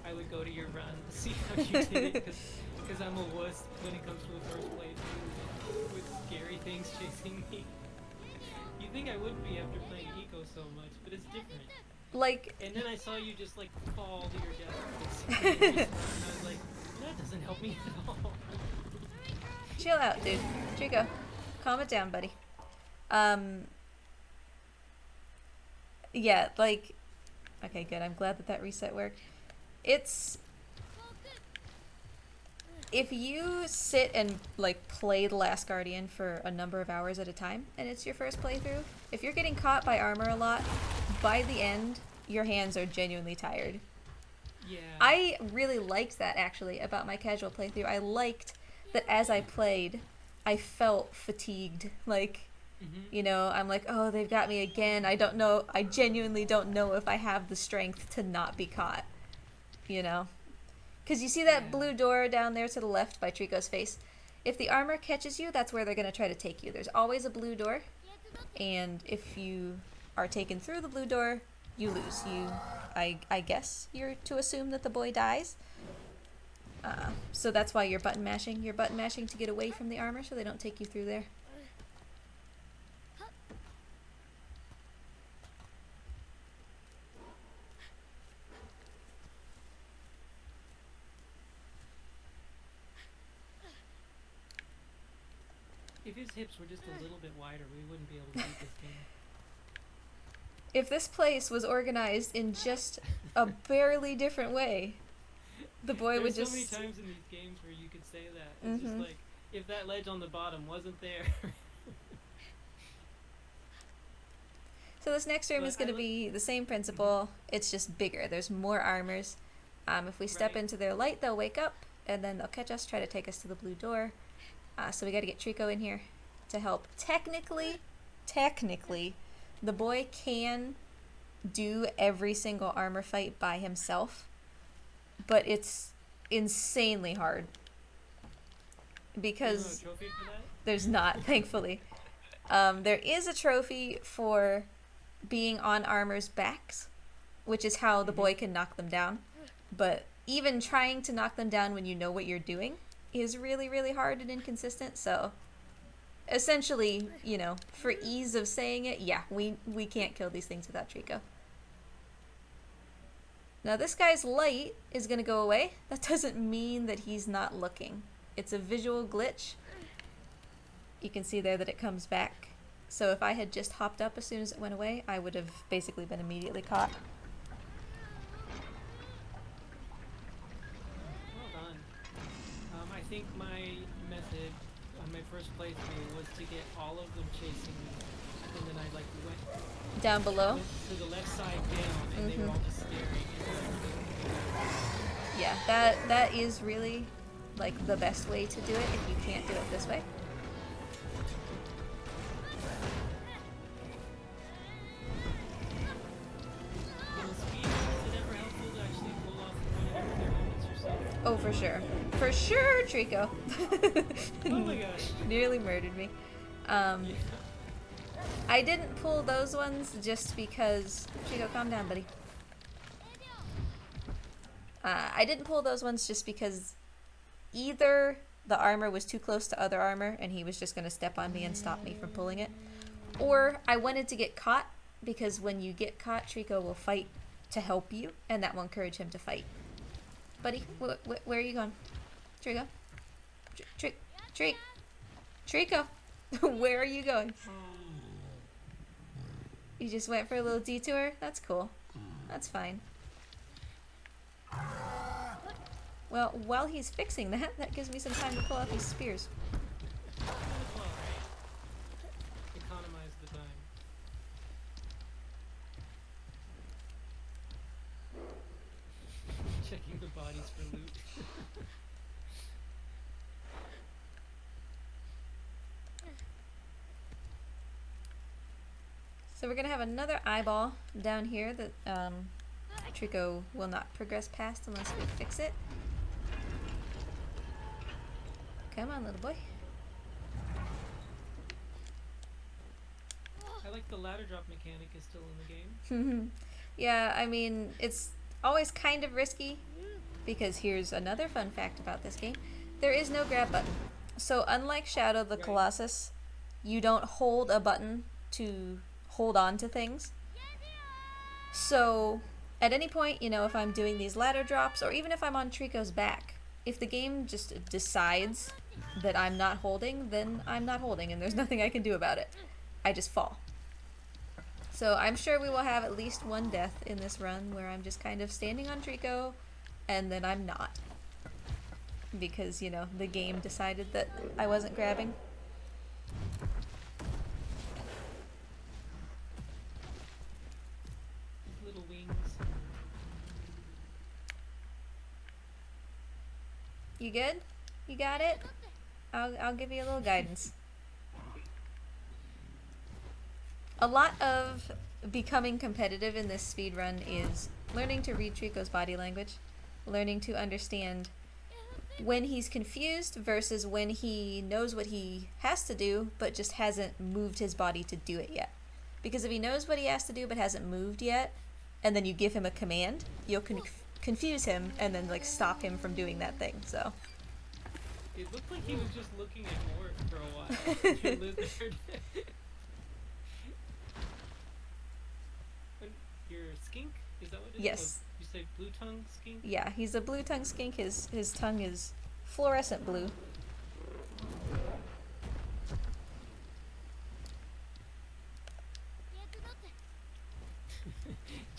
I would go to your run, see how you did it, because I'm a wuss when it comes to a first playthrough with scary things chasing me. You think I wouldn't be after playing Eco so much, but it's different. Like, And then I saw you just like fall to your death, basically, and I was like, that doesn't help me at all. chill out, dude. Trico, calm it down, buddy. Yeah, like, okay, good. I'm glad that reset worked. It's, if you sit and like play The Last Guardian for a number of hours at a time and it's your first playthrough, if you're getting caught by armor a lot, by the end your hands are genuinely tired. Yeah. I really liked that actually about my casual playthrough. I liked that as I played I felt fatigued, like, you know, I'm like, oh, they've got me again. I don't know, I genuinely don't know if I have the strength to not be caught, you know. Because you see that blue door down there to the left by Trico's face? If the armor catches you, that's where they're going to try to take you. There's always a blue door, and if you are taken through the blue door, you lose. I guess you're to assume that the boy dies. So that's why you're button mashing. You're button mashing to get away from the armor so they don't take you through there. If his hips were just a little bit wider, we wouldn't be able to beat this game. If this place was organized in just a barely different way, the boy would just... There's so many times in these games where you could say that. It's just like, if that ledge on the bottom wasn't there. So this next room is going to be the same principle, it's just bigger. There's more armors. If we step into their light, they'll wake up, and then they'll catch us, try to take us to the blue door. So we got to get Trico in here to help. Technically, the boy can do every single armor fight by himself, but it's insanely hard because trophy for that? there's not, thankfully. There is a trophy for being on armor's backs, which is how the boy can knock them down, but even trying to knock them down when you know what you're doing is really, really hard and inconsistent. So essentially, you know, for ease of saying it, yeah, we can't kill these things without Trico. Now this guy's light is going to go away. That doesn't mean that he's not looking. It's a visual glitch. You can see there that it comes back. So if I had just hopped up as soon as it went away, I would have basically been immediately caught. Well done. I think my method on my first playthrough was to get all of them chasing me, and then I like went down below. To the left side down, and they were all just staring. Yeah, that is really like the best way to do it if you can't do it this way. Oh, for sure. For sure, Trico. Oh my gosh. Nearly murdered me. I didn't pull those ones just because... Trico, calm down, buddy. I didn't pull those ones just because either the armor was too close to other armor and he was just going to step on me and stop me from pulling it, or I wanted to get caught, because when you get caught, Trico will fight to help you, and that will encourage him to fight. Buddy, where are you going? Trico? Trico! Where are you going? You just went for a little detour? That's cool. That's fine. Well, while he's fixing that, that gives me some time to pull out these spears. Economize the time. Checking the bodies for loot. So we're gonna have another eyeball down here that Trico will not progress past unless we fix it. Come on, little boy. I like the ladder drop mechanic is still in the game. Yeah, I mean, it's always kind of risky, because here's another fun fact about this game. There is no grab button. So unlike Shadow the Colossus, you don't hold a button to hold on to things. So at any point, you know, if I'm doing these ladder drops, or even if I'm on Trico's back, if the game just decides that I'm not holding, then I'm not holding, and there's nothing I can do about it. I just fall. So I'm sure we will have at least one death in this run where I'm just kind of standing on Trico, and then I'm not. Because, you know, the game decided that I wasn't grabbing. Little wings. You good? You got it? I'll give you a little guidance. A lot of becoming competitive in this speedrun is learning to read Trico's body language, learning to understand when he's confused versus when he knows what he has to do but just hasn't moved his body to do it yet. Because if he knows what he has to do but hasn't moved yet, and then you give him a command, you'll confuse him and then like stop him from doing that thing. So It looked like he was just looking at Mort for a while. Your lizard. Your skink? Is that what it is? Yes. You say blue tongue skink? yeah, he's a blue tongue skink. His tongue is fluorescent blue.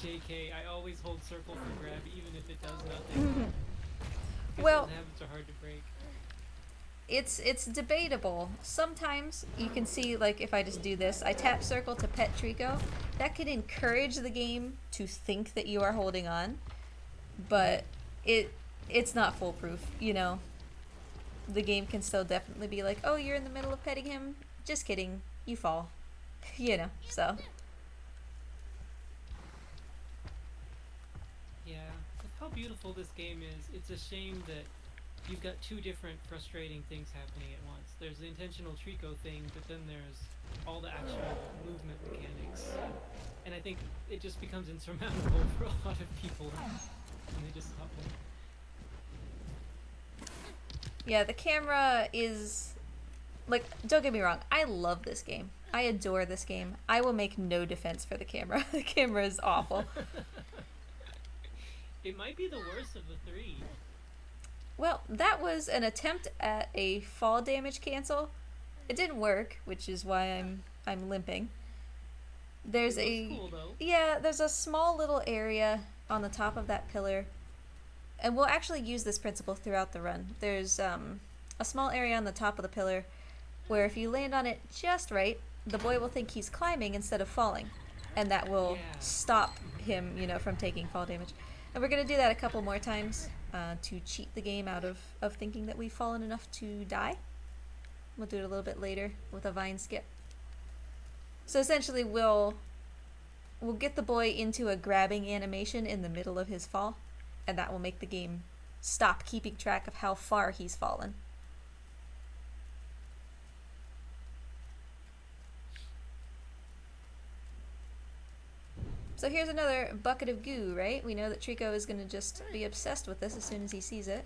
JK, I always hold circle for grab even if it does nothing. Well, Those habits are hard to break. it's debatable. Sometimes you can see, like, if I just do this, I tap circle to pet Trico, that could encourage the game to think that you are holding on, but it's not foolproof, you know. The game can still definitely be like, oh, you're in the middle of petting him, just kidding, you fall. You know, so. Yeah, with how beautiful this game is, it's a shame that you've got two different frustrating things happening at once. There's the intentional Trico thing, but then there's all the actual movement mechanics. And I think it just becomes insurmountable for a lot of people when they just stop playing. Yeah, the camera is, like, don't get me wrong, I love this game. I adore this game. I will make no defense for the camera. The camera is awful. It might be the worst of the three. Well, that was an attempt at a fall damage cancel. It didn't work, which is why I'm limping. There's It looks cool, though. yeah, there's a small little area on the top of that pillar, and we'll actually use this principle throughout the run. There's a small area on the top of the pillar where if you land on it just right, the boy will think he's climbing instead of falling, and that will stop him, you know, from taking fall damage. And we're going to do that a couple more times to cheat the game out of thinking that we've fallen enough to die. We'll do it a little bit later with a vine skip. So essentially we'll get the boy into a grabbing animation in the middle of his fall, and that will make the game stop keeping track of how far he's fallen. So here's another bucket of goo, right? We know that Trico is going to just be obsessed with this as soon as he sees it.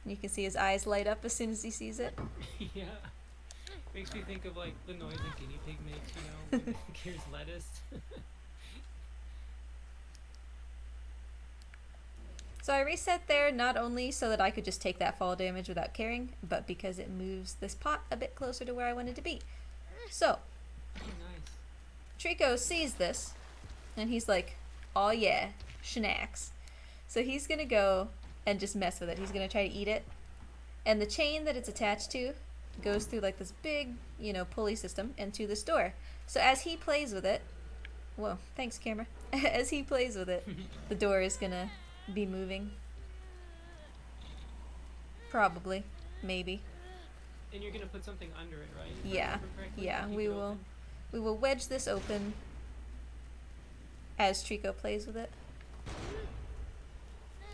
You can see his eyes light up as soon as he sees it. Yeah. Makes me think of like the noise a guinea pig makes, you know, when it hears lettuce. So I reset there not only so that I could just take that fall damage without caring, but because it moves this pot a bit closer to where I wanted to be. So, Oh, nice. Trico sees this, and he's like, oh yeah, schnacks. So he's gonna go and just mess with it. He's gonna try to eat it. And the chain that it's attached to goes through like this big, you know, pulley system into this door. So as he plays with it, whoa, thanks camera. As he plays with it, the door is gonna be moving. Probably. Maybe. And you're gonna put something under it, right? If I Yeah. remember correctly, Yeah, to keep we it will open? we will wedge this open as Trico plays with it.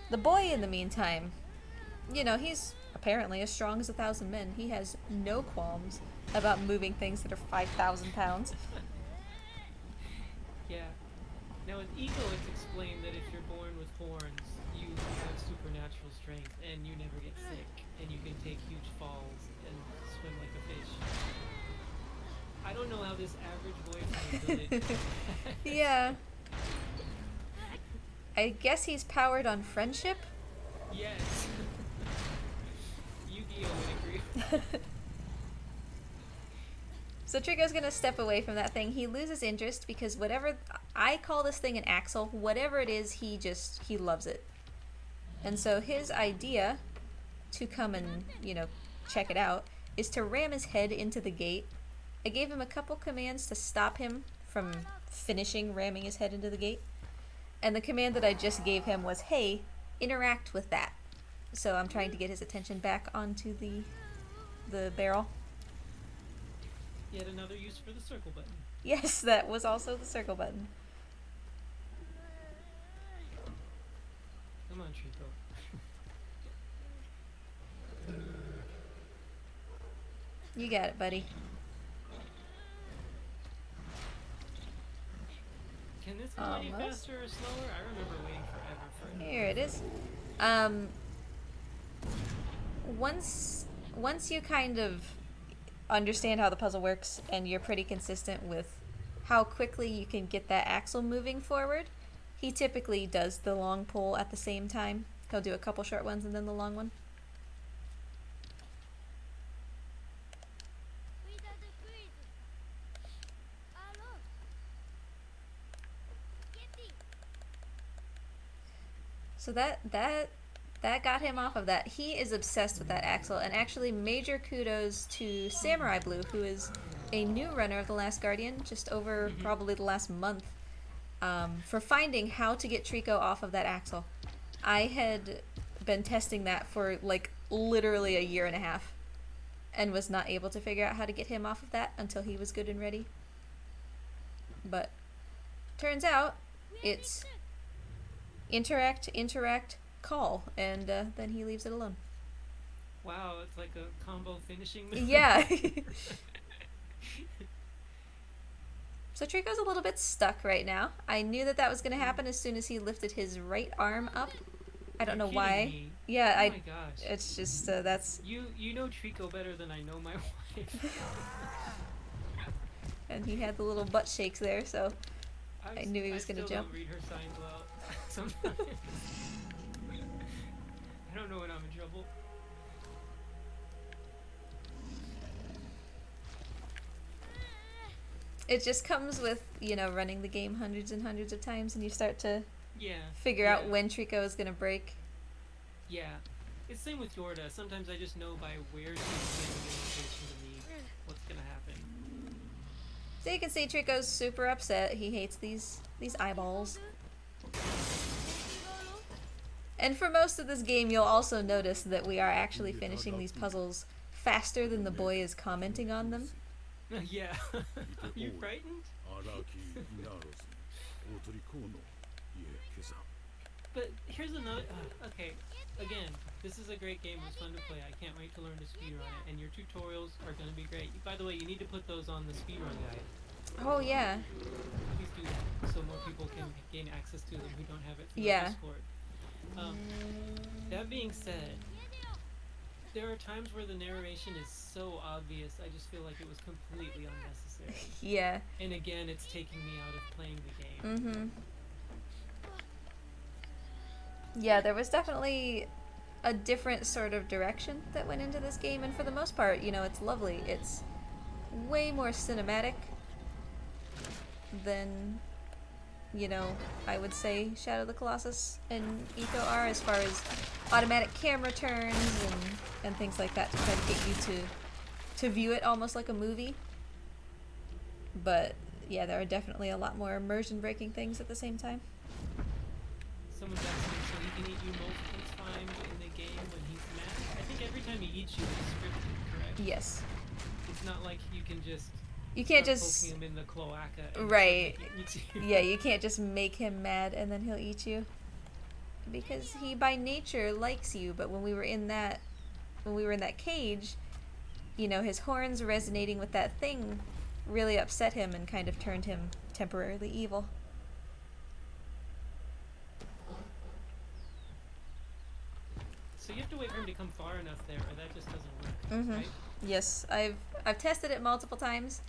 The boy, in the meantime, you know, he's apparently as strong as 1,000 men. He has no qualms about moving things that are 5,000 pounds. Yeah. Now with Eco, it's explained that if you're born with horns, you have supernatural strength and you never get sick, and you can take huge falls and swim like a fish. I don't know how this average boy from the village. Yeah. I guess he's powered on friendship. Yes. Yu-Gi-Oh would agree. So Trico's gonna step away from that thing. He loses interest because whatever, I call this thing an axle, whatever it is, he loves it. And so his idea to come and, you know, check it out is to ram his head into the gate. I gave him a couple commands to stop him from finishing ramming his head into the gate. And the command that I just gave him was, hey, interact with that. So I'm trying to get his attention back onto the barrel. Yet another use for the circle button. Yes, that was also the circle button. Come on, Trico. You got it, buddy. Can this go any Almost. faster or slower? I remember waiting forever for it. Here it is. Once you kind of understand how the puzzle works and you're pretty consistent with how quickly you can get that axle moving forward, he typically does the long pull at the same time. He'll do a couple short ones and then the long one. So that got him off of that. He is obsessed with that axle, and actually major kudos to Samurai Blue, who is a new runner of The Last Guardian, just over probably the last month, for finding how to get Trico off of that axle. I had been testing that for like literally a year and a half and was not able to figure out how to get him off of that until he was good and ready. But turns out it's interact, call, and then he leaves it alone. Wow, it's like a combo finishing move. Yeah. So Trico's a little bit stuck right now. I knew that was going to happen as soon as he lifted his right arm up. I don't know You're why. kidding me. Yeah, Oh my gosh. it's just that's, You know Trico better than I know my wife. and he had the little butt shakes there, so I knew he was gonna still jump. Don't read her signs well. Sometimes. I don't know when I'm in trouble. it just comes with, you know, running the game hundreds and hundreds of times, and you start to Yeah. figure out when Trico is going to break. Yeah. It's same with Yorda. Sometimes I just know by where she's giving indication to me what's gonna happen. So you can see Trico's super upset. He hates these eyeballs. And for most of this game, you'll also notice that we are actually finishing these puzzles faster than the boy is commenting on them. Yeah. Are you frightened? But here's another... okay, again, this is a great game. It's fun to play. I can't wait to learn to speedrun it. And your tutorials are going to be great. By the way, you need to put those on the speedrun guide. Oh, yeah. Please do that so more people can gain access to them who don't have it through Yeah. Discord. That being said, there are times where the narration is so obvious, I just feel like it was completely unnecessary. Yeah. And again, it's taking me out of playing the game. Mm-hmm. Yeah, there was definitely a different sort of direction that went into this game, and for the most part, you know, it's lovely. It's way more cinematic than, you know, I would say Shadow of the Colossus and Ico are, as far as automatic camera turns and things like that to try to get you to view it almost like a movie. But yeah, there are definitely a lot more immersion breaking things at the same time. Someone's asking, so he can eat you multiple times in the game when he's mad? I think every time he eats you, it's scripted, correct? Yes. It's not like you can just... You can't start just... poking him in the cloaca and right. he eats you. Yeah, you can't just make him mad and then he'll eat you. Because he by nature likes you, but when we were in that cage, you know, his horns resonating with that thing really upset him and kind of turned him temporarily evil. So you have to wait for him to come far enough there, or that just doesn't work, Mm-hmm. right? Yes, I've tested it multiple times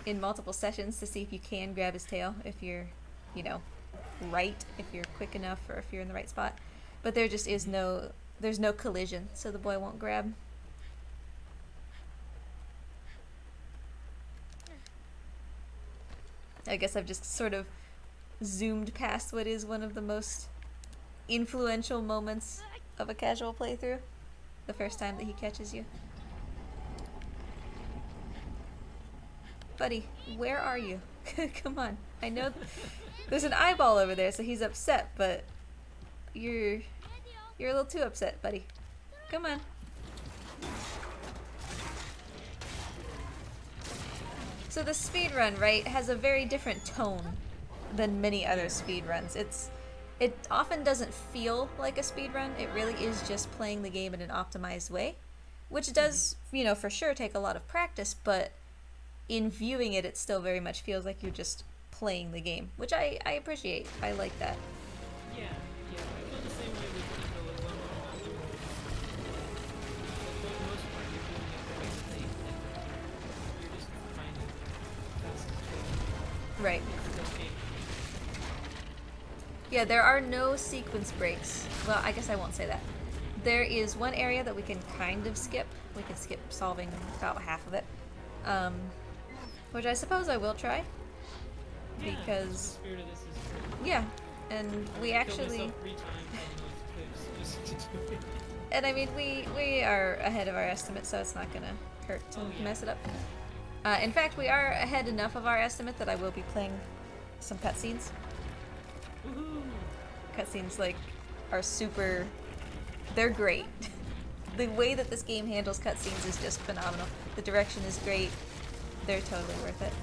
in multiple sessions to see if you can grab his tail if you're, you know, right, if you're quick enough, or if you're in the right spot. But there just is there's no collision, so the boy won't grab. I guess I've just sort of zoomed past what is one of the most influential moments of a casual playthrough. The first time that he catches you. Buddy, where are you? Come on. I know there's an eyeball over there, so he's upset, but you're a little too upset, buddy. Come on. So the speedrun, right, has a very different tone than many other speedruns. It often doesn't feel like a speedrun. It really is just playing the game in an optimized way, which does, you know, for sure take a lot of practice, but in viewing it, it still very much feels like you're just playing the game, which I appreciate. I like that. Yeah, I feel the same way with Ico as well. But for the most part, you're doing it the right way. You're just finding the fastest way. Right. It's okay. Yeah, there are no sequence breaks. Well, I guess I won't say that. There is one area that we can kind of skip. We can skip solving about half of it. Which I suppose I will try. Yeah, Because, the spirit of this is true. yeah, and we Kill actually... myself 3 times on those clips just to do it. And I mean, we are ahead of our estimate, so it's not gonna hurt to mess it up. In fact, we are ahead enough of our estimate that I will be playing some cutscenes. Woohoo! Cutscenes, like, are super... They're great. The way that this game handles cutscenes is just phenomenal. The direction is great. They're totally worth it.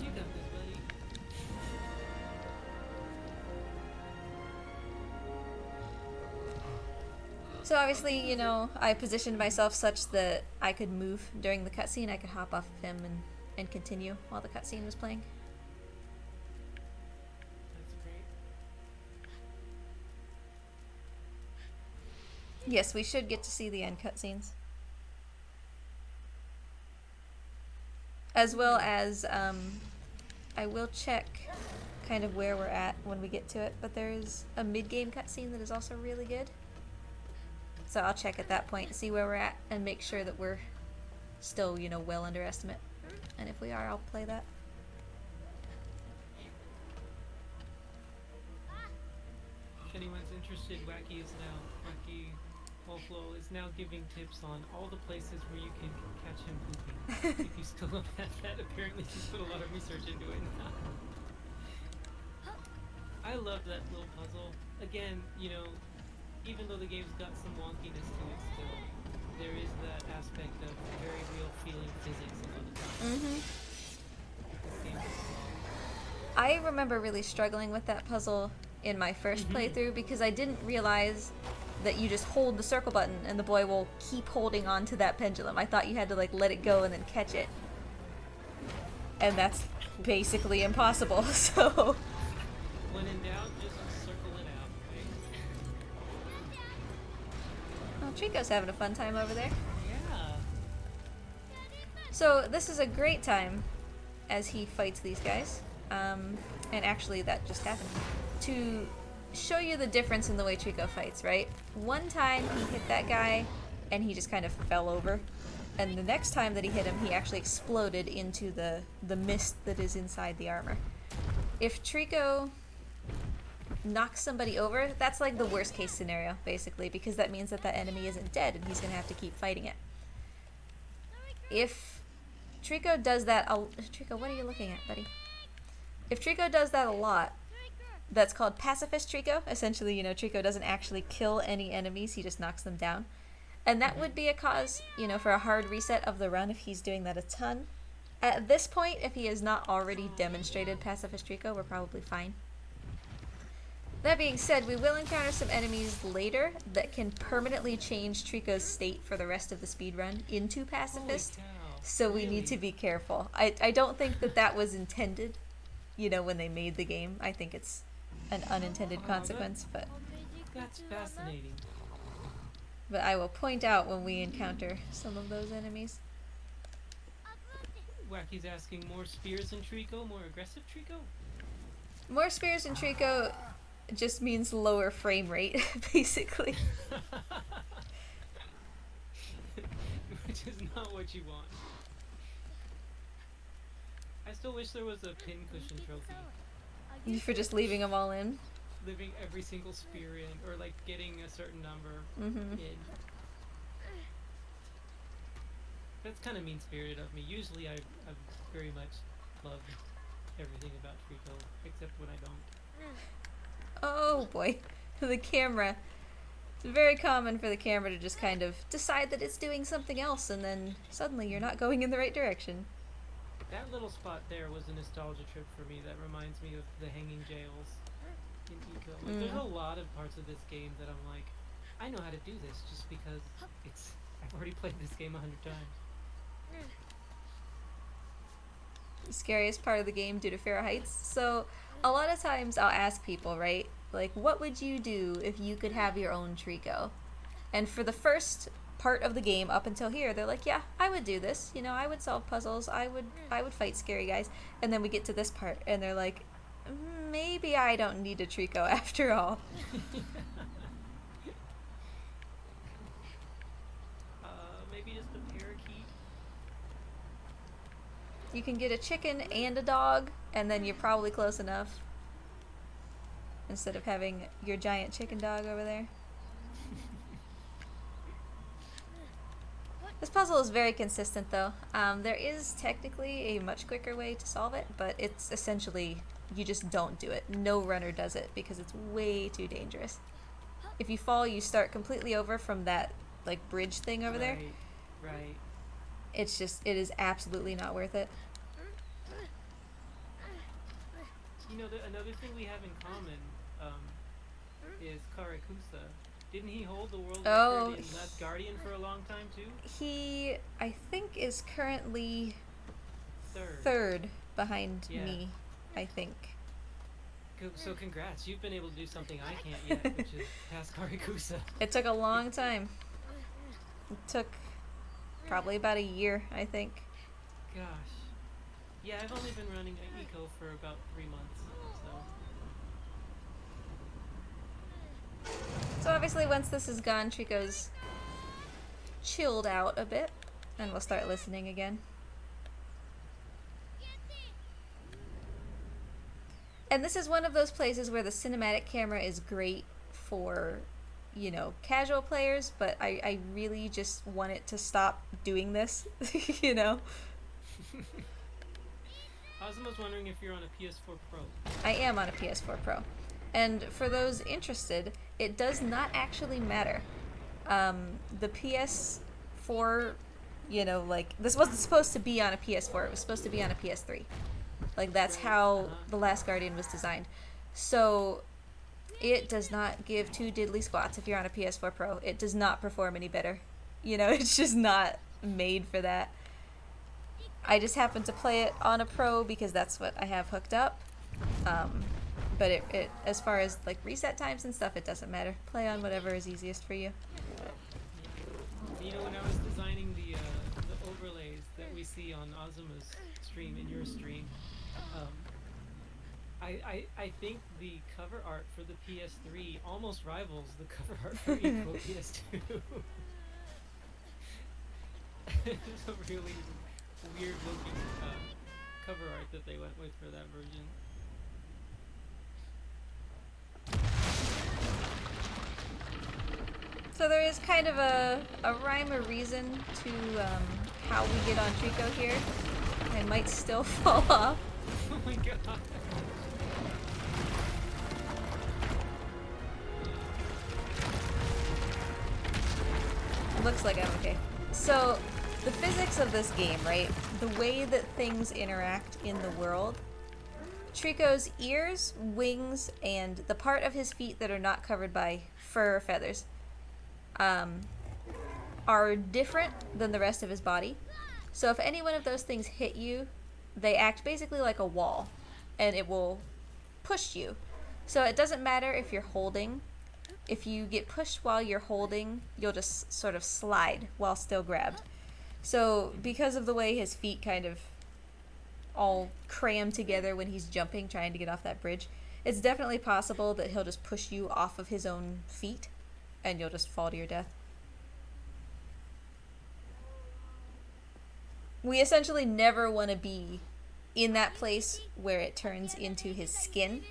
You got this, buddy. So obviously, you know, I positioned myself such that I could move during the cutscene. I could hop off of him and continue while the cutscene was playing. That's great. Yes, we should get to see the end cutscenes. As well as, I will check kind of where we're at when we get to it, but there is a mid-game cutscene that is also really good. So I'll check at that point, see where we're at, and make sure that we're still, you know, well under estimate. And if we are, I'll play that. anyone's interested, Wacky Wallflow is now giving tips on all the places where you can catch him pooping. If you still don't have that, apparently she's put a lot of research into it now. I love that little puzzle. Again, you know, even though the game's got some wonkiness to it still, there is that aspect of very real feeling physics a lot of times. Mm-hmm. This game is long. I remember really struggling with that puzzle in my first playthrough because I didn't realize that you just hold the circle button and the boy will keep holding on to that pendulum. I thought you had to like let it go and then catch it. And that's basically impossible, so... When in doubt, just circle it out, right? Oh, Trico's having a fun time over there. Yeah. So this is a great time as he fights these guys. And actually that just happened. To show you the difference in the way Trico fights, right? One time he hit that guy and he just kind of fell over. And the next time that he hit him, he actually exploded into the mist that is inside the armor. If Trico knocks somebody over, that's like the worst case scenario, basically, because that means that that enemy isn't dead and he's going to have to keep fighting it. If Trico does that... Trico, what are you looking at, buddy? If Trico does that a lot, that's called pacifist Trico. Essentially, you know, Trico doesn't actually kill any enemies, he just knocks them down. And that would be a cause, you know, for a hard reset of the run if he's doing that a ton. At this point, if he has not already demonstrated pacifist Trico, we're probably fine. That being said, we will encounter some enemies later that can permanently change Trico's state for the rest of the speedrun into pacifist. So we need to be careful. I don't think that that was intended, you know, when they made the game. I think it's an unintended consequence, but That's fascinating. I will point out when we encounter some of those enemies. Wacky's asking more spears in Trico, more aggressive Trico? More spears in Trico just means lower frame rate, basically. Which is not what you want. I still wish there was a pincushion trophy. For just leaving them all in. Living every single spear in, or like getting a certain number in. That's kind of mean-spirited of me. Usually I've very much loved everything about Trico, except when I don't. Oh boy, the camera. It's very common for the camera to just kind of decide that it's doing something else and then suddenly you're not going in the right direction. That little spot there was a nostalgia trip for me that reminds me of the hanging jails in Eco. Like, there's a lot of parts of this game that I'm like, I know how to do this just because I've already played this game 100 times. The scariest part of the game due to Fair Heights. So a lot of times I'll ask people, right, like, what would you do if you could have your own Trico? And for the first part of the game up until here, they're like, yeah, I would do this, you know, I would solve puzzles, I would fight scary guys. And then we get to this part and they're like, maybe I don't need a Trico after all. Maybe just a parakeet. You can get a chicken and a dog, and then you're probably close enough. Instead of having your giant chicken dog over there. This puzzle is very consistent though. There is technically a much quicker way to solve it, but it's essentially, you just don't do it. No runner does it because it's way too dangerous. If you fall, you start completely over from that like bridge thing over there. Right. It's just, it is absolutely not worth it. You know, another thing we have in common is Karakusa. Didn't he hold the world record in Last Guardian for a long time too? He, I think, is currently Third behind me, I think. So congrats, you've been able to do something I can't yet, which is pass Karakusa. It took a long time. It took probably about a year, I think. Gosh. Yeah, I've only been running Eco for about 3 months, So obviously once this is gone, Trico's chilled out a bit, and we'll start listening again. And this is one of those places where the cinematic camera is great for, you know, casual players, but I really just want it to stop doing this, you know? Azuma's wondering if you're on a PS4 Pro. I am on a PS4 Pro. And for those interested, it does not actually matter. The PS4, you know, like, this wasn't supposed to be on a PS4, it was supposed to be on a PS3. Like, that's how The Last Guardian was designed. So, it does not give two diddly squats if you're on a PS4 Pro. It does not perform any better. You know, it's just not made for that. I just happen to play it on a Pro because that's what I have hooked up. But it as far as like reset times and stuff, it doesn't matter. Play on whatever is easiest for you. You know, when I was designing the overlays that we see on Azuma's stream and your stream, I think the cover art for the PS3 almost rivals the cover art for Eco PS2. It's a really weird looking cover art that they went with for that version. So there is kind of a rhyme or reason to how we get on Trico here. I might still fall off. Oh my god. Looks like I'm okay. So, the physics of this game, right? The way that things interact in the world. Trico's ears, wings, and the part of his feet that are not covered by fur or feathers are different than the rest of his body. So if any one of those things hit you, they act basically like a wall, and it will push you. So it doesn't matter if you're holding. If you get pushed while you're holding, you'll just sort of slide while still grabbed. So because of the way his feet kind of all cram together when he's jumping, trying to get off that bridge, it's definitely possible that he'll just push you off of his own feet and you'll just fall to your death. We essentially never want to be in that place where it turns into his skin.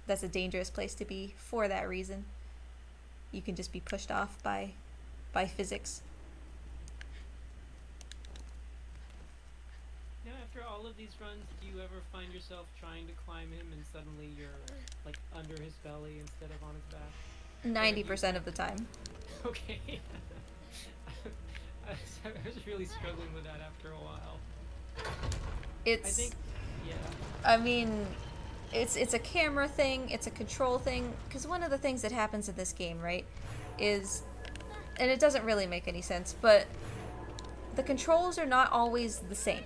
That's a dangerous place to be for that reason. You can just be pushed off by physics. Now, after all of these runs, do you ever find yourself trying to climb him and suddenly you're like under his belly instead of on his back? 90% of the time. Okay. I was really struggling with that after a while. It's, I think, yeah. I mean, it's a camera thing, it's a control thing, because one of the things that happens in this game, right, is, and it doesn't really make any sense, but the controls are not always the same.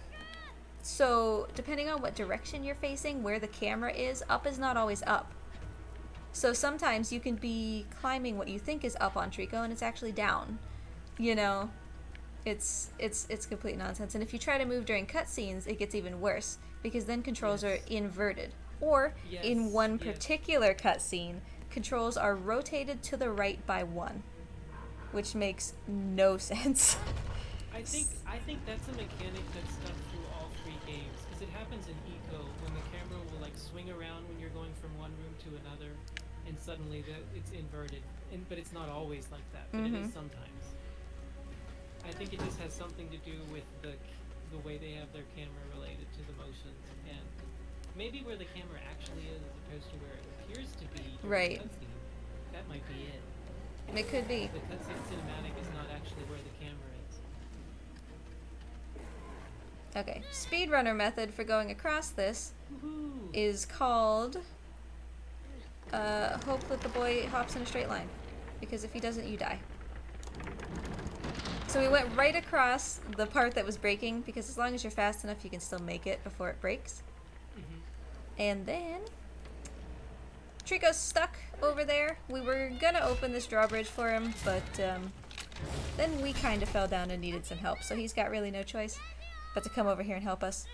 So, depending on what direction you're facing, where the camera is, up is not always up. So sometimes you can be climbing what you think is up on Trico and it's actually down. You know, it's complete nonsense. And if you try to move during cutscenes, it gets even worse because then controls are inverted. Or in one particular cutscene, controls are rotated to the right by 1, which makes no sense. I think that's a mechanic that's stuck through all 3 games because it happens in Eco when the camera will like swing around when you're going from one room to another, and suddenly it's inverted. But it's not always like that, but it is sometimes. I think it just has something to do with the way they have their camera related to the motions, and maybe where the camera actually is as opposed to where it appears to be during Right. the cutscene. That might be it. It could be. The cutscene cinematic is not actually where the camera is. Okay, speedrunner method for going across this Woohoo! is called hope that the boy hops in a straight line, because if he doesn't, you die. So we went right across the part that was breaking, because as long as you're fast enough, you can still make it before it breaks. And then Trico's stuck over there. We were gonna open this drawbridge for him, but then we kind of fell down and needed some help, so he's got really no choice but to come over here and help us.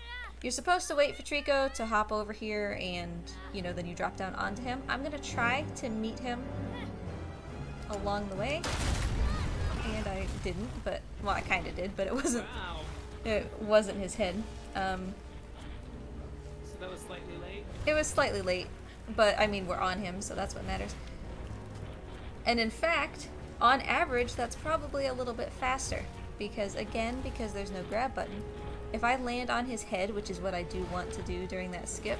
You're supposed to wait for Trico to hop over here and, you know, then you drop down onto him. I'm gonna try to meet him along the way. And I didn't, but, well, I kind of did, but it wasn't, Wow! it wasn't his head. So that was slightly late? It was slightly late, but, I mean, we're on him, so that's what matters. And in fact, on average, that's probably a little bit faster. Because there's no grab button, if I land on his head, which is what I do want to do during that skip,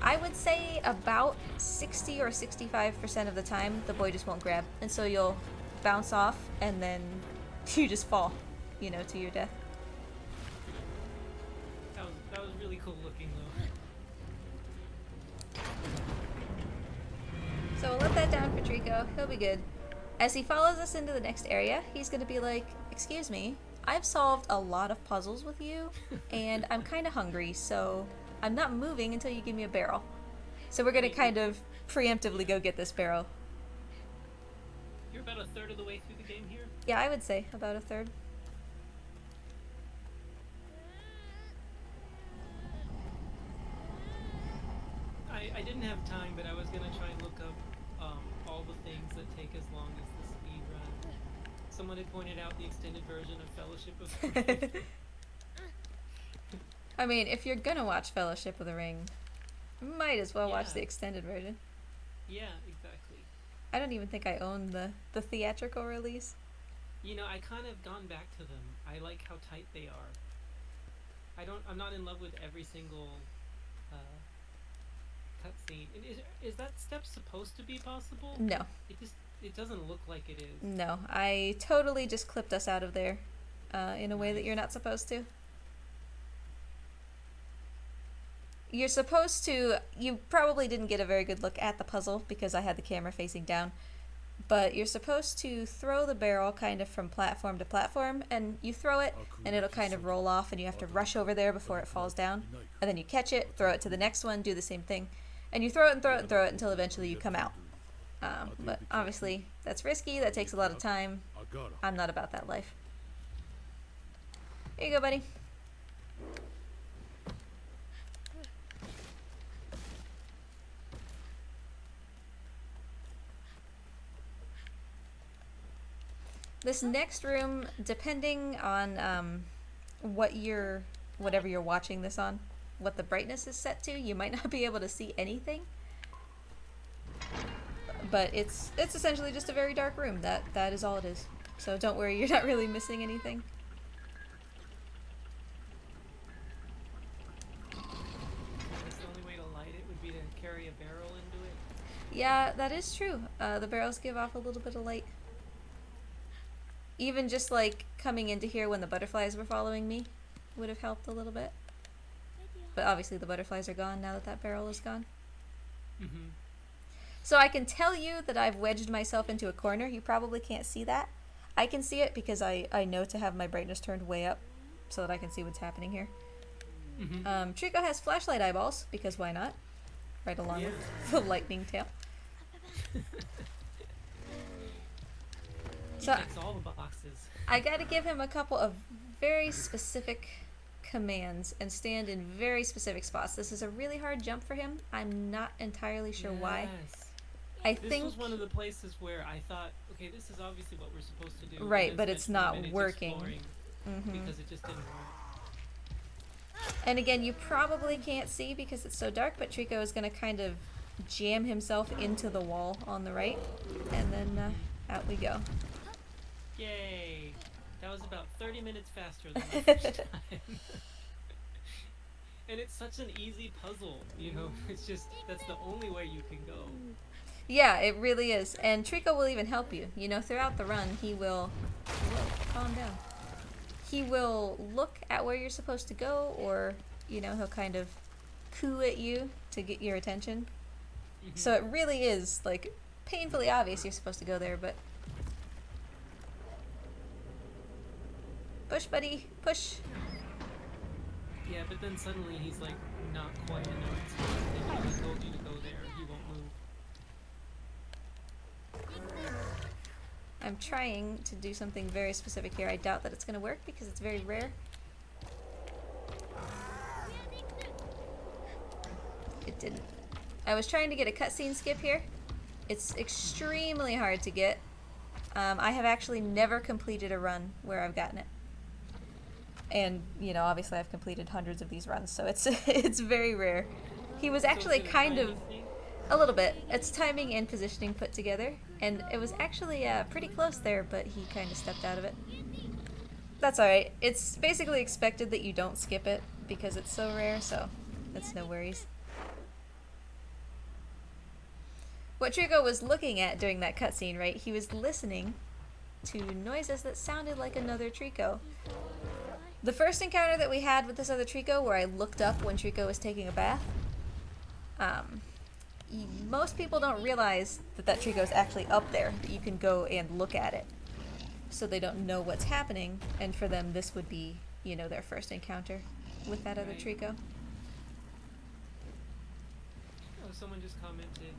I would say about 60 or 65% of the time, the boy just won't grab. And so you'll bounce off, and then you just fall, to your death. That was really cool looking, though. So we'll let that down for Trico. He'll be good. As he follows us into the next area, he's going to be like, "Excuse me, I've solved a lot of puzzles with you, and I'm kind of hungry, so I'm not moving until you give me a barrel." So we're going to kind of preemptively go get this barrel. You're about a third of the way through the game here? Yeah, I would say about a third. I didn't have time, but I was going to try and look up all the things that take as long as the speed run. Someone had pointed out the extended version of Fellowship of the Ring. I mean, if you're going to watch Fellowship of the Ring, might as well watch Yeah. the extended version. Yeah, exactly. I don't even think I own the theatrical release. I kind of gone back to them. I like how tight they are. I'm not in love with every single cutscene. Is that step supposed to be possible? No. It doesn't look like it is. No, I totally just clipped us out of there in a way that you're not supposed to. You're supposed to... You probably didn't get a very good look at the puzzle because I had the camera facing down. But you're supposed to throw the barrel kind of from platform to platform, and you throw it, and it'll kind of roll off, and you have to rush over there before it falls down. And then you catch it, throw it to the next one, do the same thing. And you throw it and throw it and throw it until eventually you come out. But obviously, that's risky, that takes a lot of time. I'm not about that life. Here you go, buddy. This next room, depending on whatever you're watching this on, what the brightness is set to, you might not be able to see anything. But it's essentially just a very dark room. That is all it is. So don't worry, you're not really missing anything. That's the only way to light it would be to carry a barrel into it. Yeah, that is true. The barrels give off a little bit of light. Even just like coming into here when the butterflies were following me would have helped a little bit. But obviously the butterflies are gone now that that barrel is gone. Mm-hmm. So I can tell you that I've wedged myself into a corner. You probably can't see that. I can see it because I know to have my brightness turned way up so that I can see what's happening here. Mm-hmm. Trico has flashlight eyeballs, because why not? Right along Yeah. with the lightning tail. He So checks all the boxes. I gotta give him a couple of very specific commands and stand in very specific spots. This is a really hard jump for him. I'm not entirely sure why. Yes. I This think... was one of the places where I thought, okay, this is obviously what we're supposed to do. Right, and but then it's spent 20 not minutes working. exploring Mhm. Because it just didn't work. And again, you probably can't see because it's so dark, but Trico is going to kind of jam himself into the wall on the right. And then out we go. Yay! That was about 30 minutes faster than the first time. And it's such an easy puzzle, It's just, that's the only way you can go. Yeah, it really is. And Trico will even help you. Throughout the run, he will... Whoa, calm down. He will look at where you're supposed to go, or, he'll kind of coo at you to get your attention. Mhm. So it really is, like, painfully obvious you're supposed to go there, but... Push, buddy, push. Yeah, but then suddenly he's like not quite in the right spot. If he told you to go there, he won't move. I'm trying to do something very specific here. I doubt that it's going to work because it's very rare. It didn't. I was trying to get a cutscene skip here. It's extremely hard to get. I have actually never completed a run where I've gotten it. And, obviously I've completed hundreds of these runs, so it's it's very rare. He was actually So is it a kind of... timing thing? A little bit. It's timing and positioning put together, and it was actually pretty close there, but he kind of stepped out of it. That's alright. It's basically expected that you don't skip it because it's so rare, so it's no worries. What Trico was looking at during that cutscene, right? He was listening to noises that sounded like another Trico. The first encounter that we had with this other Trico, where I looked up when Trico was taking a bath, most people don't realize that that Trico is actually up there, that you can go and look at it. So they don't know what's happening, and for them this would be, you know, their first encounter with that other Trico. Oh, someone just commented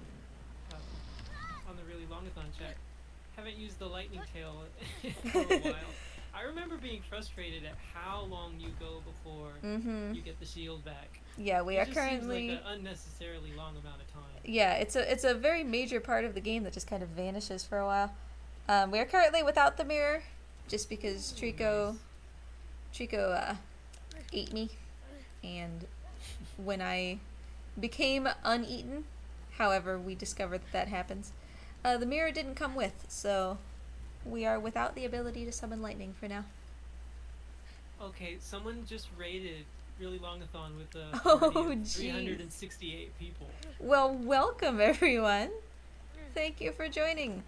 on the really longathon chat. Haven't used the lightning tail for a while. I remember being frustrated at how long you go before you get the shield back. Yeah, we are currently seems like an unnecessarily long amount of time. Yeah, it's a very major part of the game that just kind of vanishes for a while. We are currently without the mirror, just because Trico ate me, and when I became uneaten, however we discovered that happens, the mirror didn't come with, so we are without the ability to summon lightning for now. Okay, someone just raided Really Longathon with a Oh, 368 people. Well, welcome everyone. Thank you for joining.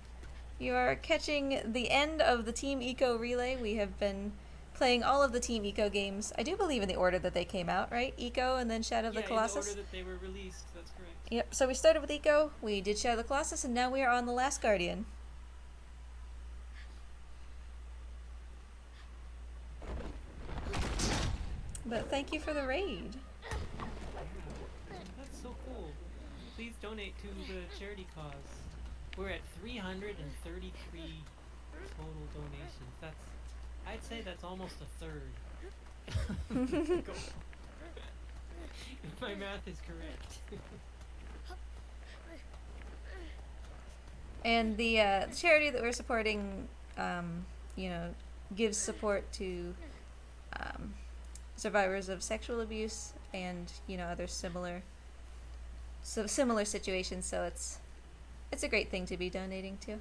You are catching the end of the Team Eco Relay. We have been playing all of the Team Eco games. I do believe in the order that they came out, right? Eco and then Shadow of the Colossus? In the order that they were released, that's correct. Yep, so we started with Eco, we did Shadow of the Colossus, and now we are on The Last Guardian. But thank you for the raid. That's so cool. Please donate to the charity cause. We're at 333 total donations. I'd say that's almost a third. If my math is correct. And the charity that we're supporting, you know, gives support to survivors of sexual abuse and, you know, other similar situations. So it's a great thing to be donating to.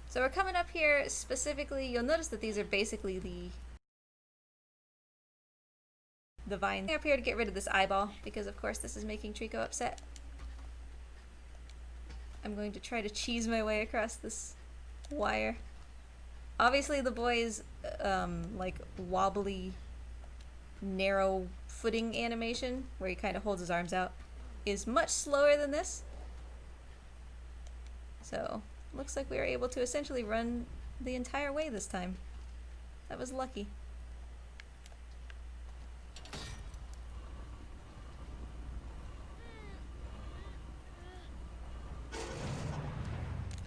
So we're coming up here specifically. You'll notice that these are basically the vines. I'm up here to get rid of this eyeball because, of course, this is making Trico upset. I'm going to try to cheese my way across this wire. Obviously, the boy's like wobbly, narrow footing animation, where he kind of holds his arms out, is much slower than this. So, looks like we were able to essentially run the entire way this time. That was lucky.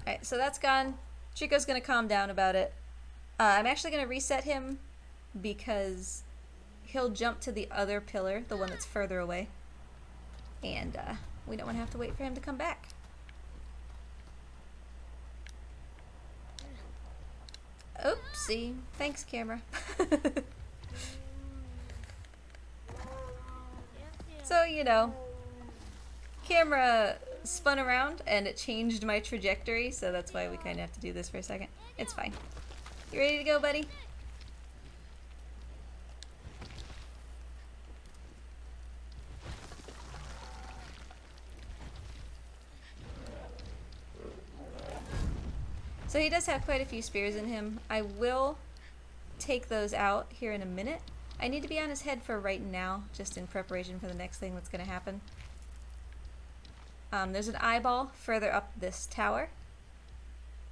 Alright, so that's gone. Trico's gonna calm down about it. I'm actually gonna reset him because he'll jump to the other pillar, the one that's further away. And we don't want to have to wait for him to come back. Oopsie. Thanks, camera. So, you know, camera spun around and it changed my trajectory, so that's why we kind of have to do this for a second. It's fine. You ready to go, buddy? So he does have quite a few spears in him. I will take those out here in a minute. I need to be on his head for right now, just in preparation for the next thing that's going to happen. There's an eyeball further up this tower.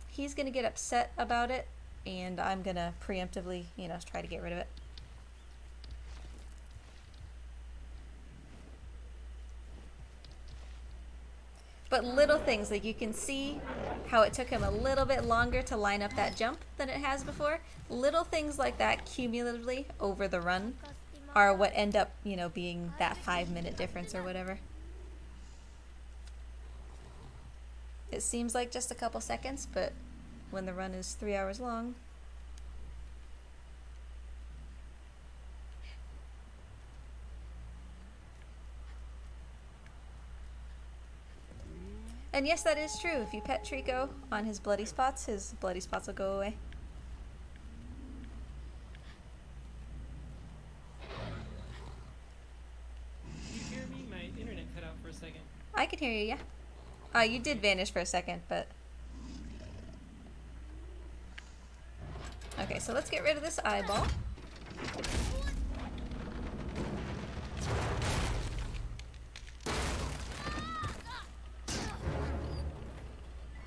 He's going to get upset about it, and I'm going to preemptively, you know, try to get rid of it. But little things, like you can see how it took him a little bit longer to line up that jump than it has before. Little things like that cumulatively over the run are what end up, you know, being that 5-minute difference or whatever. It seems like just a couple seconds, but when the run is 3 hours long. And yes, that is true. If you pet Trico on his bloody spots will go away. You hear me? My internet cut out for a second. I can hear you, yeah. You did vanish for a second, but... Okay, so let's get rid of this eyeball.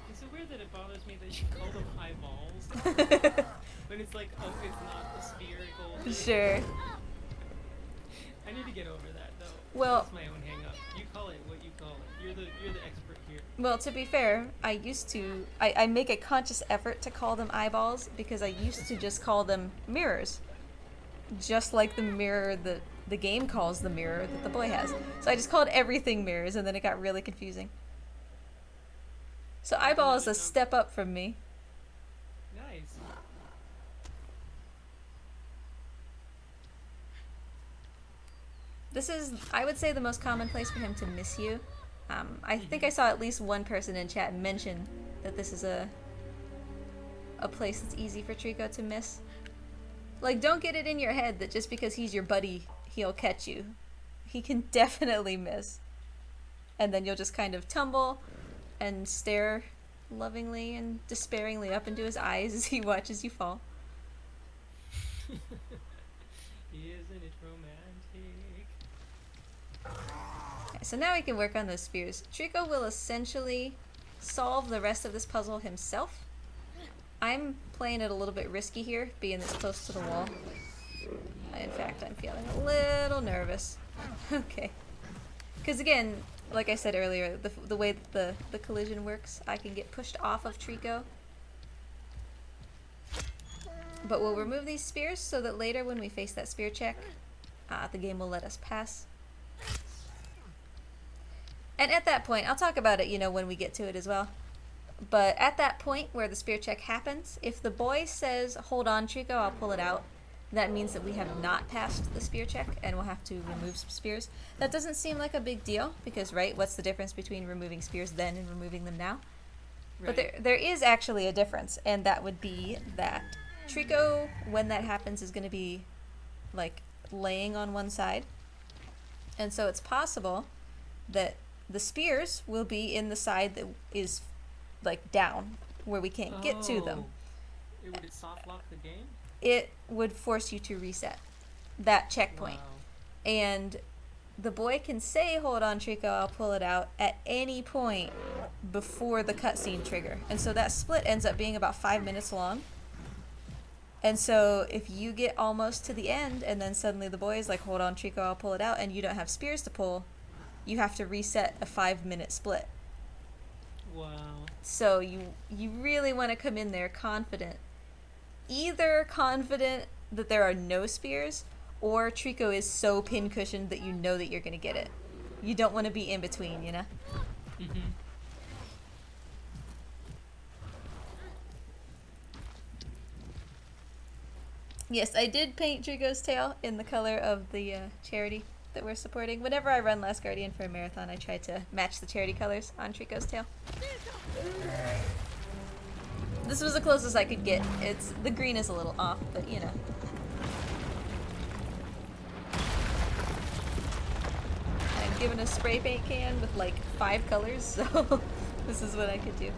Is it weird that it bothers me that you call them eyeballs? When it's like, oh, it's not a spherical thing. Sure. I need to get over that, though. Well- That's my own hang-up. You call it what you call it. You're the expert here. Well, to be fair, I make a conscious effort to call them eyeballs because I used to just call them mirrors. Just like the mirror that the game calls the mirror that the boy has. So I just called everything mirrors and then it got really confusing. So eyeball is a step up from me. Nice. This is, I would say, the most common place for him to miss you. I think I saw at least one person in chat mention that this is a place that's easy for Trico to miss. Like, don't get it in your head that just because he's your buddy, he'll catch you. He can definitely miss. And then you'll just kind of tumble and stare lovingly and despairingly up into his eyes as he watches you fall. Isn't it romantic? Okay, so now we can work on those spears. Trico will essentially solve the rest of this puzzle himself. I'm playing it a little bit risky here, being this close to the wall. In fact, I'm feeling a little nervous. Okay. Because again, like I said earlier, the way that the collision works, I can get pushed off of Trico. But we'll remove these spears so that later when we face that spear check, the game will let us pass. And at that point, I'll talk about it, when we get to it as well. But at that point where the spear check happens, if the boy says, hold on, Trico, I'll pull it out, that means that we have not passed the spear check and we'll have to remove some spears. That doesn't seem like a big deal because, right, what's the difference between removing spears then and removing them now? Right. But there is actually a difference, and that would be that Trico, when that happens, is going to be, like, laying on one side. And so it's possible that the spears will be in the side that is, like, down, where we can't get to them. Would it soft lock the game? It would force you to reset that checkpoint. Wow. And the boy can say, hold on, Trico, I'll pull it out at any point before the cutscene trigger. And so that split ends up being about 5 minutes long. And so if you get almost to the end and then suddenly the boy is like, hold on, Trico, I'll pull it out, and you don't have spears to pull, you have to reset a 5-minute split. Wow. So you really want to come in there confident. Either confident that there are no spears, or Trico is so pin-cushioned that you know that you're going to get it. You don't want to be in between, you know? Mm-hmm. Yes, I did paint Trico's tail in the color of the charity that we're supporting. Whenever I run Last Guardian for a marathon, I try to match the charity colors on Trico's tail. This was the closest I could get. The green is a little off, but you know. I'm given a spray paint can with like 5 colors, so this is what I could do.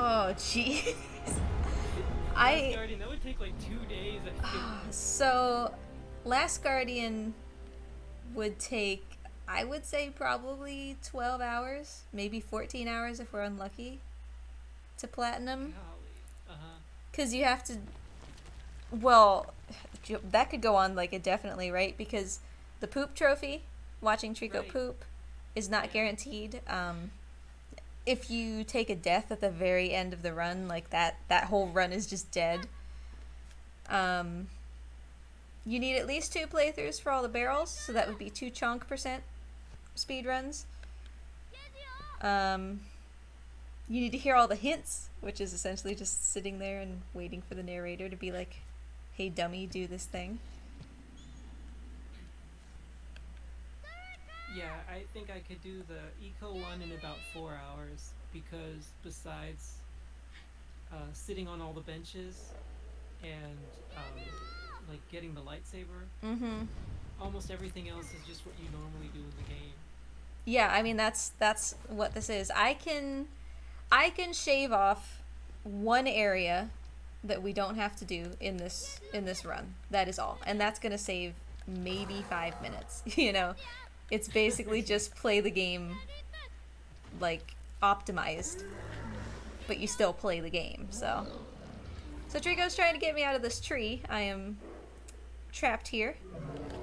Oh, jeez. Last Guardian, that would take like 2 days. So, Last Guardian would take, I would say, probably 12 hours, maybe 14 hours if we're unlucky, to platinum. Because you have to, well, that could go on like indefinitely, right? Because the poop trophy, watching Trico poop, is not guaranteed. If you take a death at the very end of the run, like that whole run is just dead. You need at least 2 playthroughs for all the barrels, so that would be 2 chonk percent speedruns. You need to hear all the hints, which is essentially just sitting there and waiting for the narrator to be like, hey dummy, do this thing. Yeah, I think I could do the eco one in about 4 hours, because besides sitting on all the benches and like getting the lightsaber, almost everything else is just what you normally do in the game. Yeah, I mean that's what this is. I can shave off one area that we don't have to do in this run. That is all, and that's gonna save maybe 5 minutes. You know, it's basically just play the game like optimized, but you still play the game. So Trico's trying to get me out of this tree. I am trapped here.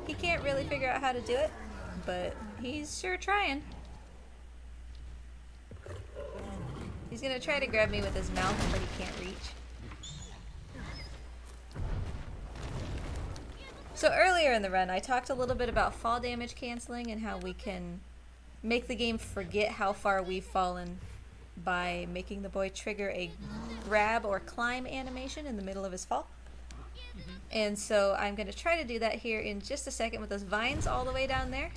He can't really figure out how to do it, but he's sure trying. He's gonna try to grab me with his mouth, but he can't reach. So earlier in the run, I talked a little bit about fall damage canceling and how we can make the game forget how far we've fallen by making the boy trigger a grab or climb animation in the middle of his fall. And so I'm going to try to do that here in just a second with those vines all the way down there.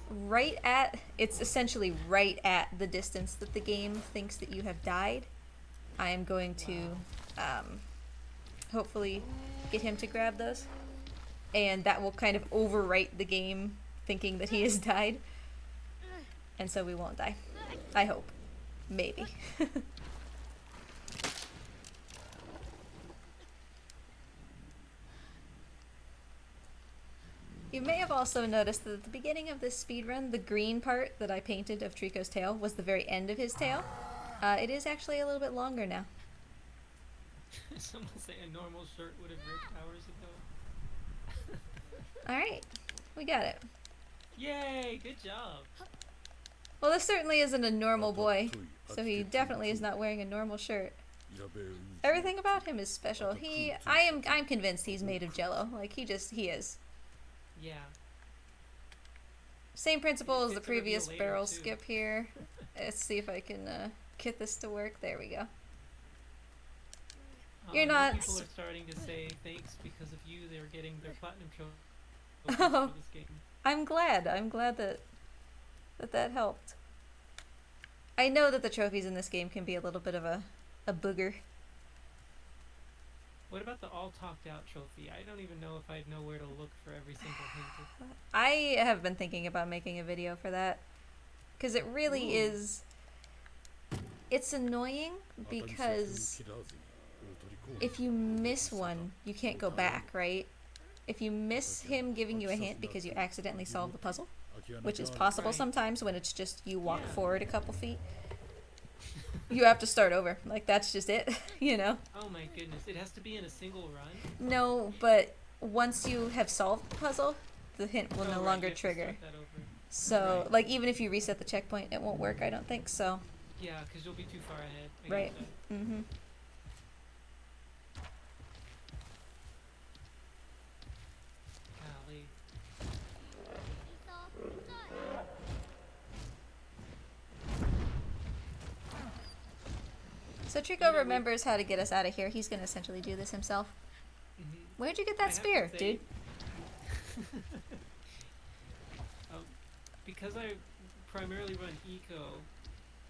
Right at, it's essentially right at the distance that the game thinks that you have died. I am going to hopefully get him to grab those, and that will kind of overwrite the game thinking that he has died, and so we won't die. I hope. Maybe. You may have also noticed that at the beginning of this speedrun, the green part that I painted of Trico's tail was the very end of his tail. It is actually a little bit longer now. Someone say a normal shirt would have ripped hours ago. Alright, we got it. Yay, good job. Well, this certainly isn't a normal boy, so he definitely is not wearing a normal shirt. Everything about him is special. I'm convinced he's made of jello. Like, he is. Yeah. Same principle as the previous later, barrel too. skip here. Let's see if I can get this to work. There we go. You're More not... People are starting to say thanks because of you. They're getting their platinum trophies Oh, for this game. I'm glad that helped. I know that the trophies in this game can be a little bit of a booger. What about the all talked out trophy? I don't even know if I'd know where to look for every single hint. I have been thinking about making a video for that, because it really is... It's annoying because if you miss one, you can't go back, right? If you miss him giving you a hint because you accidentally solved the puzzle, which is possible sometimes when it's just you walk forward a couple feet, you have to start over. Like, that's just it, you know? Oh my goodness, it has to be in a single run? No, but once you have solved the puzzle, the hint will no right, longer you have to trigger. start that over. So, Right. like, even if you reset the checkpoint, it won't work, I don't think, so. Yeah, because you'll be too far ahead. I get Right. that. Mm-hmm. Golly. So Trico remembers how to get us out of here. He's going to essentially do this himself. Where'd you get I that have to spear, say- dude? Because I primarily run eco,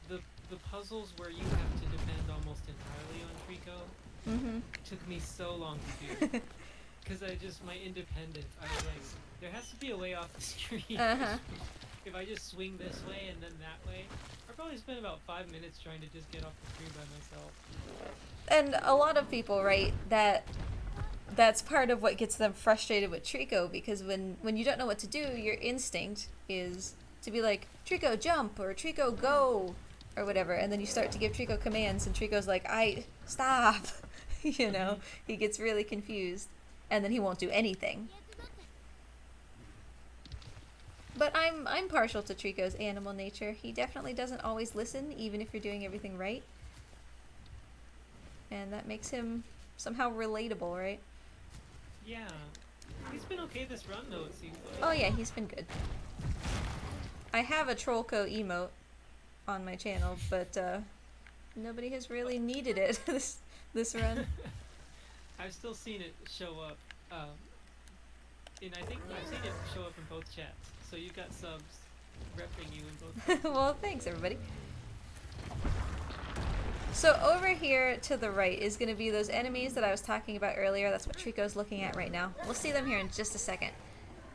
the puzzles where you have to depend almost entirely on Trico Mm-hmm. took me so long to do. Because my independence, I was like, there has to be a way off the street. Uh-huh. If I just swing this way and then that way, I probably spent about 5 minutes trying to just get off the street by myself. And a lot of people, right, that's part of what gets them frustrated with Trico, because when you don't know what to do, your instinct is to be like, Trico jump, or Trico go, or whatever, and then you start to give Trico commands, and Trico's like, stop, you know, he gets really confused, and then he won't do anything. But I'm partial to Trico's animal nature. He definitely doesn't always listen, even if you're doing everything right. And that makes him somehow relatable, right? Yeah. He's been okay this run, though, it seems like. Oh yeah, he's been good. I have a Trollco emote on my channel, but nobody has really needed it this run. I've still seen it show up. And I think I've seen it show up in both chats. So you've got subs repping you in both chats. Well, thanks everybody. So over here to the right is going to be those enemies that I was talking about earlier. That's what Trico's looking at right now. We'll see them here in just a second.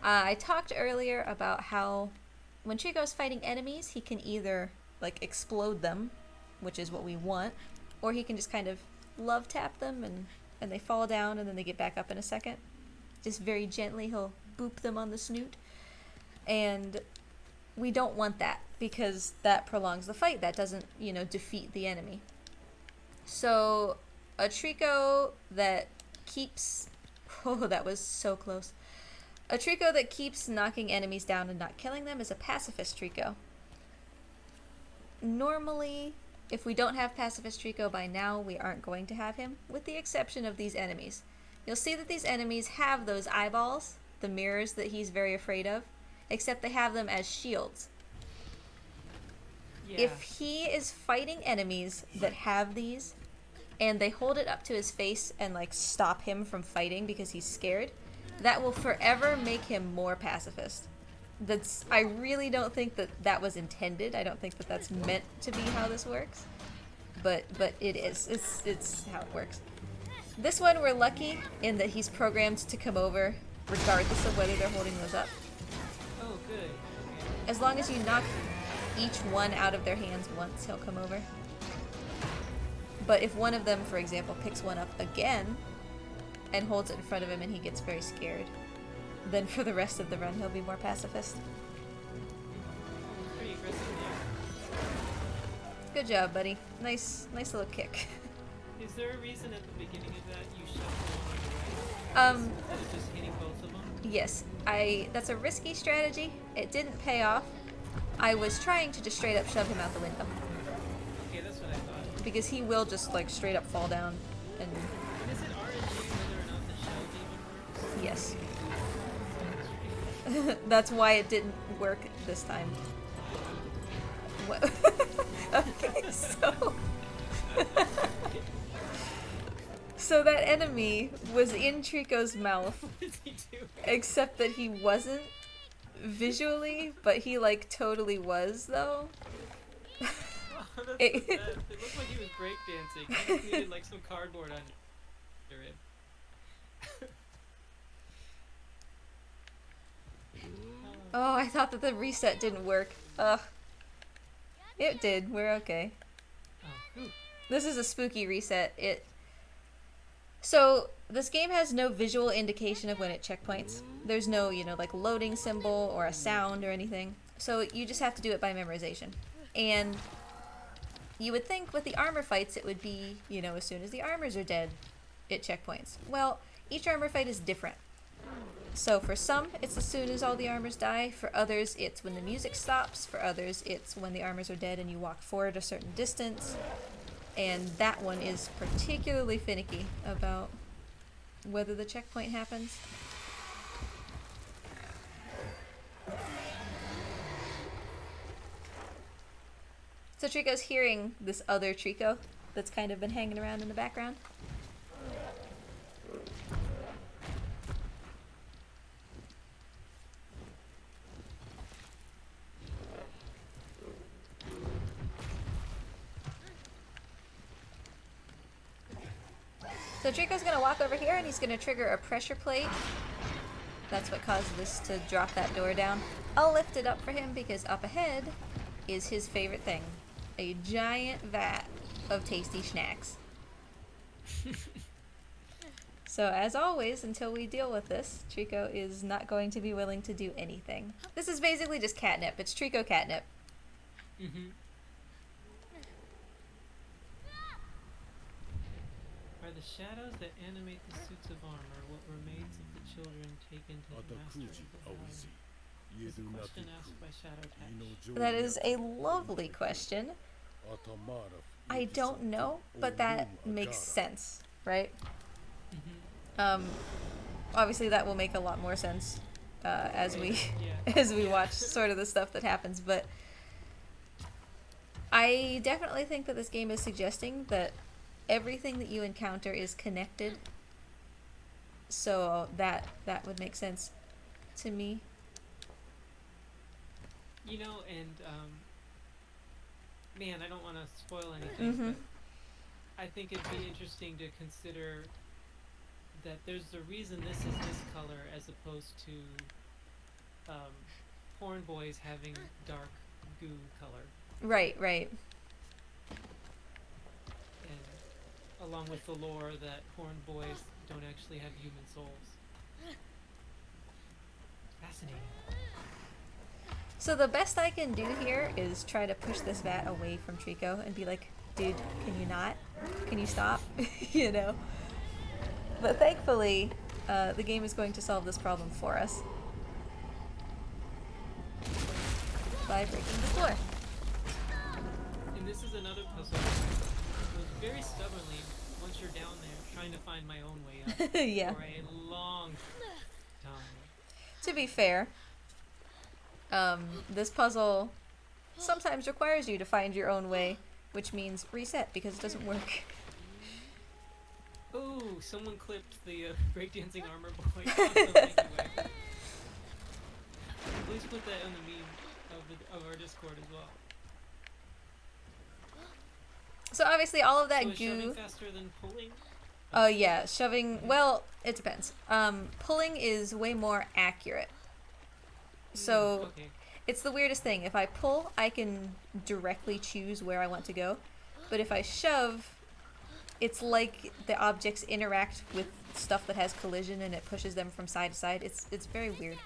I talked earlier about how when Trico's fighting enemies, he can either like explode them, which is what we want, or he can just kind of love tap them and they fall down and then they get back up in a second. Just very gently he'll boop them on the snoot. And we don't want that because that prolongs the fight. That doesn't, you know, defeat the enemy. So a Trico that keeps... Oh, that was so close. A Trico that keeps knocking enemies down and not killing them is a pacifist Trico. Normally, if we don't have pacifist Trico by now, we aren't going to have him, with the exception of these enemies. You'll see that these enemies have those eyeballs, the mirrors that he's very afraid of, except they have them as shields. Yeah. If he is fighting enemies that have these, and they hold it up to his face and like stop him from fighting because he's scared, that will forever make him more pacifist. I really don't think that was intended. I don't think that that's meant to be how this works, but it is. It's how it works. This one we're lucky in that he's programmed to come over regardless of whether they're holding those up. Oh, good. Okay. As long as you knock each one out of their hands once, he'll come over. But if one of them, for example, picks one up again and holds it in front of him and he gets very scared, then for the rest of the run he'll be more pacifist. Pretty aggressive there. Good job, buddy. Nice little kick. Is there a reason at the beginning of that you shoved the one on the right? Instead of just hitting both of them? Yes. That's a risky strategy. It didn't pay off. I was trying to just straight up shove him out the window. Okay, that's what I thought. Because he will just like straight up fall down and... And is it RNG whether or not the shell even works? Yes. That's why it didn't work this time. What? Okay, so... So that enemy was in Trico's mouth, What is he doing? except that he wasn't visually, but he like totally was though. Oh, that's It- the best. It looked like he was breakdancing. He just needed like some cardboard under it. Oh, I thought that the reset didn't work. Ugh. It did. We're okay. Oh, whew. This is a spooky reset. So this game has no visual indication of when it checkpoints. There's no, like loading symbol or a sound or anything. So you just have to do it by memorization. And you would think with the armor fights it would be, as soon as the armors are dead, it checkpoints. Well, each armor fight is different. So for some, it's as soon as all the armors die. For others, it's when the music stops. For others, it's when the armors are dead and you walk forward a certain distance. And that one is particularly finicky about whether the checkpoint happens. So Trico's hearing this other Trico that's kind of been hanging around in the background. So Trico's gonna walk over here and he's gonna trigger a pressure plate. That's what caused this to drop that door down. I'll lift it up for him because up ahead is his favorite thing. A giant vat of tasty snacks. So as always, until we deal with this, Trico is not going to be willing to do anything. This is basically just catnip. It's Trico catnip. Mm-hmm. Are the shadows that animate the suits of armor what remains of the children taken to the master of the valley? Is a question asked by Shadow Tash. That is a lovely question. I don't know, but that makes sense, right? Mm-hmm. Obviously, that will make a lot more sense as we Yeah. as we watch sort of the stuff that happens. But I definitely think that this game is suggesting that everything that you encounter is connected. So that would make sense to me. You know, and man, I don't want to spoil anything, but I think it'd be interesting to consider that there's a reason this is this color as opposed to porn boys having dark goo color. Right. And along with the lore that porn boys don't actually have human souls. Fascinating. So the best I can do here is try to push this vat away from Trico and be like, dude, can you not? Can you stop? You know? But thankfully, the game is going to solve this problem for us by breaking the floor. And this is another puzzle. I was very stubbornly, once you're down there, trying to find my own way up Yeah. for a long time. To be fair, this puzzle sometimes requires you to find your own way, which means reset because it doesn't work. Oh, someone clipped the breakdancing armor boy. Awesome, anyway. Please put that on the meme of our Discord as well. So obviously all of that So is goo... shoving faster than pulling? Oh yeah, shoving, well, it depends. Pulling is way more accurate. So Okay. it's the weirdest thing. If I pull, I can directly choose where I want to go. But if I shove, it's like the objects interact with stuff that has collision and it pushes them from side to side. It's very weird.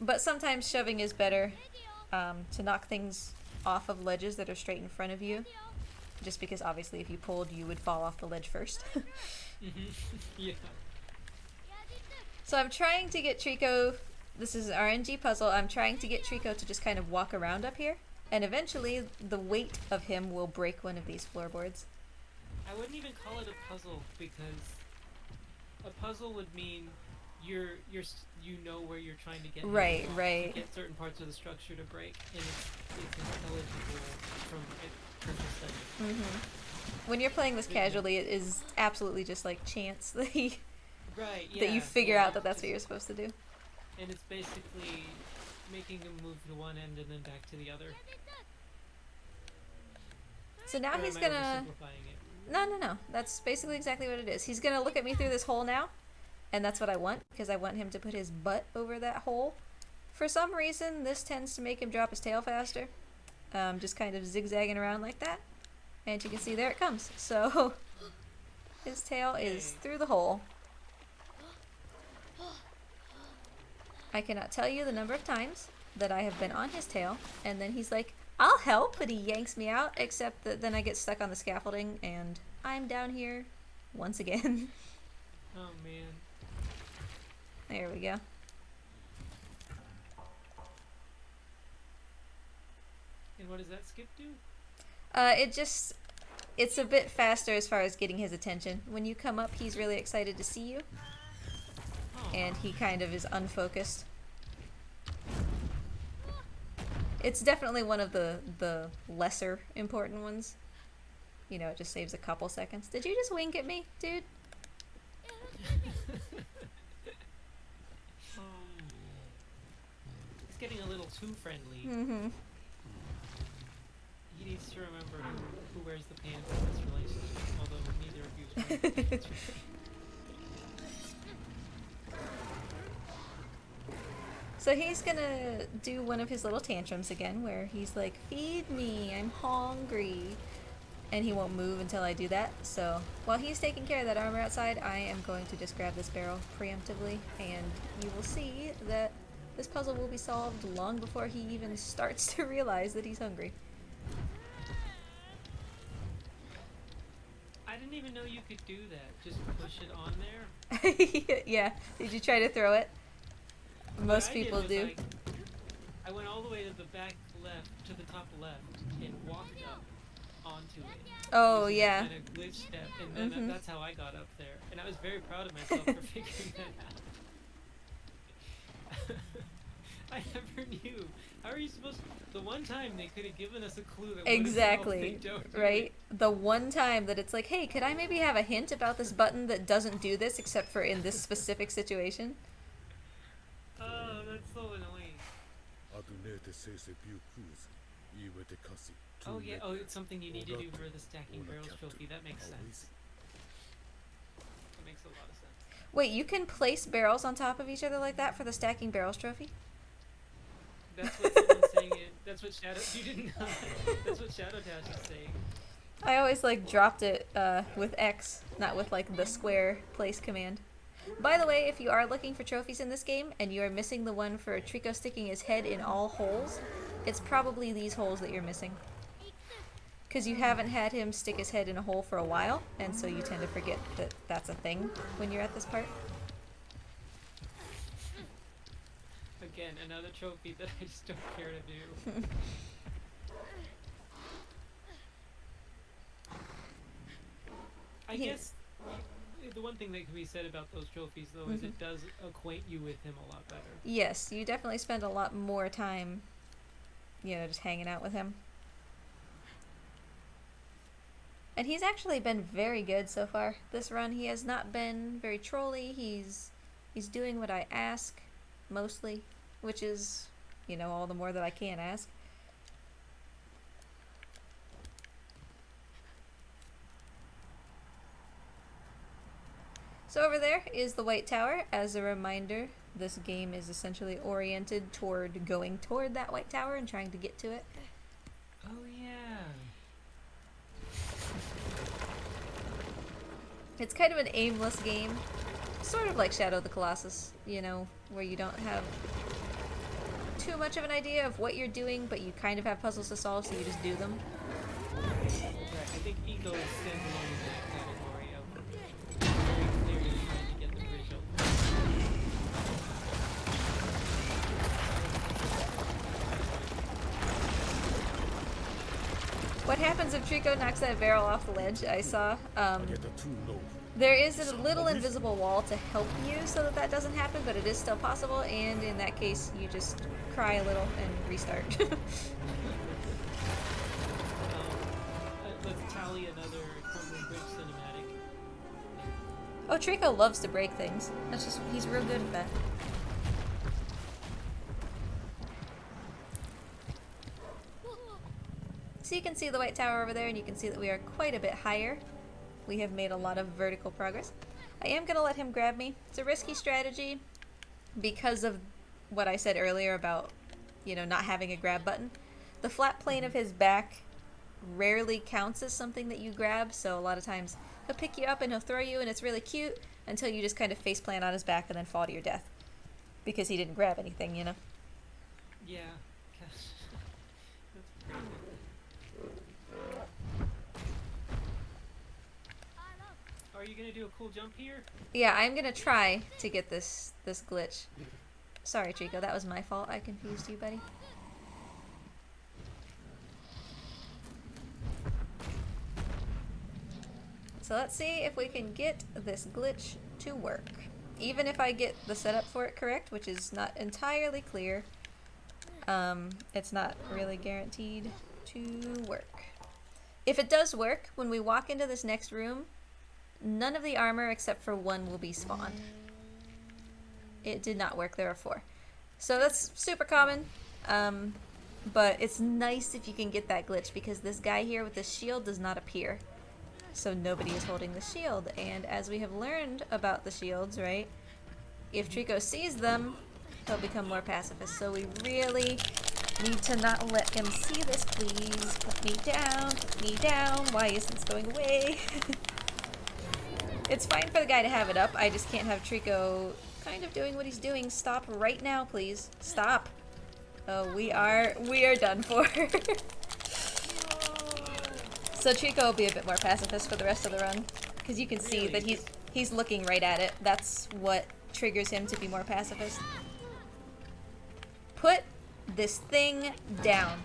But sometimes shoving is better to knock things off of ledges that are straight in front of you. Just because obviously if you pulled, you would fall off the ledge first. Yeah. So I'm trying to get Trico, this is an RNG puzzle, I'm trying to get Trico to just kind of walk around up here. And eventually the weight of him will break one of these floorboards. I wouldn't even call it a puzzle because a puzzle would mean you know where you're trying to get. Right, to right. get certain parts of the structure to break, and it's intelligible from study. When you're playing this casually, it is absolutely just like chance that you, Right. Yeah. that you figure yeah, out that that's just- what you're supposed to do. And it's basically making him move to one end and then back to the other. So now Or he's am I gonna... oversimplifying it? No. That's basically exactly what it is. He's gonna look at me through this hole now. And that's what I want, because I want him to put his butt over that hole. For some reason, this tends to make him drop his tail faster. Just kind of zigzagging around like that. And you can see there it comes. So, his tail is through the hole. I cannot tell you the number of times that I have been on his tail, and then he's like, I'll help, but he yanks me out, except that then I get stuck on the scaffolding, and I'm down here once again. Oh man. There we go. And what does that skip do? It's a bit faster as far as getting his attention. When you come up, he's really excited to see you, Oh. and he kind of is unfocused. It's definitely one of the lesser important ones. You know, it just saves a couple seconds. Did you just wink at me, dude? It's getting a little too friendly. Mm-hmm. He needs to remember who wears the pants in this relationship, although neither of you is wearing the pants. So he's gonna do one of his little tantrums again, where he's like, feed me, I'm hungry. And he won't move until I do that. So while he's taking care of that armor outside, I am going to just grab this barrel preemptively, and you will see that this puzzle will be solved long before he even starts to realize that he's hungry. I didn't even know you could do that. Just push it on there. Yeah, did you try to throw it? Most What I did people was do. I went all the way to the back left, to the top left, and walked up onto it. Oh, using yeah. that kind of glitch step, and then that's how I got up there. And I was very proud of myself for figuring that out. I never knew. How are you supposed to... The one time they could have given us a clue that Exactly, they don't do right? it. The one time that it's like, hey, could I maybe have a hint about this button that doesn't do this except for in this specific situation? Oh, that's so annoying. Oh yeah, oh, it's something you need to do for the stacking barrels trophy. That makes sense. That makes a lot of sense. Wait, you can place barrels on top of each other like that for the stacking barrels trophy? That's what someone's saying. That's what Shadow... You didn't know that. That's what Shadow Dash is saying. I always like dropped it with X, not with like the square place command. By the way, if you are looking for trophies in this game and you are missing the one for Trico sticking his head in all holes, it's probably these holes that you're missing. Because you haven't had him stick his head in a hole for a while, and so you tend to forget that that's a thing when you're at this part. Again, another trophy that I just don't care to do. I guess the one thing that can be said about those trophies, though, is it does acquaint you with him a lot better. Yes, you definitely spend a lot more time, you know, just hanging out with him. And he's actually been very good so far this run. He has not been very trolly. He's doing what I ask, mostly, which is, you know, all the more that I can ask. So over there is the White Tower. As a reminder, this game is essentially oriented toward going toward that White Tower and trying to get to it. Oh, yeah. It's kind of an aimless game, sort of like Shadow of the Colossus, you know, where you don't have too much of an idea of what you're doing, but you kind of have puzzles to solve, so you just do them. Right, I think Eco is standalone in that category of very clearly trying to get the bridge open. What happens if Trico knocks that barrel off the ledge? I saw. There is a little invisible wall to help you so that that doesn't happen, but it is still possible, and in that case, you just cry a little and restart. Let's tally another Crumbling Bridge cinematic. Oh, Trico loves to break things. That's just, he's real good at that. So you can see the White Tower over there, and you can see that we are quite a bit higher. We have made a lot of vertical progress. I am going to let him grab me. It's a risky strategy because of what I said earlier about, you know, not having a grab button. The flat plane of his back rarely counts as something that you grab, so a lot of times he'll pick you up and he'll throw you, and it's really cute until you just kind of face plant on his back and then fall to your death because he didn't grab anything, you know? Yeah. Gosh. That's crazy. Are you gonna do a cool jump here? Yeah, I'm gonna try to get this glitch. Sorry, Trico, that was my fault. I confused you, buddy. So let's see if we can get this glitch to work. Even if I get the setup for it correct, which is not entirely clear, it's not really guaranteed to work. If it does work, when we walk into this next room, none of the armor except for one will be spawned. It did not work, there are 4. So that's super common, but it's nice if you can get that glitch because this guy here with the shield does not appear. So nobody is holding the shield, and as we have learned about the shields, right, if Trico sees them, he'll become more pacifist. So we really need to not let him see this, please. Put me down, put me down. Why isn't this going away? It's fine for the guy to have it up. I just can't have Trico kind of doing what he's doing. Stop right now, please. Stop. Oh, we are done for. So Trico will be a bit more pacifist for the rest of the run, because you can see that he's looking right at it. That's what triggers him to be more pacifist. Put this thing down.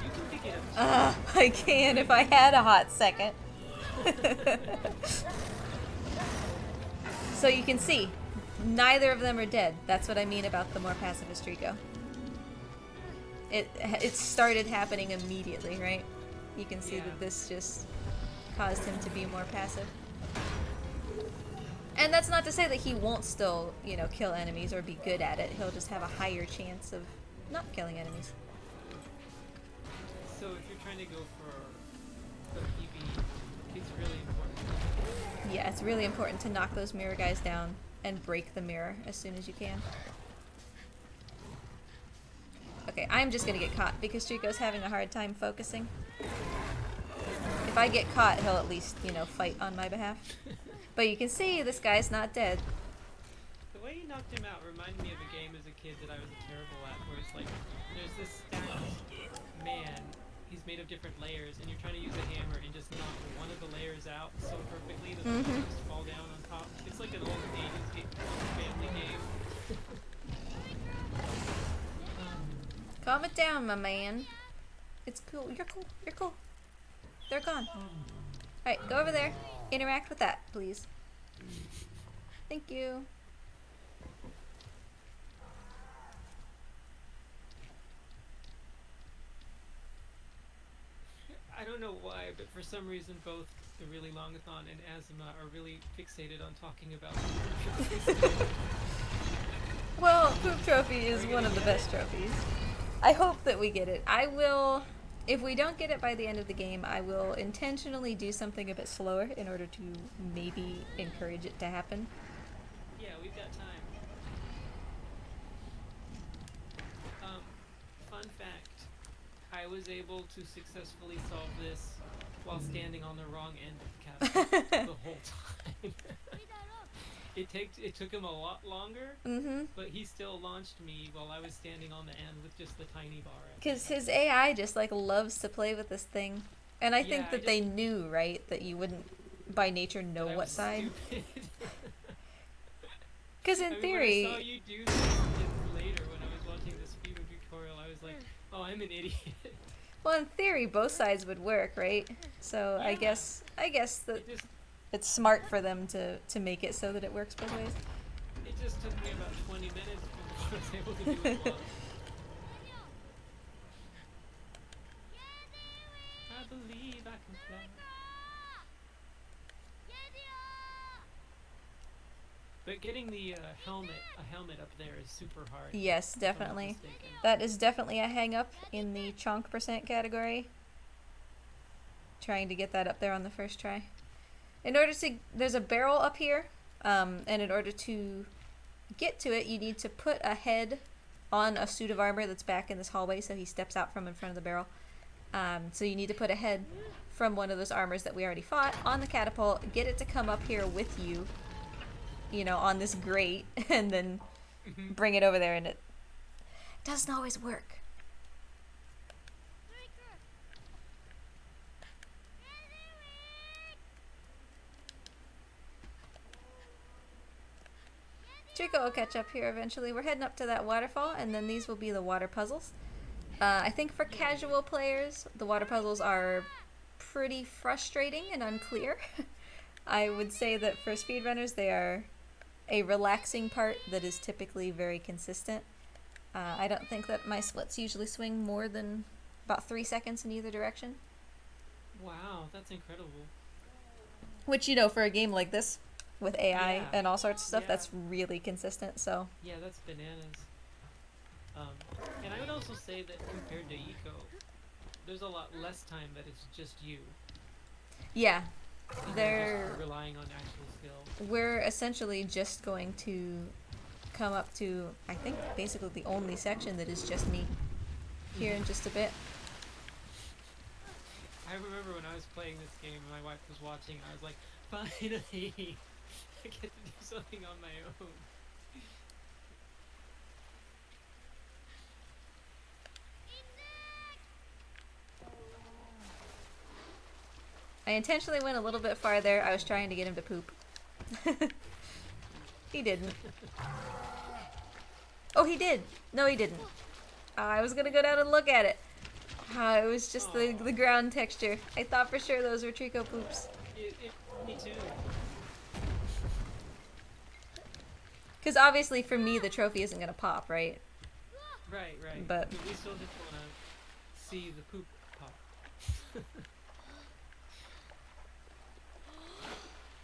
You can pick get him. I can if I had a hot second. So you can see, neither of them are dead. That's what I mean about the more pacifist Trico. It started happening immediately, right? You can see that this just caused him to be more passive. And that's not to say that he won't still, you know, kill enemies or be good at it. He'll just have a higher chance of not killing enemies. So if you're trying to go for the PB, it's really important. Yeah, it's really important to knock those mirror guys down and break the mirror as soon as you can. Okay, I'm just gonna get caught because Trico's having a hard time focusing. If I get caught, he'll at least, you know, fight on my behalf. But you can see this guy's not dead. The way you knocked him out reminded me of a game as a kid that I was terrible at, where it's like, there's this stacked man, he's made of different layers, and you're trying to use a hammer and just knock one of the layers out so perfectly that the others just fall down on top. It's like an old 80s family game. Calm it down, my man. It's cool. You're cool. You're cool. They're gone. Alright, go over there. Interact with that, please. Thank you. I don't know why, but for some reason both the Really Longathon and AZAMA are really fixated on talking about Well, Poop Trophy is one of the best trophies. I hope that we get it. I will, if we don't get it by the end of the game, I will intentionally do something a bit slower in order to maybe encourage it to happen. Yeah, we've got time. Fun fact. I was able to successfully solve this while standing on the wrong end of the castle the whole time. It took him a lot longer, but he still launched me while I was standing on the end with just the tiny bar. Because his AI just like loves to play with this thing. And I think that they knew, right, that you wouldn't by nature know what side. Because in theory... When I saw you do this later when I was watching the speedrun tutorial, I was like, oh, I'm an idiot. Well, in theory, both sides would work, right? So yeah. I guess that it's smart for them to make it so that it works both ways. It just took me about 20 minutes before I was able to do it once. I believe I can fly. But getting the helmet up there is super hard. Yes, definitely. That is definitely a hang up in the chonk % category. Trying to get that up there on the first try. In order to, there's a barrel up here, and in order to get to it, you need to put a head on a suit of armor that's back in this hallway, so he steps out from in front of the barrel. So you need to put a head from one of those armors that we already fought on the catapult, get it to come up here with you, you know, on this grate, and then bring it over there, and it doesn't always work. Trico will catch up here eventually. We're heading up to that waterfall, and then these will be the water puzzles. I think for casual players, the water puzzles are pretty frustrating and unclear. I would say that for speedrunners, they are a relaxing part that is typically very consistent. I don't think that my splits usually swing more than about 3 seconds in either direction. Wow, that's incredible. Which, you know, for a game like this, with AI and all sorts of stuff, that's really consistent, so. Yeah, that's bananas. And I would also say that compared to Eco, there's a lot less time that it's just you. Yeah. They're just relying on actual skill. We're essentially just going to come up to, I think, basically the only section that is just me here in just a bit. I remember when I was playing this game and my wife was watching, I was like, finally, I get to do something on my own. I intentionally went a little bit farther. I was trying to get him to poop. He didn't. Oh, he did. No, he didn't. I was gonna go down and look at it. It was just the ground texture. I thought for sure those were Trico poops. Me too. Because obviously for me the trophy isn't gonna pop, right? Right. But we still just want to see the poop pop.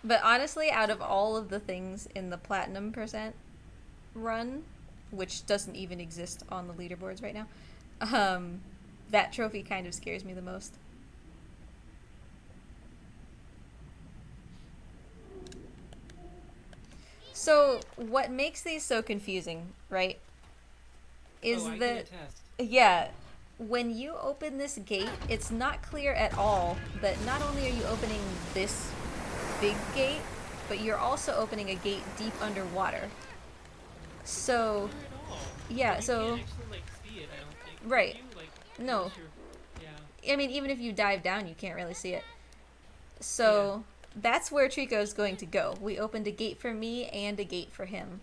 But honestly, out of all of the things in the platinum percent run, which doesn't even exist on the leaderboards right now, that trophy kind of scares me the most. So what makes these so confusing, right, is I can that attest. yeah, when you open this gate, it's not clear at all that not only are you opening this big gate, but you're also opening a gate deep underwater. So, yeah, You so can't actually like see it, I don't think. right. You, like, No. yeah. I mean, even if you dive down, you can't really see it. So, that's where Trico's going to go. We opened a gate for me and a gate for him.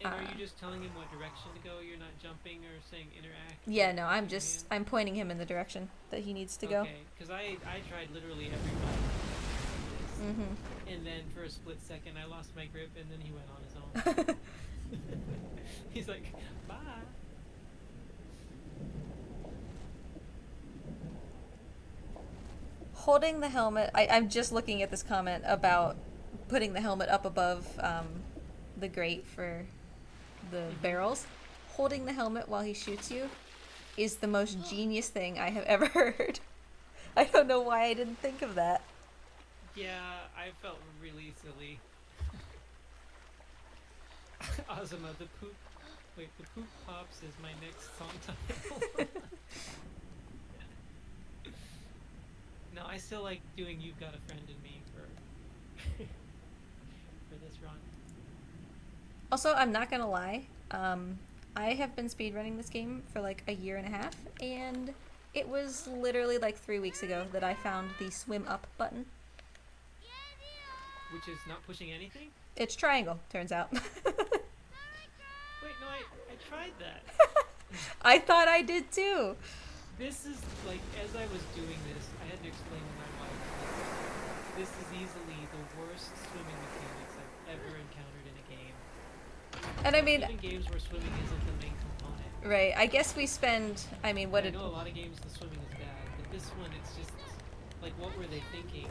And are you just telling him what direction to go? You're not jumping or saying interact? Yeah, no, I'm pointing him in the direction that he needs to go. Okay, because I tried literally every button. Mm-hmm. And then for a split second, I lost my grip, and then he went on his own. He's like, bye. Holding the helmet, I'm just looking at this comment about putting the helmet up above the grate for the barrels. Holding the helmet while he shoots you is the most genius thing I have ever heard. I don't know why I didn't think of that. Yeah, I felt really silly. AZAMA, the poop pops is my next song title. No, I still like doing You've Got a Friend in Me for this run. Also, I'm not gonna lie, I have been speedrunning this game for like a year and a half, and it was literally like 3 weeks ago that I found the swim up button. Which is not pushing anything? It's triangle, turns out. Wait, no, I tried that. I thought I did too. This is, like, as I was doing this, I had to explain to my wife, like, this is easily the worst swimming mechanics I've ever encountered in a game. And I mean, even games where swimming isn't the main component. right, I guess we spend, I mean, what I did... know a lot of games the swimming is bad, but this one, it's just, like, what were they thinking?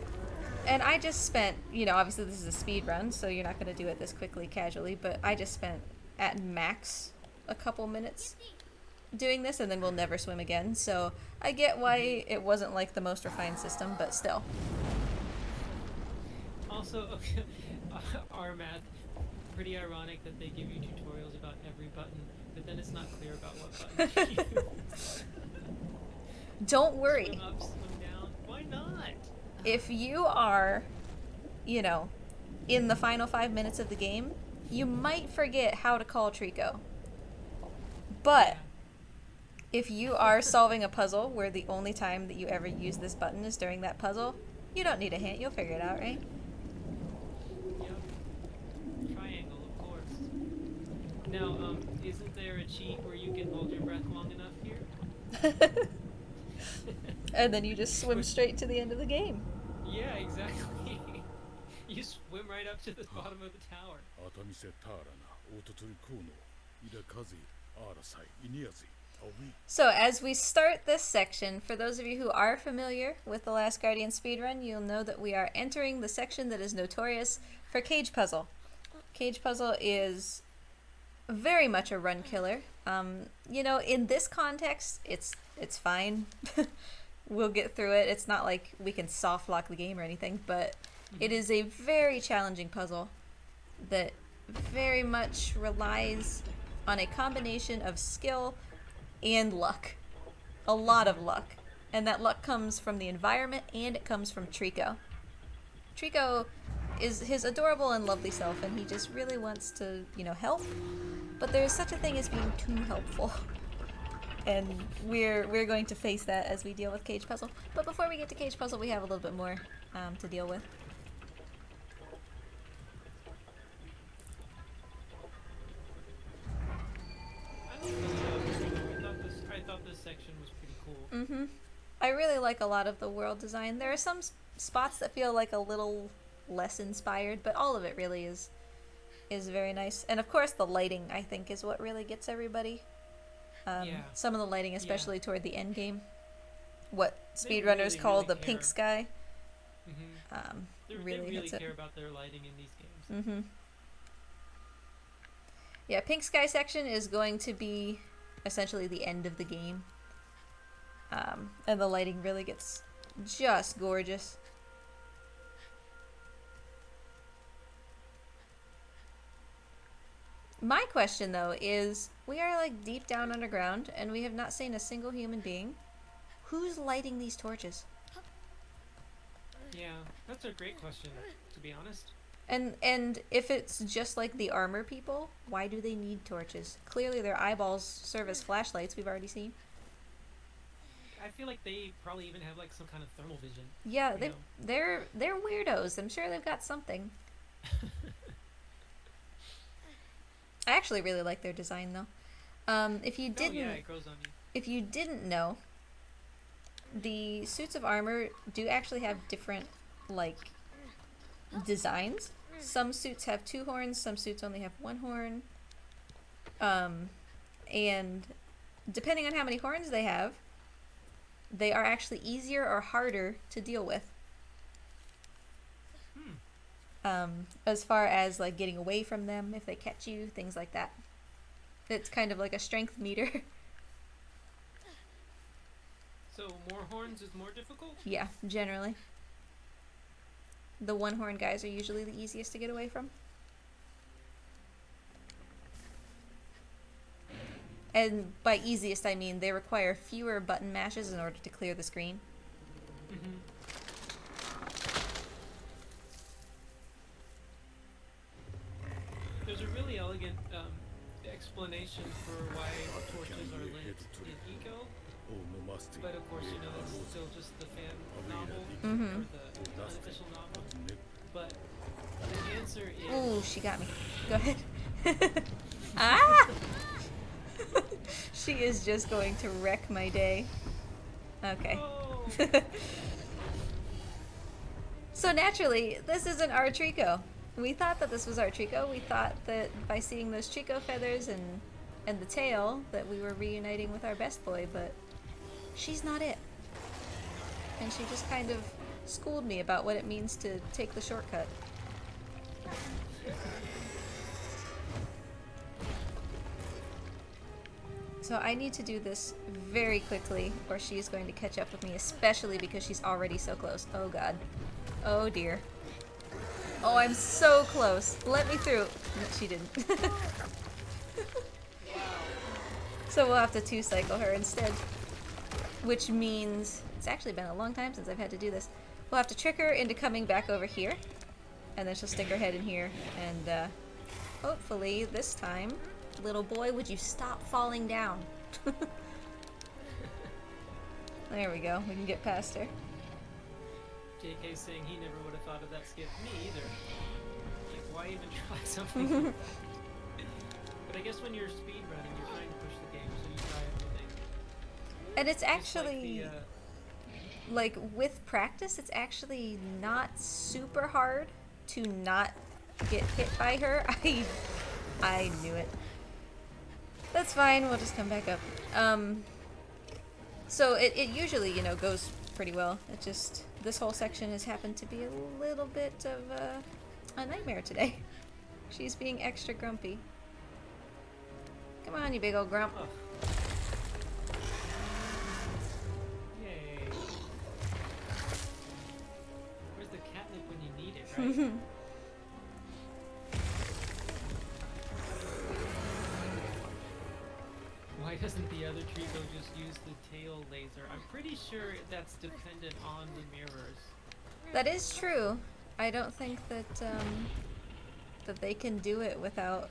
And I just spent, you know, obviously this is a speed run, so you're not going to do it this quickly, casually, but I just spent, at max, a couple minutes doing this, and then we'll never swim again, so I get why it wasn't, like, the most refined system, but still. Also, okay, our math, pretty ironic that they give you tutorials about every button, but then it's not clear about what button to use. Don't worry. Swim up, swim down. Why not? If you are, you know, in the final 5 minutes of the game, you might forget how to call Trico. But if you are solving a puzzle where the only time that you ever use this button is during that puzzle, you don't need a hint. You'll figure it out, right? Yep. Triangle, of course. Now, isn't there a cheat where you can hold your breath long enough here? And then you just swim straight to the end of the game. Yeah, exactly. You swim right up to the bottom of the tower. So as we start this section, for those of you who are familiar with The Last Guardian speedrun, you'll know that we are entering the section that is notorious for Cage Puzzle. Cage Puzzle is very much a run killer. You know, in this context, it's fine. We'll get through it. It's not like we can soft lock the game or anything, but it is a very challenging puzzle that very much relies on a combination of skill and luck. A lot of luck. And that luck comes from the environment and it comes from Trico. Trico is his adorable and lovely self, and he just really wants to, you know, help. But there is such a thing as being too helpful. And we're going to face that as we deal with Cage Puzzle. But before we get to Cage Puzzle, we have a little bit more to deal with. I thought this section was pretty cool. Mm-hmm. I really like a lot of the world design. There are some spots that feel like a little less inspired, but all of it really is very nice. And of course, the lighting, I think, is what really gets everybody. Yeah. Some of the lighting, especially toward the end game. What They speedrunners really, call really the pink care. sky. Mm-hmm. They Really really hits it. care about their lighting in these games. Mm-hmm. Yeah, pink sky section is going to be essentially the end of the game. And the lighting really gets just gorgeous. My question, though, is we are like deep down underground and we have not seen a single human being. Who's lighting these torches? Yeah, that's a great question, to be honest. And if it's just like the armor people, why do they need torches? Clearly their eyeballs serve as flashlights, we've already seen. I feel like they probably even have like some kind of thermal vision. Yeah, you know? they're weirdos. I'm sure they've got something. I actually really like their design though. If you didn't, Oh yeah, it grows on you. if you didn't know, the suits of armor do actually have different like designs. Some suits have 2 horns, some suits only have 1 horn. And depending on how many horns they have, they are actually easier or harder to deal with. As far as like getting away from them if they catch you, things like that. It's kind of like a strength meter. So more horns is more difficult? Yeah, generally. The 1 horn guys are usually the easiest to get away from. And by easiest I mean they require fewer button mashes in order to clear the screen. Mm-hmm. There's a really elegant explanation for why torches are lit in Eco, but of course, you know, that's still just the fan novel, or the unofficial novel. But the answer is... Ooh, she got me. Go ahead. Ah! She is just going to wreck my day. Okay. Oh! So naturally, this isn't our Trico. We thought that this was our Trico. We thought that by seeing those Trico feathers and the tail that we were reuniting with our best boy, but she's not it. And she just kind of schooled me about what it means to take the shortcut. So I need to do this very quickly or she is going to catch up with me, especially because she's already so close. Oh god. Oh dear. Oh, I'm so close. Let me through. No, she didn't. So we'll have to 2-cycle her instead. Which means, it's actually been a long time since I've had to do this. We'll have to trick her into coming back over here. And then she'll stick her head in here. And hopefully this time, little boy, would you stop falling down? There we go. We can get past her. JK's saying he never would have thought of that skip. Me either. Like, why even try something? But I guess when you're speedrunning, you're trying to push the game, so you try everything. And it's Just actually, like the, like, with practice, it's actually not super hard to not get hit by her. I knew it. That's fine, we'll just come back up. So it usually, you know, goes pretty well. It just, this whole section has happened to be a little bit of a nightmare today. She's being extra grumpy. Come on, you big old grump. oh. Yay. Where's the catnip when you need it, right? Why doesn't the other Trico just use the tail laser? I'm pretty sure that's dependent on the mirrors. That is true. I don't think that that they can do it without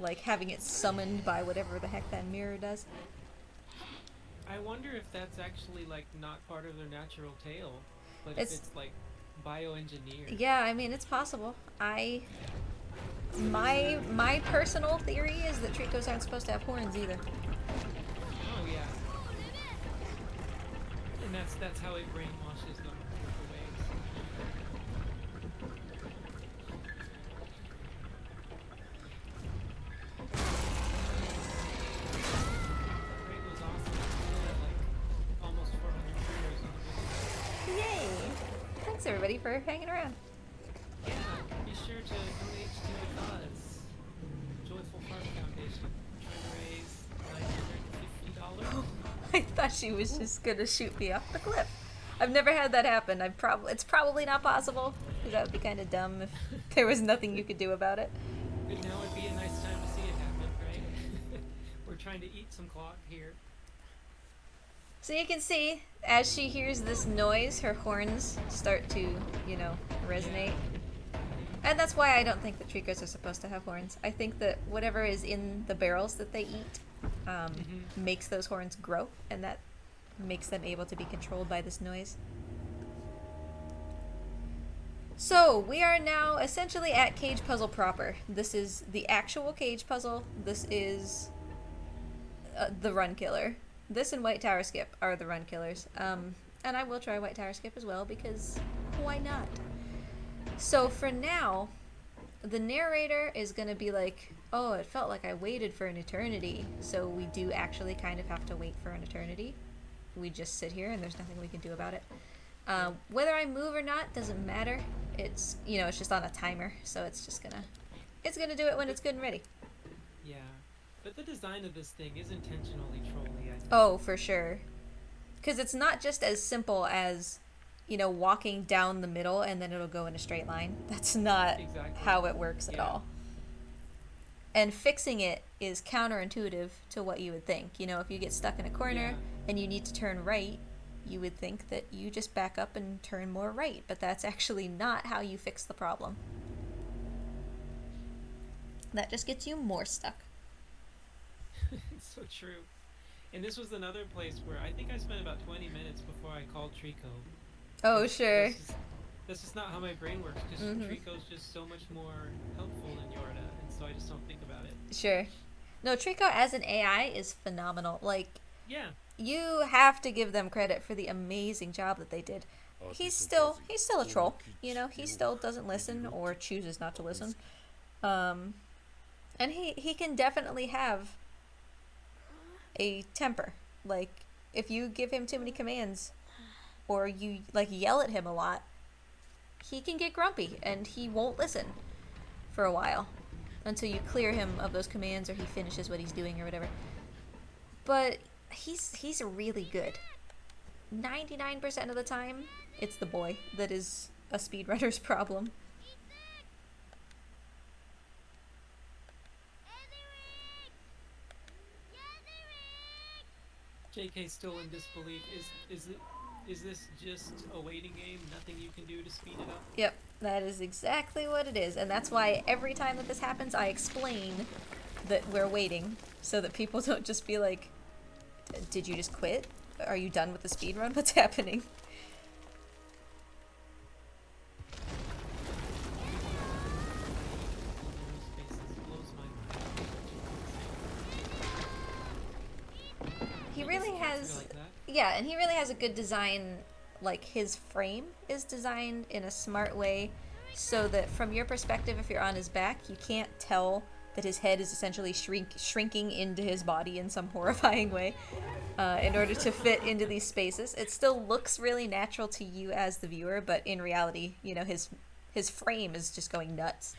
like having it summoned by whatever the heck that mirror does. I wonder if that's actually like not part of their natural tail, but It's- if it's like bioengineered. Yeah, I mean it's possible. My personal theory is that Tricos aren't supposed to have horns either. Oh yeah. And that's how it brainwashes them with the waves. That raid was awesome. We had like almost 400 viewers on the video. Yay! Thanks everybody for hanging around. Yeah, be sure to donate to the cause. Joyful Farm Foundation. Trying to raise $950. I thought she was just gonna shoot me off the cliff. I've never had that happen. It's probably not possible, because that would be kind of dumb if there was nothing you could do about it. But now would be a nice time to see it happen, right? We're trying to eat some clock here. So you can see, as she hears this noise, her horns start to, you know, resonate. And that's why I don't think that Tricos are supposed to have horns. I think that whatever is in the barrels that they eat makes those horns grow, and that makes them able to be controlled by this noise. So, we are now essentially at Cage Puzzle proper. This is the actual Cage Puzzle. This is the Run Killer. This and White Tower Skip are the Run Killers. And I will try White Tower Skip as well, because why not? So for now, the narrator is going to be like, oh, it felt like I waited for an eternity. So we do actually kind of have to wait for an eternity. We just sit here and there's nothing we can do about it. Whether I move or not doesn't matter. It's, you know, it's just on a timer. So it's just it's gonna do it when it's good and ready. Yeah. But the design of this thing is intentionally trolly, I think. Oh, for sure. Because it's not just as simple as, you know, walking down the middle and then it'll go in a straight line. That's not how it works at all. And fixing it is counterintuitive to what you would think. You know, if you get stuck in a corner and you need to turn right, you would think that you just back up and turn more right. But that's actually not how you fix the problem. That just gets you more stuck. It's so true. And this was another place where I think I spent about 20 minutes before I called Trico. Oh, sure. That's just not how my brain works, because Trico's just so much more helpful than Yorda, and so I just don't think about it. Sure. No, Trico as an AI is phenomenal. Like, yeah, you have to give them credit for the amazing job that they did. He's still a troll, you know. He still doesn't listen or chooses not to listen. And he can definitely have a temper. Like, if you give him too many commands or you like yell at him a lot, he can get grumpy and he won't listen for a while until you clear him of those commands or he finishes what he's doing or whatever. But he's really good. 99% of the time, it's the boy that is a speedrunner's problem. JK's still in disbelief. Is this just a waiting game? Nothing you can do to speed it up? Yep, that is exactly what it is. And that's why every time that this happens, I explain that we're waiting so that people don't just be like, did you just quit? Are you done with the speedrun? What's happening? He really has, yeah, and he really has a good design. Like, his frame is designed in a smart way so that from your perspective, if you're on his back, you can't tell that his head is essentially shrinking into his body in some horrifying way in order to fit into these spaces. It still looks really natural to you as the viewer, but in reality, you know, his frame is just going nuts.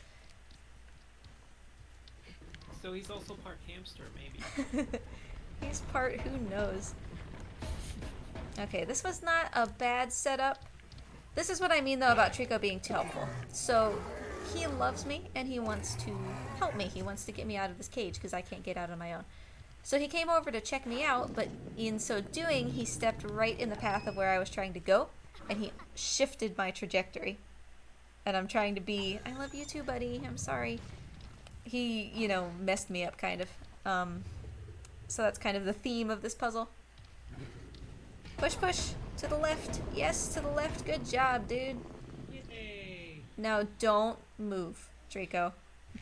So he's also part hamster, maybe. He's part who knows. Okay, this was not a bad setup. This is what I mean, though, about Trico being too helpful. So, he loves me, and he wants to help me. He wants to get me out of this cage, because I can't get out on my own. So he came over to check me out, but in so doing, he stepped right in the path of where I was trying to go, and he shifted my trajectory. And I'm trying to be, I love you too, buddy, I'm sorry. He, you know, messed me up, kind of. So that's kind of the theme of this puzzle. Push, push, to the left. Yes, to the left. Good job, dude. Yay! Now don't move, Draco.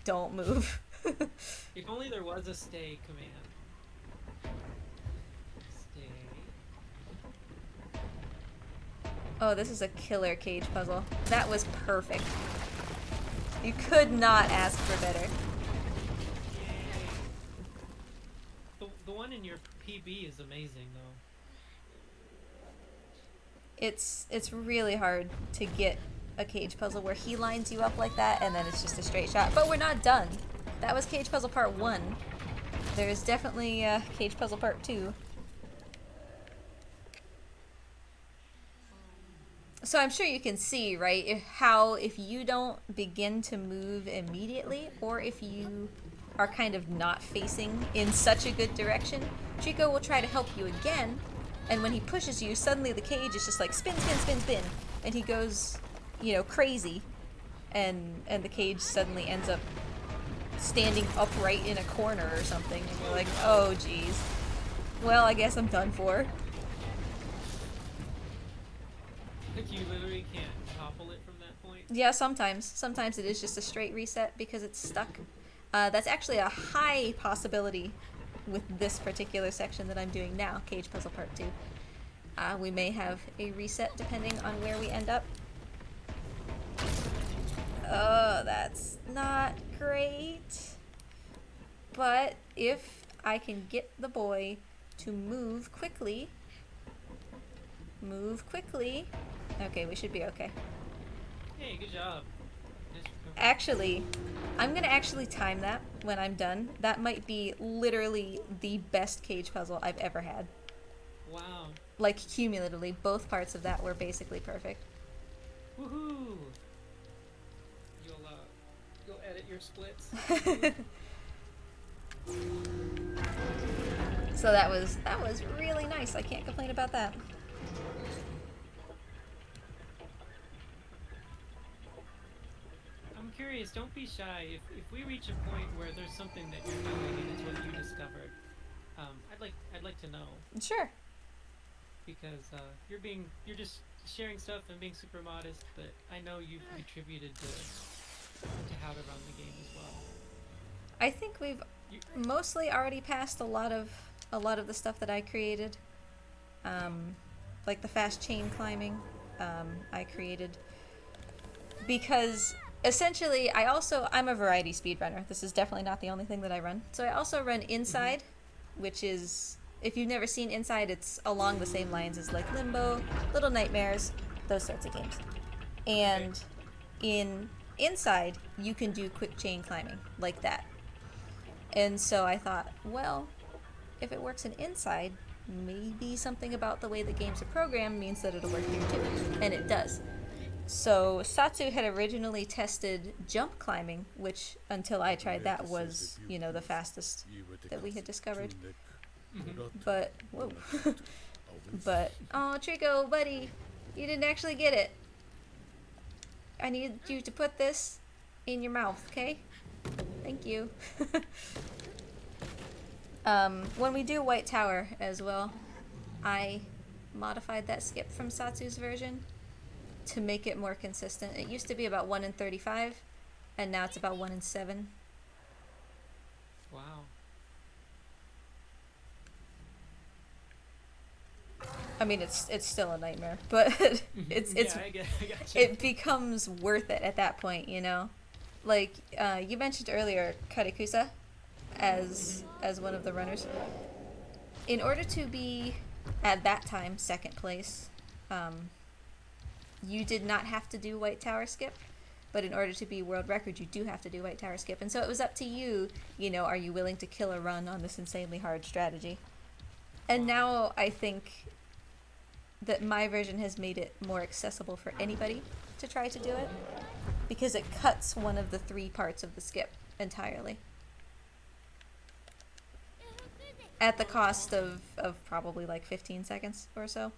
Don't move. If only there was a stay command. Stay. Oh, this is a killer cage puzzle. That was perfect. You could not ask for better. The one in your PB is amazing, though. It's really hard to get a cage puzzle where he lines you up like that and then it's just a straight shot. But we're not done. That was cage puzzle part 1. There's definitely cage puzzle part 2. So I'm sure you can see, right, if you don't begin to move immediately, or if you are kind of not facing in such a good direction, Trico will try to help you again, and when he pushes you, suddenly the cage is just like spin, spin, spin, spin, and he goes, you know, crazy, and the cage suddenly ends up standing upright in a corner or something, and you're like, oh geez, well, I guess I'm done for. Like you literally can't topple it from that point. Yeah, sometimes. Sometimes it is just a straight reset because it's stuck. That's actually a high possibility with this particular section that I'm doing now, Cage Puzzle Part 2. We may have a reset depending on where we end up. Oh, that's not great. But if I can get the boy to move quickly... Okay, we should be okay. Hey, good job. Actually, I'm gonna actually time that when I'm done. That might be literally the best cage puzzle I've ever had. Wow. Like, cumulatively, both parts of that were basically perfect. Woohoo! You'll edit your splits. So that was really nice. I can't complain about that. I'm curious, don't be shy. If we reach a point where there's something that you're doing and it's what you discovered, I'd like to know. Sure. Because you're just sharing stuff and being super modest, but I know you've contributed to how to run the game as well. I think we've mostly already passed a lot of the stuff that I created. Like the fast chain climbing, I created because essentially I'm a variety speedrunner. This is definitely not the only thing that I run. So I also run Inside, which is, if you've never seen Inside, it's along the same lines as like Limbo, Little Nightmares, those sorts of games. And in Inside, you can do quick chain climbing like that. And so I thought, well, if it works in Inside, maybe something about the way the games are programmed means that it'll work here too. And it does. So Satsu had originally tested jump climbing, which until I tried that was, you know, the fastest that we had discovered. But, whoa. But, oh, Trico, buddy, you didn't actually get it. I need you to put this in your mouth, okay? Thank you. When we do White Tower as well, I modified that skip from Satsu's version to make it more consistent. It used to be about 1 in 35, and now it's about 1 in 7. Wow. I mean, it's still a nightmare, but it's Yeah, I gotcha. it becomes worth it at that point, you know? Like, you mentioned earlier Karikusa as one of the runners. In order to be, at that time, second place, you did not have to do White Tower skip, but in order to be world record, you do have to do White Tower skip. And so it was up to you, you know, are you willing to kill a run on this insanely hard strategy? And now I think that my version has made it more accessible for anybody to try to do it, because it cuts one of the 3 parts of the skip entirely. At the cost of probably like 15 seconds or so.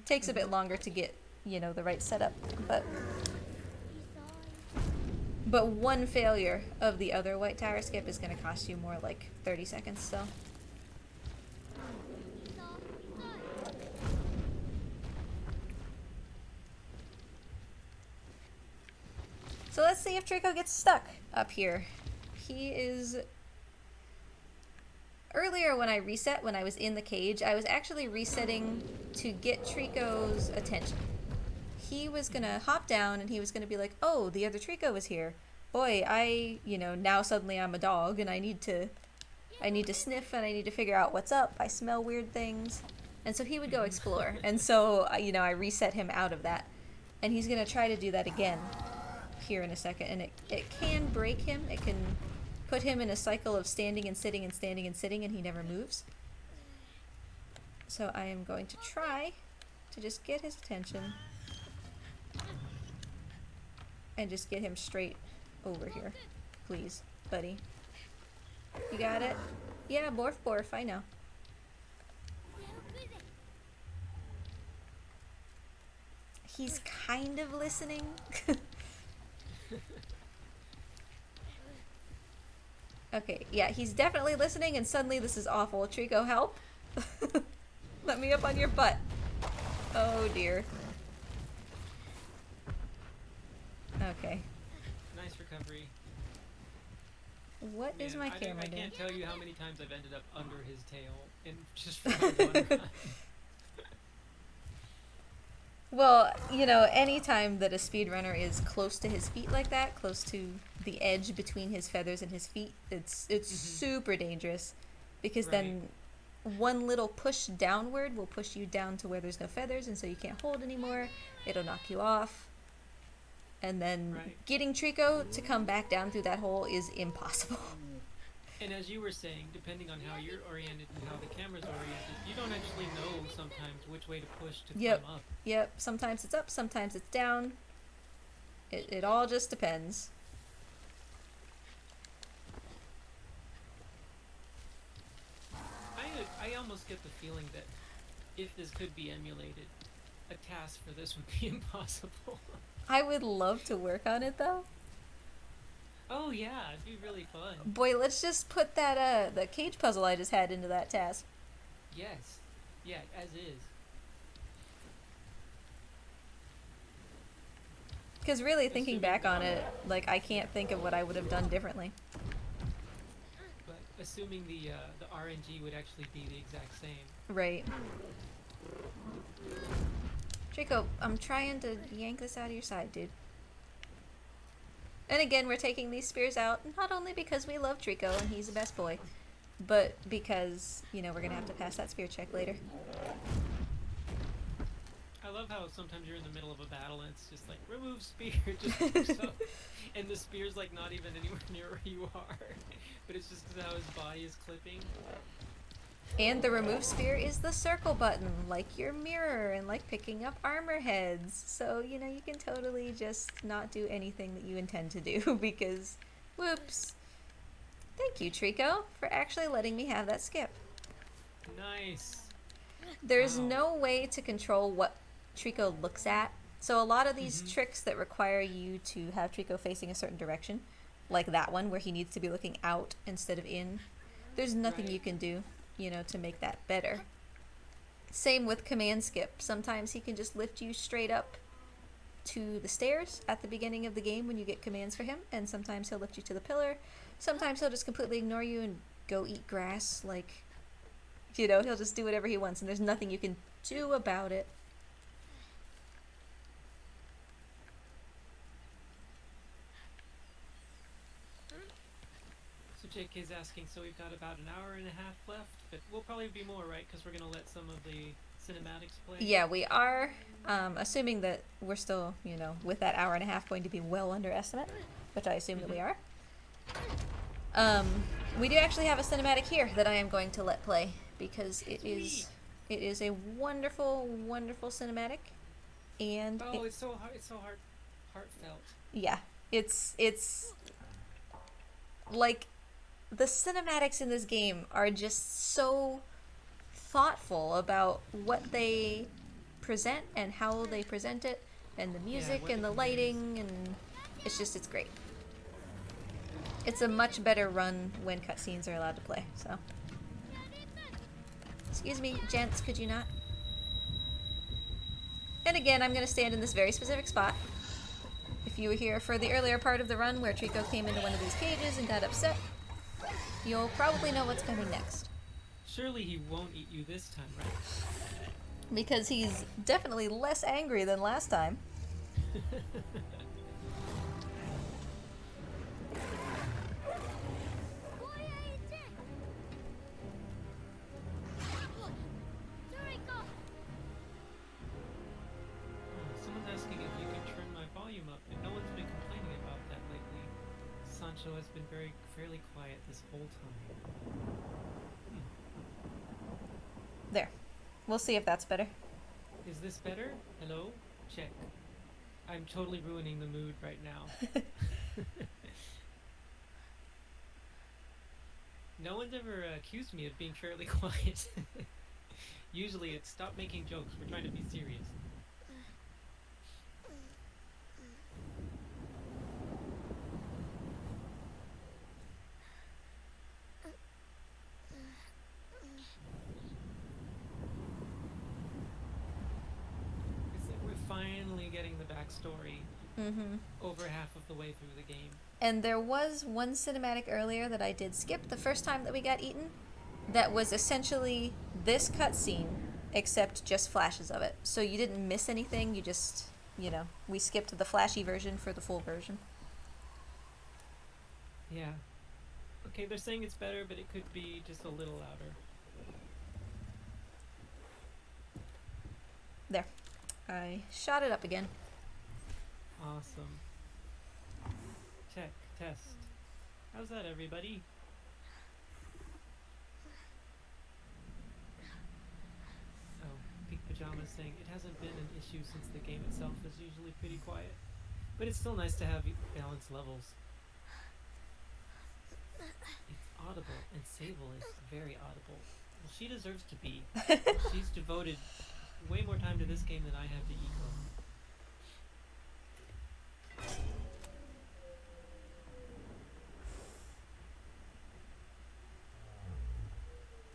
Takes a bit longer to get, you know, the right setup, but one failure of the other White Tower skip is going to cost you more like 30 seconds, so. So let's see if Trico gets stuck up here. He is... Earlier when I was in the cage, I was actually resetting to get Trico's attention. he was gonna hop down and he was gonna be like, oh, the other Trico is here. Boy, now suddenly I'm a dog and I need to sniff and I need to figure out what's up. I smell weird things. And so he would go explore. And so, I reset him out of that. And he's gonna try to do that again here in a second. And it can break him. It can put him in a cycle of standing and sitting and standing and sitting, and he never moves. So I am going to try to just get his attention and just get him straight over here. Please, buddy. You got it? Yeah, borf borf, I know. He's kind of listening. Okay, yeah, he's definitely listening, and suddenly this is awful. Trico, help! Let me up on your butt. Oh dear. Okay. Nice recovery. What is my camera I doing? can't tell you how many times I've ended up under his tail in just for one run. Well, anytime that a speedrunner is close to his feet like that, close to the edge between his feathers and his feet, it's super dangerous, because then one little push downward will push you down to where there's no feathers, and so you can't hold anymore. It'll knock you off. And then getting Trico to come back down through that hole is impossible. And as you were saying, depending on how you're oriented and how the camera's oriented, you don't actually know sometimes which way to push to climb up. Yep, sometimes it's up, sometimes it's down. It all just depends. I almost get the feeling that if this could be emulated, a task for this would be impossible. I would love to work on it though. Oh yeah, it'd be really fun. Boy, let's just put that the cage puzzle I just had into that task. Yes. Yeah, as is. Because really, thinking back on it, like, I can't think of what I would have done differently. But assuming the RNG would actually be the exact same. Right. Trico, I'm trying to yank this out of your side, dude. And again, we're taking these spears out, not only because we love Trico and he's the best boy, but because, we're going to have to pass that spear check later. I love how sometimes you're in the middle of a battle and it's just like, remove spear, just so, and the spear's like not even anywhere near where you are, but it's just how his body is clipping. And the remove spear is the circle button, like your mirror and like picking up armor heads. So, you can totally just not do anything that you intend to do because, whoops. Thank you, Trico, for actually letting me have that skip. Nice. There's no way to control what Trico looks at. So a lot of these tricks that require you to have Trico facing a certain direction, like that one where he needs to be looking out instead of in, there's nothing you can do, to make that better. Same with command skip. Sometimes he can just lift you straight up to the stairs at the beginning of the game when you get commands for him, and sometimes he'll lift you to the pillar. Sometimes he'll just completely ignore you and go eat grass, like, he'll just do whatever he wants, and there's nothing you can do about it. So JK's asking, so we've got about an hour and a half left, but we'll probably be more, right? Because we're going to let some of the cinematics play. Yeah, we are, assuming that we're still, with that hour and a half going to be well under estimate, which I assume that we are. We do actually have a cinematic here that I am going to let play because it is a wonderful, wonderful cinematic, and it's so heartfelt. Yeah, it's like the cinematics in this game are just so thoughtful about what they present and how they present it, and the music and the lighting, and it's great. It's a much better run when cutscenes are allowed to play, so. Excuse me, gents, could you not? And again, I'm going to stand in this very specific spot. If you were here for the earlier part of the run where Trico came into one of these cages and got upset, you'll probably know what's coming next. Surely he won't eat you this time, right? Because he's definitely less angry than last time. Someone's asking if you can turn my volume up, and no one's been complaining about that lately. Sancho has been fairly quiet this whole time. There. We'll see if that's better. Is this better? Hello? Check. I'm totally ruining the mood right now. No one's ever accused me of being fairly quiet. Usually it's stop making jokes, we're trying to be serious. Finally getting the backstory over half of the way through the game. And there was one cinematic earlier that I did skip the first time that we got eaten that was essentially this cutscene except just flashes of it. So you didn't miss anything, you just, we skipped the flashy version for the full version. Yeah. Okay, they're saying it's better, but it could be just a little louder. There. I shot it up again. Awesome. Check, test. How's that, everybody? Oh, Pink Pajama's saying it hasn't been an issue since the game itself is usually pretty quiet. But it's still nice to have balanced levels. It's audible, and Sable is very audible. Well, she deserves to be. She's devoted way more time to this game than I have to Eco.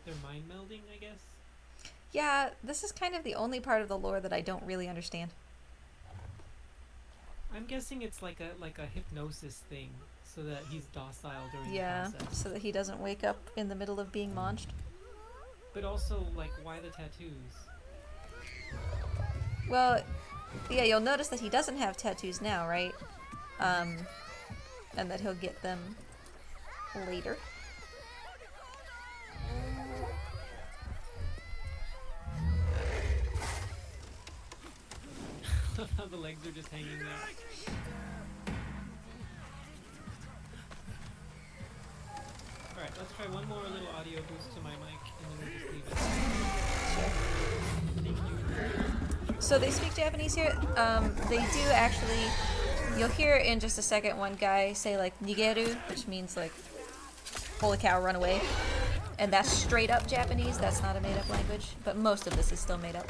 They're mind melding, I guess? Yeah, this is kind of the only part of the lore that I don't really understand. I'm guessing it's like a hypnosis thing, so that he's docile during the Yeah, process. so that he doesn't wake up in the middle of being launched. But also, like, why the tattoos? Well, yeah, you'll notice that he doesn't have tattoos now, right? And that he'll get them later. How the legs are just hanging there. Alright, let's try one more little audio boost to my mic, and then we'll just leave it. Thank you. So they speak Japanese here. They do actually. You'll hear in just a second one guy say like "nigeru," which means like "holy cow, run away," and that's straight up Japanese. That's not a made-up language, but most of this is still made up.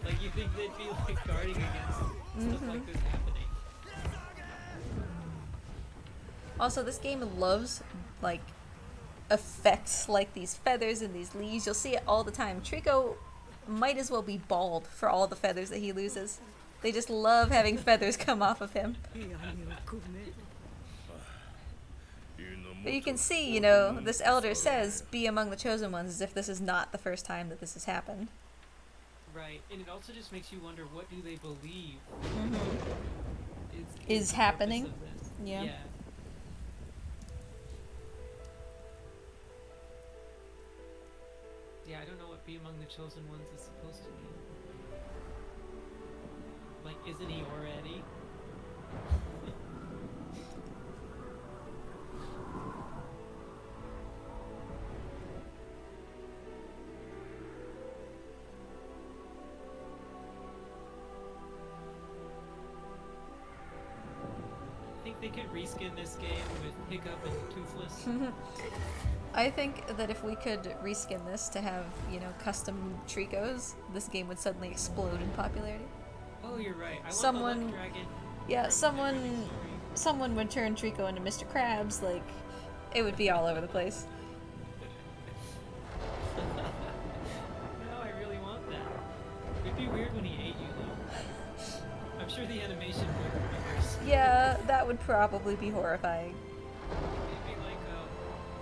Like, you think they'd be like guarding against stuff like this happening. Also, this game loves like effects like these feathers and these leaves. You'll see it all the time. Trico might as well be bald for all the feathers that he loses. They just love having feathers come off of him. But you can see, this elder says, "Be among the chosen ones," as if this is not the first time that this has happened. Right, and it also just makes you wonder, what do they believe is the happening? purpose of this? Yeah. Yeah, I don't know what "be among the chosen ones" is supposed to mean. Like, isn't he already? Think they could reskin this game with Hiccup and Toothless? I think that if we could reskin this to have, custom Tricos, this game would suddenly explode in popularity. Oh, Oh, you're right. I Someone- want the luck dragon. Yeah, from someone Neverending Story. someone would turn Trico into Mr. Krabs, like it would be all over the place. No, I really want that. It'd be weird when he ate you, though. I'm sure the animation would be worse. Yeah, that would probably be horrifying.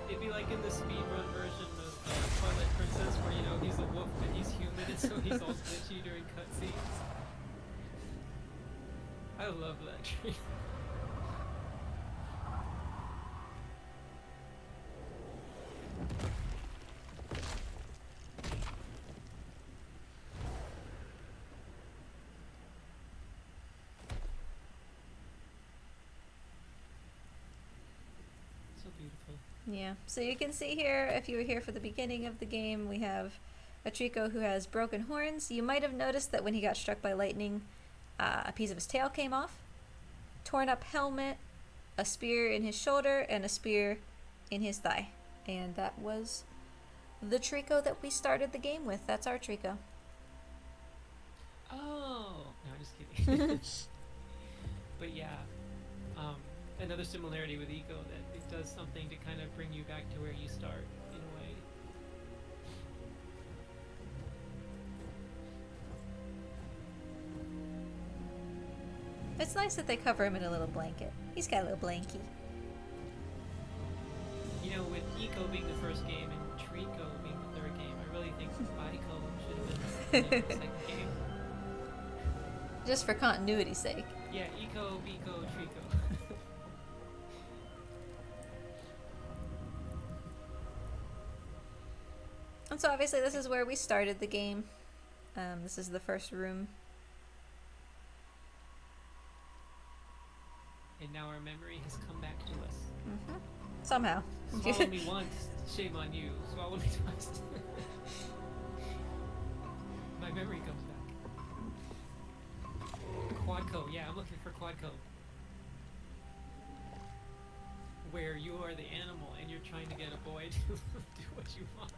It'd be like in the speedrun version of Twilight Princess, where he's a wolf but he's human, and so he's all glitchy during cutscenes. I love that tree. So beautiful. Yeah, so you can see here, if you were here for the beginning of the game, we have a Trico who has broken horns. You might have noticed that when he got struck by lightning, a piece of his tail came off, torn up helmet, a spear in his shoulder, and a spear in his thigh. And that was the Trico that we started the game with. That's our Trico. Oh! No, I'm just kidding. But yeah, another similarity with Eco, that it does something to kind of bring you back to where you start, in a way. It's nice that they cover him in a little blanket. He's got a little blankie. With Eco being the first game and Trico being the third game, I really think Ico should have been the second game. Just for continuity's sake. Yeah, Eco, Bico, Trico. And so obviously this is where we started the game. This is the first room. And now our memory has come back to us. Mm-hmm. Somehow. Swallow me once, shame on you. Swallow me twice. My memory comes back. Quadco, yeah, I'm looking for Quadco. Where you are the animal and you're trying to get a boy to do what you want.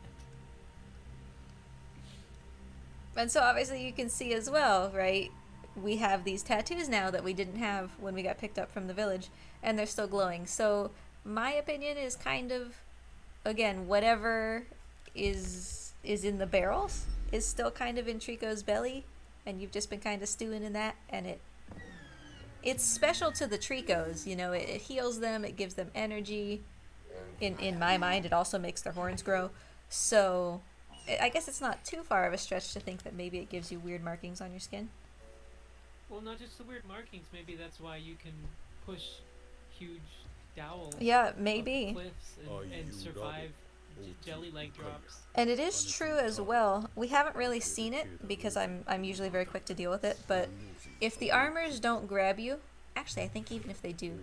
And so obviously you can see as well, right? We have these tattoos now that we didn't have when we got picked up from the village, and they're still glowing. So my opinion is kind of, again, whatever is in the barrels is still kind of in Trico's belly, and you've just been kind of stewing in that, and it's special to the Tricos, it heals them, it gives them energy. In my mind, it also makes their horns grow. So I guess it's not too far of a stretch to think that maybe it gives you weird markings on your skin. Well, not just the weird markings. Maybe that's why you can push huge dowels. Yeah, up maybe. cliffs and survive jelly-like drops. And it is true as well. We haven't really seen it because I'm usually very quick to deal with it, but if the armors don't grab you, actually I think even if they do,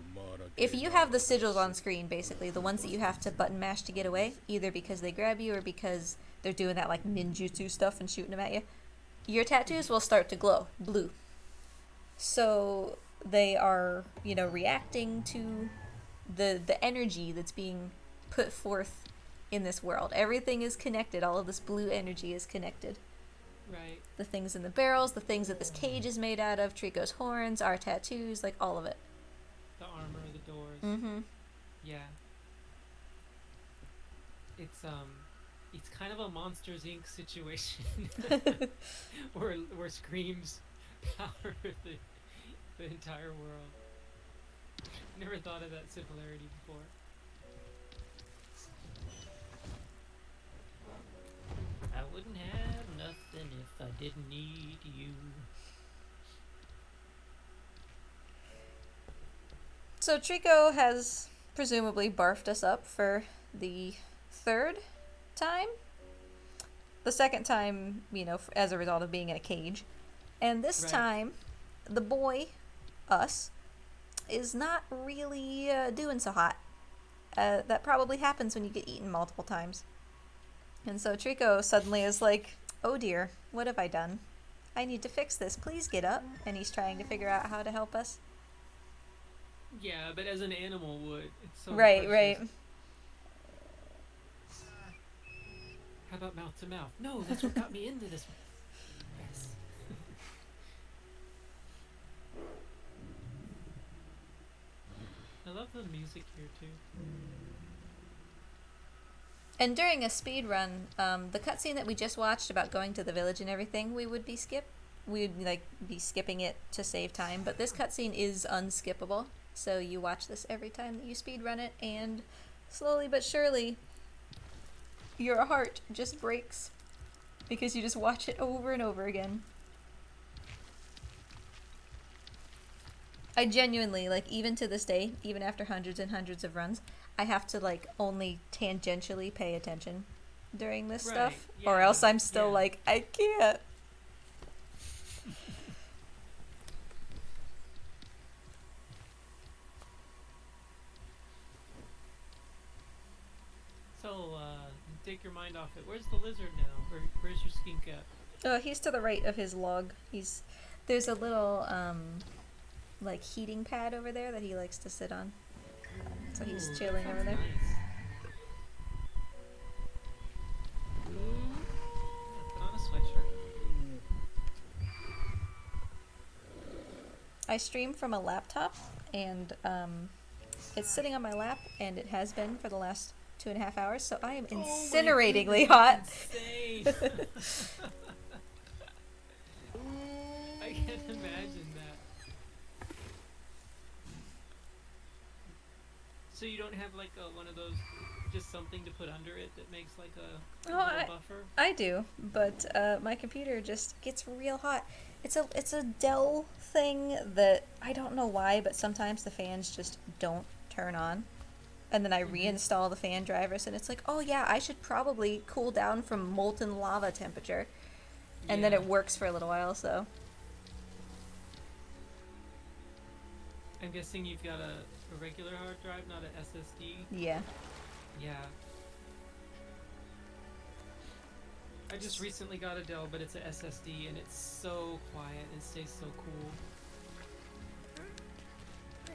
if you have the sigils on screen, basically, the ones that you have to button mash to get away, either because they grab you or because they're doing that like ninjutsu stuff and shooting them at you, your tattoos will start to glow blue. So they are, reacting to the energy that's being put forth in this world. Everything is connected. All of this blue energy is connected. Right. The things in the barrels, the things that this cage is made out of, Trico's horns, our tattoos, like all of it. The armor, the doors. Mm-hmm. Yeah. It's kind of a Monsters Inc. situation. where screams power the entire world. Never thought of that similarity before. I wouldn't have nothing if I didn't need you. So Trico has presumably barfed us up for the third time. The second time, as a result of being in a cage. And this Right. time, the boy, us, is not really doing so hot. That probably happens when you get eaten multiple times. And so Trico suddenly is like, oh dear, what have I done? I need to fix this. Please get up. And he's trying to figure out how to help us. Yeah, but as an animal would. It's so Right, precious. right. How about mouth to mouth? No, that's what got me into this one. Yes. I love the music here too. And during a speed run, the cutscene that we just watched about going to the village and everything, we'd like be skipping it to save time. But this cutscene is unskippable, so you watch this every time that you speed run it, and slowly but surely, your heart just breaks because you just watch it over and over again. I genuinely, like, even to this day, even after hundreds and hundreds of runs, I have to, like, only tangentially pay attention during this stuff, or else I'm still like, I can't. So, take your mind off it. Where's the lizard now? Where's your skink at? Oh, he's to the right of his log. There's a little, like, heating pad over there that he likes to sit on. So he's chilling over there. Nice. Put on a sweatshirt. I stream from a laptop, and it's sitting on my lap, and it has been for the last 2.5 hours, so I am incineratingly hot. Insane. I can't imagine that. So you don't have like one of those, just something to put under it that makes like a little buffer? I do, but my computer just gets real hot. It's a Dell thing that I don't know why, but sometimes the fans just don't turn on. And then I reinstall the fan drivers, and it's like, oh yeah, I should probably cool down from molten lava temperature. And then it works for a little while, so. I'm guessing you've got a regular hard drive, not an SSD? Yeah. Yeah. I just recently got a Dell, but it's a SSD, and it's so quiet and stays so cool.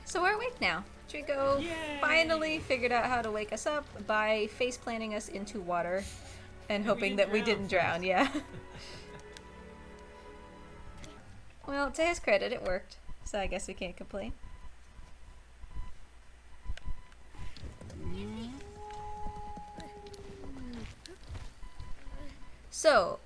So we're awake now. Trico finally figured out how to wake us up by face planting us into water and hoping that we didn't drown. Yeah. Well, to his credit, it worked, so I guess we can't complain. So,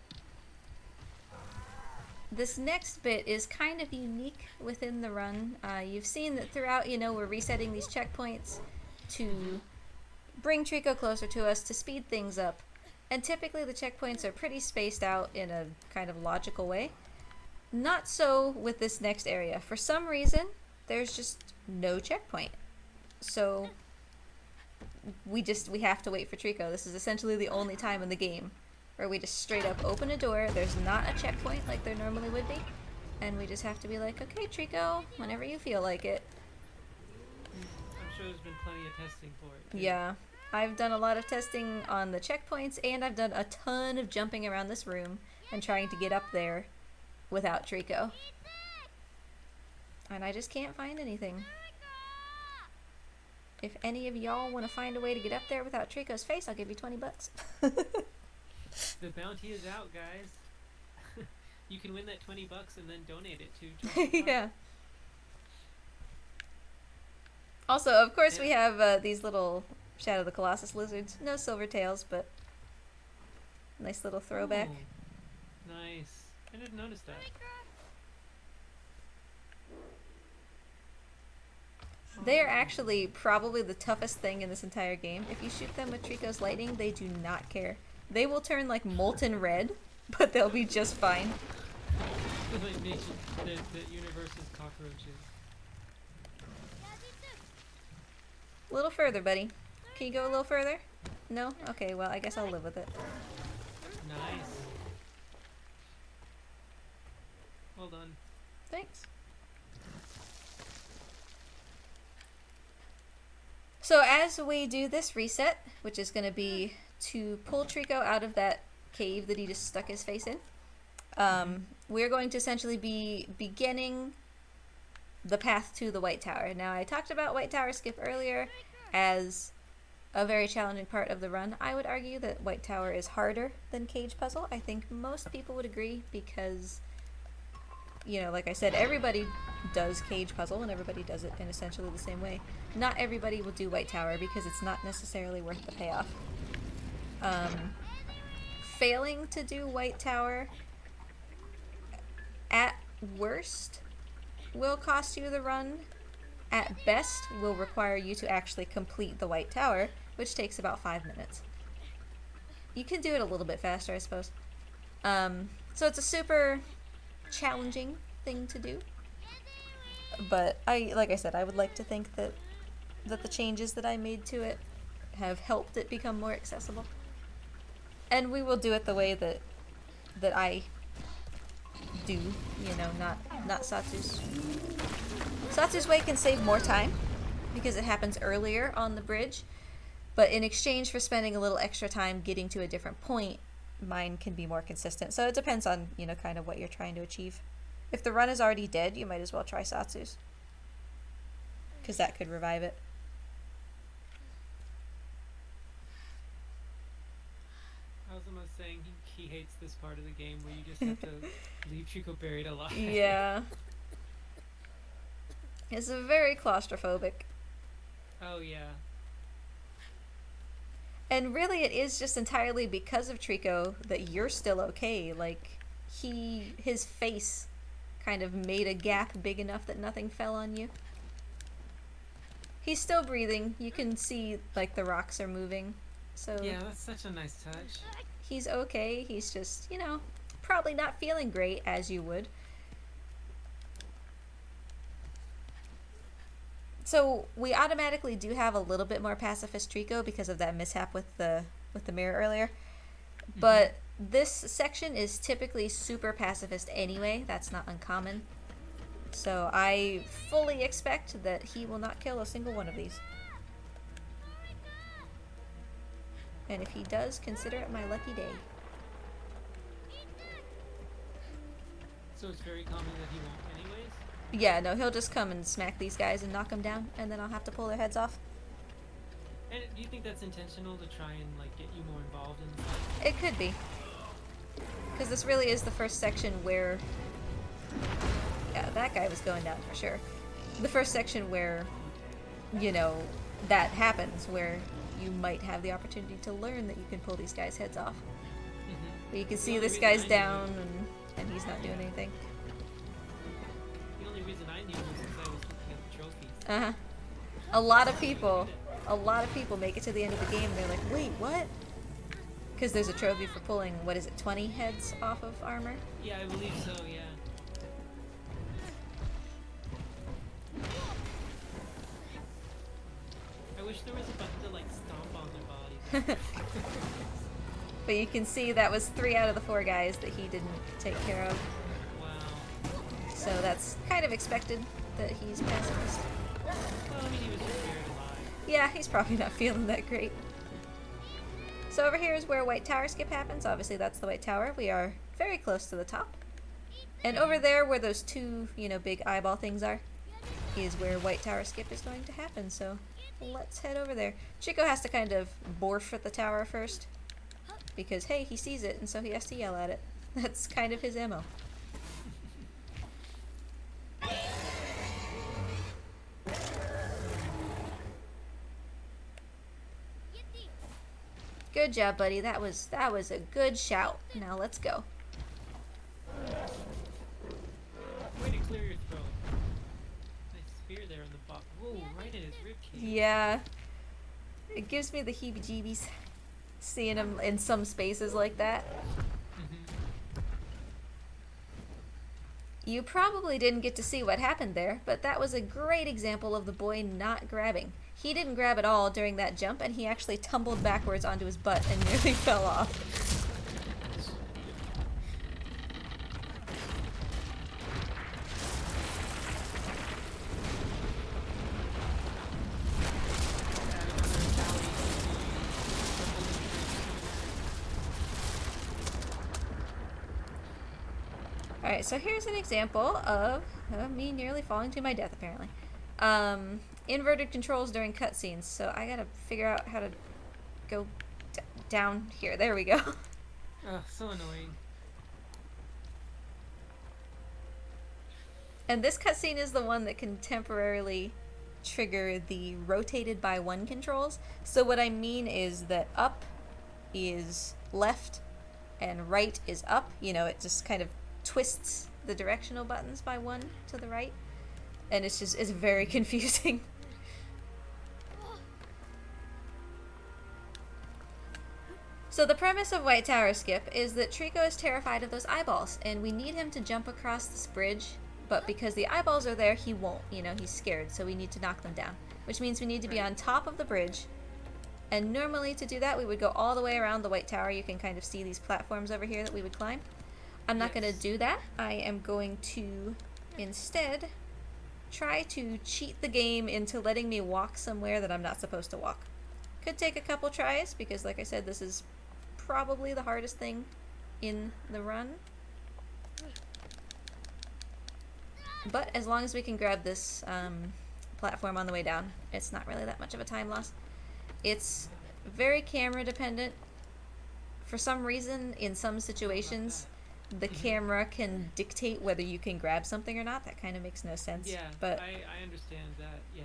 this next bit is kind of unique within the run. You've seen that throughout, we're resetting these checkpoints to bring Trico closer to us, to speed things up. And typically the checkpoints are pretty spaced out in a kind of logical way. Not so with this next area. For some reason, there's just no checkpoint. So we have to wait for Trico. This is essentially the only time in the game where we just straight up open a door. There's not a checkpoint like there normally would be. And we just have to be like, okay, Trico, whenever you feel like it. I'm sure there's been plenty of testing for it. Too. Yeah. I've done a lot of testing on the checkpoints, and I've done a ton of jumping around this room and trying to get up there without Trico. And I just can't find anything. If any of y'all want to find a way to get up there without Trico's face, I'll give you $20. The bounty is out, guys. You can win that $20 and then donate it to Yeah. Also, of course, we have these little Shadow of the Colossus lizards. No silver tails, but nice little throwback. Oh, nice. I didn't notice that. They are actually probably the toughest thing in this entire game. If you shoot them with Trico's lightning, they do not care. They will turn like molten red, but they'll be just fine. The universe's cockroaches. A little further, buddy. Can you go a little further? No? Okay, well, I guess I'll live with it. Nice. Well done. Thanks. So as we do this reset, which is going to be to pull Trico out of that cave that he just stuck his face in, we're going to essentially be beginning the path to the White Tower. Now, I talked about White Tower skip earlier as a very challenging part of the run. I would argue that White Tower is harder than Cage Puzzle. I think most people would agree because you know, like I said, everybody does cage puzzle and everybody does it in essentially the same way. Not everybody will do White Tower because it's not necessarily worth the payoff. Failing to do White Tower at worst will cost you the run. At best will require you to actually complete the White Tower, which takes about 5 minutes. You can do it a little bit faster, I suppose. So it's a super challenging thing to do. But like I said, I would like to think that the changes that I made to it have helped it become more accessible. And we will do it the way that I do, you know, not Satsu's. Satsu's way can save more time because it happens earlier on the bridge, but in exchange for spending a little extra time getting to a different point, mine can be more consistent. So it depends on, you know, kind of what you're trying to achieve. If the run is already dead, you might as well try Satsu's, because that could revive it. AZAMA saying he hates this part of the game where you just have to leave Chico buried alive. Yeah. It's very claustrophobic. Oh, yeah. And really it is just entirely because of Trico that you're still okay. Like, his face kind of made a gap big enough that nothing fell on you. He's still breathing. You can see, like, the rocks are moving. So Yeah, that's such a nice touch. he's okay. He's just, you know, probably not feeling great as you would. So we automatically do have a little bit more pacifist Trico because of that mishap with the mirror earlier. But this section is typically super pacifist anyway. That's not uncommon. So I fully expect that he will not kill a single one of these. And if he does, consider it my lucky day. So it's very common that he won't anyways? Yeah, no, he'll just come and smack these guys and knock them down, and then I'll have to pull their heads off. And do you think that's intentional to try and, like, get you more involved in the fight? It could be. Because this really is the first section where... Yeah, that guy was going down for sure. The first section where, you know, that happens, where you might have the opportunity to learn that you can pull these guys' heads off. But you can see this guy's down, and he's not doing anything. The only reason I knew was because I was looking at the trophies. Uh-huh. A lot of people make it to the end of the game and they're like, wait, what? Because there's a trophy for pulling, what is it, 20 heads off of armor? Yeah, I believe so, yeah. I wish there was a button to, like, stomp on their bodies. But you can see that was 3 out of the 4 guys that he didn't take care of. Wow. So that's kind of expected that he's pacifist. Well, I mean, he was just buried alive. Yeah, he's probably not feeling that great. So over here is where White Tower skip happens. Obviously that's the White Tower. We are very close to the top. And over there where those 2, you know, big eyeball things are, is where White Tower skip is going to happen. So let's head over there. Chico has to kind of borf at the tower first. Because, hey, he sees it, and so he has to yell at it. That's kind of his MO. Good job, buddy. That was a good shout. Now let's go. Way to clear your throat. Nice spear there on the bottom. Whoa, right in his ribcage. Yeah. It gives me the heebie-jeebies seeing him in some spaces like that. You probably didn't get to see what happened there, but that was a great example of the boy not grabbing. He didn't grab at all during that jump, and he actually tumbled backwards onto his butt and nearly fell off. Alright, so here's an example of me nearly falling to my death, apparently. Inverted controls during cutscenes, so I gotta figure out how to go down here. There we go. Ugh, so annoying. And this cutscene is the one that can temporarily trigger the rotated by one controls. So what I mean is that up is left and right is up. You know, it just kind of twists the directional buttons by one to the right. And it's very confusing. So the premise of White Tower Skip is that Trico is terrified of those eyeballs, and we need him to jump across this bridge, but because the eyeballs are there, he won't. You know, he's scared, so we need to knock them down. Which means we need to be on top of the bridge, and normally to do that, we would go all the way around the White Tower. You can kind of see these platforms over here that we would climb. I'm not going to do that. I am going to instead try to cheat the game into letting me walk somewhere that I'm not supposed to walk. Could take a couple tries, because like I said, this is probably the hardest thing in the run. But as long as we can grab this platform on the way down, it's not really that much of a time loss. It's very camera dependent. For some reason, in some situations, the camera can dictate whether you can grab something or not. That kind of makes no sense. Yeah, but I understand that, yeah.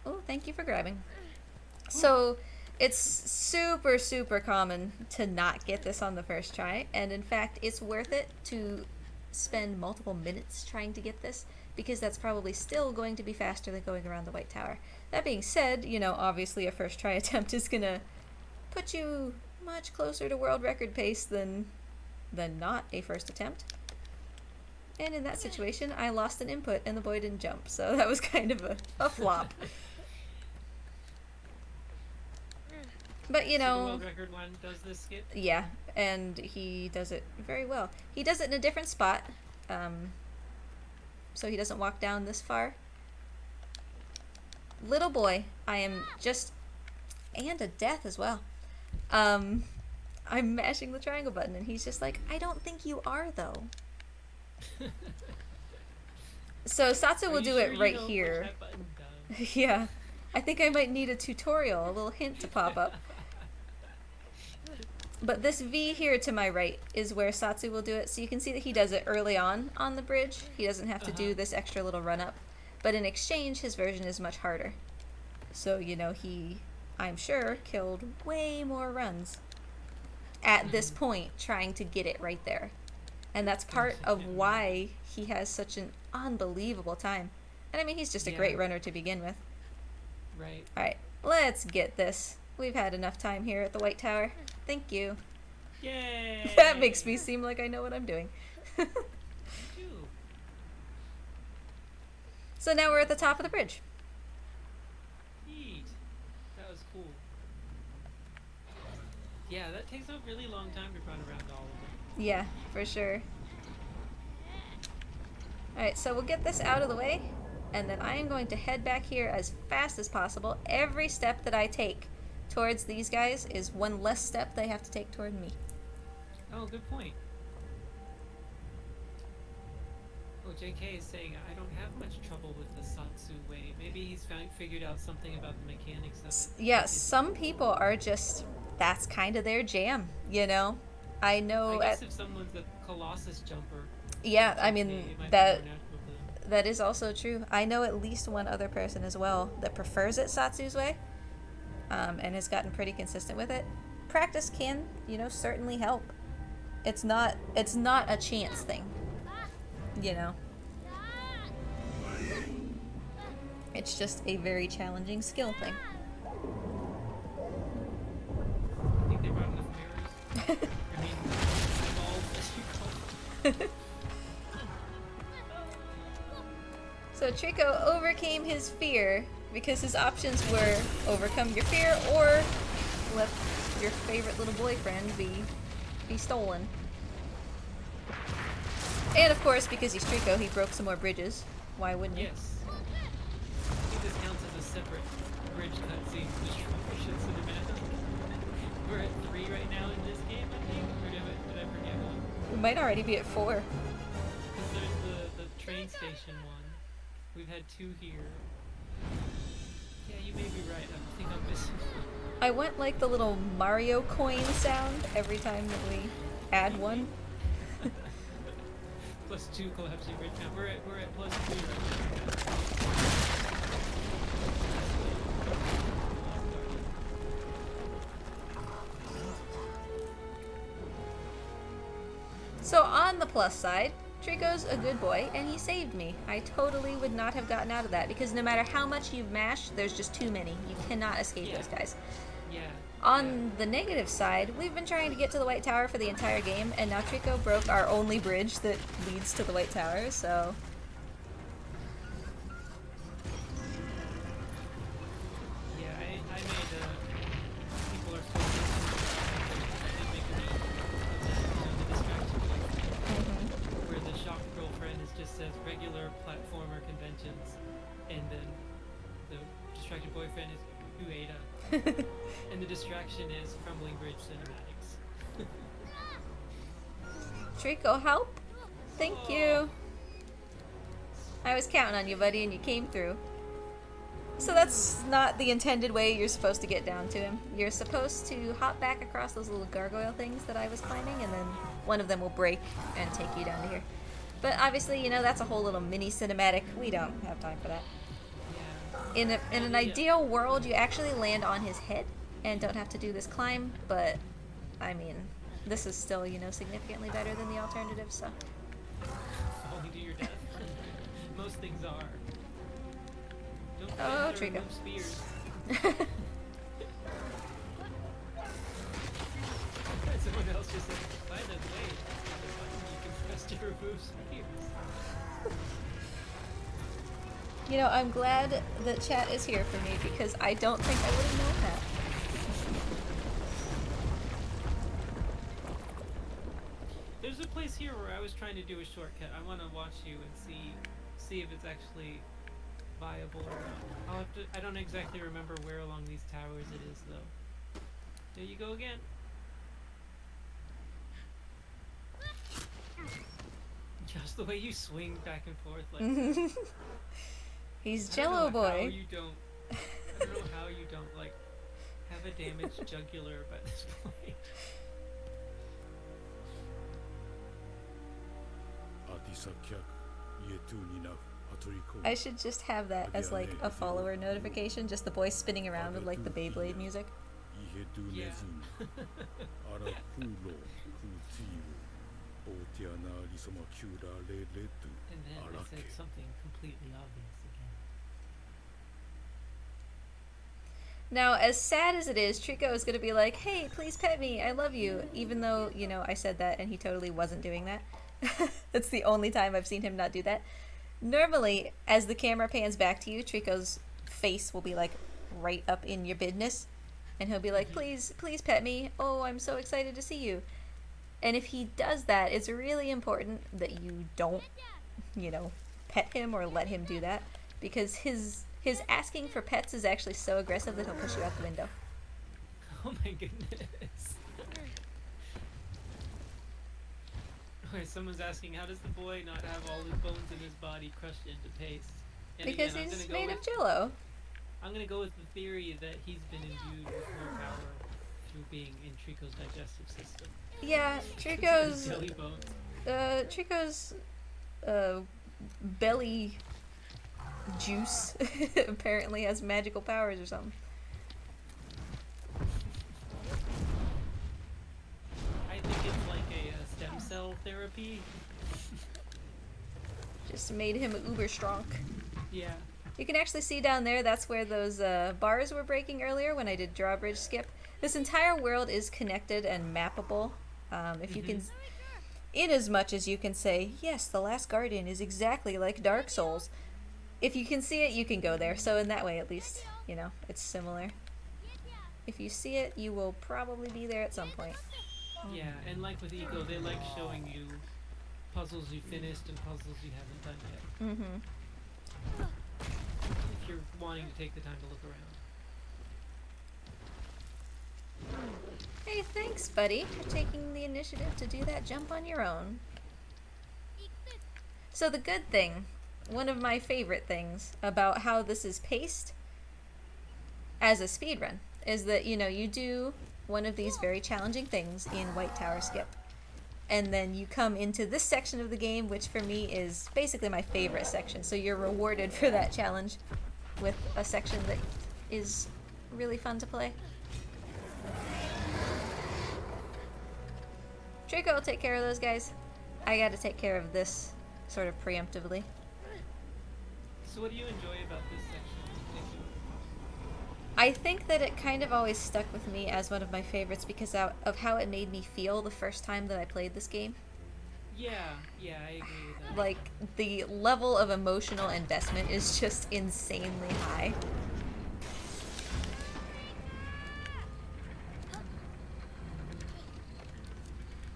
oh, thank you for grabbing. So it's super, super common to not get this on the first try, and in fact, it's worth it to spend multiple minutes trying to get this, because that's probably still going to be faster than going around the White Tower. That being said, you know, obviously a first try attempt is gonna put you much closer to world record pace than not a first attempt. And in that situation, I lost an input and the boy didn't jump, so that was kind of a flop. But you know, So the world record one does this skip? yeah, and he does it very well. He does it in a different spot, so he doesn't walk down this far. Little boy, I am just, and a death as well. I'm mashing the triangle button, and he's just like, I don't think you are though. So Satsu will do it right here. Yeah, I think I might need a tutorial, a little hint to pop up. But this V here to my right is where Satsu will do it. So you can see that he does it early on the bridge. He doesn't have to do this extra little run up. But in exchange, his version is much harder. So, you know, he, I'm sure, killed way more runs at this point trying to get it right there. And that's part of why he has such an unbelievable time. And I mean, he's just a great runner to begin with. Right. Alright, let's get this. We've had enough time here at the White Tower. Thank you. Yay! That makes me seem like I know what I'm doing. So now we're at the top of the bridge. Neat. That was cool. Yeah, that takes a really long time to run around all of them. Yeah, for sure. Alright, so we'll get this out of the way, and then I am going to head back here as fast as possible. Every step that I take towards these guys is one less step they have to take toward me. Oh, good point. Oh, JK is saying, I don't have much trouble with the Satsu way. Maybe he's figured out something about the mechanics of it. Yeah, some people are just, that's kind of their jam, you know? I know. I guess if someone's a Colossus jumper. Yeah, I mean, it might that be more natural for them. that is also true. I know at least one other person as well that prefers it Satsu's way, and has gotten pretty consistent with it. Practice can, you know, certainly help. It's not a chance thing, you know. It's just a very challenging skill thing. I think they brought enough mirrors. I mean, eyeballs, as you call them. So Trico overcame his fear because his options were overcome your fear or let your favorite little boyfriend be stolen. And of course, because he's Trico, he broke some more bridges. Why wouldn't he? Yes. I think this counts as a separate bridge cutscene destruction cinematic. We're at 3 right now in this game, I think. Or did I forget one? We might already be at 4. Because there's the train station one. We've had 2 here. Yeah, you may be right. I think I'm missing. I want like the little Mario coin sound every time that we add one. +2 collapsing right now. We're at +3 right now. So on the plus side, Trico's a good boy, and he saved me. I totally would not have gotten out of that, because no matter how much you mash, there's just too many. You cannot escape those guys. Yeah. On the negative side, we've been trying to get to the White Tower for the entire game, and now Trico broke our only bridge that leads to the White Tower, so... Yeah, I made, people are still I did make a note of that, the distraction where the shocked girlfriend just says regular platformer conventions, and then the distracted boyfriend is Ueda, and the distraction is crumbling bridge cinematics. Trico, help! Thank you! I was counting on you, buddy, and you came through. So that's not the intended way you're supposed to get down to him. You're supposed to hop back across those little gargoyle things that I was climbing, and then one of them will break and take you down to here. But obviously, you know, that's a whole little mini cinematic. We don't have time for that. In an ideal world, you actually land on his head and don't have to do this climb, but, I mean, this is still, you know, significantly better than the alternative, so... Falling to your death. Most things are. Don't Oh, forget to Trico. remove spears. Someone else just said, by the way, you can press to remove spears. You know, I'm glad that chat is here for me, because I don't think I would have known that. There's a place here where I was trying to do a shortcut. I want to watch you and see if it's actually viable or not. I'll have to, I don't exactly remember where along these towers it is, though. There you go again. Just the way you swing back and forth like that. He's I don't Jello know boy. How you don't, I don't know how you don't, like, have a damaged jugular by this point. I should just have that as like a follower notification, just the boy spinning around with like the Beyblade music. Yeah. And then I said something completely obvious again. Now, as sad as it is, Trico is going to be like, hey, please pet me, I love you, even though, you know, I said that and he totally wasn't doing that. That's the only time I've seen him not do that. Normally, as the camera pans back to you, Trico's face will be like right up in your business, and he'll be like, please, please pet me, oh, I'm so excited to see you. And if he does that, it's really important that you don't, you know, pet him or let him do that, because his asking for pets is actually so aggressive that he'll push you out the window. Oh my goodness. Okay, someone's asking, how does the boy not have all his bones in his body crushed into paste? And Because again, he's made of Jello. I'm gonna go with the theory that he's been imbued with more power through being in Trico's digestive system. Yeah, His jelly bones. Trico's belly juice apparently has magical powers or something. I think it's like a stem cell therapy. Just made him uber strong. Yeah. You can actually see down there, that's where those bars were breaking earlier when I did drawbridge skip. This entire world is connected and mappable. If you can, in as much as you can say, yes, the Last Guardian is exactly like Dark Souls. If you can see it, you can go there. So in that way, at least, you know, it's similar. If you see it, you will probably be there at some point. Yeah, and like with Eco, they like showing you puzzles you finished and puzzles you haven't done yet. Mm-hmm. If you're wanting to take the time to look around. Hey, thanks, buddy, for taking the initiative to do that jump on your own. So the good thing, one of my favorite things about how this is paced, as a speedrun, is that, you know, you do one of these very challenging things in White Tower Skip, and then you come into this section of the game, which for me is basically my favorite section. So you're rewarded for that challenge with a section that is really fun to play. Trico will take care of those guys. I gotta take care of this sort of preemptively. So what do you enjoy about this section in particular? I think that it kind of always stuck with me as one of my favorites because of how it made me feel the first time that I played this game. Yeah, I agree with that. Like, the level of emotional investment is just insanely high.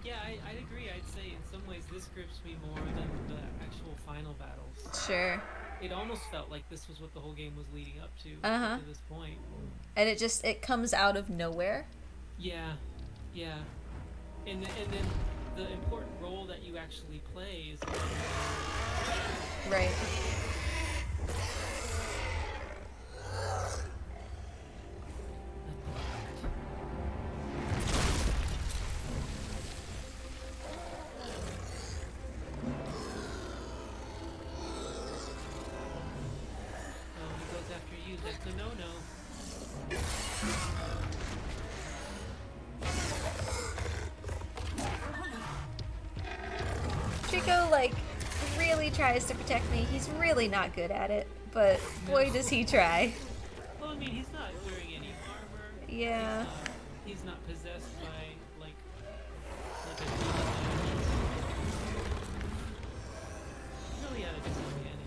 Yeah, I'd agree. I'd say in some ways this grips me more than the actual final battles. Sure. It almost felt like this was what the whole game was leading up to, Uh-huh. up to this point. And it comes out of nowhere. Yeah. And then the important role that you actually play is... Right. That's a no-no. Trico, like, really tries to protect me. He's really not good at it, but boy does he try. Well, I mean, he's not wearing any armor. Yeah. He's not possessed by, like a demon. He's really out of his own anything.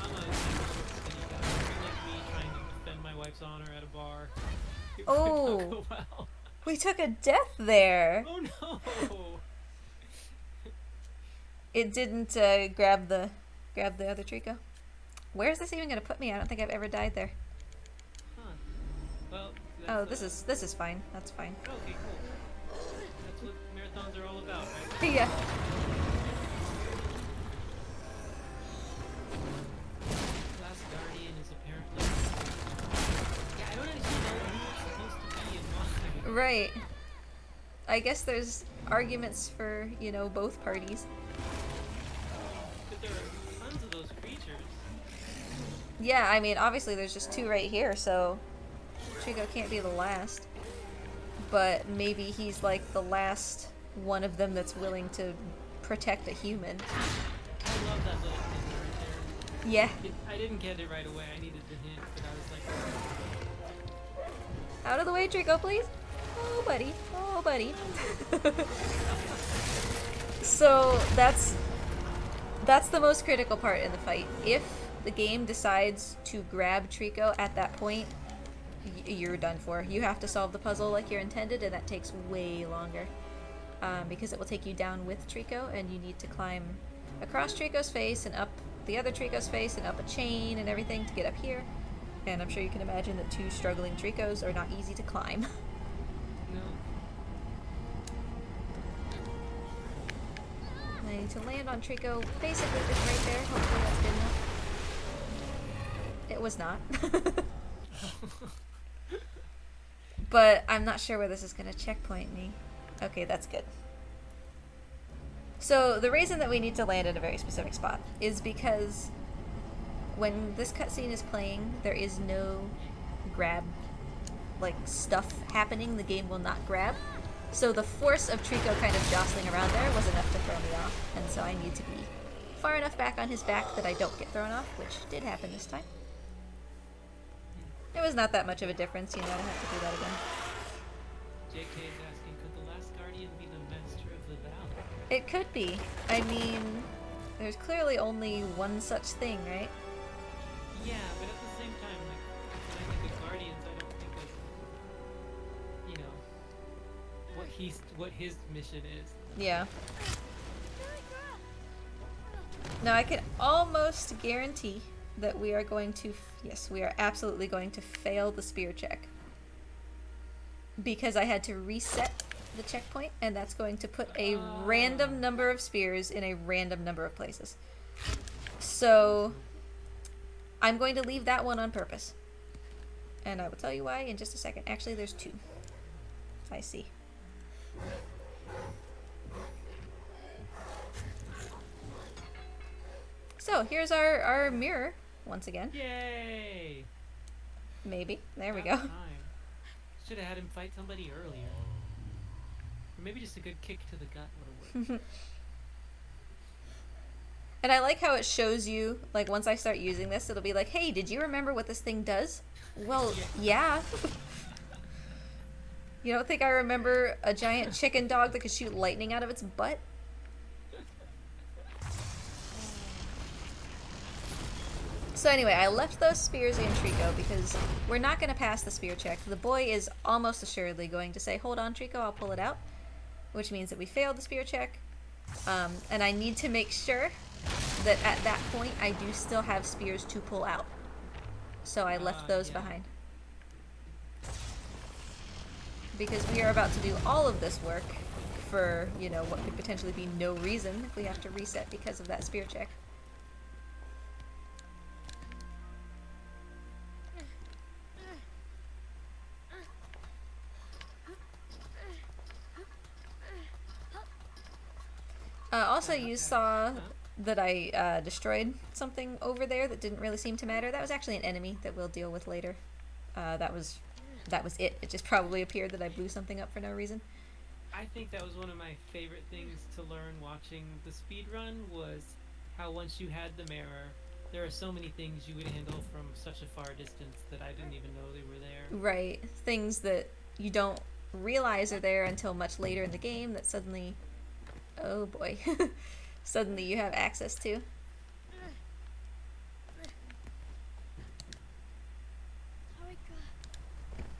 I'm a skinny guy. Like me trying to defend my wife's honor at a bar. It would Oh. not go well. We took a death there. Oh no! It didn't grab the other Trico. Where's this even gonna put me? I don't think I've ever died there. Huh. Well. Oh, this is fine. That's fine. Okay, cool. That's what marathons are all about, right? Yeah. Last Guardian is apparently... Yeah, I don't actually know who it's supposed to be and why. Right. I guess there's arguments for, you know, both parties. But there are tons of those creatures. Yeah, I mean, obviously there's just two right here, so Trico can't be the last. But maybe he's like the last one of them that's willing to protect a human. I love that little thing right there. Yeah. I didn't get it right away. I needed the hint, but I was like... Out of the way, Trico, please. Oh, buddy. Oh, buddy. So that's the most critical part in the fight. If the game decides to grab Trico at that point, you're done for. You have to solve the puzzle like you're intended, and that takes way longer. Because it will take you down with Trico, and you need to climb across Trico's face and up the other Trico's face and up a chain and everything to get up here. And I'm sure you can imagine that two struggling Tricos are not easy to climb. No. I need to land on Trico basically just right there. Hopefully that's good enough. It was not. But I'm not sure where this is going to checkpoint me. Okay, that's good. So the reason that we need to land at a very specific spot is because when this cutscene is playing, there is no grab, like, stuff happening. The game will not grab. So the force of Trico kind of jostling around there was enough to throw me off. And so I need to be far enough back on his back that I don't get thrown off, which did happen this time. It was not that much of a difference, you know, I don't have to do that again. JK is asking, could the last Guardian be the master of the valley? It could be. I mean, there's clearly only one such thing, right? Yeah, but at the same time, like, when I think of Guardians, I don't think of, you know, what his mission is. Yeah. Now I can almost guarantee that we are going to, yes, we are absolutely going to fail the spear check. Because I had to reset the checkpoint, and that's going to put a random number of spears in a random number of places. So, I'm going to leave that one on purpose. And I will tell you why in just a second. Actually, there's 2. I see. So, here's our mirror, once again. Yay! Maybe. There we go. About time. Should have had him fight somebody earlier. Or maybe just a good kick to the gut would have worked. And I like how it shows you, like, once I start using this, it'll be like, hey, did you remember what this thing does? Well, yeah. You don't think I remember a giant chicken dog that could shoot lightning out of its butt? So anyway, I left those spears in Trico because we're not going to pass the spear check. The boy is almost assuredly going to say, hold on, Trico, I'll pull it out. Which means that we failed the spear check. And I need to make sure that at that point I do still have spears to pull out. So I left those behind. Because we are about to do all of this work for, you know, what could potentially be no reason if we have to reset because of that spear check. Also, you saw that I destroyed something over there that didn't really seem to matter. That was actually an enemy that we'll deal with later. That was it. It just probably appeared that I blew something up for no reason. I think that was one of my favorite things to learn watching the speedrun was how once you had the mirror, there are so many things you would handle from such a far distance that I didn't even know they were there. Right. Things that you don't realize are there until much later in the game that suddenly... Oh boy. Suddenly you have access to.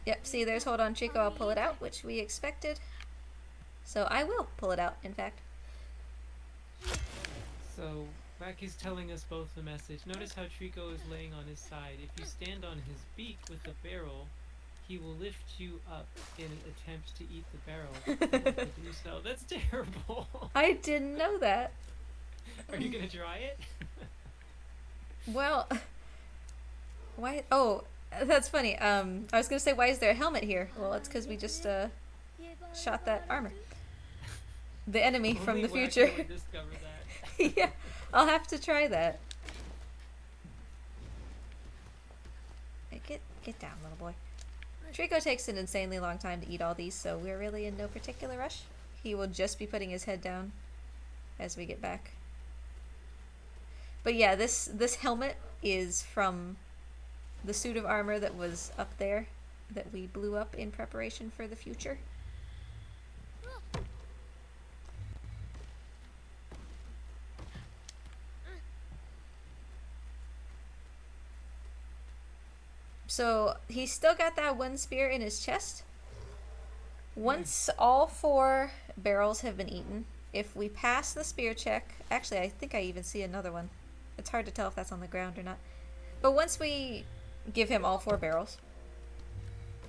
Yep, see there's hold on Chico, I'll pull it out, which we expected. So I will pull it out, in fact. So, Racky's telling us both the message. Notice how Trico is laying on his side. If you stand on his beak with the barrel, he will lift you up in an attempt to eat the barrel. So that's terrible. I didn't know that. Are you gonna try it? Well, why? Oh, that's funny. I was gonna say, why is there a helmet here? Well, it's because we just shot that armor. The enemy from Only the Wacky future. would discover that. Yeah, I'll have to try that. Hey, get down, little boy. Trico takes an insanely long time to eat all these, so we're really in no particular rush. He will just be putting his head down as we get back. But yeah, this helmet is from the suit of armor that was up there that we blew up in preparation for the future. So he's still got that one spear in his chest. Once all 4 barrels have been eaten, if we pass the spear check, actually I think I even see another one. It's hard to tell if that's on the ground or not. But once we give him all 4 barrels,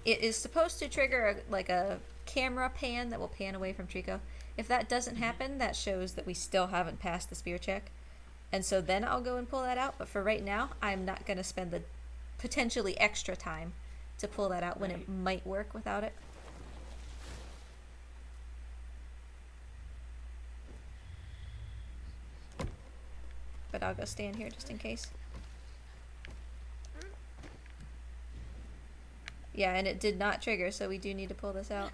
it is supposed to trigger like a camera pan that will pan away from Trico. If that doesn't happen, that shows that we still haven't passed the spear check. And so then I'll go and pull that out. But for right now, I'm not going to spend the potentially extra time to pull that out when it might work without it. But I'll go stand here just in case. Yeah, and it did not trigger, so we do need to pull this out.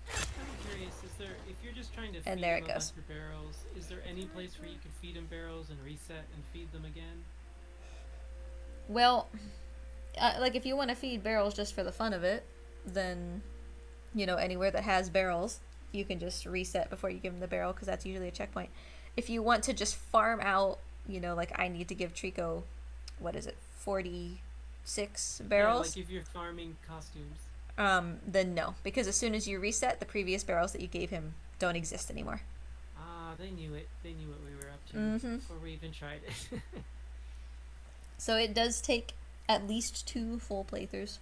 I'm curious, if you're just trying to And feed there them it a goes. bunch of barrels, is there any place where you can feed them barrels and reset and feed them again? Well, like if you want to feed barrels just for the fun of it, then, you know, anywhere that has barrels, you can just reset before you give them the barrel, because that's usually a checkpoint. If you want to just farm out, you know, like I need to give Trico, what is it, 46 barrels? Yeah, like if you're farming costumes. Then no, because as soon as you reset, the previous barrels that you gave him don't exist anymore. Ah, they knew it. They knew what we were up to before we even tried it. So it does take at least 2 full playthroughs.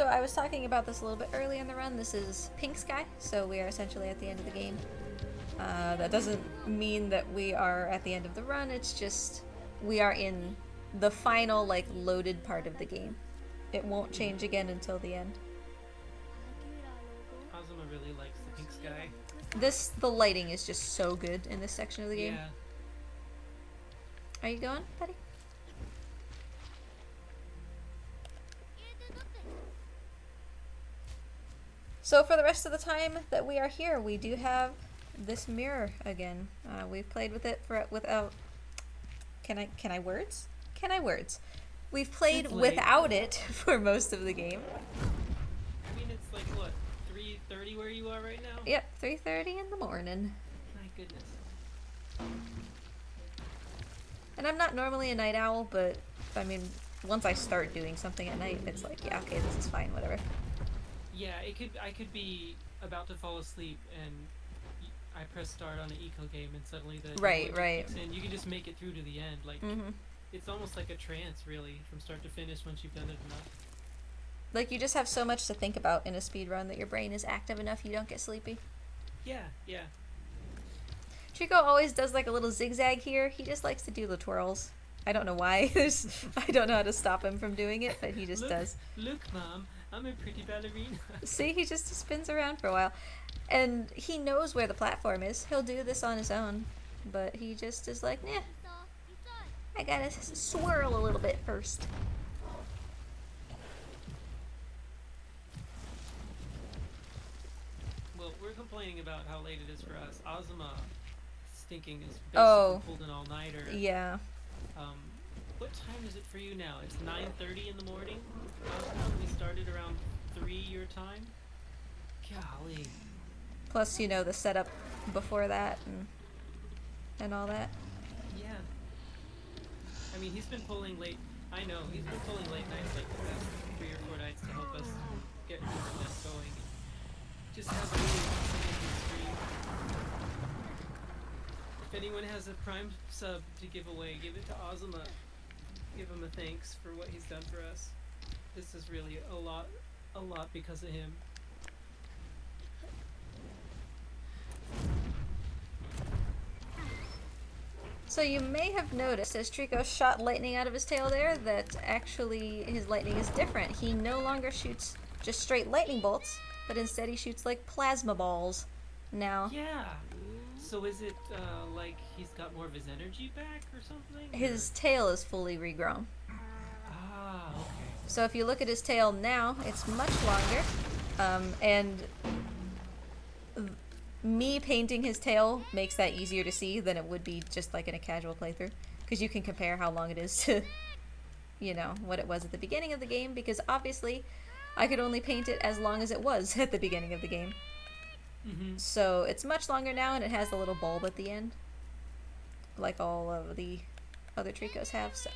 So I was talking about this a little bit earlier in the run. This is Pink Sky, so we are essentially at the end of the game. That doesn't mean that we are at the end of the run, it's just we are in the final, like, loaded part of the game. It won't change again until the end. AZAMA really likes the Pink Sky. The lighting is just so good in this section of the game. Yeah. Are you going, buddy? So for the rest of the time that we are here, we do have this mirror again. We've played with it without. Can I words? Can I words? We've played It's late. without it for most of the game. I mean, it's like, what, 3:30 where you are right now? Yep, 3:30 in the morning. My goodness. And I'm not normally a night owl, but I mean, once I start doing something at night, it's like, yeah, okay, this is fine, whatever. Yeah, I could be about to fall asleep and I press start on an eco game and suddenly the Right, logic right. kicks in. You can just make it through to the end. Like, it's almost like a trance, really, from start to finish once you've done it enough. Like, you just have so much to think about in a speed run that your brain is active enough you don't get sleepy. Yeah, yeah. Chico always does like a little zigzag here. He just likes to do the twirls. I don't know why. I don't know how to stop him from doing it, but he just does. Look, Mom, I'm a pretty ballerina. See, he just spins around for a while. And he knows where the platform is. He'll do this on his own. But he just is like, nah, I gotta swirl a little bit first. Well, we're complaining about how late it is for us. AZAMA stinking is basically pulled an all-nighter. Yeah. What time is it for you now? It's 9:30 in the morning. We started around 3 your time. Golly. Plus, you know, the setup before that and all that. Yeah. I mean, he's been pulling late. I know he's been pulling late nights like the past 3 or 4 nights to help us get this going. Just has really wants to make it stream. If anyone has a Prime sub to give away, give it to AZAMA. Give him a thanks for what he's done for us. This is really a lot because of him. So you may have noticed as Trico shot lightning out of his tail there that actually his lightning is different. He no longer shoots just straight lightning bolts, but instead he shoots like plasma balls now. Yeah. So is it like he's got more of his energy back or something? His tail is fully regrown. Ah, okay. So if you look at his tail now, it's much longer. And me painting his tail makes that easier to see than it would be just like in a casual playthrough. Because you can compare how long it is to, you know, what it was at the beginning of the game. Because obviously, I could only paint it as long as it was at the beginning of the game. So it's much longer now, and it has the little bulb at the end, like all of the other Tricos have. So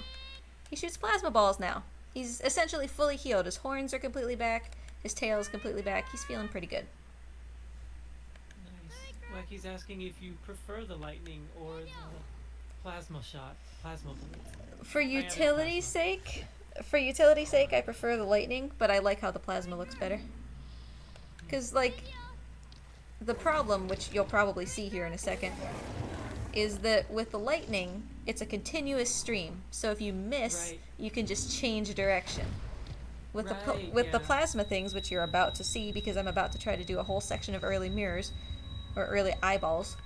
he shoots plasma balls now. He's essentially fully healed. His horns are completely back. His tail is completely back. He's feeling pretty good. Nice. Wacky's asking if you prefer the lightning or the plasma shot, plasma bolt. For utility's sake, I prefer the lightning, but I like how the plasma looks better. Because, like, the problem, which you'll probably see here in a second, is that with the lightning, it's a continuous stream. So if you miss, you can just change direction. With the plasma things, which you're about to see, because I'm about to try to do a whole section of early mirrors, or early eyeballs,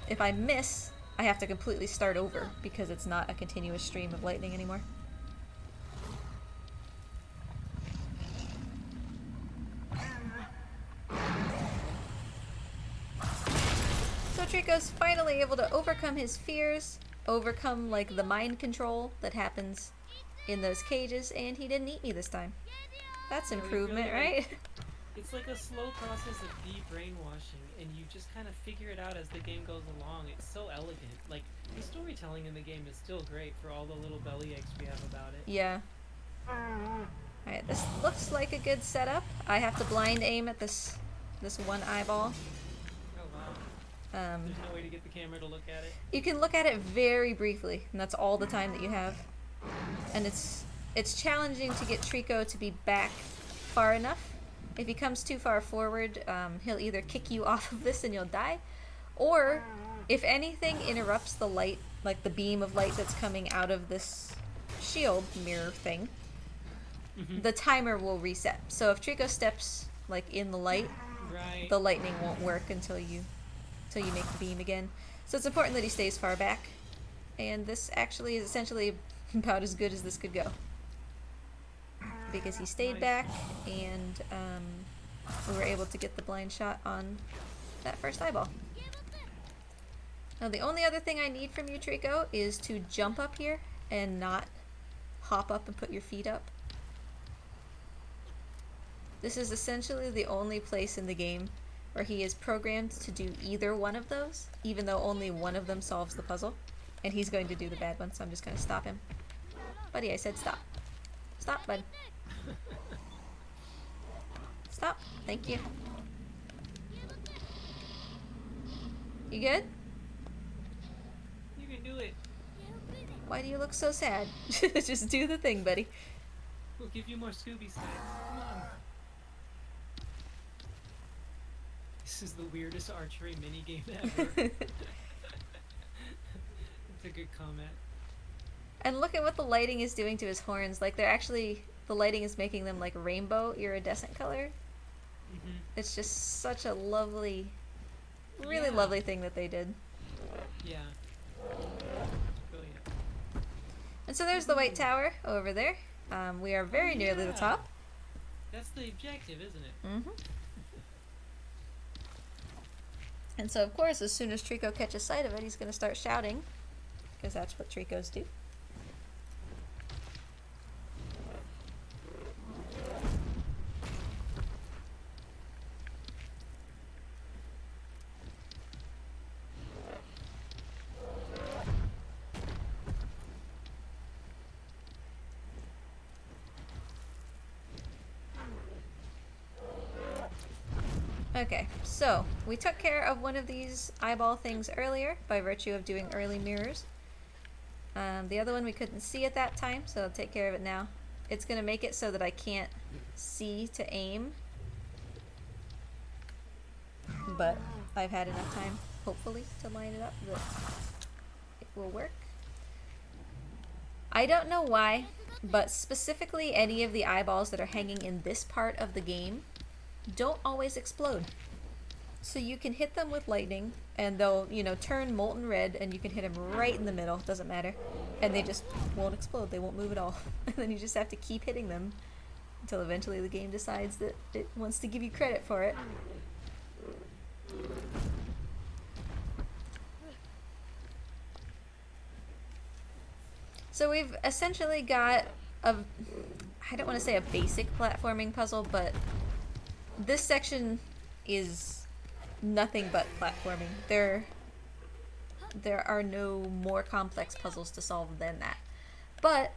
if I miss, I have to completely start over, because it's not a continuous stream of lightning anymore. So Trico's finally able to overcome his fears, overcome like the mind control that happens in those cages, and he didn't eat me this time. That's improvement, right? It's like a slow process of de-brainwashing, and you just kind of figure it out as the game goes along. It's so elegant. Like, the storytelling in the game is still great for all the little belly aches we have about it. Yeah. Alright, this looks like a good setup. I have to blind aim at this one eyeball. Oh wow. There's no way to get the camera to look at it? You can look at it very briefly, and that's all the time that you have. And it's challenging to get Trico to be back far enough. If he comes too far forward, he'll either kick you off of this and you'll die, or if anything interrupts the light, like the beam of light that's coming out of this shield mirror thing, the timer will reset. So if Trico steps like in the light, the lightning won't work until you make the beam again. So it's important that he stays far back, and this actually is essentially about as good as this could go, because he stayed back, and we were able to get the blind shot on that first eyeball. Now the only other thing I need from you, Trico, is to jump up here and not hop up and put your feet up. This is essentially the only place in the game where he is programmed to do either one of those, even though only one of them solves the puzzle. And he's going to do the bad one, so I'm just going to stop him. Buddy, I said stop. Stop, bud. Stop. Thank you. You good? You can do it. Why do you look so sad? Just do the thing, buddy. We'll give you more Scooby snacks. Come on. This is the weirdest archery minigame ever. It's a good comment. And look at what the lighting is doing to his horns. Like, they're actually, the lighting is making them like rainbow iridescent color. It's just such a lovely, really lovely thing that they did. Yeah. Brilliant. And so there's the white tower over there. We are very nearly the top. That's the objective, isn't it? Mm-hmm. And so, of course, as soon as Trico catches sight of it, he's going to start shouting, because that's what Tricos do. Okay, so we took care of one of these eyeball things earlier by virtue of doing early mirrors. The other one we couldn't see at that time, so I'll take care of it now. It's going to make it so that I can't see to aim, but I've had enough time, hopefully, to line it up that it will work. I don't know why, but specifically any of the eyeballs that are hanging in this part of the game don't always explode. So you can hit them with lightning and they'll, you know, turn molten red, and you can hit them right in the middle, doesn't matter, and they just won't explode, they won't move at all. And then you just have to keep hitting them until eventually the game decides that it wants to give you credit for it. So we've essentially got a, I don't want to say a basic platforming puzzle, but this section is nothing but platforming. There are no more complex puzzles to solve than that. But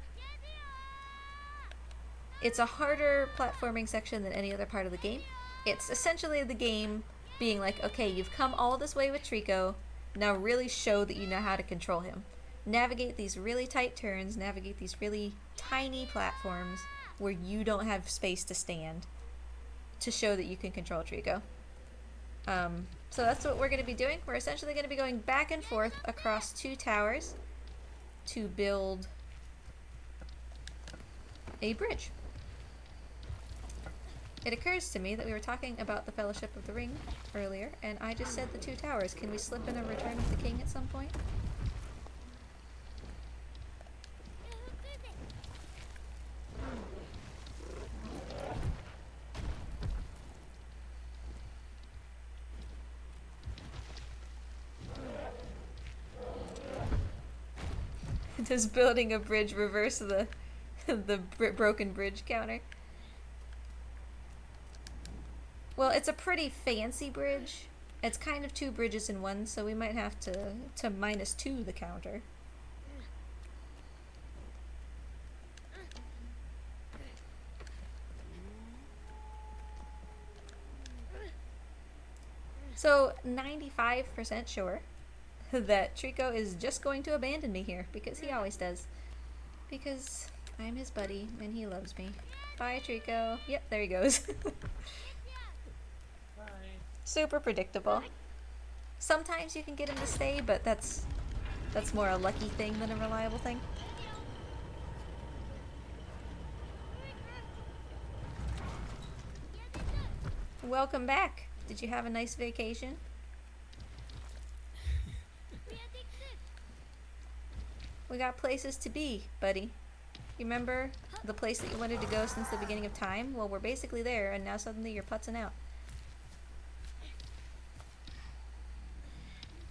it's a harder platforming section than any other part of the game. It's essentially the game being like, okay, you've come all this way with Trico, now really show that you know how to control him. Navigate these really tight turns, navigate these really tiny platforms where you don't have space to stand, to show that you can control Trico. So that's what we're going to be doing. We're essentially going to be going back and forth across two towers to build a bridge. It occurs to me that we were talking about the Fellowship of the Ring earlier, and I just said the two towers. Can we slip in a Return of the King at some point? Does building a bridge reverse the broken bridge counter? Well, it's a pretty fancy bridge. It's kind of two bridges in one, so we might have to -2 the counter. So 95% sure that Trico is just going to abandon me here, because he always does. Because I'm his buddy and he loves me. Bye, Trico. Yep, there he goes. Bye. Super predictable. Sometimes you can get him to stay, but that's more a lucky thing than a reliable thing. Welcome back. Did you have a nice vacation? We got places to be, buddy. You remember the place that you wanted to go since the beginning of time? Well, we're basically there, and now suddenly you're putzing out.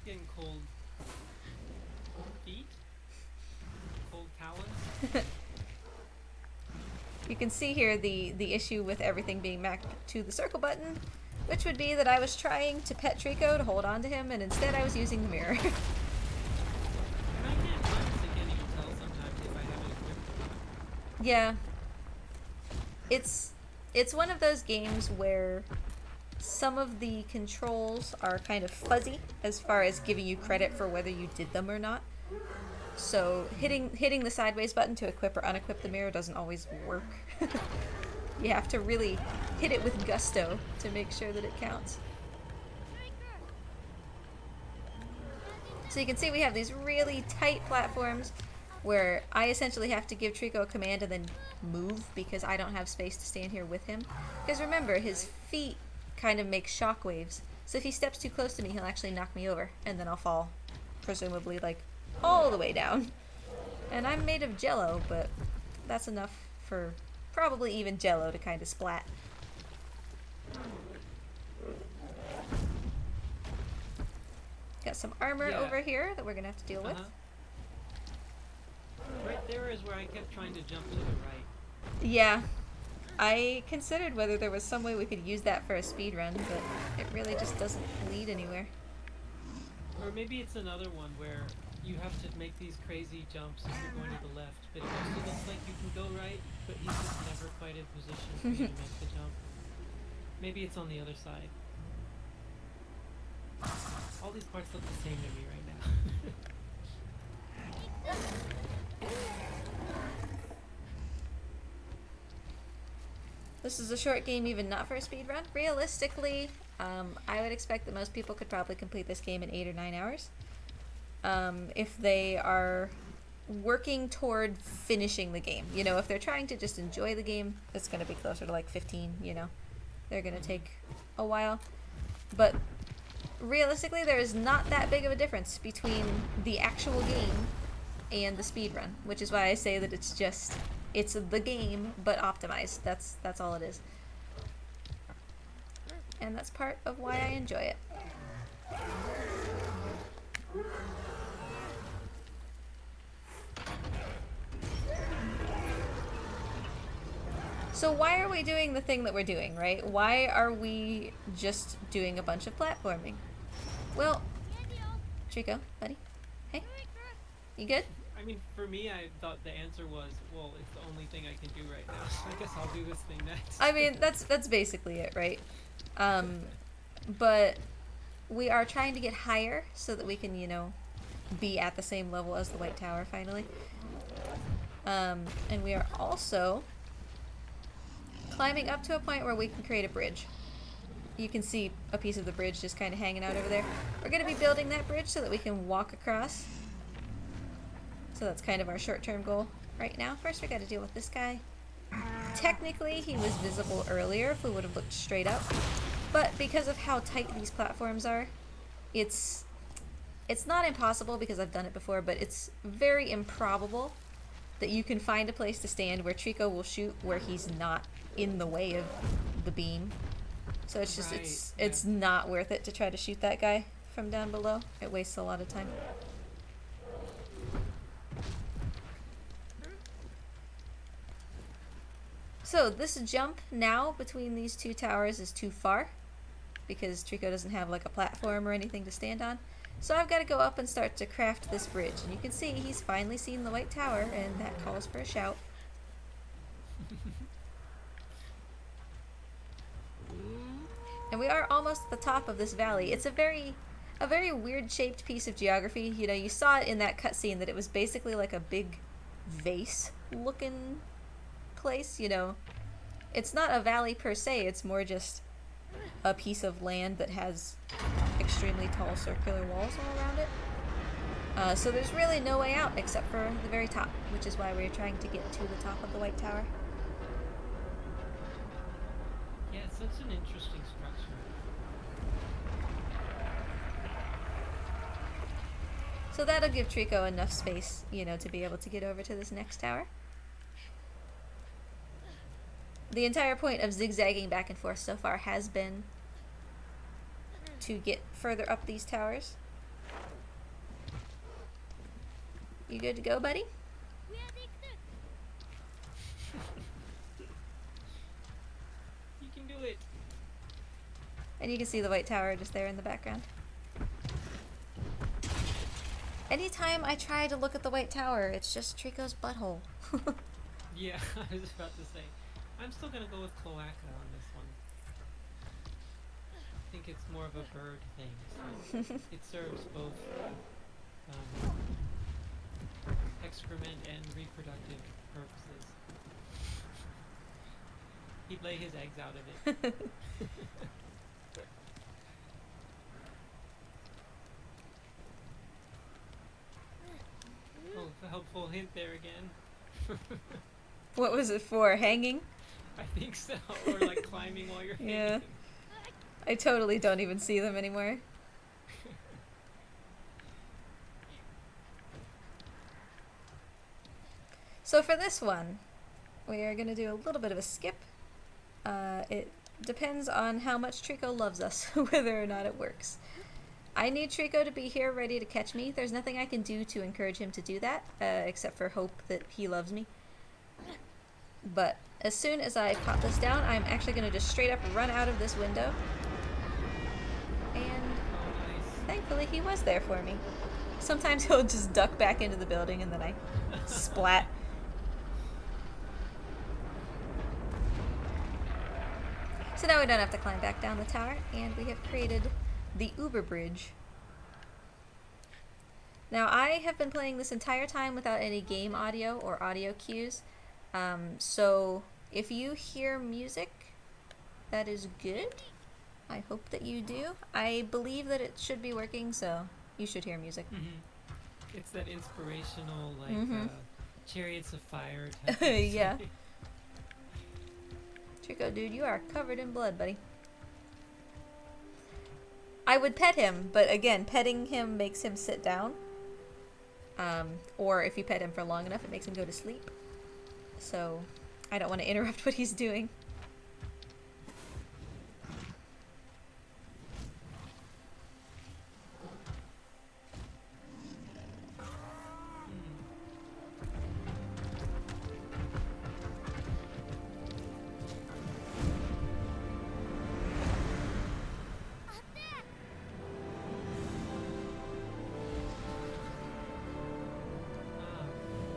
Getting cold feet? Cold talons? You can see here the issue with everything being mapped to the circle button, which would be that I was trying to pet Trico to hold on to him, and instead I was using the mirror. And I can't honestly can't even tell sometimes if I have it equipped or not. Yeah. It's one of those games where some of the controls are kind of fuzzy as far as giving you credit for whether you did them or not. So hitting the sideways button to equip or unequip the mirror doesn't always work. You have to really hit it with gusto to make sure that it counts. So you can see we have these really tight platforms where I essentially have to give Trico a command and then move because I don't have space to stand here with him. Because remember, his feet kind of make shock waves. So if he steps too close to me, he'll actually knock me over, and then I'll fall, presumably, like, all the way down. And I'm made of jello, but that's enough for probably even jello to kind of splat. Got some armor Yeah. over here that we're gonna have to deal with. Right there is where I kept trying to jump to the right. Yeah. I considered whether there was some way we could use that for a speed run, but it really just doesn't lead anywhere. Or maybe it's another one where you have to make these crazy jumps if you're going to the left, but it also looks like you can go right, but he's just never quite in position for you to make the jump. Maybe it's on the other side. All these parts look the same to me right now. This is a short game, even not for a speed run. Realistically, I would expect that most people could probably complete this game in 8 or 9 hours. If they are working toward finishing the game. You know, if they're trying to just enjoy the game, it's going to be closer to like 15, you know. They're going to take a while. But realistically, there is not that big of a difference between the actual game and the speed run, which is why I say that it's the game, but optimized. That's all it is. And that's part of why I enjoy it. So why are we doing the thing that we're doing, right? Why are we just doing a bunch of platforming? Well, Trico, buddy. Hey, you good? I mean, for me, I thought the answer was, well, it's the only thing I can do right now, so I guess I'll do this thing next. I mean, that's basically it, right? But we are trying to get higher so that we can, you know, be at the same level as the White Tower finally. And we are also climbing up to a point where we can create a bridge. You can see a piece of the bridge just kind of hanging out over there. We're going to be building that bridge so that we can walk across. So that's kind of our short-term goal right now. First we got to deal with this guy. Technically he was visible earlier if we would have looked straight up, but because of how tight these platforms are, it's not impossible because I've done it before, but it's very improbable that you can find a place to stand where Trico will shoot where he's not in the way of the beam. So it's just it's not worth it to try to shoot that guy from down below. It wastes a lot of time. So this jump now between these two towers is too far because Trico doesn't have like a platform or anything to stand on. So I've got to go up and start to craft this bridge. And you can see he's finally seen the White Tower, and that calls for a shout. And we are almost at the top of this valley. It's a very weird shaped piece of geography. You know, you saw it in that cutscene that it was basically like a big vase looking place, you know. It's not a valley per se, it's more just a piece of land that has extremely tall circular walls all around it. So there's really no way out except for the very top, which is why we're trying to get to the top of the White Tower. Yeah, it's such an interesting structure. So that'll give Trico enough space, you know, to be able to get over to this next tower. The entire point of zigzagging back and forth so far has been to get further up these towers. You good to go, buddy? You can do it. And you can see the White Tower just there in the background. Anytime I try to look at the White Tower, it's just Trico's butthole. Yeah, I was about to say. I'm still gonna go with cloaca on this one. I think it's more of a bird thing. So it serves both excrement and reproductive purposes. He'd lay his eggs out of it. Oh, a helpful hint there again. What was it for? Hanging? I think so. Or like climbing while you're hanging. Yeah. I totally don't even see them anymore. So for this one, we are going to do a little bit of a skip. It depends on how much Trico loves us, whether or not it works. I need Trico to be here ready to catch me. There's nothing I can do to encourage him to do that, except for hope that he loves me. But as soon as I pop this down, I'm actually going to just straight up run out of this window. And thankfully he was there for me. Sometimes he'll just duck back into the building and then I splat. So now we don't have to climb back down the tower, and we have created the Uber Bridge. Now I have been playing this entire time without any game audio or audio cues. So if you hear music, that is good. I hope that you do. I believe that it should be working, so you should hear music. Mm-hmm. It's that inspirational, like, Mm-hmm. Chariots of Fire type of Yeah. music. Trico, dude, you are covered in blood, buddy. I would pet him, but again, petting him makes him sit down. Or if you pet him for long enough, it makes him go to sleep. So I don't want to interrupt what he's doing.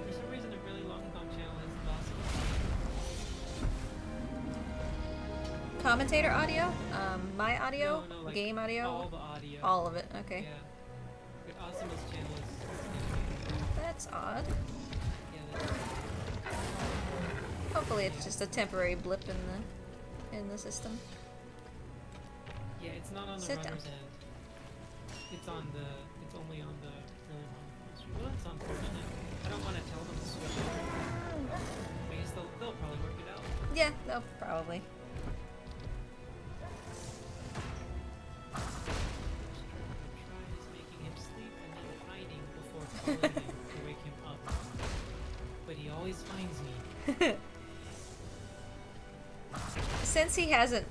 For some reason, a really long home channel has awesome. Commentator audio? My audio? No, like Game audio? all the audio. All of it, okay. Yeah. But Awesome's channel is. That's odd. Yeah, that's Hopefully it's just a temporary blip in the system. yeah, it's not on the Sit down. runner's end. It's on the. It's only on the really long street. Well, it's unfortunate. I don't want to tell them to switch over. I guess they'll probably work it out. Yeah, no, probably. Try is making him sleep and then hiding before calling him to wake him up. But he always finds me. Since he hasn't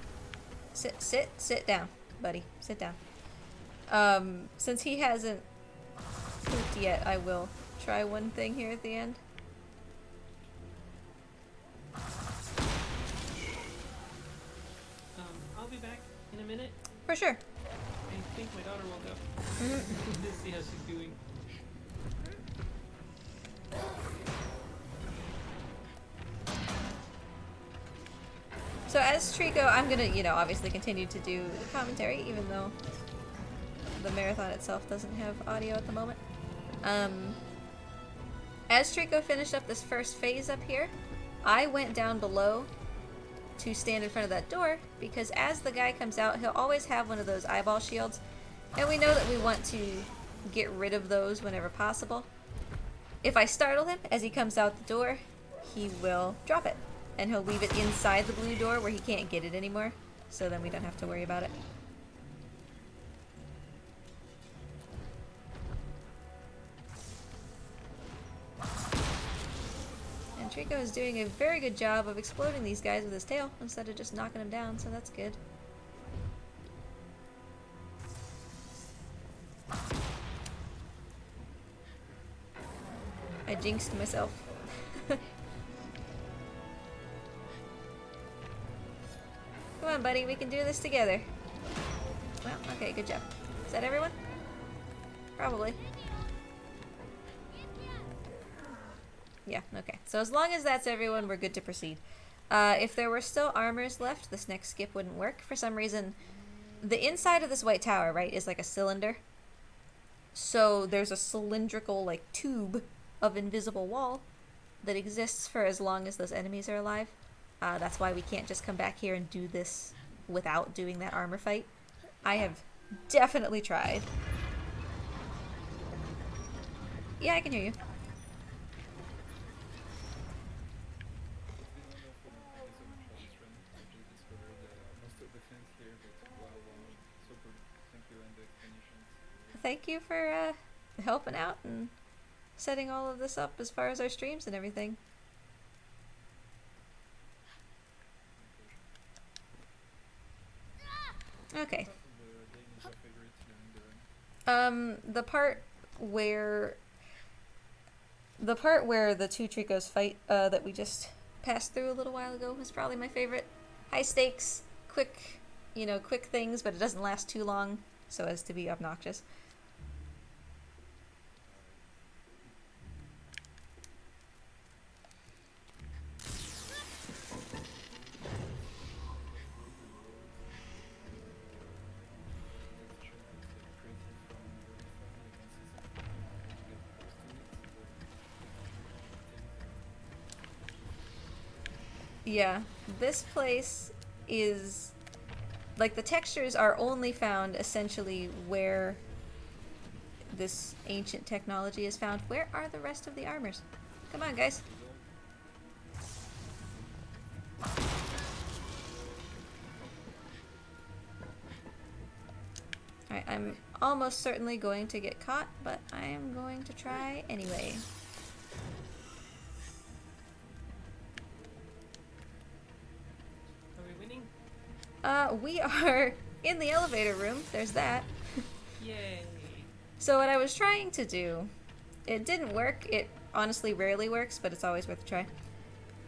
sit down, buddy. Sit down. Since he hasn't pooped yet, I will try one thing here at the end. I'll be back in a minute. For sure. I think my daughter woke up. Mhm. Let's see how she's doing. So as Trico, I'm gonna, you know, obviously continue to do the commentary, even though the marathon itself doesn't have audio at the moment. As Trico finished up this first phase up here, I went down below to stand in front of that door, because as the guy comes out, he'll always have one of those eyeball shields, and we know that we want to get rid of those whenever possible. If I startle him as he comes out the door, he will drop it, and he'll leave it inside the blue door where he can't get it anymore, so then we don't have to worry about it. And Trico is doing a very good job of exploding these guys with his tail instead of just knocking them down, so that's good. I jinxed myself. Come on, buddy, we can do this together. Well, okay, good job. Is that everyone? Probably. Yeah, okay. So as long as that's everyone, we're good to proceed. If there were still armors left, this next skip wouldn't work. For some reason, the inside of this white tower, right, is like a cylinder. So there's a cylindrical, like, tube of invisible wall that exists for as long as those enemies are alive. That's why we can't just come back here and do this without doing that armor fight. I have definitely tried. Yeah, I can hear you. Thank you for helping out and setting all of this up as far as our streams and everything. Okay. The part where the two Tricos fight that we just passed through a little while ago was probably my favorite. High stakes, quick things, but it doesn't last too long so as to be obnoxious. Yeah, this place is, like, the textures are only found essentially where this ancient technology is found. Where are the rest of the armors? Come on, guys. Alright, I'm almost certainly going to get caught, but I am going to try anyway. We are in the elevator room. There's that. Yay. So what I was trying to do, it didn't work. It honestly rarely works, but it's always worth a try.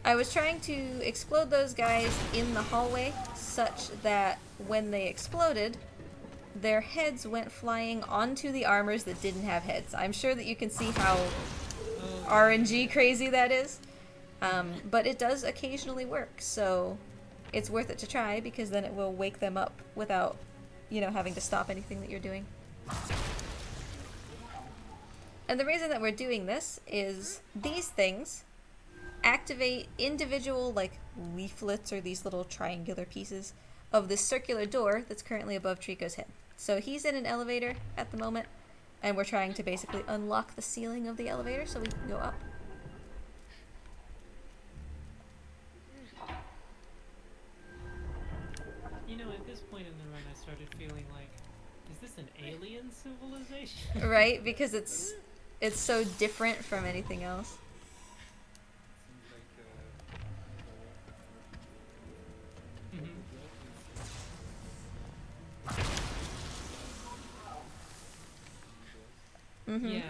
I was trying to explode those guys in the hallway such that when they exploded, their heads went flying onto the armors that didn't have heads. I'm sure that you can see how RNG crazy that is. But it does occasionally work, so it's worth it to try, because then it will wake them up without, having to stop anything that you're doing. And the reason that we're doing this is these things activate individual, like, leaflets or these little triangular pieces of this circular door that's currently above Trico's head. So he's in an elevator at the moment, and we're trying to basically unlock the ceiling of the elevator so we can go up. At this point in the run, I started feeling like, is this an alien civilization? Right? Because it's so different from anything else. Mm-hmm. Yeah.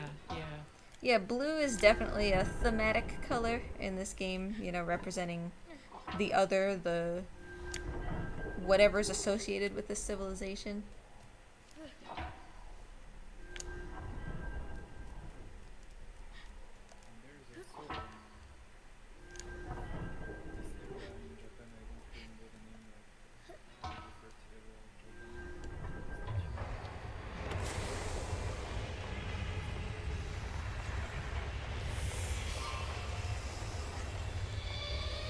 Yeah, blue is definitely a thematic color in this game, representing the other, the whatever's associated with this civilization.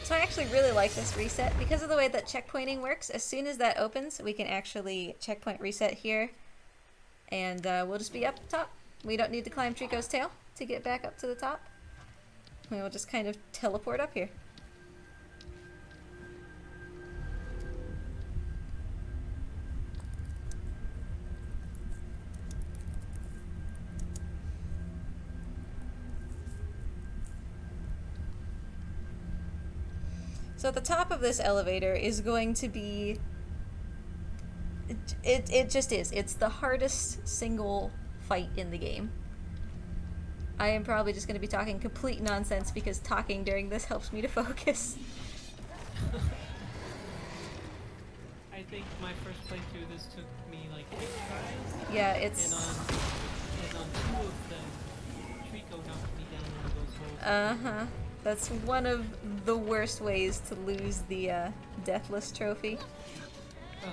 So I actually really like this reset because of the way that checkpointing works. As soon as that opens, we can actually checkpoint reset here, and we'll just be up top. We don't need to climb Trico's tail to get back up to the top. We will just kind of teleport up here. So at the top of this elevator is going to be... It just is. It's the hardest single fight in the game. I am probably just going to be talking complete nonsense because talking during this helps me to focus. I think my first playthrough, this took me like 8 tries. Yeah, it's... And on 2 of them, Trico knocked me down one of those holes. Uh-huh. That's one of the worst ways to lose the Deathless trophy. Oh.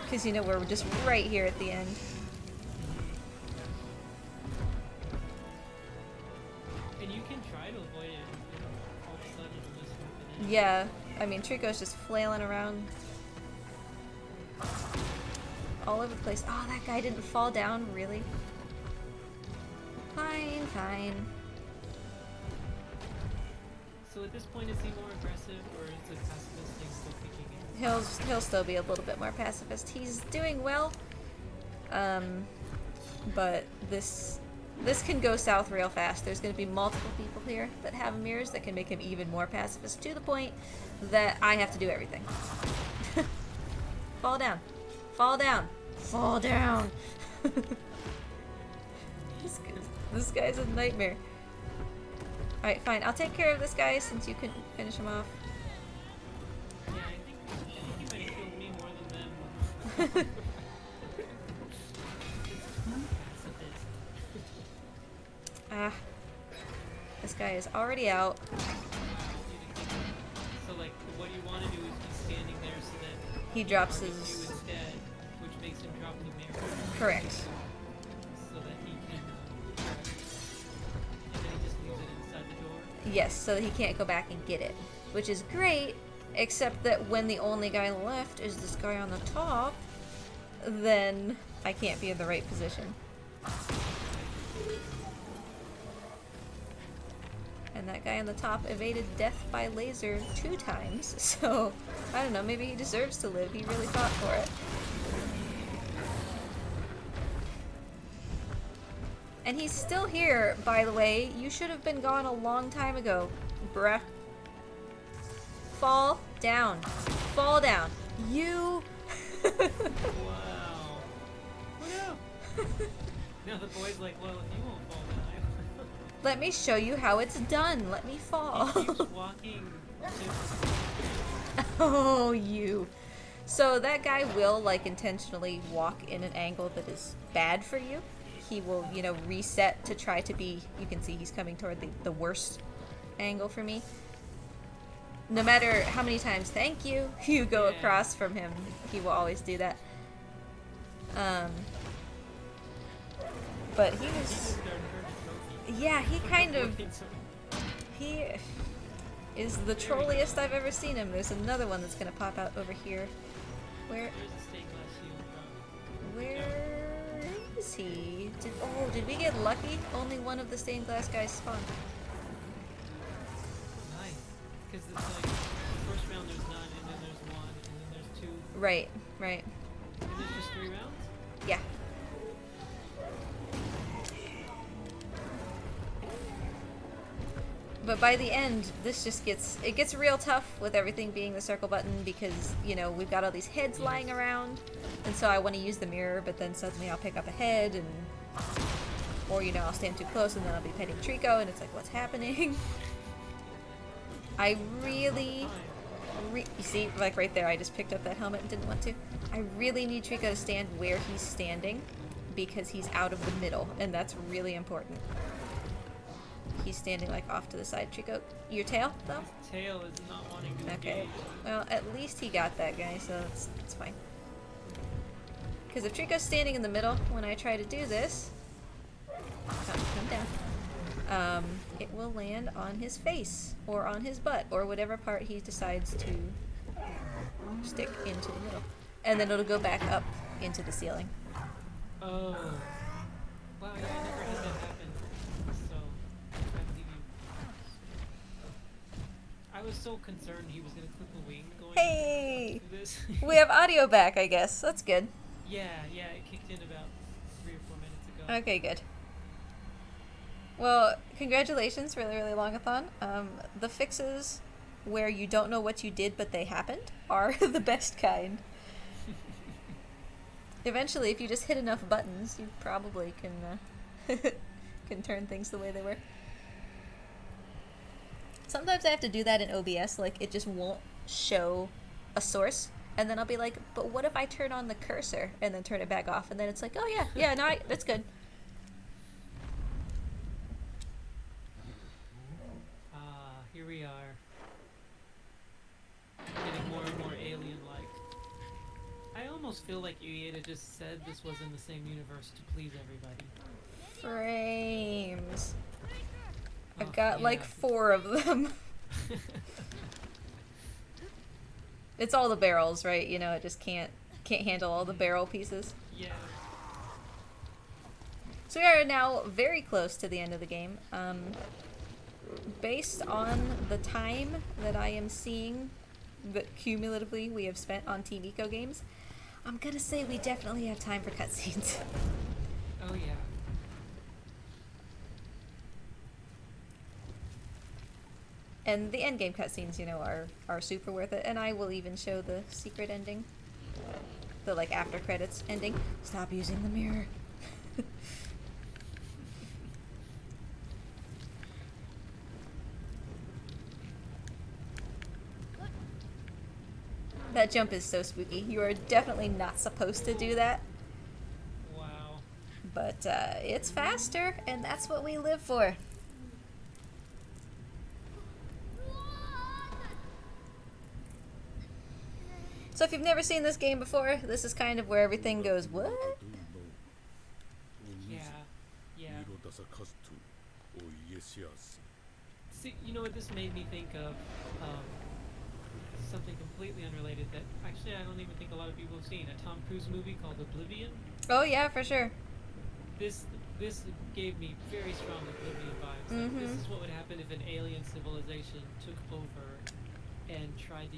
Because, you know, we're just right here at the end. And you can try to avoid it, and all of a sudden it'll just open in. Yeah, I mean, Trico's just flailing around all over the place. Oh, that guy didn't fall down, really? Fine, fine. So at this point, is he more aggressive, or is the pacifist thing still kicking in? He'll still be a little bit more pacifist. He's doing well, but this can go south real fast. There's going to be multiple people here that have mirrors that can make him even more pacifist, to the point that I have to do everything. Fall down. Fall down. Fall down. This guy's a nightmare. Alright, fine. I'll take care of this guy since you couldn't finish him off. Yeah, I think he might have killed me more than them. Ah. This guy is already out. So, like, what you want to do is be standing there so that He drops you his... instead, which makes him drop the mirror. Correct. So that he can, and then he just leaves it inside the door. Yes, so that he can't go back and get it. Which is great, except that when the only guy left is this guy on the top, then I can't be in the right position. And that guy on the top evaded death by laser 2 times, so I don't know, maybe he deserves to live. He really fought for it. And he's still here, by the way. You should have been gone a long time ago, bruh. Fall down. Fall down. You... Wow. Oh no! Now the boy's like, well, if you won't fall down, Let me show you how it's done. Let me fall. he keeps walking to... Oh, you. So that guy will, like, intentionally walk in an angle that is bad for you. He will, you know, reset to try to be... You can see he's coming toward the worst angle for me. No matter how many times thank you go across from him, he will always do that. But he was... Yeah, he kind of... He is the trolliest I've ever seen him. There's another one that's going to pop out over here. Where is he? Did we get lucky? Only one of the stained glass guys spawned. Nice. Because it's like, the first round there's none, and then there's 1, and then there's 2. Right, right. And there's just 3 rounds? Yeah. But by the end, this just gets real tough with everything being the circle button because, you know, we've got all these heads lying around, and so I want to use the mirror, but then suddenly I'll pick up a head, and, or, you know, I'll stand too close and then I'll be petting Trico, and it's like, what's happening? I really, you see, like right there, I just picked up that helmet and didn't want to. I really need Trico to stand where he's standing because he's out of the middle, and that's really important. He's standing like off to the side. Trico, your tail though? His tail is not wanting to Okay. engage. Well, at least he got that guy, so it's fine. Because if Trico's standing in the middle when I try to do this, come down. it will land on his face or on his butt or whatever part he decides to stick into the middle. And then it'll go back up into the ceiling. Oh. Wow, yeah, I never had that happen. So, I believe you. I was so concerned he was going to clip a wing going Hey! through this. We have audio back, I guess. That's good. Yeah, it kicked in about 3 or 4 minutes ago. Okay, good. Well, congratulations, really, really longathon. The fixes where you don't know what you did but they happened are the best kind. Eventually, if you just hit enough buttons, you probably can can turn things the way they were. Sometimes I have to do that in OBS, like it just won't show a source, and then I'll be like, but what if I turn on the cursor and then turn it back off, and then it's like, oh yeah, no, that's good. Here we are. Getting more and more alien-like. I almost feel like Ueda just said this was in the same universe to please everybody. Frames. I've Oh, got like yeah. 4 of them. It's all the barrels, right? You know, it just can't handle all the barrel pieces. Yeah. So we are now very close to the end of the game. Based on the time that I am seeing that cumulatively we have spent on Team Eco games, I'm gonna say we definitely have time for cutscenes. Oh yeah. And the endgame cutscenes, you know, are super worth it. And I will even show the secret ending. The, like, after credits ending. Stop using the mirror. That jump is so spooky. You are definitely not supposed to do that. Wow. But, it's faster, and that's what we live for. So if you've never seen this game before, this is kind of where everything goes, what? Yeah. See, you know what this made me think of? Something completely unrelated that actually I don't even think a lot of people have seen. A Tom Cruise movie called Oblivion. Oh yeah, for sure. This gave me very strong Oblivion vibes. Like, this is what would happen if an alien civilization took over and tried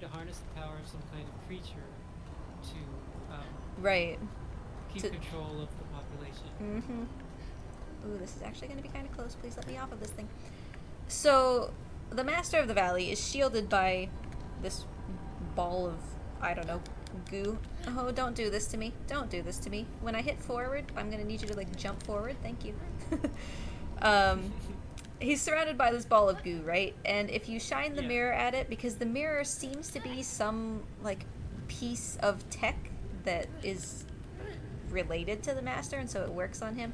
to harness the power of some kind of creature to Right. keep control of the population. Ooh, this is actually going to be kind of close. Please let me off of this thing. So, the Master of the Valley is shielded by this ball of, I don't know, goo. Oh, don't do this to me. Don't do this to me. When I hit forward, I'm going to need you to, like, jump forward. Thank you. He's surrounded by this ball of goo, right? And if you shine the mirror at it, because the mirror seems to be some, like, piece of tech that is related to the Master, and so it works on him.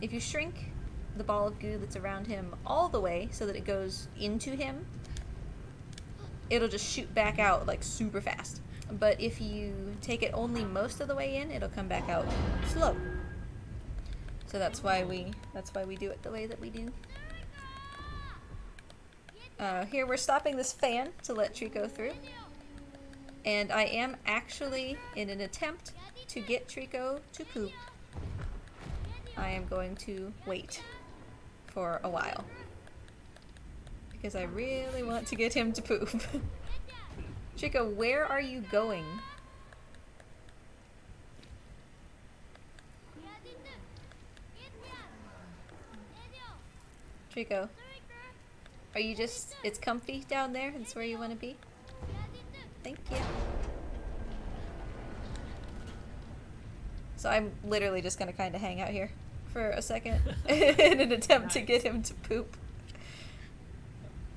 If you shrink the ball of goo that's around him all the way so that it goes into him, it'll just shoot back out, like, super fast. But if you take it only most of the way in, it'll come back out slow. So that's why we do it the way that we do. Here we're stopping this fan to let Trico through. And I am actually in an attempt to get Trico to poop. I am going to wait for a while. Because I really want to get him to poop. Trico, where are you going? Trico, are you just, it's comfy down there? It's where you want to be? Thank you. So I'm literally just going to kind of hang out here for a second in an attempt to get him to poop.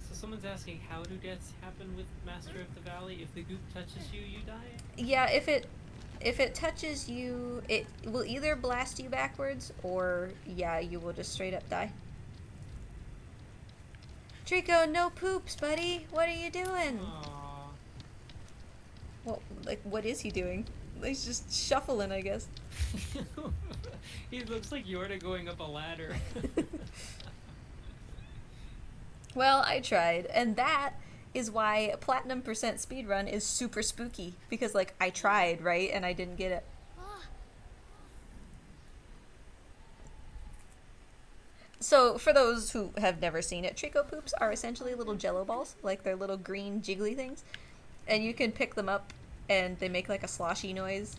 So someone's asking, how do deaths happen with Master of the Valley? If the goop touches you, you die? Yeah, if it touches you, it will either blast you backwards or, yeah, you will just straight up die. Trico, no poops, buddy. What are you doing? Aww. Well, like, what is he doing? He's just shuffling, I guess. He looks like Yorda going up a ladder. Well, I tried, and that is why Platinum % speedrun is super spooky, because, like, I tried, right, and I didn't get it. So, for those who have never seen it, Trico Poops are essentially little jello balls, like they're little green jiggly things, and you can pick them up, and they make, like, a sloshy noise,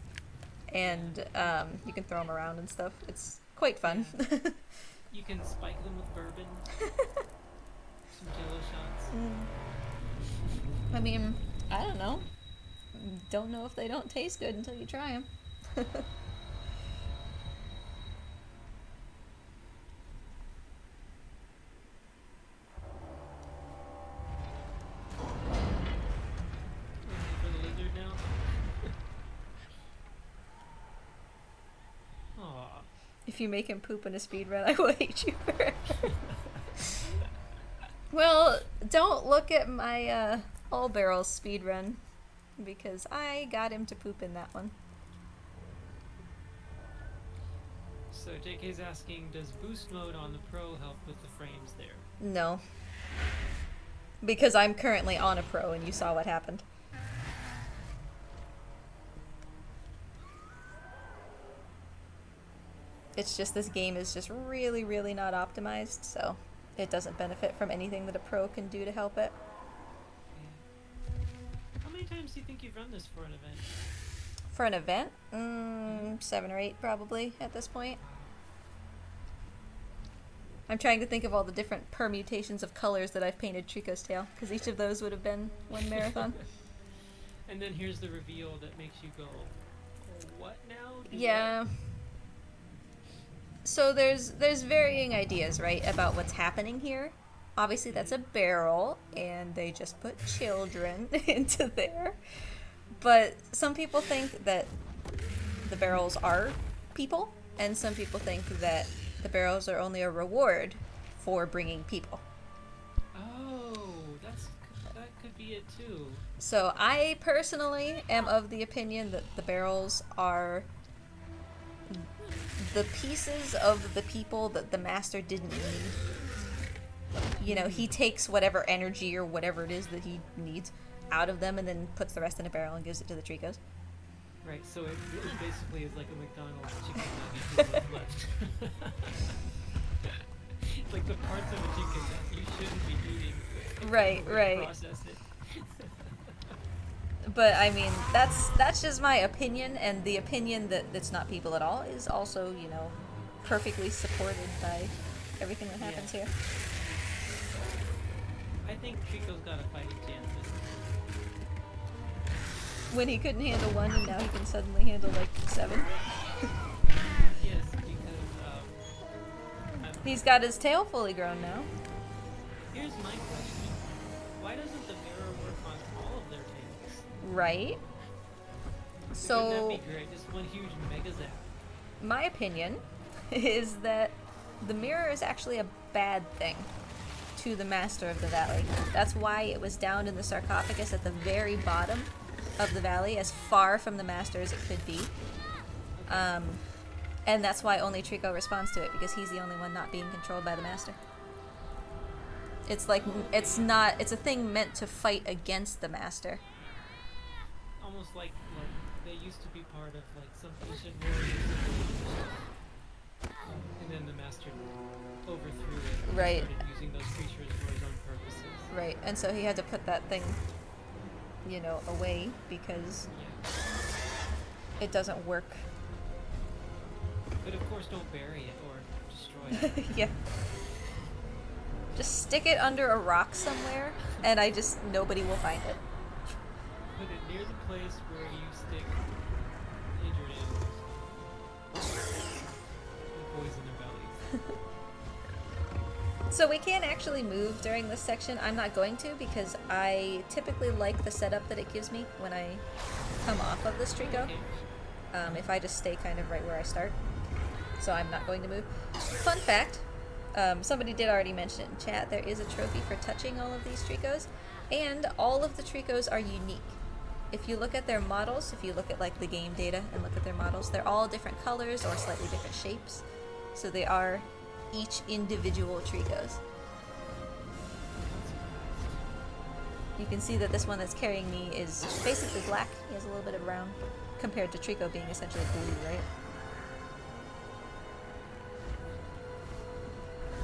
and you can throw them around and stuff. It's quite fun. You can spike them with bourbon. Some jello shots. I mean, I don't know. Don't know if they don't taste good until you try them. For the lizard now. Aw. If you make him poop in a speedrun, I will hate you forever. Well, don't look at my all barrels speedrun, because I got him to poop in that one. So JK's asking, does boost mode on the Pro help with the frames there? No. Because I'm currently on a pro and you saw what happened. It's just this game is just really, really not optimized, so it doesn't benefit from anything that a pro can do to help it. How many times do you think you've run this for an event? For an event? 7 or 8 probably at this point. I'm trying to think of all the different permutations of colors that I've painted Trico's tail, because each of those would have been one marathon. And then here's the reveal that makes you go, what now? Yeah. So there's varying ideas, right, about what's happening here. Obviously that's a barrel, and they just put children into there. But some people think that the barrels are people, and some people think that the barrels are only a reward for bringing people. Oh, that could be it too. So I personally am of the opinion that the barrels are the pieces of the people that the master didn't need. You know, he takes whatever energy or whatever it is that he needs out of them and then puts the rest in a barrel and gives it to the Tricos. Right, so it basically is like a McDonald's chicken nugget with what's left. It's like the parts of a chicken that you shouldn't be eating. Right, right. Process it. But I mean, that's just my opinion, and the opinion that it's not people at all is also, you know, perfectly supported by everything that happens here. I think Trico's got a fighting chance this time. When he couldn't handle 1, and now he can suddenly handle like 7. Yes, because He's got his tail fully grown now. here's my question: why doesn't the mirror work on all of their tails? Right. Wouldn't So that be great? Just one huge mega zap. my opinion is that the mirror is actually a bad thing to the Master of the Valley. That's why it was down in the sarcophagus at the very bottom of the valley, as far from the Master as it could be. And that's why only Trico responds to it, because he's the only one not being controlled by the Master. It's like, it's a thing meant to fight against the Master. Almost like they used to be part of like some ancient warriors, and then the master overthrew it. And Right. started using those creatures for his own purposes. Right, and so he had to put that thing, you know, away, because Yeah. it doesn't work. But of course, don't bury it or destroy it. Yeah. Just stick it under a rock somewhere, and nobody will find it. Put it near the place where you stick injured animals. And poison their bellies. So we can't actually move during this section. I'm not going to, because I typically like the setup that it gives me when I come off of this Trico. Okay. If I just stay kind of right where I start. So I'm not going to move. Fun fact, somebody did already mention it in chat, there is a trophy for touching all of these Tricos, and all of the Tricos are unique. if you look at their models, if you look at like the game data and look at their models, they're all different colors or slightly different shapes. So they are each individual Tricos. You can see that this one that's carrying me is basically black. He has a little bit of brown, compared to Trico being essentially blue, right?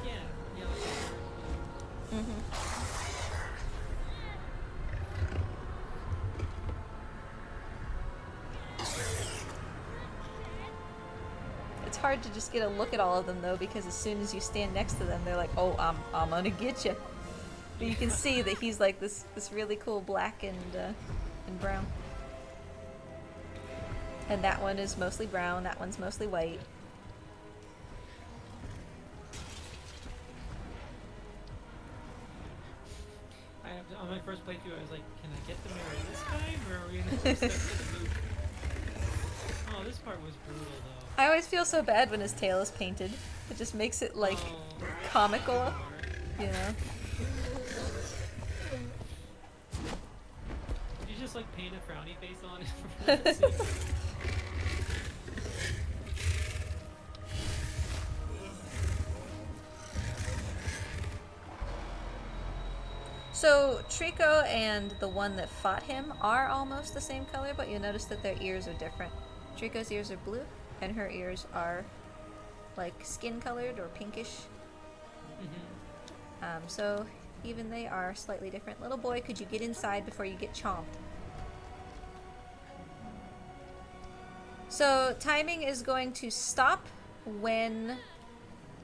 Yeah. Mm-hmm. It's hard to just get a look at all of them though, because as soon as you stand next to them, they're like, "Oh, I'm gonna get you." But you can see that he's like this really cool black and brown. And that one is mostly brown. That one's mostly white. On my first playthrough, I was like, "Can I get the mirror this time, or are we gonna step to the loop?" Oh, this part was brutal though. I always feel so bad when his tail is painted. It just makes it like comical, you know. Did you just like paint a frowny face on it? So Trico and the one that fought him are almost the same color, but you'll notice that their ears are different. Trico's ears are blue, and her ears are like skin colored or pinkish. Mm-hmm. So even they are slightly different. Little boy, could you get inside before you get chomped? So timing is going to stop when...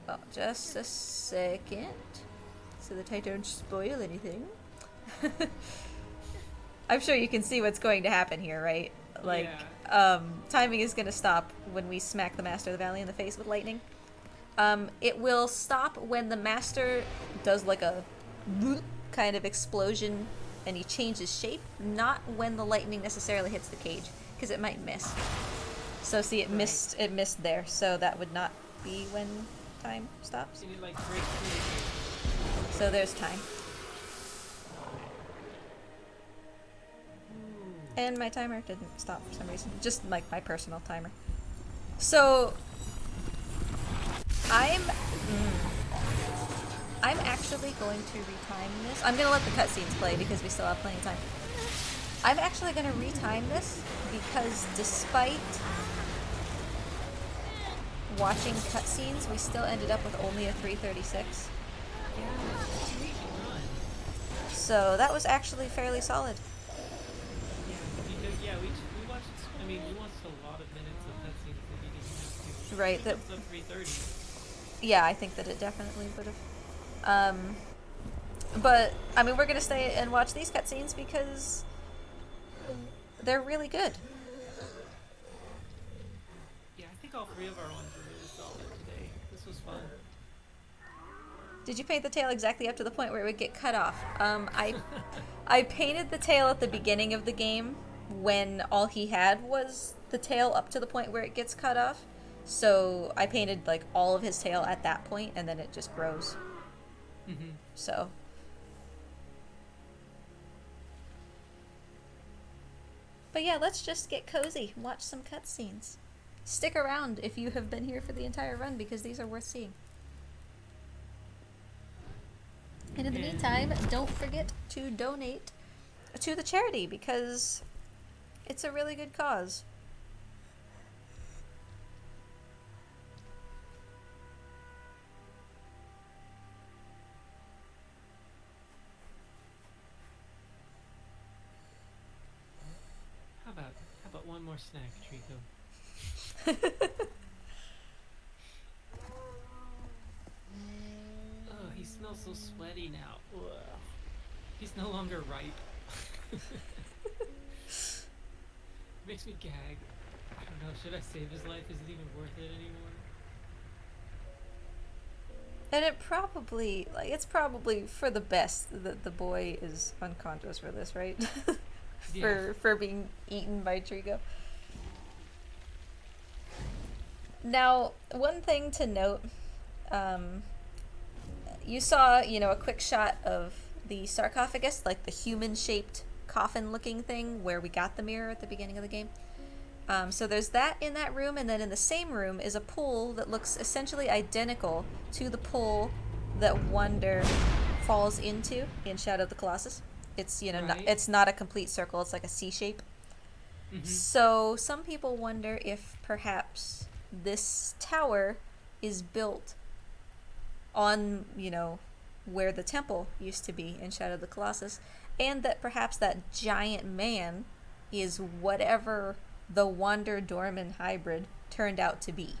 Oh, just a second. So that I don't spoil anything. I'm sure you can see what's going to happen here, right? Like, timing is going to stop when we smack the Master of the Valley in the face with lightning. It will stop when the Master does like a kind of explosion and he changes shape, not when the lightning necessarily hits the cage, because it might miss. So see, it missed there, so that would not be when time stops. You need, like, break through. So there's time. And my timer didn't stop for some reason. Just like my personal timer. So I'm actually going to retime this. I'm gonna let the cutscenes play because we still have plenty of time. I'm actually gonna retime this because despite watching cutscenes, we still ended up with only a 336. So that was actually fairly solid. Yeah, we watched. I mean, we watched a lot of minutes of cutscenes that you didn't have to. Right. That. 330. Yeah, I think that it definitely would have. But I mean, we're gonna stay and watch these cutscenes because they're really good. Yeah, I think all three of our ones were really solid today. This was fun. Did you paint the tail exactly up to the point where it would get cut off? I painted the tail at the beginning of the game when all he had was the tail up to the point where it gets cut off. So I painted like all of his tail at that point, and then it just grows. Mm-hmm. So. But yeah, let's just get cozy, watch some cutscenes. Stick around if you have been here for the entire run because these are worth seeing. And in the meantime, don't forget to donate to the charity because it's a really good cause. How about one more snack, Trico? Oh, he smells so sweaty now. Ugh. He's no longer ripe. Makes me gag. I don't know, should I save his life? Is it even worth it anymore? And it's probably for the best that the boy is unconscious for this, right? for being eaten by Trico. Now, one thing to note, you saw, a quick shot of the sarcophagus, like the human-shaped coffin-looking thing where we got the mirror at the beginning of the game. So there's that in that room, and then in the same room is a pool that looks essentially identical to the pool that Wonder falls into in Shadow of the Colossus. It's, you know, Right. it's not a complete circle, it's like a C shape. So some people wonder if perhaps this tower is built on, you know, where the temple used to be in Shadow of the Colossus, and that perhaps that giant man is whatever the Wander Dorman hybrid turned out to be.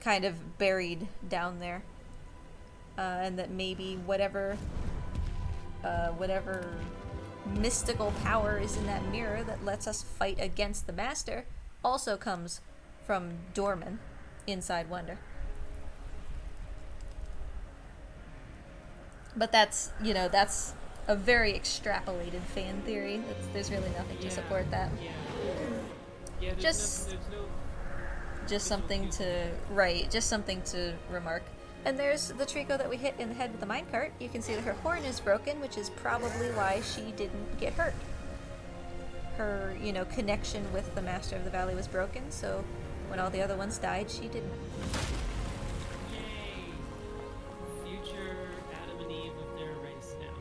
Kind of buried down there. And that maybe whatever mystical power is in that mirror that lets us fight against the Master also comes from Dorman inside Wonder. But that's, you know, that's a very extrapolated fan theory. There's really nothing to support that. Yeah, Just something to remark. And there's the Trico that we hit in the head with the minecart. You can see that her horn is broken, which is probably why she didn't get hurt. Her, you know, connection with the Master of the Valley was broken, so when all the other ones died, she didn't. Yay! Future Adam and Eve of their race now.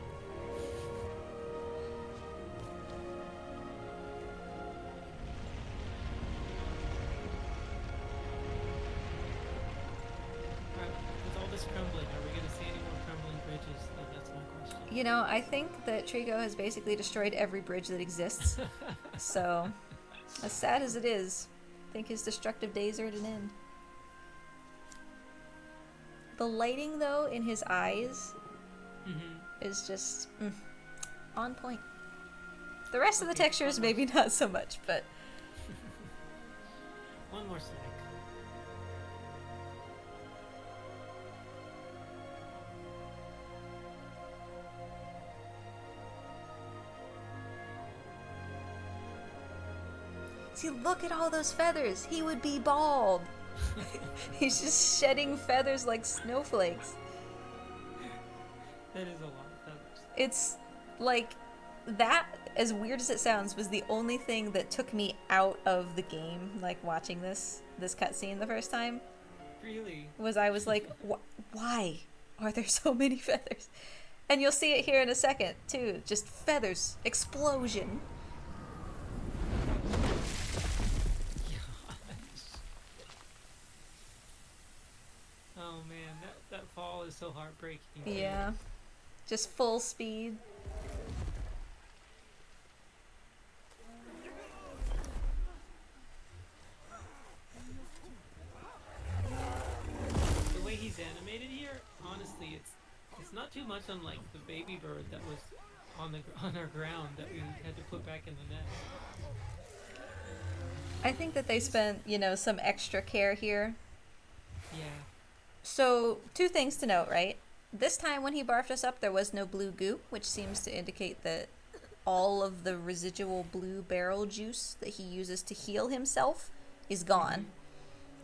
Alright, with all this crumbling, are we going to see any more crumbling bridges? That's my question. You know, I think that Trico has basically destroyed every bridge that exists. So, as sad as it is, I think his destructive days are at an end. The lighting, though, in his eyes is just on point. The rest of the textures, maybe not so much, but... One more sec. See, look at all those feathers! He would be bald! He's just shedding feathers like snowflakes. That is a lot of feathers. It's like that, as weird as it sounds, was the only thing that took me out of the game, like watching this cutscene the first time. Really? I was like, why are there so many feathers? And you'll see it here in a second too. Just feathers, explosion. Oh man, that fall is so heartbreaking. Yeah, just full speed. The way he's animated here, honestly, it's not too much unlike the baby bird that was on our ground that we had to put back in the nest. I think that they spent, you know, some extra care here. Yeah. So, two things to note, right? This time when he barfed us up, there was no blue goo, which seems to indicate that all of the residual blue barrel juice that he uses to heal himself is gone.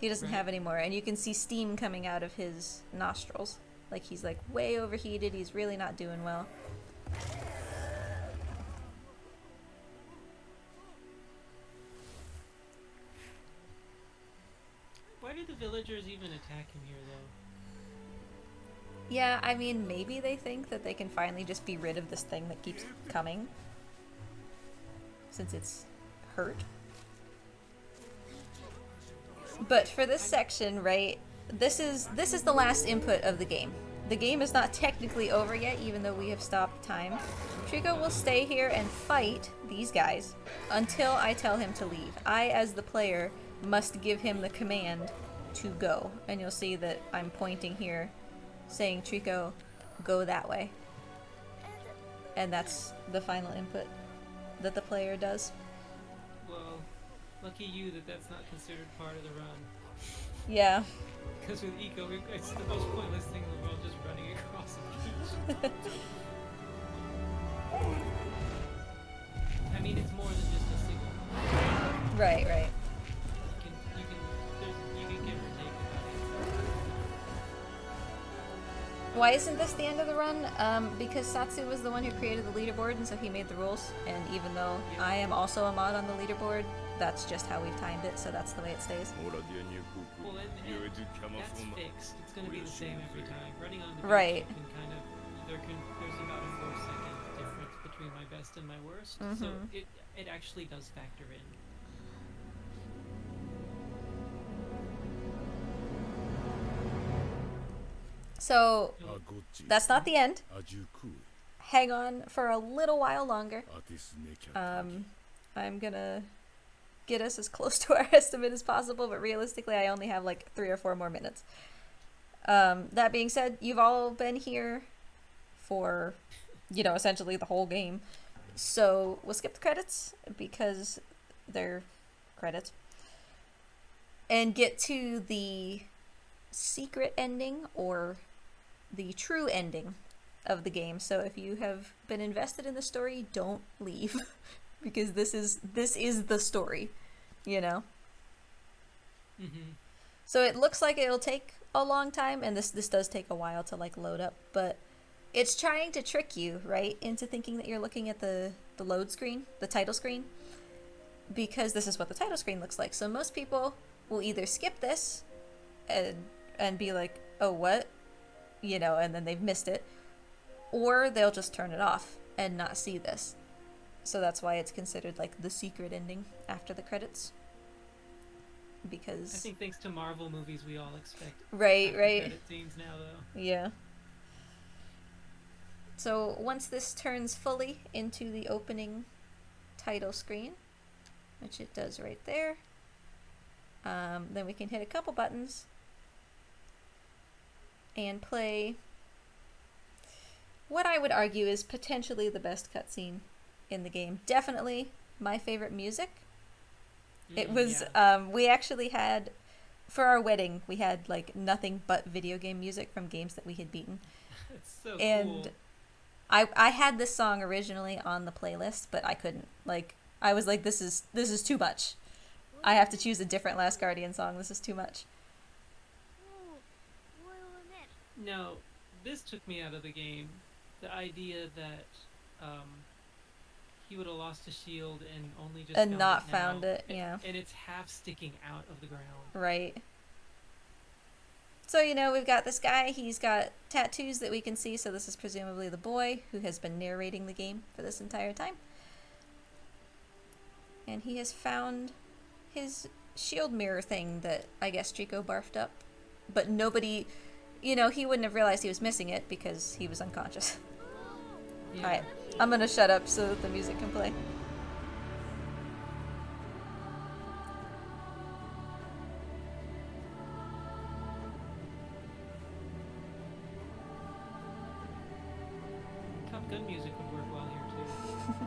He doesn't have any more, and you can see steam coming out of his nostrils. Like he's like way overheated, he's really not doing well. Why did the villagers even attack him here, though? Yeah, I mean, maybe they think that they can finally just be rid of this thing that keeps coming. Since it's hurt. But for this section, right, this is the last input of the game. The game is not technically over yet, even though we have stopped time. Trico will stay here and fight these guys until I tell him to leave. I, as the player, must give him the command to go. And you'll see that I'm pointing here, saying, Trico, go that way. And that's the final input that the player does. Well, lucky you that that's not considered part of the run. Yeah. Because with Eco, it's the most pointless thing in the world, just running across a beach. I mean, it's more than just a signal. Right, right. You can give or take about it. Why isn't this the end of the run? Because Satsu was the one who created the leaderboard, and so he made the rules. And even though I am also a mod on the leaderboard, that's just how we've timed it, so that's the way it stays. Well, and that's fixed. It's going to be the same every time. Running on the beach, Right. you can kind of there's about a 4-second difference between my best and my worst, so it actually does factor in. So that's not the end. Hang on for a little while longer. I'm gonna get us as close to our estimate as possible, but realistically I only have like 3 or 4 more minutes. That being said, you've all been here for, you know, essentially the whole game. So we'll skip the credits because they're credits. And get to the secret ending or the true ending of the game. So if you have been invested in the story, don't leave because this is the story, you know. So it looks like it'll take a long time, and this does take a while to like load up, but it's trying to trick you, right, into thinking that you're looking at the load screen, the title screen, because this is what the title screen looks like. So most people will either skip this and be like, oh, what? You know, and then they've missed it. Or they'll just turn it off and not see this. So that's why it's considered like the secret ending after the credits. Because I think thanks to Marvel movies, we all expect right. credit scenes now, though. Yeah. So once this turns fully into the opening title screen, which it does right there, then we can hit a couple buttons and play what I would argue is potentially the best cutscene in the game. Definitely my favorite music. It was, we actually had, for our wedding, we had like nothing but video game music from games that we had beaten. It's so And cool. I had this song originally on the playlist, but I couldn't. Like, I was like, this is too much. I have to choose a different Last Guardian song. This is too much. No, this took me out of the game. The idea that he would have lost a shield and only just And found not it now, found it, yeah. And it's half sticking out of the ground. Right. So, you know, we've got this guy. He's got tattoos that we can see, so this is presumably the boy who has been narrating the game for this entire time. And he has found his shield mirror thing that I guess Trico barfed up. But nobody, you know, he wouldn't have realized he was missing it because he was unconscious. Yeah. Alright, I'm gonna shut up so that the music can play. Top Gun music would work well here too.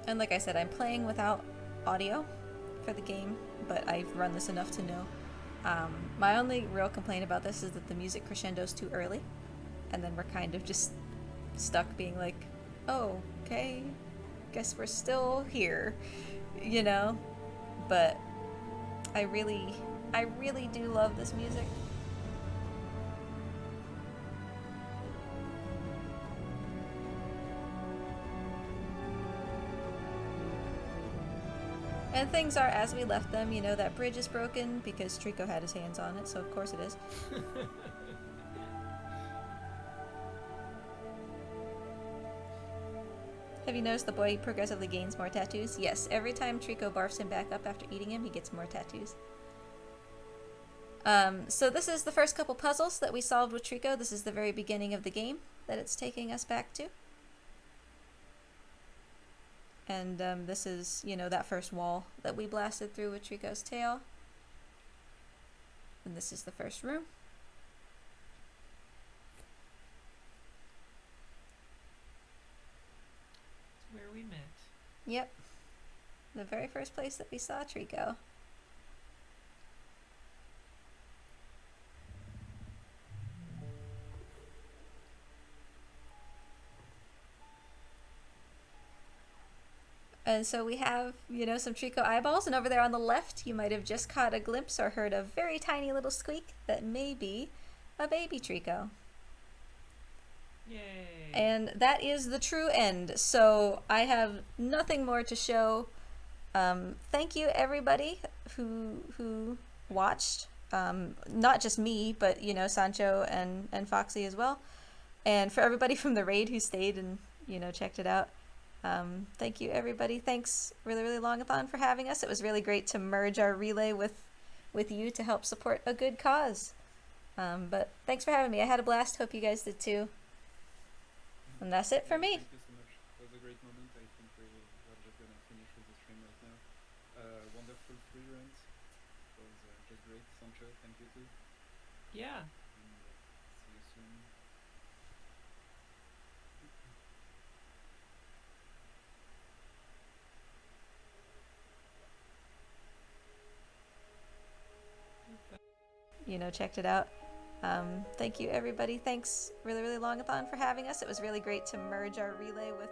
And like I said, I'm playing without audio for the game, but I've run this enough to know. My only real complaint about this is that the music crescendos too early, and then we're kind of just stuck being like, oh, okay, guess we're still here, you know? But I really do love this music. And things are as we left them, you know, that bridge is broken because Trico had his hands on it, so of course it is. Have you noticed the boy progressively gains more tattoos? Yes, every time Trico barfs him back up after eating him, he gets more tattoos. So this is the first couple puzzles that we solved with Trico. This is the very beginning of the game that it's taking us back to. And this is, you know, that first wall that we blasted through with Trico's tail. And this is the first room. It's where we met. Yep. the very first place that we saw Trico. And so we have, you know, some Trico eyeballs, and over there on the left, you might have just caught a glimpse or heard a very tiny little squeak that may be a baby Trico. Yay! And that is the true end. So I have nothing more to show. Thank you everybody who watched. Not just me, but you know, Sancho and Foxy as well. And for everybody from the raid who stayed and, you know, checked it out. Thank you everybody. Thanks really Longathon for having us. It was really great to merge our relay with you to help support a good cause. But thanks for having me. I had a blast. Hope you guys did too. And that's it for me. Thank you so much. It was a great moment. I think we're just gonna finish with the stream right now. Wonderful speedruns. It was just great. Sancho, thank you too. Yeah. And see you soon. You know, checked it out. Thank you everybody. Thanks really Longathon for having us. It was really great to merge our relay with